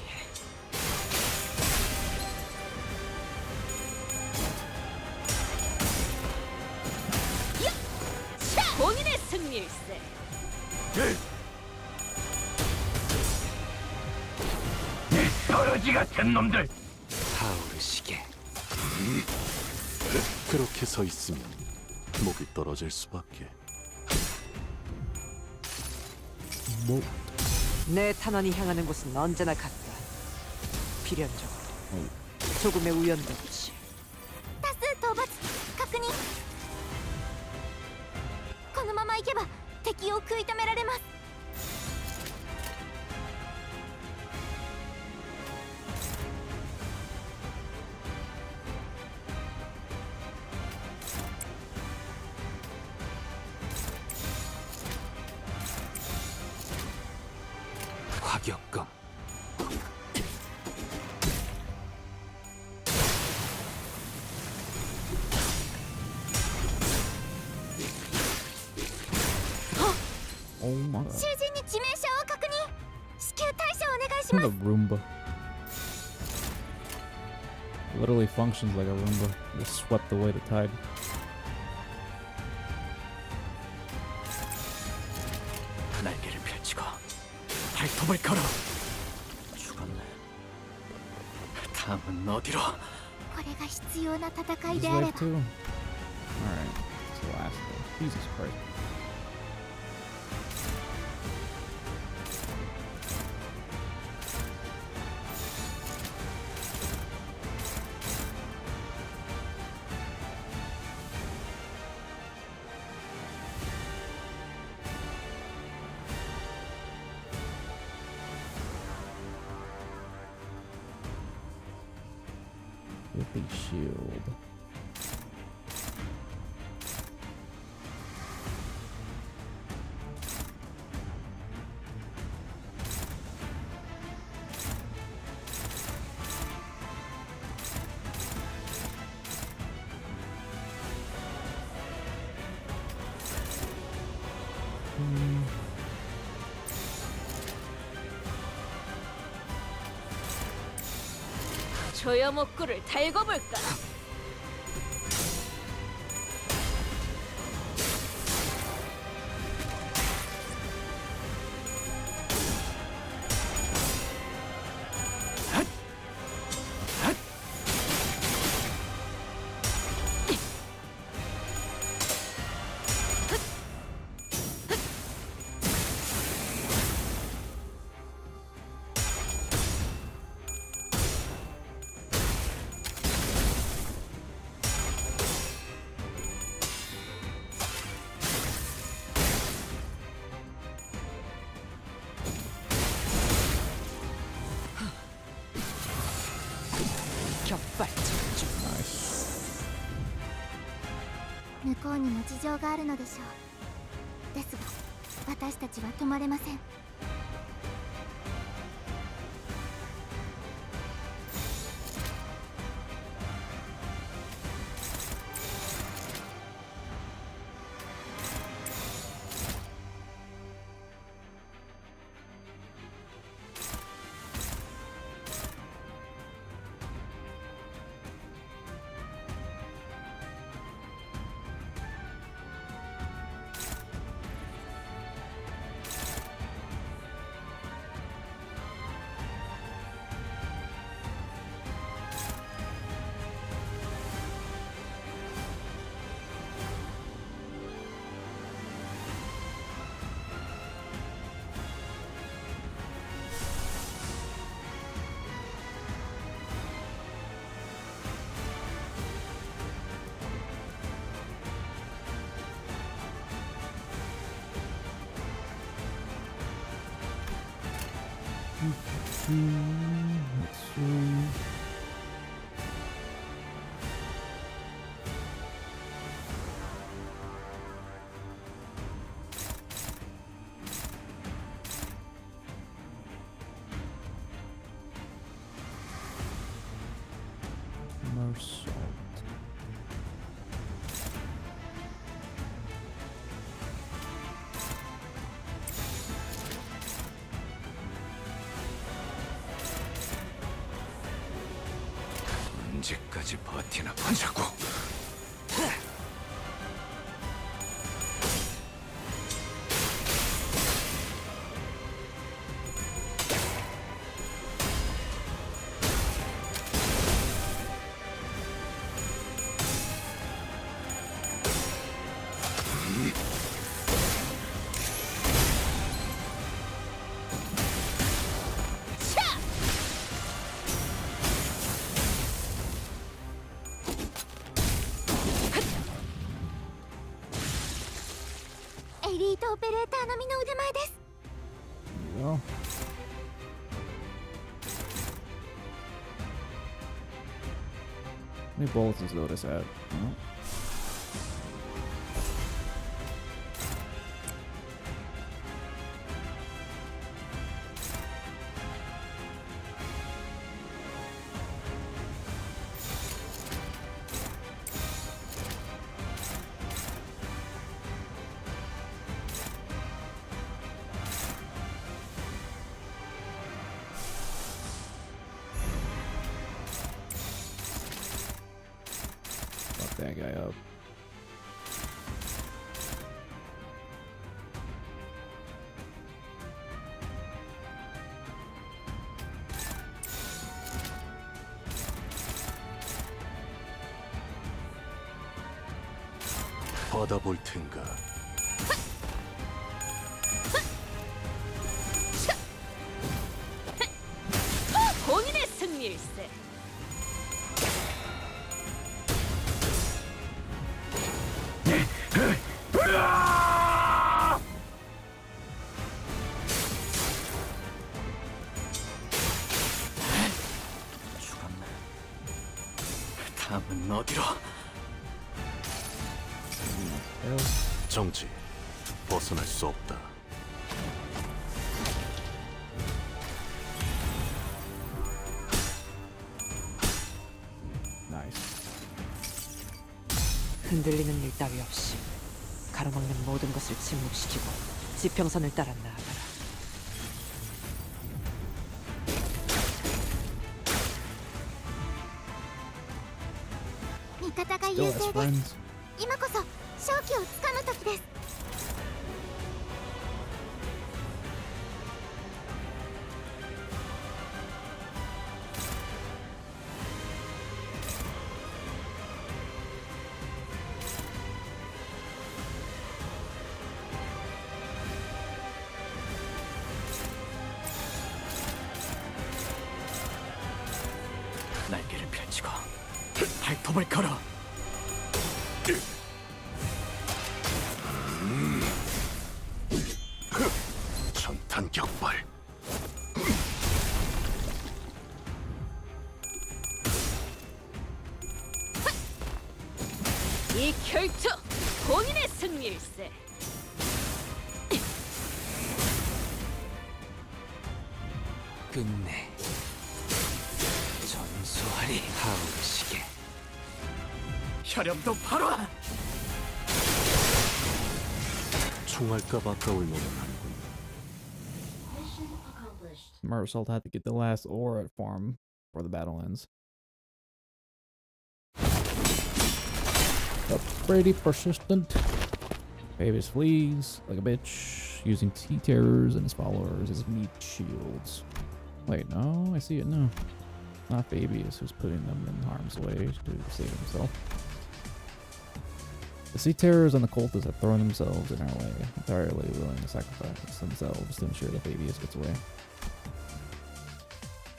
본인의 승리일세. 떨어지 같은 놈들. 타오르시게. 그렇게 서 있으면 목이 떨어질 수밖에. Whoa. 내 탄환이 향하는 곳은 언제나 같다. 필연적으로 조금의 우연도 없이. 多数討伐確認。このまま行けば敵を食い止められます。화격검. Oh my god. 囚人に致命傷を確認。至急対処お願いし The ます。 Roomba. Literally functions like a Roomba. Just swept away the tide. 날개를 펼치고 발톱을 걸어. 죽었네. 다음은 어디로? これが必要な戦い Is で this あれ wave ば too? Alright, it's the last one. Jesus Christ. With the shield. 조여목구를 달고 볼까? 격발 집중. Nice. 向こうにも事情があるのでしょう。ですが私たちは止まれません。Let's see. More salt. 언제까지 버티나 보자고. 오페레이터並みの腕前です。 There you go. How many bullets does Lotus have? No. guy up. 받아볼 텐가. 본인의 승리일세. 죽었네. 다음은 어디로? 정지. 벗어날 수 없다. 나이스. 흔들리는 일 따위 없이 가로막는 모든 것을 침묵시키고 지평선을 따라 나아가라. 味方が優 Still 勢 as です。 friends. 今こそ勝機をつかむ時です。날개를 펼치고 발톱을 걸어. 전탄 격발. 이 결투 본인의 승리일세. 끝내 전수하리 하울시계. 혈염도 바로. 총알값 아까울 노는 하는군. Mersault had to get the last ore at farm before the battle ends. But pretty persistent. Fabius flees like a bitch, using sea terrors and his followers as meat shields. Wait, no, I see it now. Not Fabius who's putting them in harm's way to save himself. The sea terrors and the cultists have thrown themselves in our way, entirely willing to sacrifice themselves to ensure that Fabius gets away.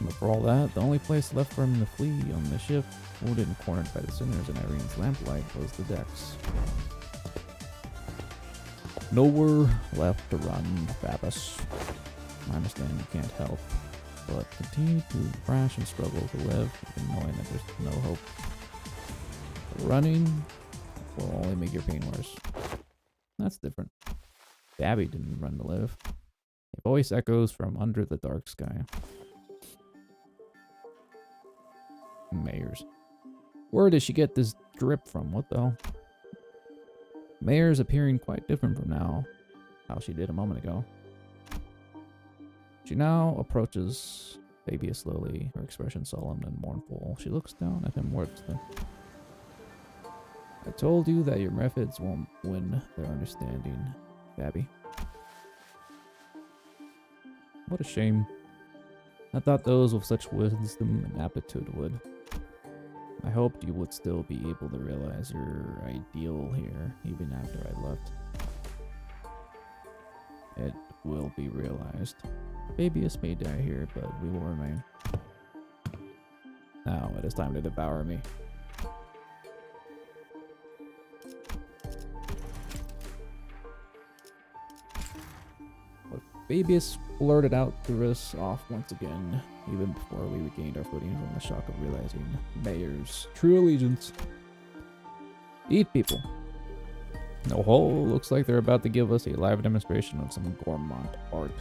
But for all that, the only place left for him to flee on the ship, wounded and cornered by the sinners in Irene's lamplight, was the decks. Nowhere left to run, Fabius. I understand you can't help, but continue to crash and struggle to live, even knowing that there's no hope. Running will only make your pain worse. That's different. Babby didn't run to live. A voice echoes from under the dark sky. Mayors. Where did she get this drip from? What the hell? Mayors appearing quite different from now, how she did a moment ago. She now approaches Fabius slowly, her expression solemn and mournful. She looks down at him wordlessly. I told you that your methods won't win their understanding, Babby. What a shame. I thought those with such wisdom and aptitude would. I hoped you would still be able to realize your ideal here, even after I left. It will be realized. Fabius may die here, but we will remain. Now it is time to devour me. But Fabius blurted out the us off once again, even before we regained our footing from the shock of realizing Mayor's true allegiance. Eat people. Oh, looks like they're about to give us a live demonstration of some gourmand art.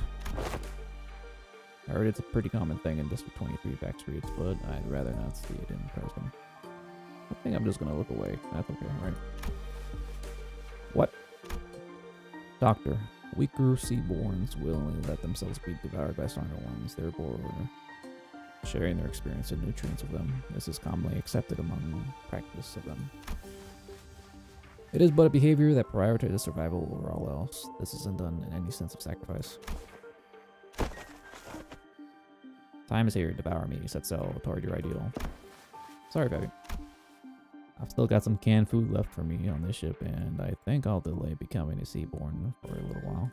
I heard it's a pretty common thing in District 23 backstreets, but I'd rather not see it in person. I think I'm just gonna look away. That's okay, right? What? Doctor. Weaker seaborns willingly let themselves be devoured by stronger ones, therefore sharing their experience and nutrients with them. This is commonly accepted among practice of them. It is but a behavior that prioritizes survival over all else. This isn't done in any sense of sacrifice. Time is here to devour me, set sail toward your ideal. Sorry, baby. I've still got some canned food left for me on this ship, and I think I'll delay becoming a seaborn for a little while.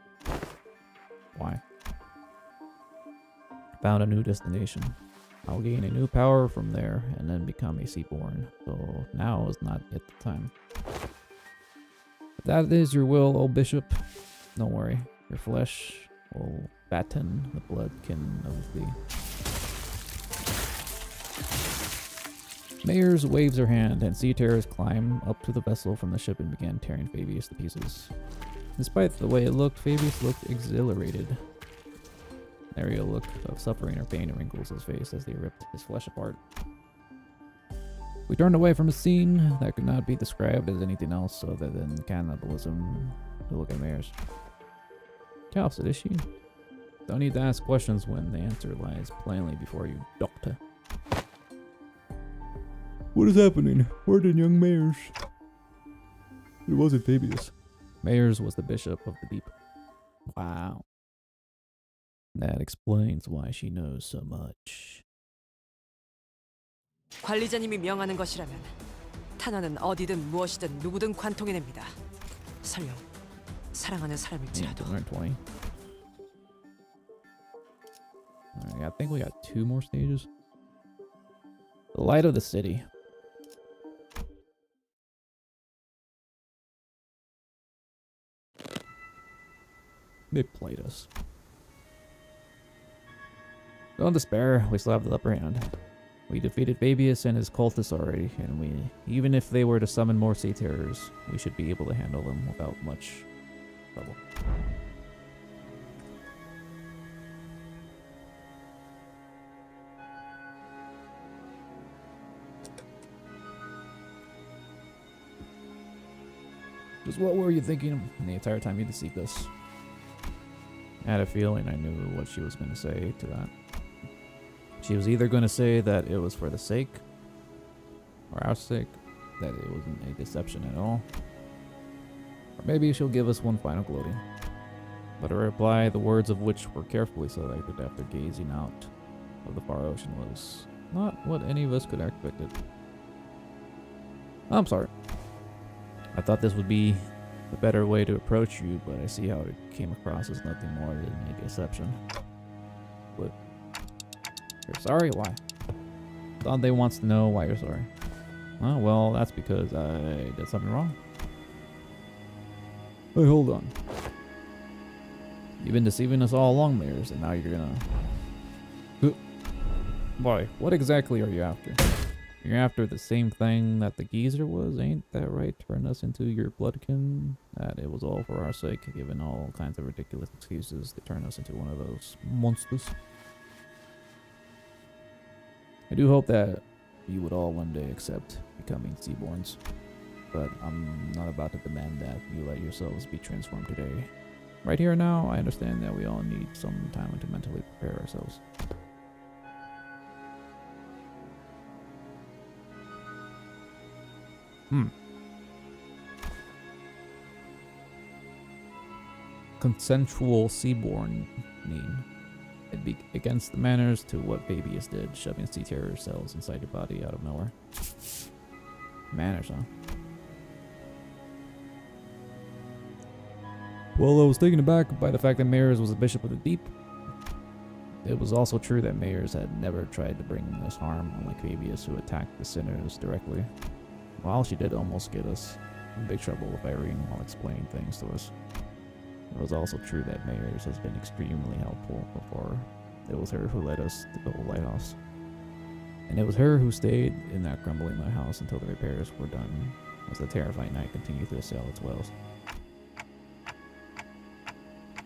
Why? Found a new destination. I'll gain a new power from there, and then become a seaborn, so now is not yet the time. If that is your will, old bishop, don't worry. Your flesh will fatten the bloodkin of thee. Mayers waves her hand, and sea terrors climb up to the vessel from the ship and began tearing Fabius to pieces. Despite the way it looked, Fabius looked exhilarated. An aerial look of suffering or pain wrinkles his face as they ripped his flesh apart. We turned away from a scene that could not be described as anything else other than cannibalism to look at Mayers. Cowsed, is she? Don't need to ask questions when the answer lies plainly before you, doctor. What is happening? Where did young Mayers? It wasn't Fabius. Mayers was the bishop of the deep. Wow. That explains why she knows so much. 관리자님이 명하는 것이라면 탄환은 어디든 무엇이든 누구든 관통해냅니다. 설령 사랑하는 사람일지라도. 120. Alright, I think we got 2 more stages. The light of the city. They played us. Don't despair, we still have the upper hand. We defeated Fabius and his cultists already, and even if they were to summon more sea terrors, we should be able to handle them without much trouble. Just what were you thinking the entire time you deceived us? I had a feeling I knew what she was going to say to that. She was either going to say that it was for the sake, or our sake, that it wasn't a deception at all. Or maybe she'll give us one final gloating. But her reply, the words of which were carefully selected after gazing out of the far ocean, was not what any of us could have expected. I'm sorry. I thought this would be the better way to approach you, but I see how it came across as nothing more than a deception. But you're sorry? Why? Dante wants to know why you're sorry. Oh, well, that's because I did something wrong. Hey, hold on. You've been deceiving us all along, Mayers, and now you're gonna... Boy, what exactly are you after? You're after the same thing that the geezer was, ain't that right? Turn us into your bloodkin? That it was all for our sake, given all kinds of ridiculous excuses to turn us into one of those monsters. I do hope that you would all one day accept becoming Seaborns, but I'm not about to demand that you let yourselves be transformed today. Right here and now, I understand that we all need some time to mentally prepare ourselves. Consensual seaborn mean. It'd be against the manners to what Fabius did, shoving sea terror cells inside your body out of nowhere. Manners, huh? Well, I was taken aback by the fact that Mayers was a bishop of the deep. It was also true that Mayers had never tried to bring us harm, unlike Fabius, who attacked the sinners directly. While she did almost get us in big trouble with Irene while explaining things to us. It was also true that Mayers has been extremely helpful before. It was her who led us to the lighthouse. And it was her who stayed in that crumbling lighthouse until the repairs were done, as the terrifying night continued to assail its wells.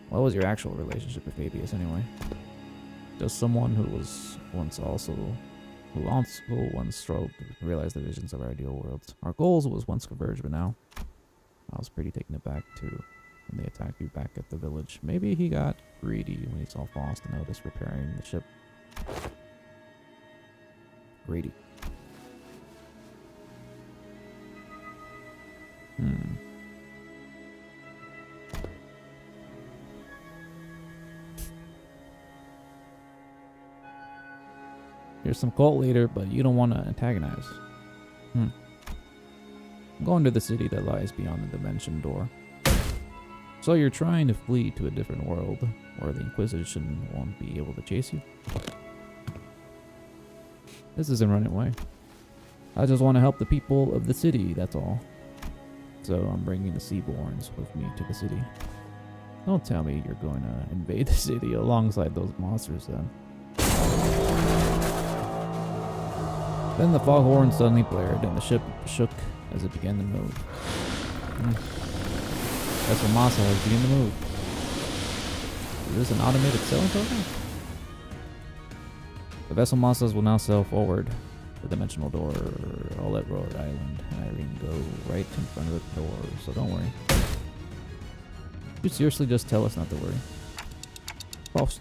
What was your actual relationship with Fabius anyway? Just someone who was once strove to realize the visions of our ideal worlds. Our goals was once converged, but now I was pretty taken aback too when they attacked you back at the village. Maybe he got greedy when he saw Faust and Otis repairing the ship. Greedy. You're some cult leader, but you don't want to antagonize. I'm going to the city that lies beyond the dimension door. So you're trying to flee to a different world where the Inquisition won't be able to chase you? This isn't running away. I just want to help the people of the city, that's all. So I'm bringing the Seaborns with me to the city. Don't tell me you're going to invade the city alongside those monsters then. Then the foghorn suddenly blared and the ship shook as it began to move. Vessel Massa has begun to move. Is this an automated sailing program? The Vessel Massas will now sail forward. The dimensional door, all at Rhode Island, and Irene go right in front of the door, so don't worry. You seriously just tell us not to worry? False.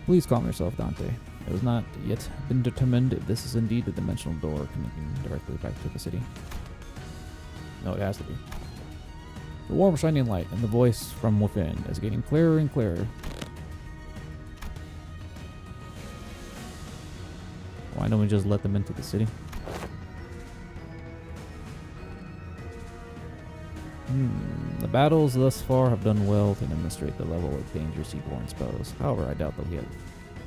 Please calm yourself, Dante. It has not yet been determined if this is indeed the dimensional door connecting directly back to the city. No, it has to be. The warm shining light and the voice from within is getting clearer and clearer. Why don't we just let them into the city? The battles thus far have done well to demonstrate the level of danger Seaborns pose. However, I doubt that we have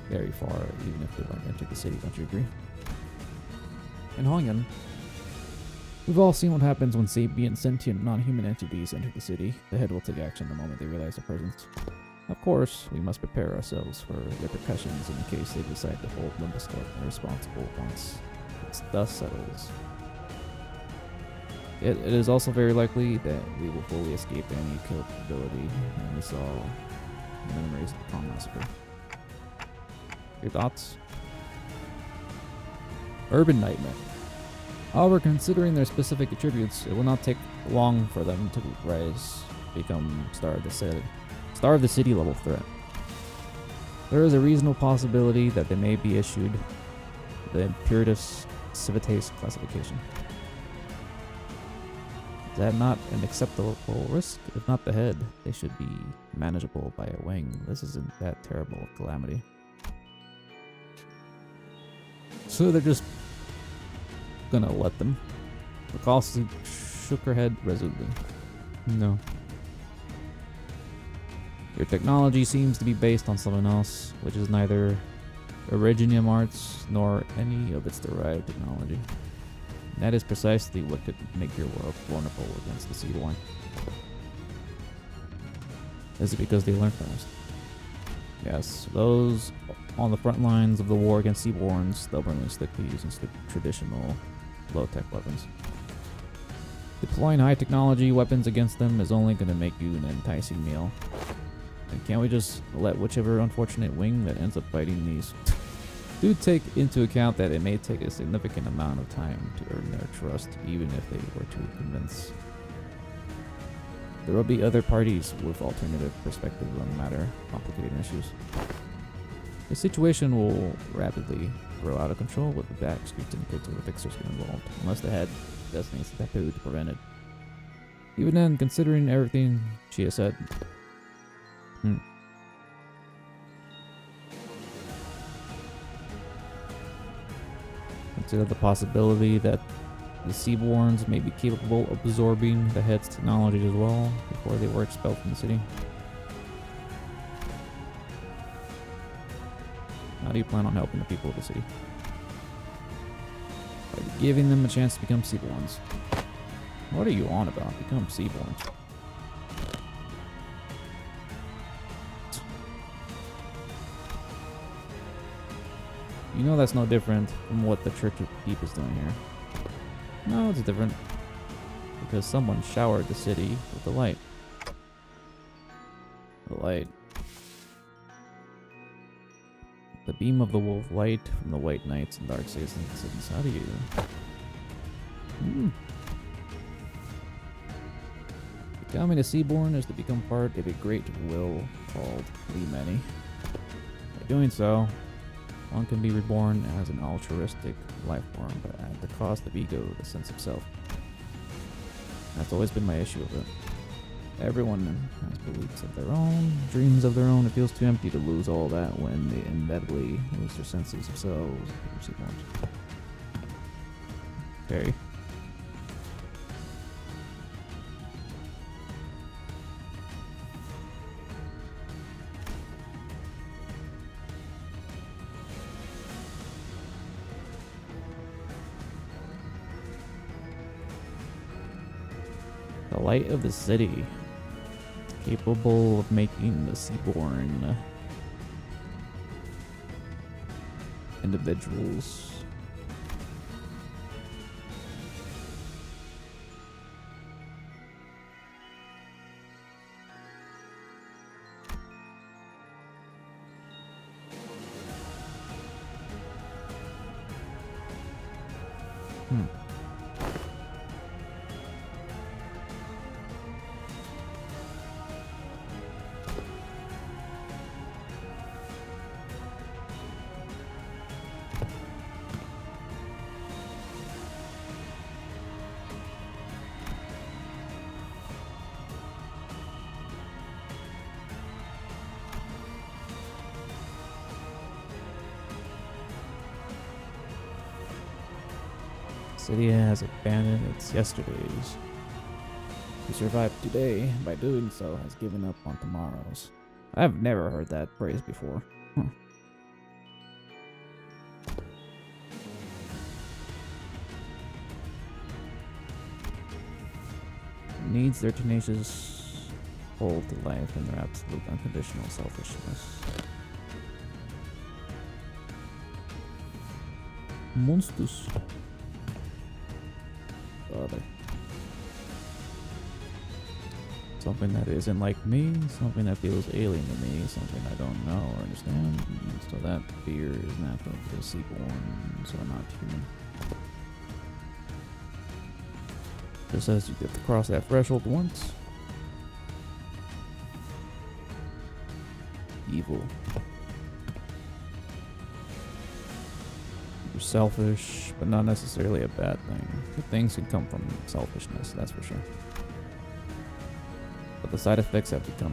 very far, even if they were to enter the city, don't you agree? In Hongyun, we've all seen what happens when sapient, sentient, non-human entities enter the city. The head will take action the moment they realize their presence. Of course, we must prepare ourselves for repercussions in the case they decide to hold Limbus responsible once its dust settles. It is also very likely that we will fully escape any capability, and we saw memories of the Palm Massacre. Your thoughts? Urban Nightmare. However, considering their specific attributes, it will not take long for them to rise, become Star of the City level threat. There is a reasonable possibility that they may be issued the Imperatus Civitas classification. Is that not an acceptable risk? If not the head, they should be manageable by a wing. This isn't that terrible a calamity. So they're just gonna let them. Recalci shook her head resolutely. No. Your technology seems to be based on something else, which is neither Originium Arts nor any of its derived technology. And that is precisely what could make your world vulnerable against the Seaborn. Is it because they learn fast? Yes, those on the front lines of the war against Seaborns stubbornly stick to using traditional low-tech weapons. Deploying high-technology weapons against them is only going to make you an enticing meal. And can't we just let whichever unfortunate wing that ends up fighting these do take into account that it may take a significant amount of time to earn their trust, even if they were to convince. There will be other parties with alternative perspectives on the matter, complicating issues. The situation will rapidly grow out of control with the back streets and kids or the fixers get involved, unless the head designates the tapu to prevent it. Even then, considering everything she has said, consider the possibility that the Seaborns may be capable of absorbing the head's technology as well before they were expelled from the city. How do you plan on helping the people of the city? By giving them a chance to become Seaborns. What are you on about? Become Seaborns. You know that's no different from what the Church of Deep is doing here. No, it's different. Because someone showered the city with the light. The light. The beam of the wolf light from the white knights and dark citizens. How do you... Becoming a Seaborn is to become part of a great will called the Many. By doing so, one can be reborn as an altruistic life form, but at the cost of ego, the sense of self. That's always been my issue with it. Everyone has beliefs of their own, dreams of their own. It feels too empty to lose all that when they inevitably lose their senses of selves. Okay. The light of the city, capable of making the seaborn individuals city has abandoned its yesterdays. To survive today, by doing so, has given up on tomorrows. I've never heard that phrase before. Needs their tenacious hold to life and their absolute unconditional selfishness. Monsters. Other. Something that isn't like me, something that feels alien to me, something I don't know or understand. So that fear is natural to the seaborn, so not human. Just as you get to cross that threshold once. Evil. You're selfish, but not necessarily a bad thing. Good things can come from selfishness, that's for sure. But the side effects have become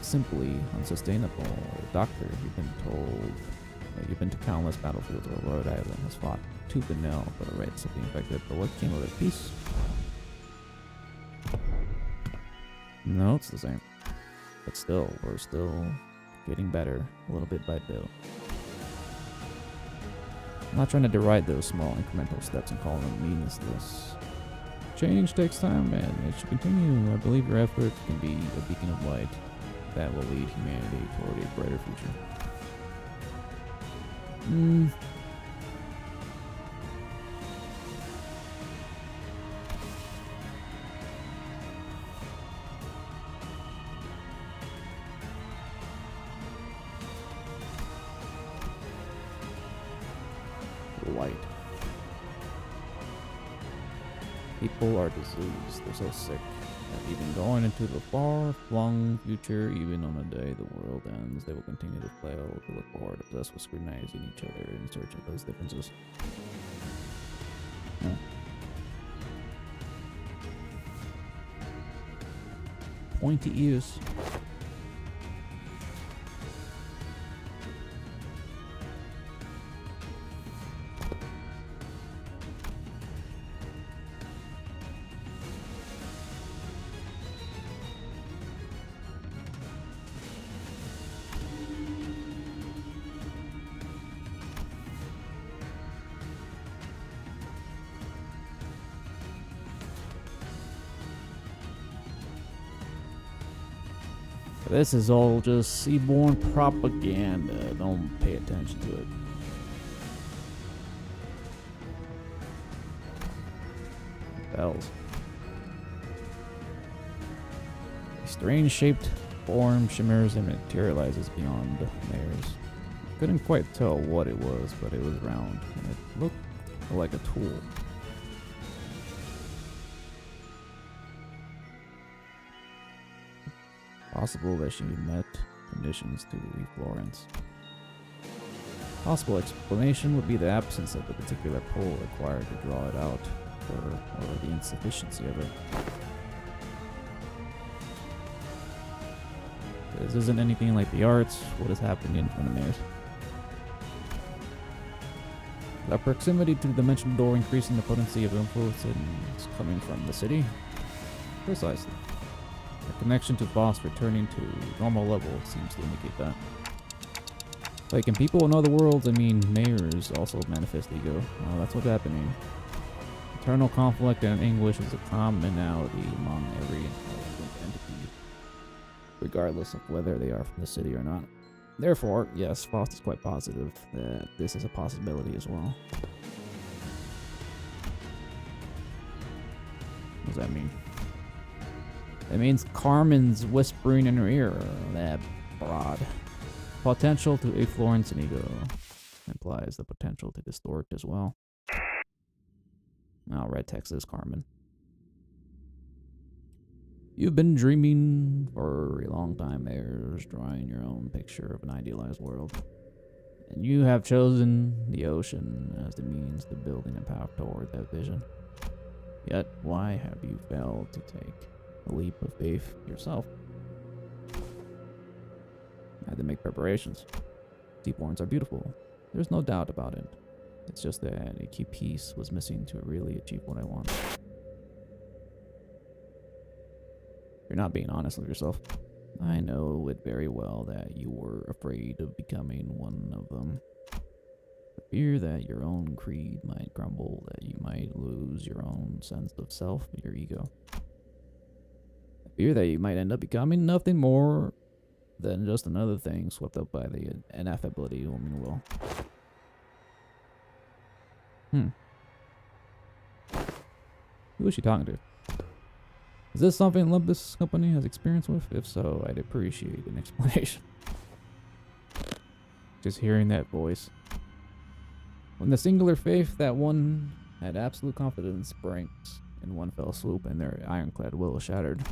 simply unsustainable. Doctor, you've been told that you've been to countless battlefields where Rhode Island has fought tooth and nail for the rights of the infected, but what came of it? Peace? No, it's the same. But still, we're still getting better, a little bit by bit. I'm not trying to deride those small incremental steps and call them meaningless. Change takes time, and it should continue. I believe your effort can be a beacon of light that will lead humanity toward a brighter future. Light. People are diseased. They're so sick that even going into the far-flung future, even on the day the world ends, they will continue to fail to look forward, obsessed with scrutinizing each other in search of those differences. Yeah. Pointy ears. This is all just seaborn propaganda. Don't pay attention to it. Bells. A strange shaped form shimmers and materializes beyond theirs. Couldn't quite tell what it was, but it was round, and it looked like a tool. Possible that she met conditions to leave Florence. Possible explanation would be the absence of the particular pull required to draw it out, or the insufficiency of it. This isn't anything like the arts. What is happening in front of Mares? The proximity to the dimensional door increasing the potency of influences coming from the city. Precisely. The connection to boss returning to normal level seems to indicate that. Like in people in other worlds, I mean, mayors also manifest ego. Well, that's what's happening. Eternal conflict and anguish is a commonality among every intelligent entity, regardless of whether they are from the city or not. Therefore, yes, Faust is quite positive that this is a possibility as well. What does that mean? It means Carmen's whispering in her ear, that broad. Potential to influence an ego implies the potential to distort as well. Now, red text is Carmen. You've been dreaming for a long time, Ayers, drawing your own picture of an idealized world. And you have chosen the ocean as the means to building a path toward that vision. Yet, why have you failed to take a leap of faith yourself? I had to make preparations. Deepborns are beautiful. There's no doubt about it. It's just that a key piece was missing to really achieve what I want. You're not being honest with yourself. I know it very well that you were afraid of becoming one of them. The fear that your own creed might crumble, that you might lose your own sense of self, your ego. The fear that you might end up becoming nothing more than just another thing swept up by the ineffability of your will. Who is she talking to? Is this something Limbus company has experience with? If so, I'd appreciate an explanation. Just hearing that voice. When the singular faith that one had absolute confidence breaks in one fell swoop and their ironclad will is shattered,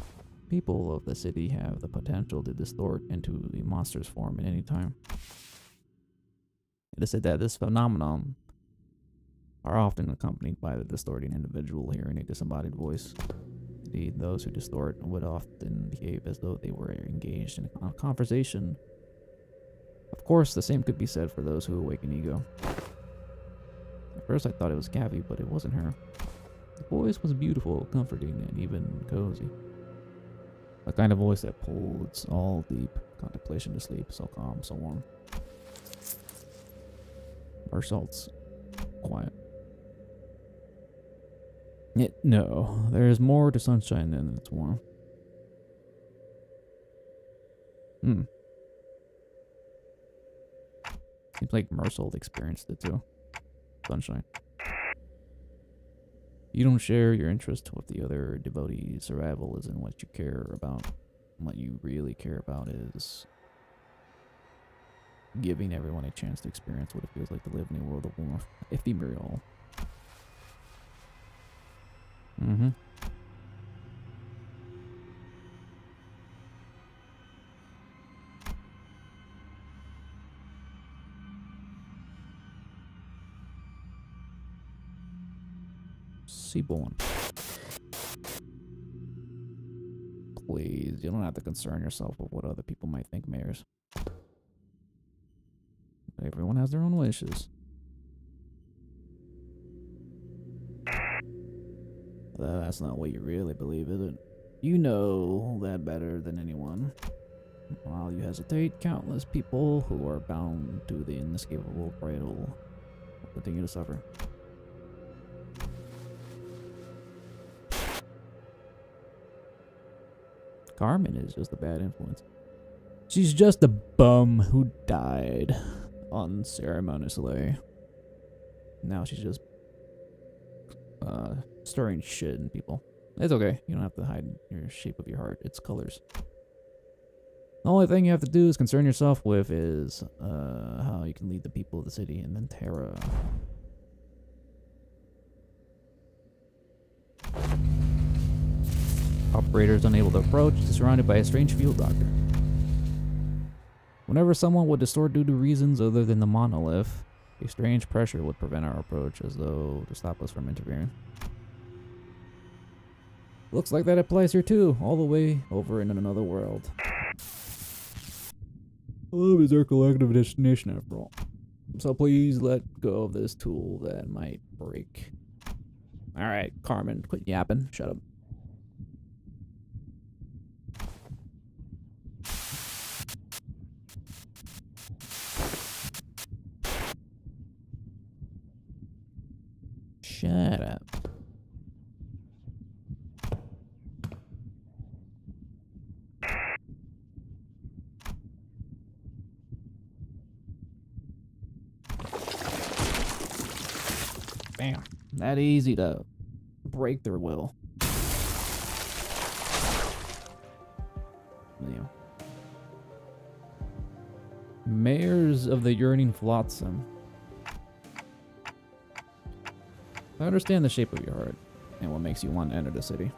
people of the city have the potential to distort into a monster's form at any time. It is said that this phenomenon are often accompanied by the distorting individual hearing a disembodied voice. Indeed, those who distort would often behave as though they were engaged in a conversation. Of course, the same could be said for those who awaken ego. At first I thought it was Gabby, but it wasn't her. The voice was beautiful, comforting, and even cozy. A kind of voice that pulls all deep contemplation to sleep, so calm, so warm. Marsalt's quiet. No, there is more to sunshine than it's warm. Seems like Marsault experienced it too. Sunshine. You don't share your interest with the other devotees. Survival isn't what you care about. What you really care about is giving everyone a chance to experience what it feels like to live in a world of warmth. Ephemeral. Seaborn. Please, you don't have to concern yourself with what other people might think, Mayors. Everyone has their own wishes. That's not what you really believe, is it? You know that better than anyone. While you hesitate, countless people who are bound to the inescapable bridle will continue to suffer. Carmen is just a bad influence. She's just a bum who died unceremoniously. Now she's just stirring shit in people. It's okay. You don't have to hide your shape of your heart. It's colors. The only thing you have to do is concern yourself with is how you can lead the people of the city and then Terra. Operators unable to approach, surrounded by a strange field doctor. Whenever someone would distort due to reasons other than the monolith, a strange pressure would prevent our approach, as though to stop us from interfering. Looks like that applies here too, all the way over in another world. Love is our collective destination after all. So please let go of this tool that might break. Alright, Carmen, quit yapping. Shut up. Shut up. Bam. That easy to break their will. Yeah. Mayors of the Yearning Flotsam. I understand the shape of your heart and what makes you want to enter the city.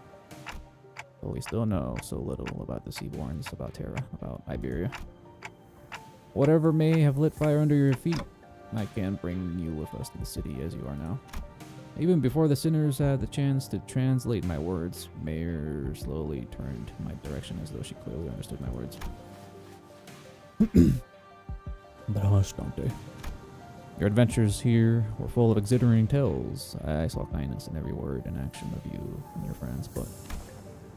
But we still know so little about the Seaborns, about Terra, about Iberia. Whatever may have lit fire under your feet, I can't bring you with us to the city as you are now. Even before the sinners had the chance to translate my words, Mayor slowly turned my direction as though she clearly understood my words. But hush, don't they? Your adventures here were full of exhilarating tales. I saw kindness in every word and action of you and your friends, but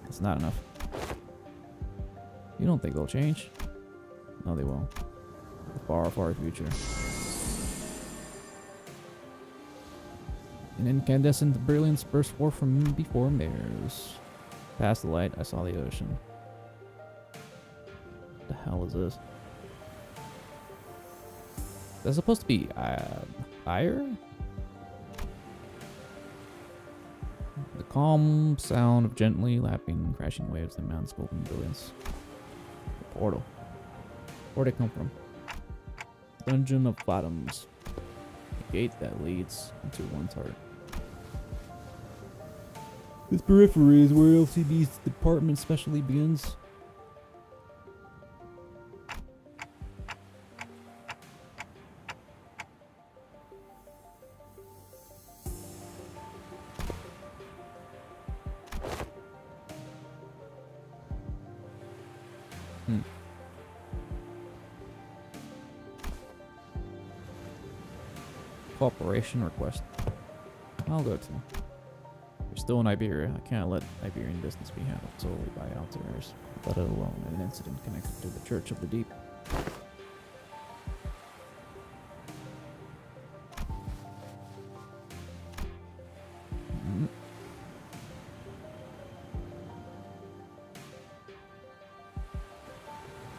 it's not enough. You don't think they'll change? No, they won't. The far, far future. An incandescent brilliance burst forth from before Mayor's. Past the light, I saw the ocean. What the hell is this? That's supposed to be fire? The calm sound of gently lapping, crashing waves in Mount's golden brilliance. The portal. Where'd it come from? Dungeon of Bottoms. A gate that leads into one's heart. This periphery is where LCB's department specially begins. Cooperation request. I'll go to. You're still in Iberia. I can't let Iberian business be handled solely by outsiders, let alone an incident connected to the Church of the Deep.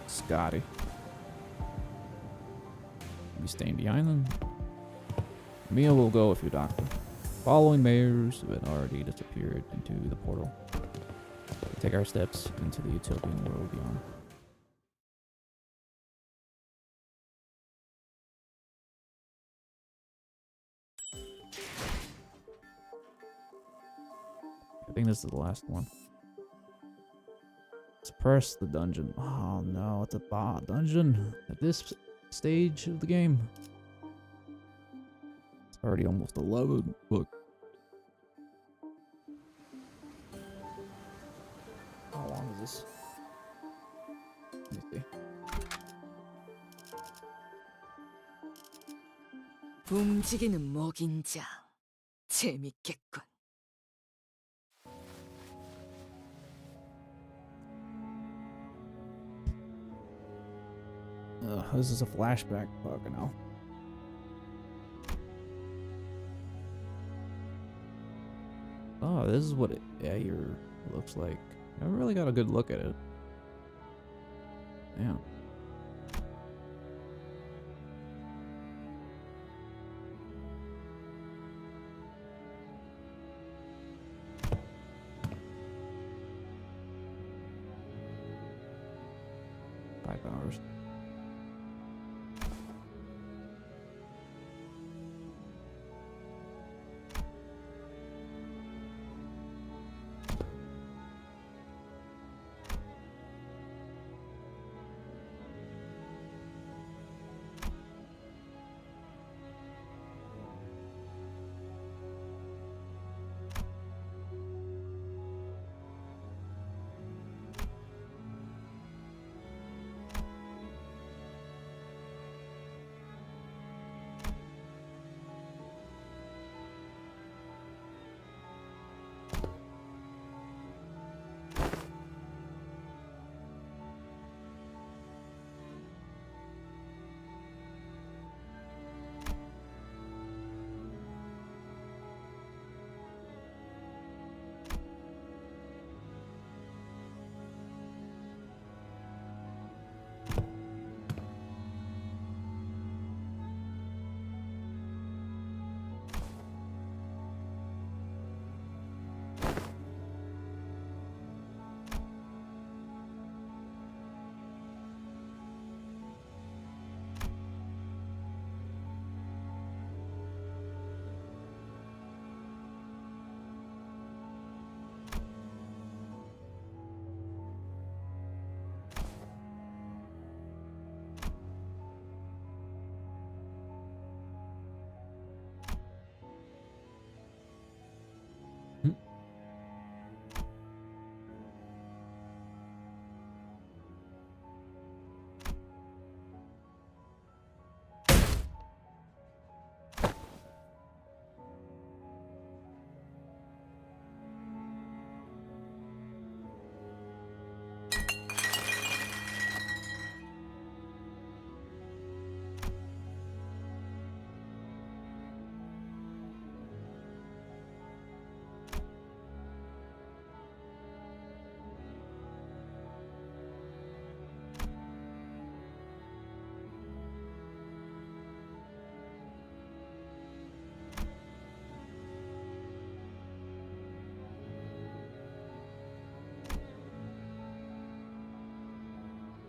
Scotty. You staying behind them? Mia will go with you, Doctor. Following mayors who had already disappeared into the portal. Take our steps into the utopian world beyond. I think this is the last one. Suppress the dungeon. Oh no, it's a dungeon at this stage of the game. It's already almost 11. Look. How long is this? Let me see. 움직이는 먹인자. 재밌겠군. This is a flashback. Fucking hell. Oh, this is what Ayer looks like. I haven't really got a good look at it. Damn. $5.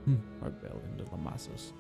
Rebellion de las Masas.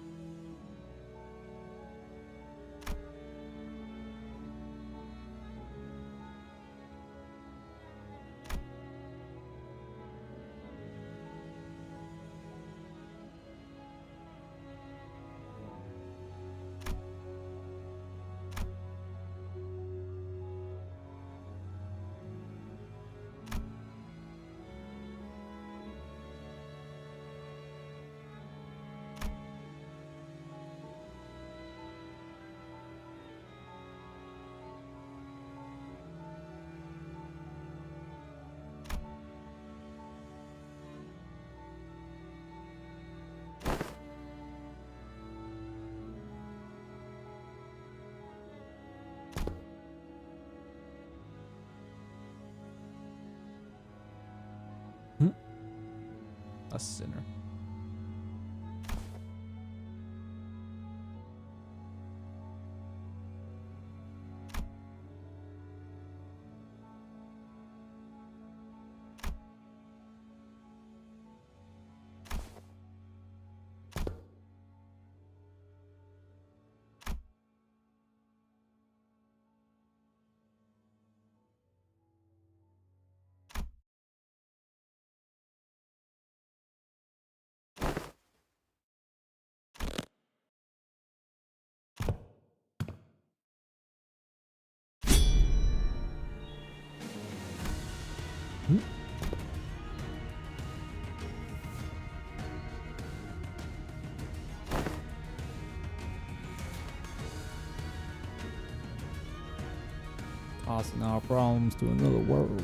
A sinner. Tossing our problems to another world.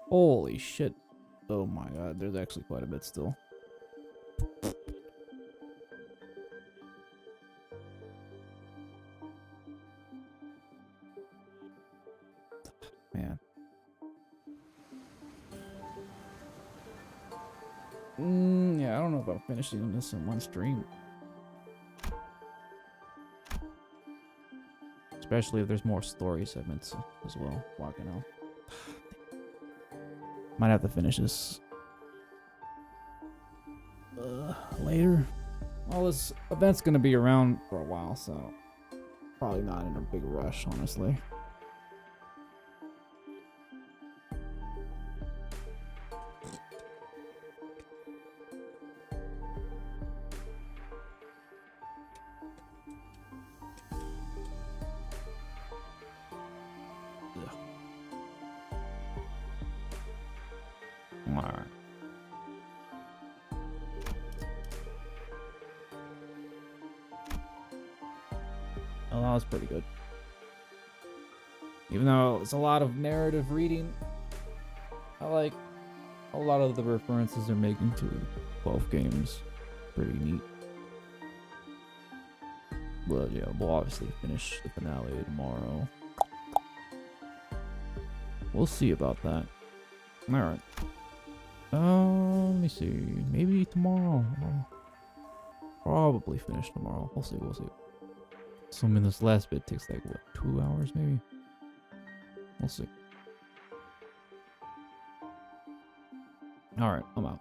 Holy shit. Oh my god, there's actually quite a bit still. Man. Yeah, I don't know about finishing this in one stream. Especially if there's more story segments as well. Walking out. Might have to finish this later. Well, this event's gonna be around for a while, so probably not in a big rush, honestly. Alright. Oh, that was pretty good. Even though it's a lot of narrative reading, I like a lot of the references they're making to both games. Pretty neat. But yeah, we'll obviously finish the finale tomorrow. We'll see about that. Alright. Let me see. Maybe tomorrow. Probably finish tomorrow. We'll see. We'll see. Assuming this last bit takes like, what, 2 hours maybe? We'll see. Alright, I'm out.